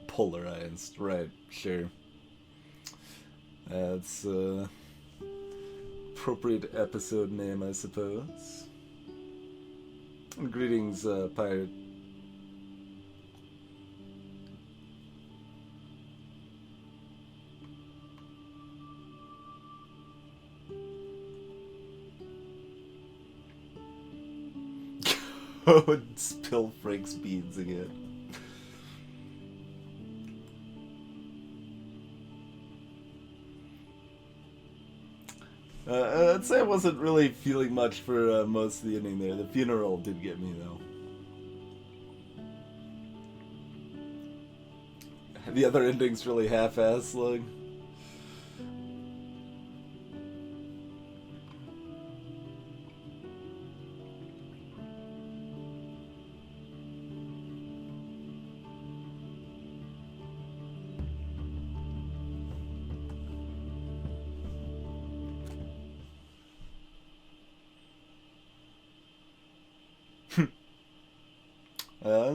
Polarized, right, sure. That's appropriate episode name, I suppose. Greetings, pirate. Go and spill Frank's beans again. I'd say I wasn't really feeling much for most of the ending there. The funeral did get me, though. The other ending's really half-assed looking.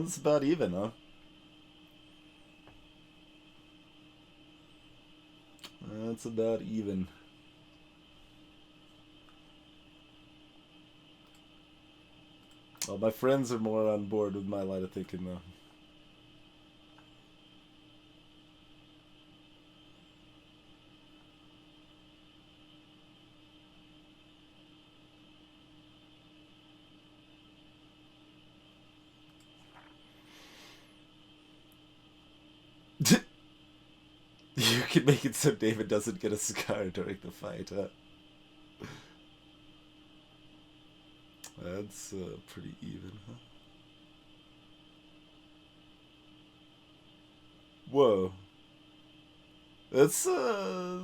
It's about even, huh? That's about even. Well, my friends are more on board with my line of thinking, though. can make it so David doesn't get a scar during the fight, huh? That's pretty even, huh? Whoa. That's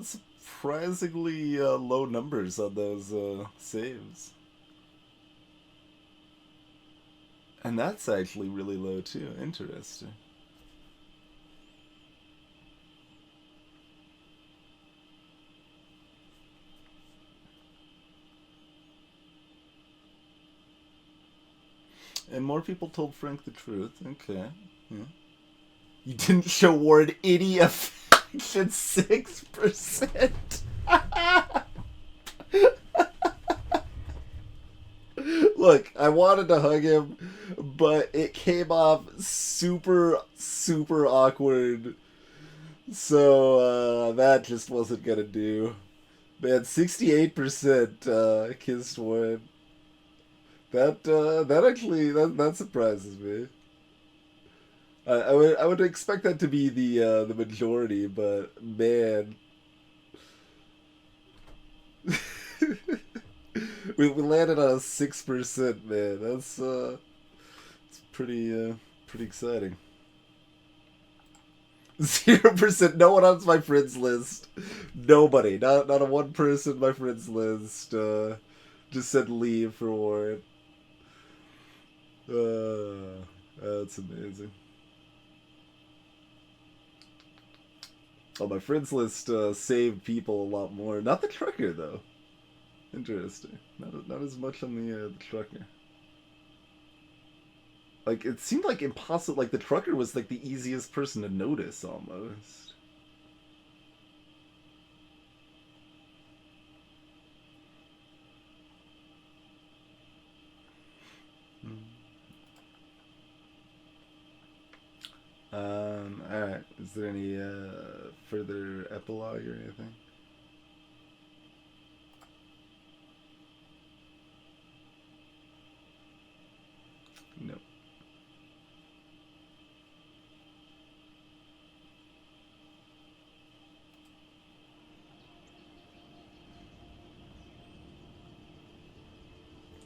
surprisingly low numbers on those saves. And that's actually really low too. Interesting. And more people told Frank the truth. Okay. Yeah. You didn't show Warren any affection. 6%. Look, I wanted to hug him, but it came off super, super awkward. So, that just wasn't gonna do. Man, 68% kissed Warren. That actually that surprises me. I would expect that to be the majority, but man, we landed on a 6%, man. That's it's pretty exciting. 0%. No one on my friends list. Nobody. Not a one person on my friends list. Just said leave for Warren. That's amazing. Oh, my friends list saved people a lot more. Not the trucker though. Interesting. Not as much on the trucker. Like it seemed like impossible. Like the trucker was like the easiest person to notice almost. Alright. Is there any further epilogue or anything? No.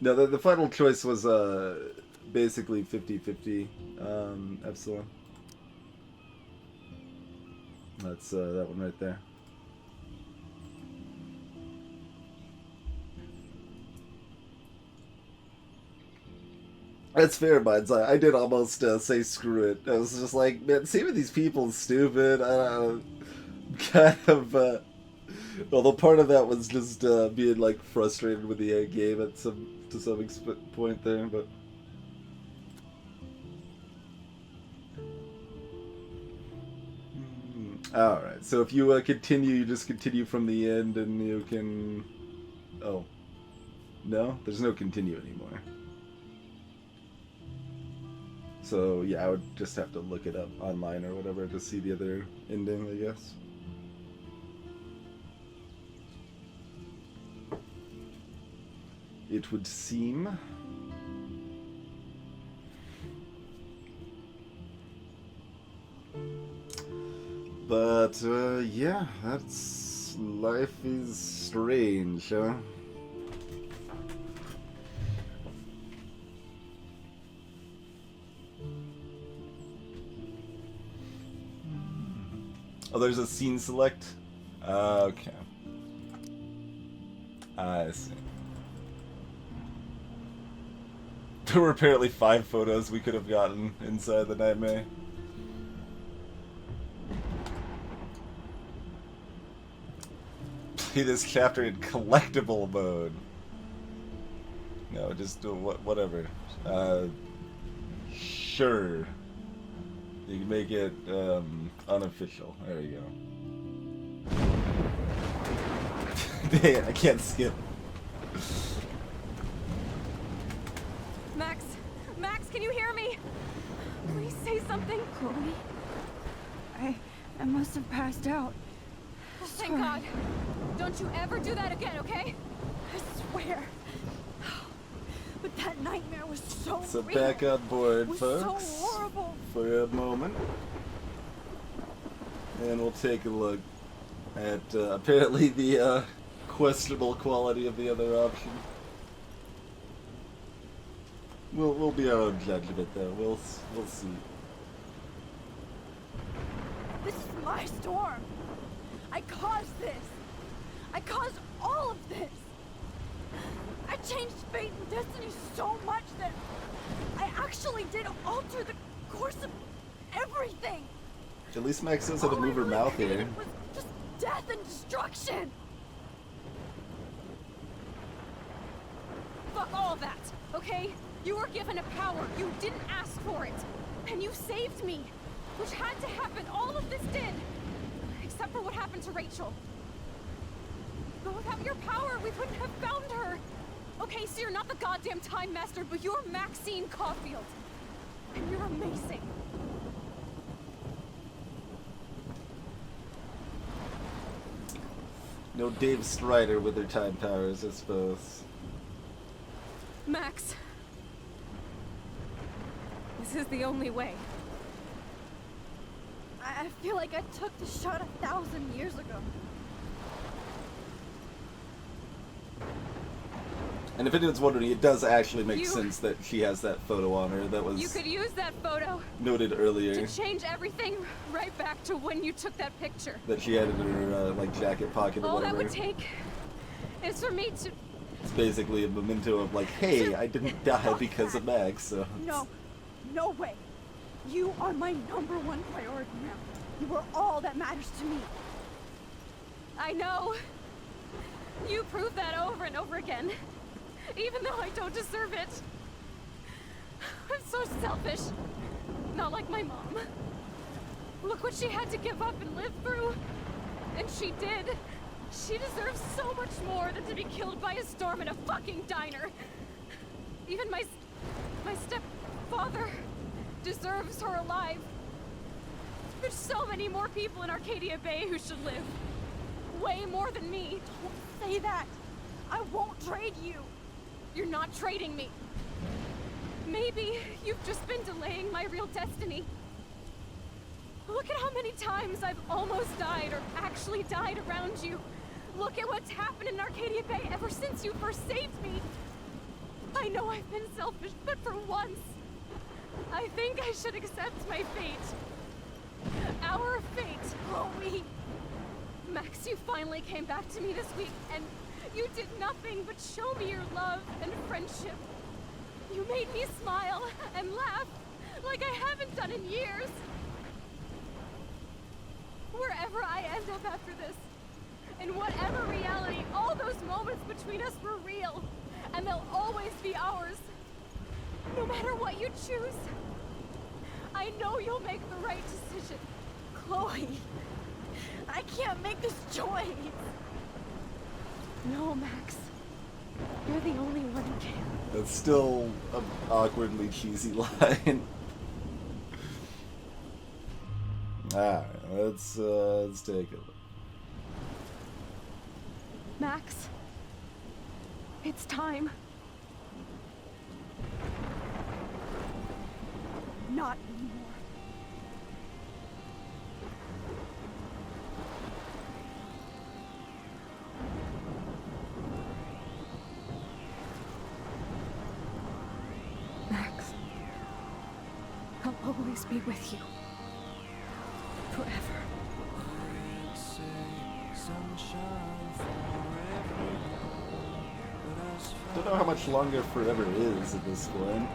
No, the final choice was basically 50-50 Epsilon. That's that one right there. That's fair, Minds. I did almost say screw it. I was just like, man, saving these people is stupid. I don't kind of. Although part of that was just being like frustrated with the end game to some point there, but. Alright, so if you continue, you just continue from the end and you can... Oh. No? There's no continue anymore. So, yeah, I would just have to look it up online or whatever to see the other ending, I guess. It would seem... But, yeah, that's... Life is strange, huh? Oh, there's a scene select? Okay. I see. There were apparently 5 photos we could have gotten inside the nightmare. Play this chapter in collectible mode. No, just do whatever. Sure. You can make it unofficial. There you go. Dang it, I can't skip. Max! Max, can you hear me? Please say something. Chloe, I must have passed out. Oh, thank God. Don't you ever do that again, okay? I swear. But that nightmare was so So real. back on board, It was folks, so horrible. for a moment. And we'll take a look At apparently the questionable quality of the other option. We'll be our own judgment though. We'll see. This is my storm. I caused this. I caused all of this. I changed fate and destiny so much that I actually did alter the course of everything. At least Max knows how to move her mouth here. It was just death and destruction. Fuck all of that, okay? You were given a power. You didn't ask for it. And you saved me. Which had to happen. All of this did. Except for what happened to Rachel. But without your power, we wouldn't have found her. Okay, so you're not the goddamn Time Master, but you're Maxine Caulfield. And you're amazing. No Dave Strider with her time powers, I suppose. Max. This is the only way. I feel like I took the shot 1,000 years ago. And if anyone's wondering, it does actually make sense that she has that photo on her that was You could use that photo noted earlier. to change everything right back to when you took that picture. That she had in her like jacket pocket or All whatever. that would take is for me to... It's basically a memento of like, hey, I didn't die because of Max, so... No, no way. You are my #1 priority now. You are all that matters to me. I know. You prove that over and over again. Even though I don't deserve it. I'm so selfish. Not like my mom. Look what she had to give up and live through. And she did. She deserves so much more than to be killed by a storm in a fucking diner. Even my stepfather deserves her alive. There's so many more people in Arcadia Bay who should live. Way more than me. Don't say that. I won't trade you. You're not trading me. Maybe you've just been delaying my real destiny. Look at how many times I've almost died or actually died around you. Look at what's happened in Arcadia Bay ever since you first saved me. I know I've been selfish, but for once, I think I should accept my fate. Our fate, Chloe. Max, you finally came back to me this week, and you did nothing but show me your love and friendship. You made me smile and laugh like I haven't done in years. Wherever I end up after this, in whatever reality, all those moments between us were real, and they'll always be ours. No matter what you choose, I know you'll make the right decision. Chloe, I can't make this choice. No, Max. You're the only one who can. That's still an awkwardly cheesy line. Alright, let's take a look. Max, it's time. Not anymore. Max, I'll always be with you. Forever. Don't know how much longer forever is at this point.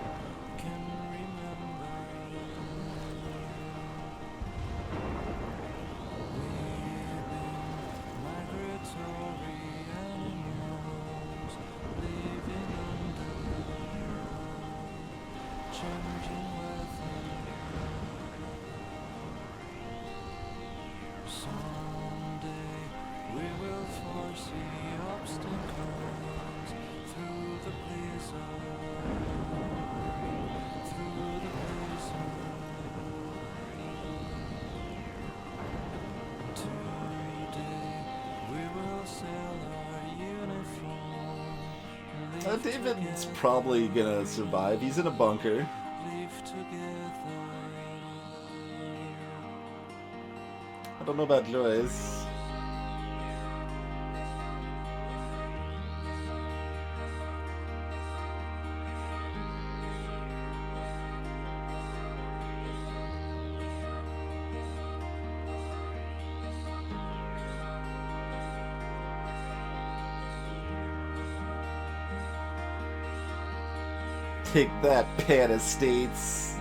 David's probably gonna survive. He's in a bunker. I don't know about Joyce. Take that, Pan Estates.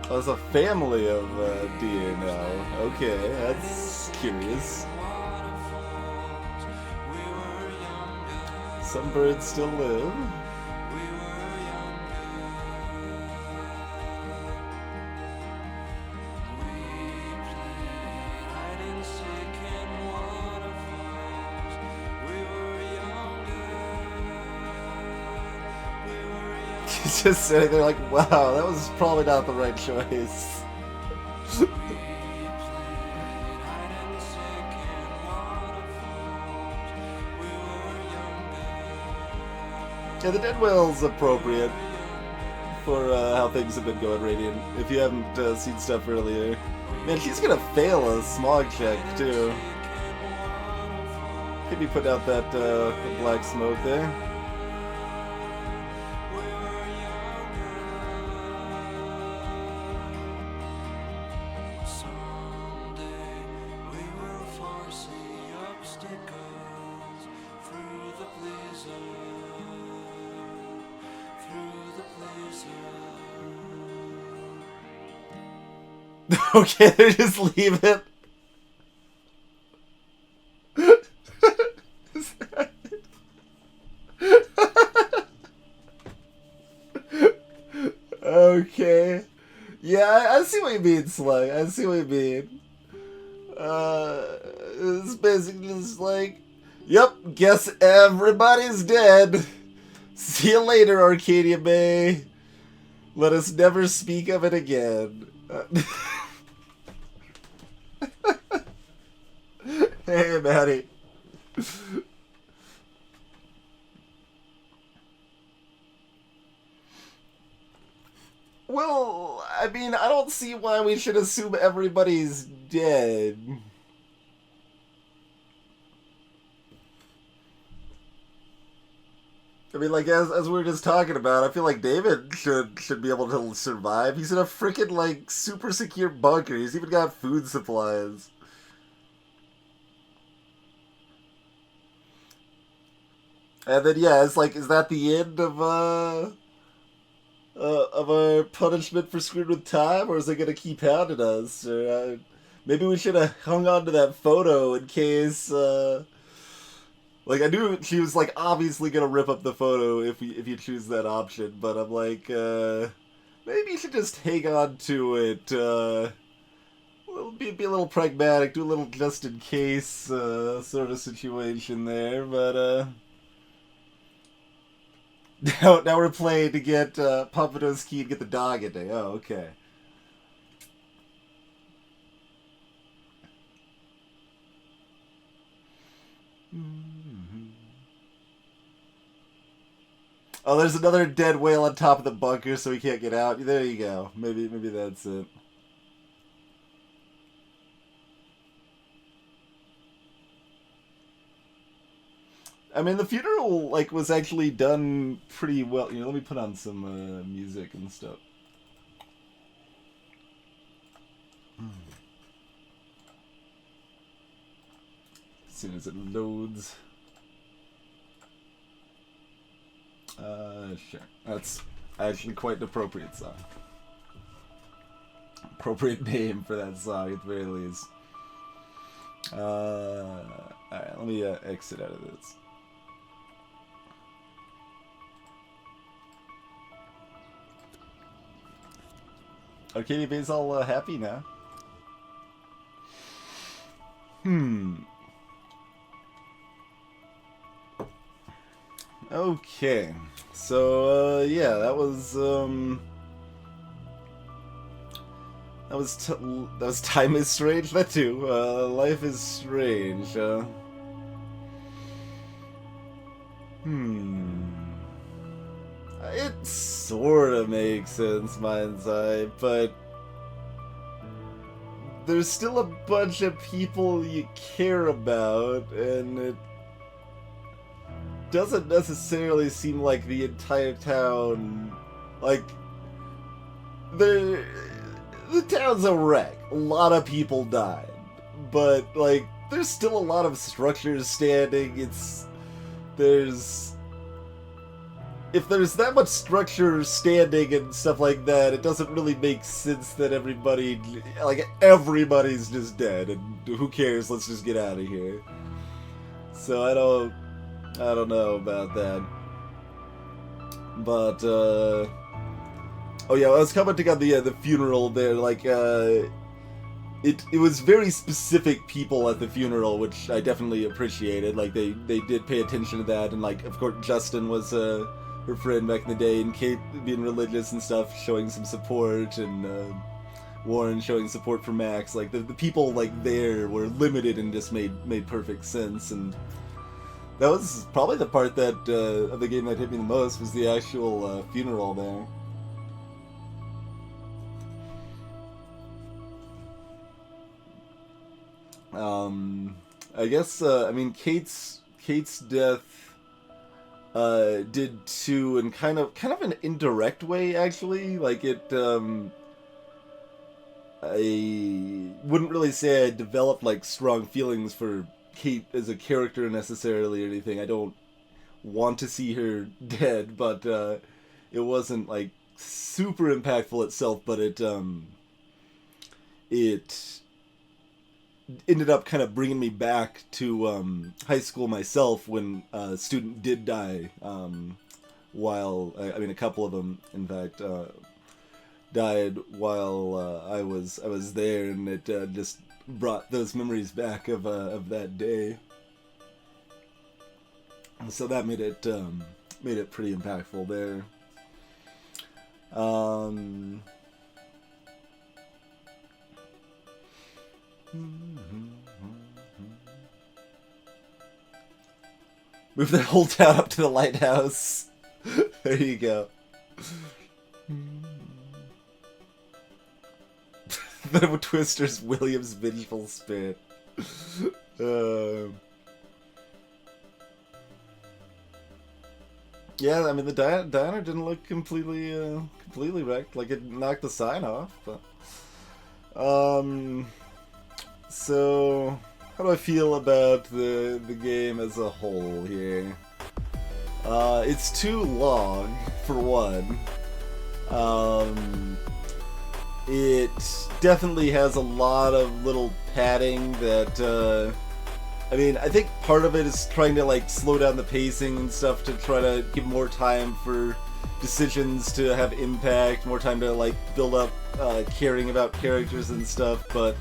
Oh, there's a family of deer now. Okay, that's curious. Some birds still live. He's just sitting there like, wow, that was probably not the right choice. Yeah, the dead whale's appropriate for how things have been going, Radiant. If you haven't seen stuff earlier. Man, she's gonna fail a smog check, too. Could be putting out that the black smoke there. Okay, they just leave it. Okay. Yeah, I see what you mean, Slug. I see what you mean. It's basically just like, yep, guess everybody's dead. See you later, Arcadia Bay. Let us never speak of it again. Hey, Maddie. Well, I mean, I don't see why we should assume everybody's dead. I mean, like, as we were just talking about, I feel like David should be able to survive. He's in a freaking, like, super secure bunker. He's even got food supplies. And then, yeah, it's like, is that the end of our punishment for screwed with time, or is it gonna keep hounding us? Or maybe we should have hung on to that photo in case. Like, I knew she was like obviously gonna rip up the photo if you choose that option, but I'm like, maybe you should just hang on to it. Be a little pragmatic, do a little just in case sort of situation there, but Now we're playing to get Pompadour's key and get the dog in there. Oh, okay. Oh, there's another dead whale on top of the bunker, so we can't get out. There you go. Maybe that's it. I mean, the funeral, like, was actually done pretty well. You know, let me put on some music and stuff. As soon as it loads. Sure. That's actually quite an appropriate song. Appropriate name for that song, at the very least. Alright, let me exit out of this. Arcadia Bay's all happy now. Okay. So, yeah, that was Time is Strange, that too. Life is Strange, It sort of makes sense, Mind's Eye, but there's still a bunch of people you care about, and doesn't necessarily seem like the entire town, like, the town's a wreck. A lot of people died, but like, there's still a lot of structures standing. If there's that much structure standing and stuff like that, it doesn't really make sense that everybody's just dead, and who cares, let's just get out of here. So I don't know about that. But, oh yeah, I was commenting on the funeral there, like, it was very specific people at the funeral, which I definitely appreciated. Like, they did pay attention to that, and like, of course, Justin was, her friend back in the day, and Kate being religious and stuff, showing some support, and Warren showing support for Max. Like, the people like there were limited and just made perfect sense. And that was probably the part that of the game that hit me the most, was the actual funeral there. I guess I mean Kate's death did too, in kind of an indirect way, actually. Like, it, I wouldn't really say I developed, like, strong feelings for Kate as a character necessarily or anything. I don't want to see her dead, but, it wasn't, like, super impactful itself, but it ended up kind of bringing me back to high school myself, when a student did die, while, I mean, a couple of them, in fact, died while I was there, and it just brought those memories back of that day. So that made it pretty impactful there. Move the whole town up to the lighthouse. There you go. The Twister's William's vengeful spirit. Yeah, I mean, the diner didn't look completely wrecked. Like, it knocked the sign off, but so how do I feel about the game as a whole here? It's too long, for one. It definitely has a lot of little padding that, I mean, I think part of it is trying to, like, slow down the pacing and stuff to try to give more time for decisions to have impact, more time to, like, build up caring about characters and stuff, but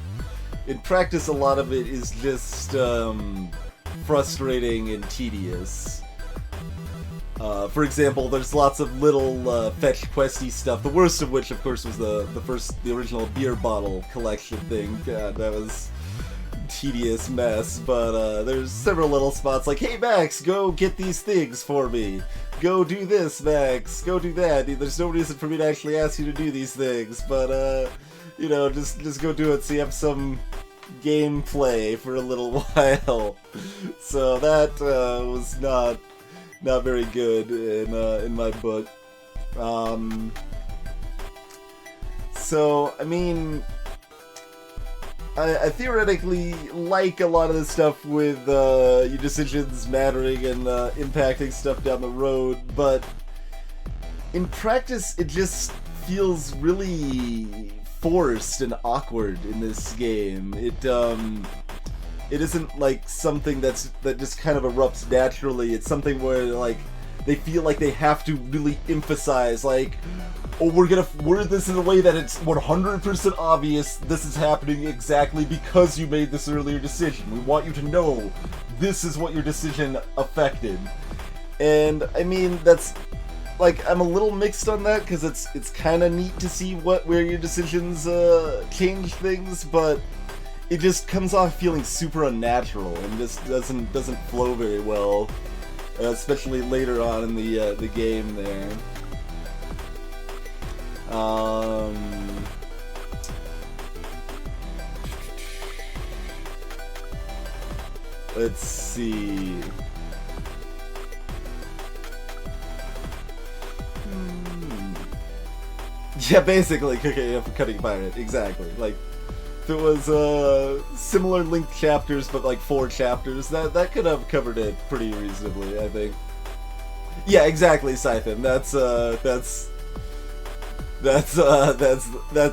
in practice a lot of it is just frustrating and tedious. For example, there's lots of little fetch questy stuff, the worst of which, of course, was the original beer bottle collection thing. God, that was tedious mess, but there's several little spots like, hey Max, go get these things for me. Go do this, Max. Go do that. There's no reason for me to actually ask you to do these things, but you know, just go do it so you have some gameplay for a little while. So that was not very good in my book. So I mean, I theoretically like a lot of this stuff with your decisions mattering and impacting stuff down the road, but in practice it just feels really forced and awkward in this game. It isn't like something that just kind of erupts naturally. It's something where, like, they feel like they have to really emphasize, like, oh, we're gonna word this in a way that it's 100% obvious this is happening exactly because you made this earlier decision. We want you to know this is what your decision affected. And I mean, that's, like, I'm a little mixed on that, because it's kind of neat to see where your decisions change things, but it just comes off feeling super unnatural and just doesn't flow very well, especially later on in the game there. Let's see. Yeah, basically cooking up a cutting pirate. Exactly. Like, if it was similar linked chapters, but like 4 chapters, that could have covered it pretty reasonably, I think. Yeah, exactly, Siphon. That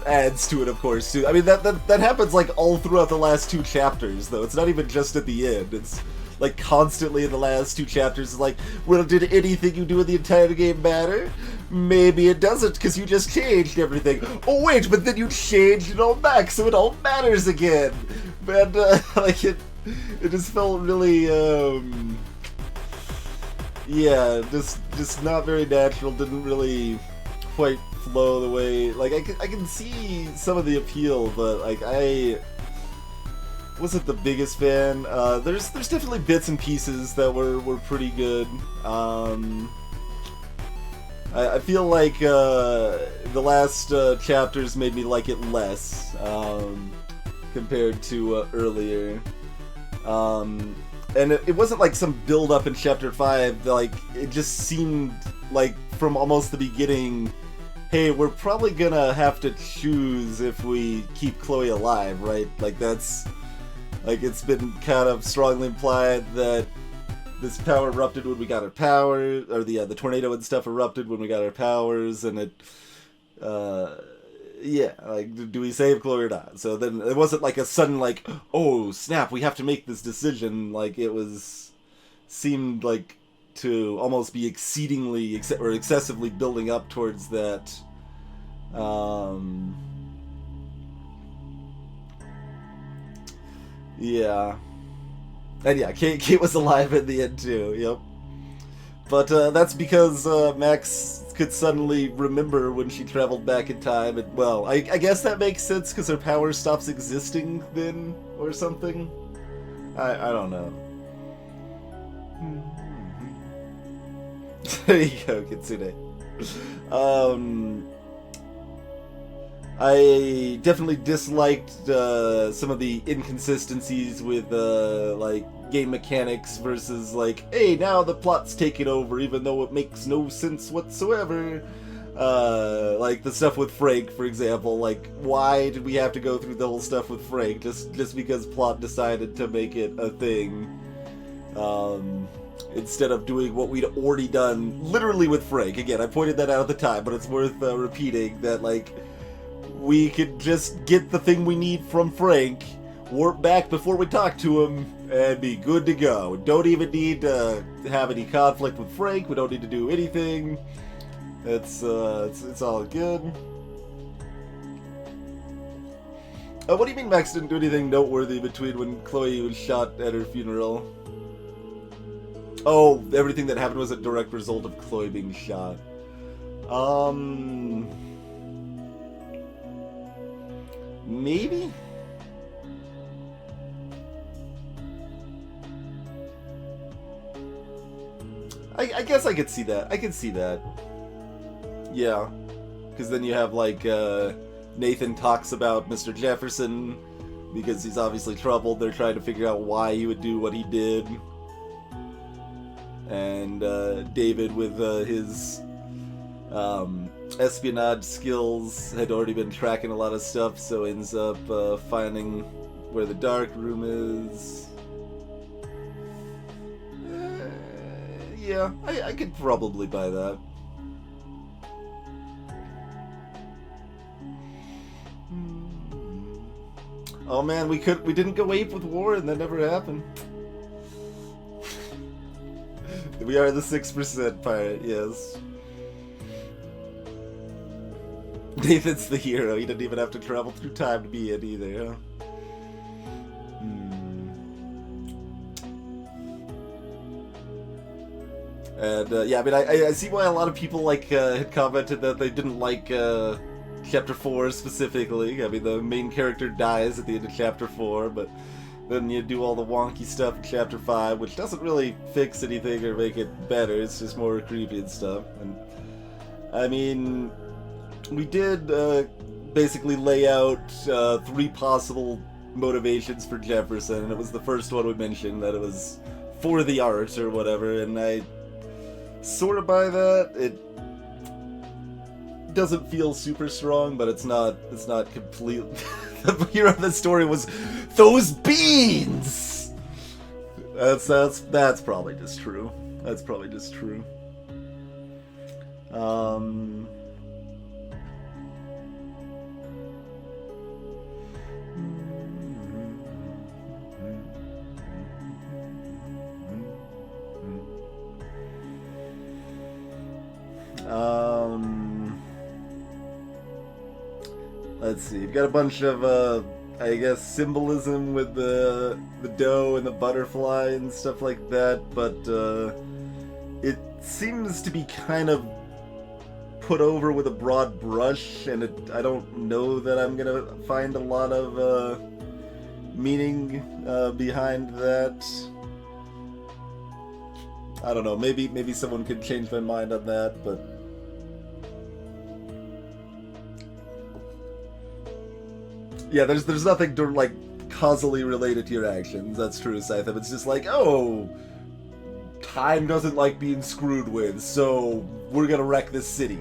adds to it, of course, too. I mean, that happens like all throughout the last 2 chapters, though. It's not even just at the end. It's like constantly in the last 2 chapters. It's like, well, did anything you do in the entire game matter? Maybe it doesn't, because you just changed everything. Oh wait, but then you changed it all back, so it all matters again. But like it just felt really yeah, just not very natural. Didn't really quite flow the way, like, I can see some of the appeal, but like I wasn't the biggest fan. There's definitely bits and pieces that were pretty good. I feel like the last chapters made me like it less compared to earlier. And it wasn't like some build up in chapter 5. Like, it just seemed like from almost the beginning, hey, we're probably gonna have to choose if we keep Chloe alive, right? Like, that's, like, it's been kind of strongly implied that this power erupted when we got our power, or the tornado and stuff erupted when we got our powers, and it, yeah, like, do we save Chloe or not? So then it wasn't like a sudden, like, oh, snap, we have to make this decision. Like, it seemed like to almost be exceedingly or excessively building up towards that. Yeah. And yeah, Kate was alive in the end too, yep. But that's because Max could suddenly remember when she traveled back in time, and, well, I guess that makes sense because her power stops existing then, or something? I don't know. There you go, Kitsune. I definitely disliked some of the inconsistencies with like game mechanics versus like, hey, now the plot's taken over even though it makes no sense whatsoever. Like the stuff with Frank, for example. Like, why did we have to go through the whole stuff with Frank just because plot decided to make it a thing? Instead of doing what we'd already done literally with Frank. Again, I pointed that out at the time, but it's worth repeating that, like, we could just get the thing we need from Frank, warp back before we talk to him, and be good to go. We don't even need to have any conflict with Frank. We don't need to do anything. It's all good. What do you mean Max didn't do anything noteworthy between when Chloe was shot at her funeral? Oh, everything that happened was a direct result of Chloe being shot. Maybe? I guess I could see that. I could see that. Yeah. Because then you have, like, Nathan talks about Mr. Jefferson, because he's obviously troubled. They're trying to figure out why he would do what he did. And David, with his espionage skills, had already been tracking a lot of stuff, so ends up finding where the dark room is. Yeah, I could probably buy that. Oh man, we didn't go ape with war, and that never happened. We are the 6% pirate, yes. Nathan's the hero. He didn't even have to travel through time to be it either, huh? And yeah, I mean, I see why a lot of people like had commented that they didn't like Chapter 4 specifically. I mean, the main character dies at the end of Chapter 4, but then you do all the wonky stuff in Chapter 5, which doesn't really fix anything or make it better. It's just more creepy and stuff. And I mean, we did basically lay out 3 possible motivations for Jefferson, and it was the first one we mentioned, that it was for the art or whatever, and I sort of buy that. doesn't feel super strong, but it's not complete. The hero of the story was those beans. That's probably just true. That's probably just true. Let's see. You've got a bunch of, I guess, symbolism with the dough and the butterfly and stuff like that, but it seems to be kind of put over with a broad brush, and I don't know that I'm gonna find a lot of meaning behind that. I don't know. Maybe someone could change my mind on that, but. Yeah, there's nothing to, like, causally related to your actions. That's true, Scytham. It's just like, oh, time doesn't like being screwed with, so we're gonna wreck this city.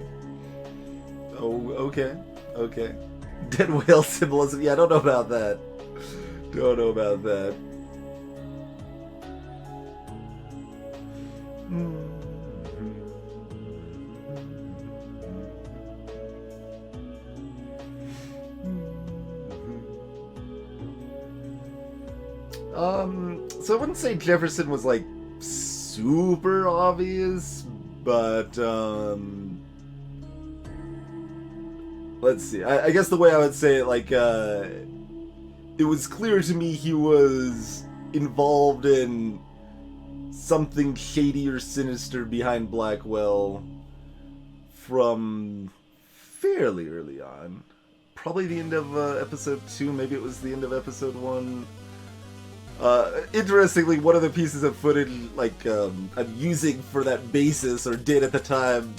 Oh, okay. Okay. Dead whale symbolism. Yeah, I don't know about that. Don't know about that. So I wouldn't say Jefferson was, like, super obvious, but, let's see. I guess the way I would say it, like, it was clear to me he was involved in something shady or sinister behind Blackwell from fairly early on. Probably the end of episode 2, maybe it was the end of episode 1. Interestingly, one of the pieces of footage, like, I'm using for that basis, or did at the time,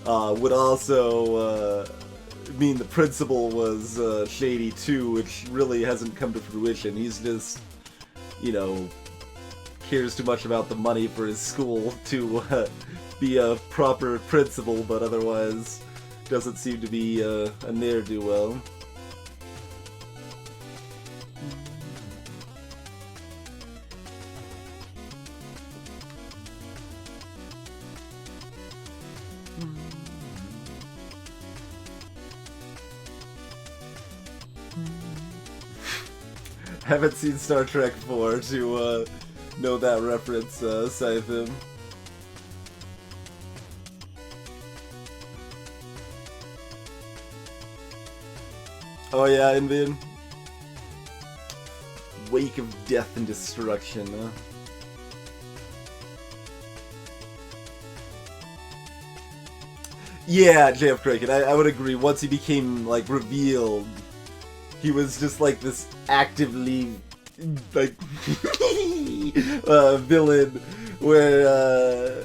would also mean the principal was shady too, which really hasn't come to fruition. He's just, you know, cares too much about the money for his school to be a proper principal, but otherwise doesn't seem to be a ne'er-do-well. Haven't seen Star Trek 4 to know that reference, Scytham. Oh yeah, Indian. Wake of death and destruction, huh? Yeah, JF Kraken, I would agree. Once he became, like, revealed, he was just like this actively, like, villain where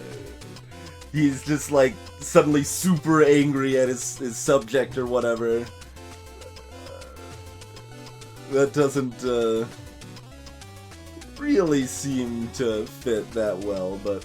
he's just like suddenly super angry at his subject or whatever. That doesn't really seem to fit that well, but.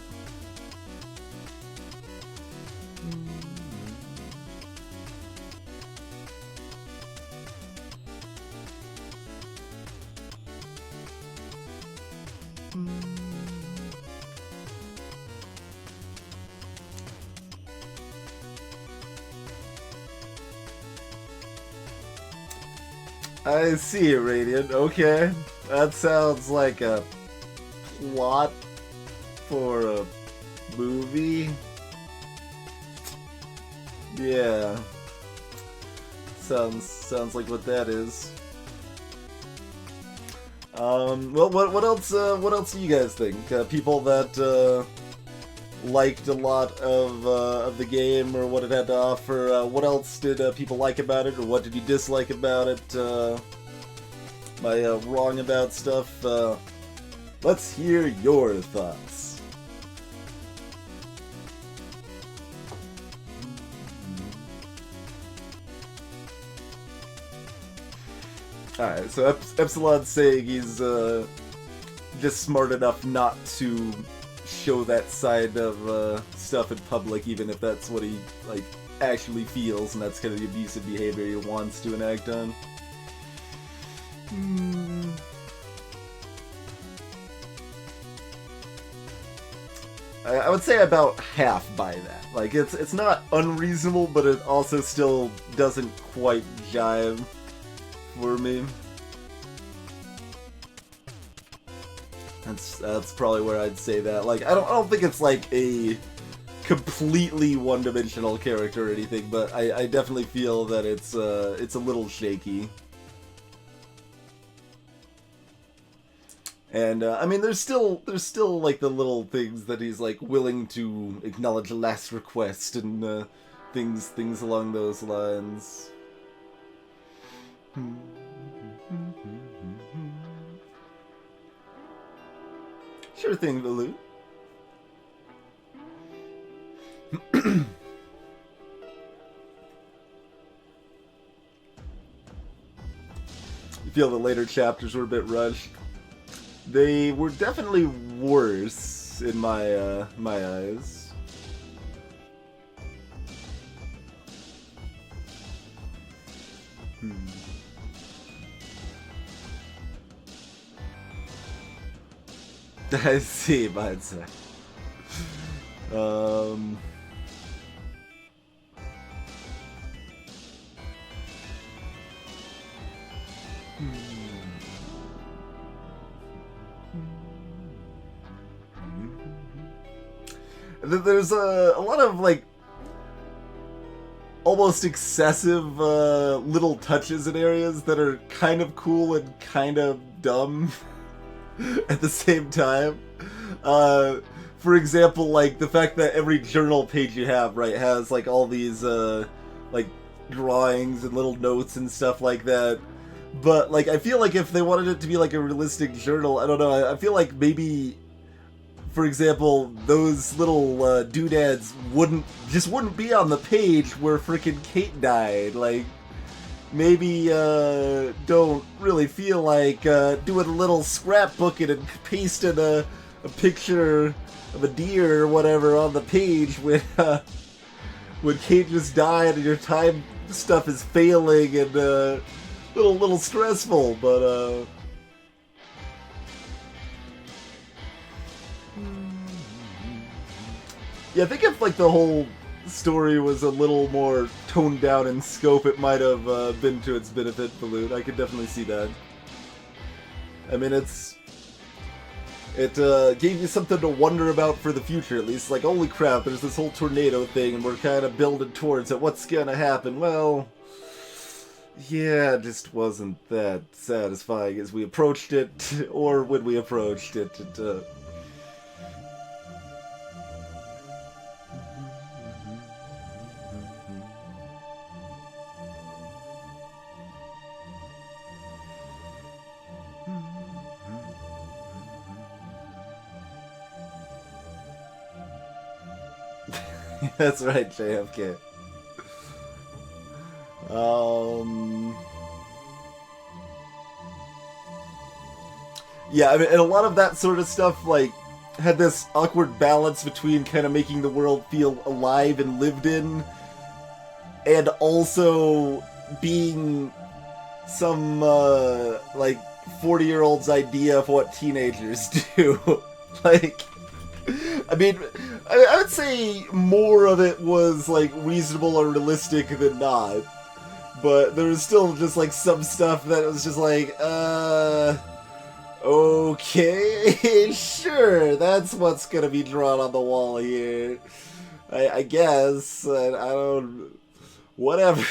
I see it, Radiant. Okay. That sounds like a plot for a movie. Yeah. Sounds like what that is. Well, what else? What else do you guys think? People that liked a lot of the game or what it had to offer. What else did people like about it, or what did you dislike about it? Am I wrong about stuff? Let's hear your thoughts. Alright, so Epsilon's saying he's just smart enough not to show that side of stuff in public, even if that's what he, like, actually feels, and that's kind of the abusive behavior he wants to enact on. I would say about half by that. Like, it's not unreasonable, but it also still doesn't quite jive for me. That's probably where I'd say that. Like, I don't think it's like a completely one-dimensional character or anything, but I definitely feel that it's a little shaky. And I mean, there's still like the little things that he's like willing to acknowledge a last request and things along those lines. Sure thing, Valu. You feel the later chapters were a bit rushed? They were definitely worse in my my eyes. I see, mindset. There's a lot of like almost excessive little touches in areas that are kind of cool and kind of dumb at the same time. For example, like the fact that every journal page you have, right, has like all these like drawings and little notes and stuff like that. But like I feel like if they wanted it to be like a realistic journal, I don't know, I feel like maybe, for example, those little doodads wouldn't be on the page where frickin' Kate died. Like, maybe don't really feel like doing a little scrapbooking and pasting a picture of a deer or whatever on the page when Kate just died and your time stuff is failing and little stressful, but yeah, I think if like the whole story was a little more toned down in scope, it might have been to its benefit, Balut. I could definitely see that. I mean, it gave you something to wonder about for the future, at least. Like, holy crap, there's this whole tornado thing, and we're kind of building towards it. What's gonna happen? Well, yeah, it just wasn't that satisfying as we approached it, or when we approached it. That's right, JFK. Yeah, I mean, and a lot of that sort of stuff, like, had this awkward balance between kind of making the world feel alive and lived in, and also being some, like, 40-year-old's idea of what teenagers do. Like, I mean, I would say more of it was, like, reasonable or realistic than not. But there was still just, like, some stuff that was just like, okay, sure, that's what's gonna be drawn on the wall here. I guess, I don't... whatever.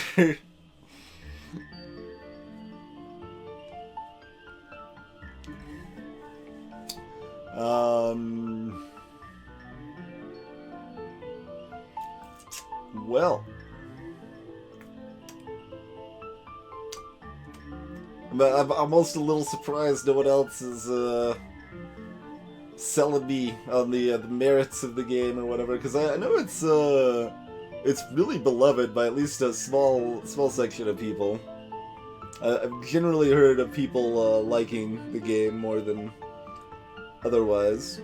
Well, I'm almost a little surprised no one else is selling me on the merits of the game or whatever, because I know it's really beloved by at least a small section of people. I've generally heard of people liking the game more than otherwise.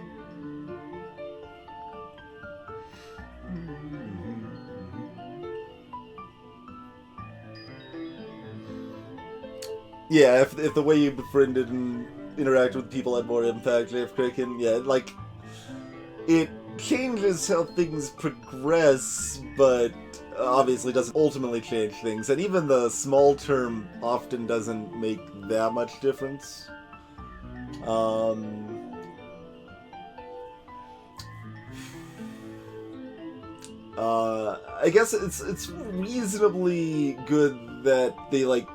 yeah, if the way you befriended and interacted with people had more impact, JF Kraken, yeah, like, it changes how things progress, but obviously doesn't ultimately change things, and even the small term often doesn't make that much difference. I guess it's reasonably good that they, like,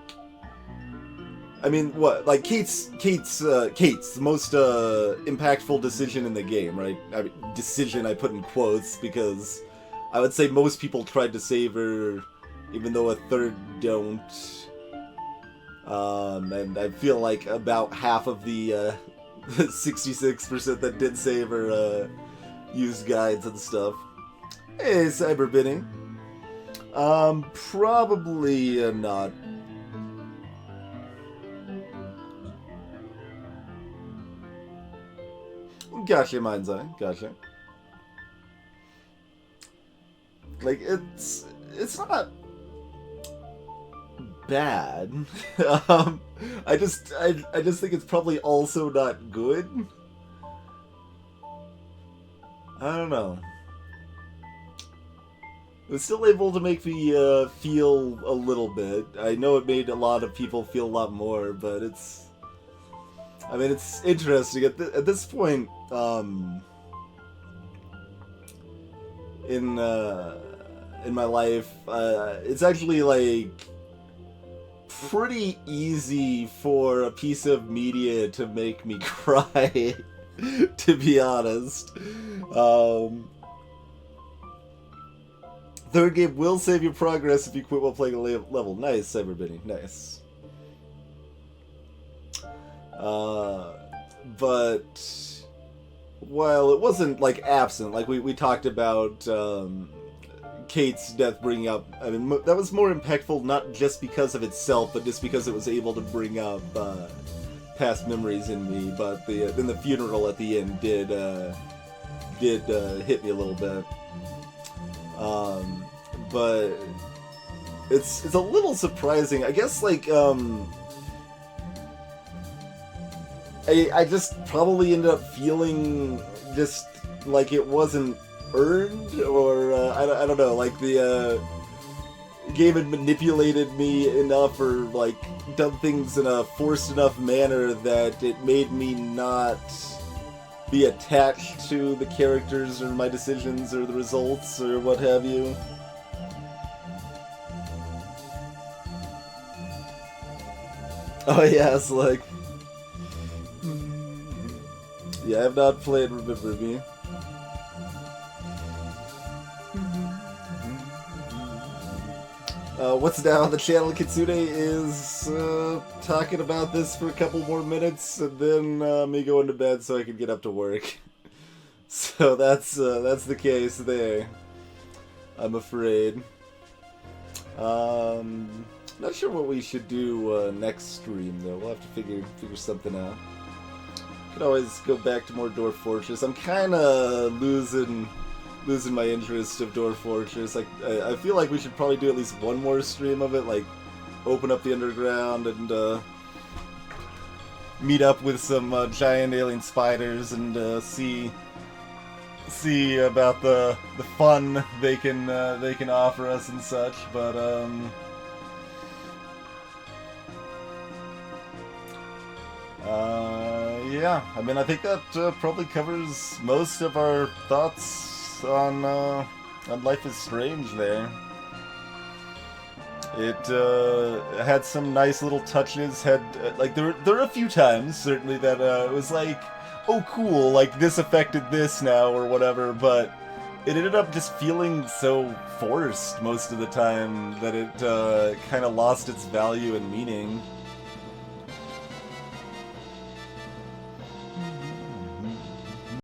I mean, what, like, Kate's the most impactful decision in the game, right? I mean, decision I put in quotes, because I would say most people tried to save her, even though a third don't. And I feel like about half of the 66% that did save her used guides and stuff. Hey, Cyberbinny. Probably not. Gotcha, Mind's Eye. Gotcha. Like, it's not bad. I just think it's probably also not good. I don't know. It was still able to make me feel a little bit. I know it made a lot of people feel a lot more, but it's... I mean, it's interesting. At this point, in my life, it's actually, like, pretty easy for a piece of media to make me cry, to be honest. Third game will save your progress if you quit while playing a level. Nice, Cyberbinny. Nice. But while it wasn't, like, absent, like we talked about Kate's death bringing up, I mean, that was more impactful not just because of itself, but just because it was able to bring up past memories in me. But then the funeral at the end did hit me a little bit. But it's a little surprising. I guess, like, I just probably ended up feeling just like it wasn't earned, or I don't know, like the game had manipulated me enough, or like done things in a forced enough manner that it made me not be attached to the characters or my decisions or the results or what have you. Oh yes, like... Yeah, I have not played Remember Me. What's now on the channel? Kitsune is talking about this for a couple more minutes, and then me going to bed so I can get up to work. So that's the case there, I'm afraid. Not sure what we should do next stream though. We'll have to figure something out. Could always go back to more Dwarf Fortress. I'm kind of losing my interest of Dwarf Fortress. Like, I feel like we should probably do at least one more stream of it. Like, open up the underground and meet up with some giant alien spiders and see about the fun they can offer us and such. But yeah, I mean, I think that probably covers most of our thoughts on Life is Strange there. It had some nice little touches, like, there were a few times, certainly, that it was like, oh cool, like, this affected this now, or whatever, but it ended up just feeling so forced most of the time that it kind of lost its value and meaning.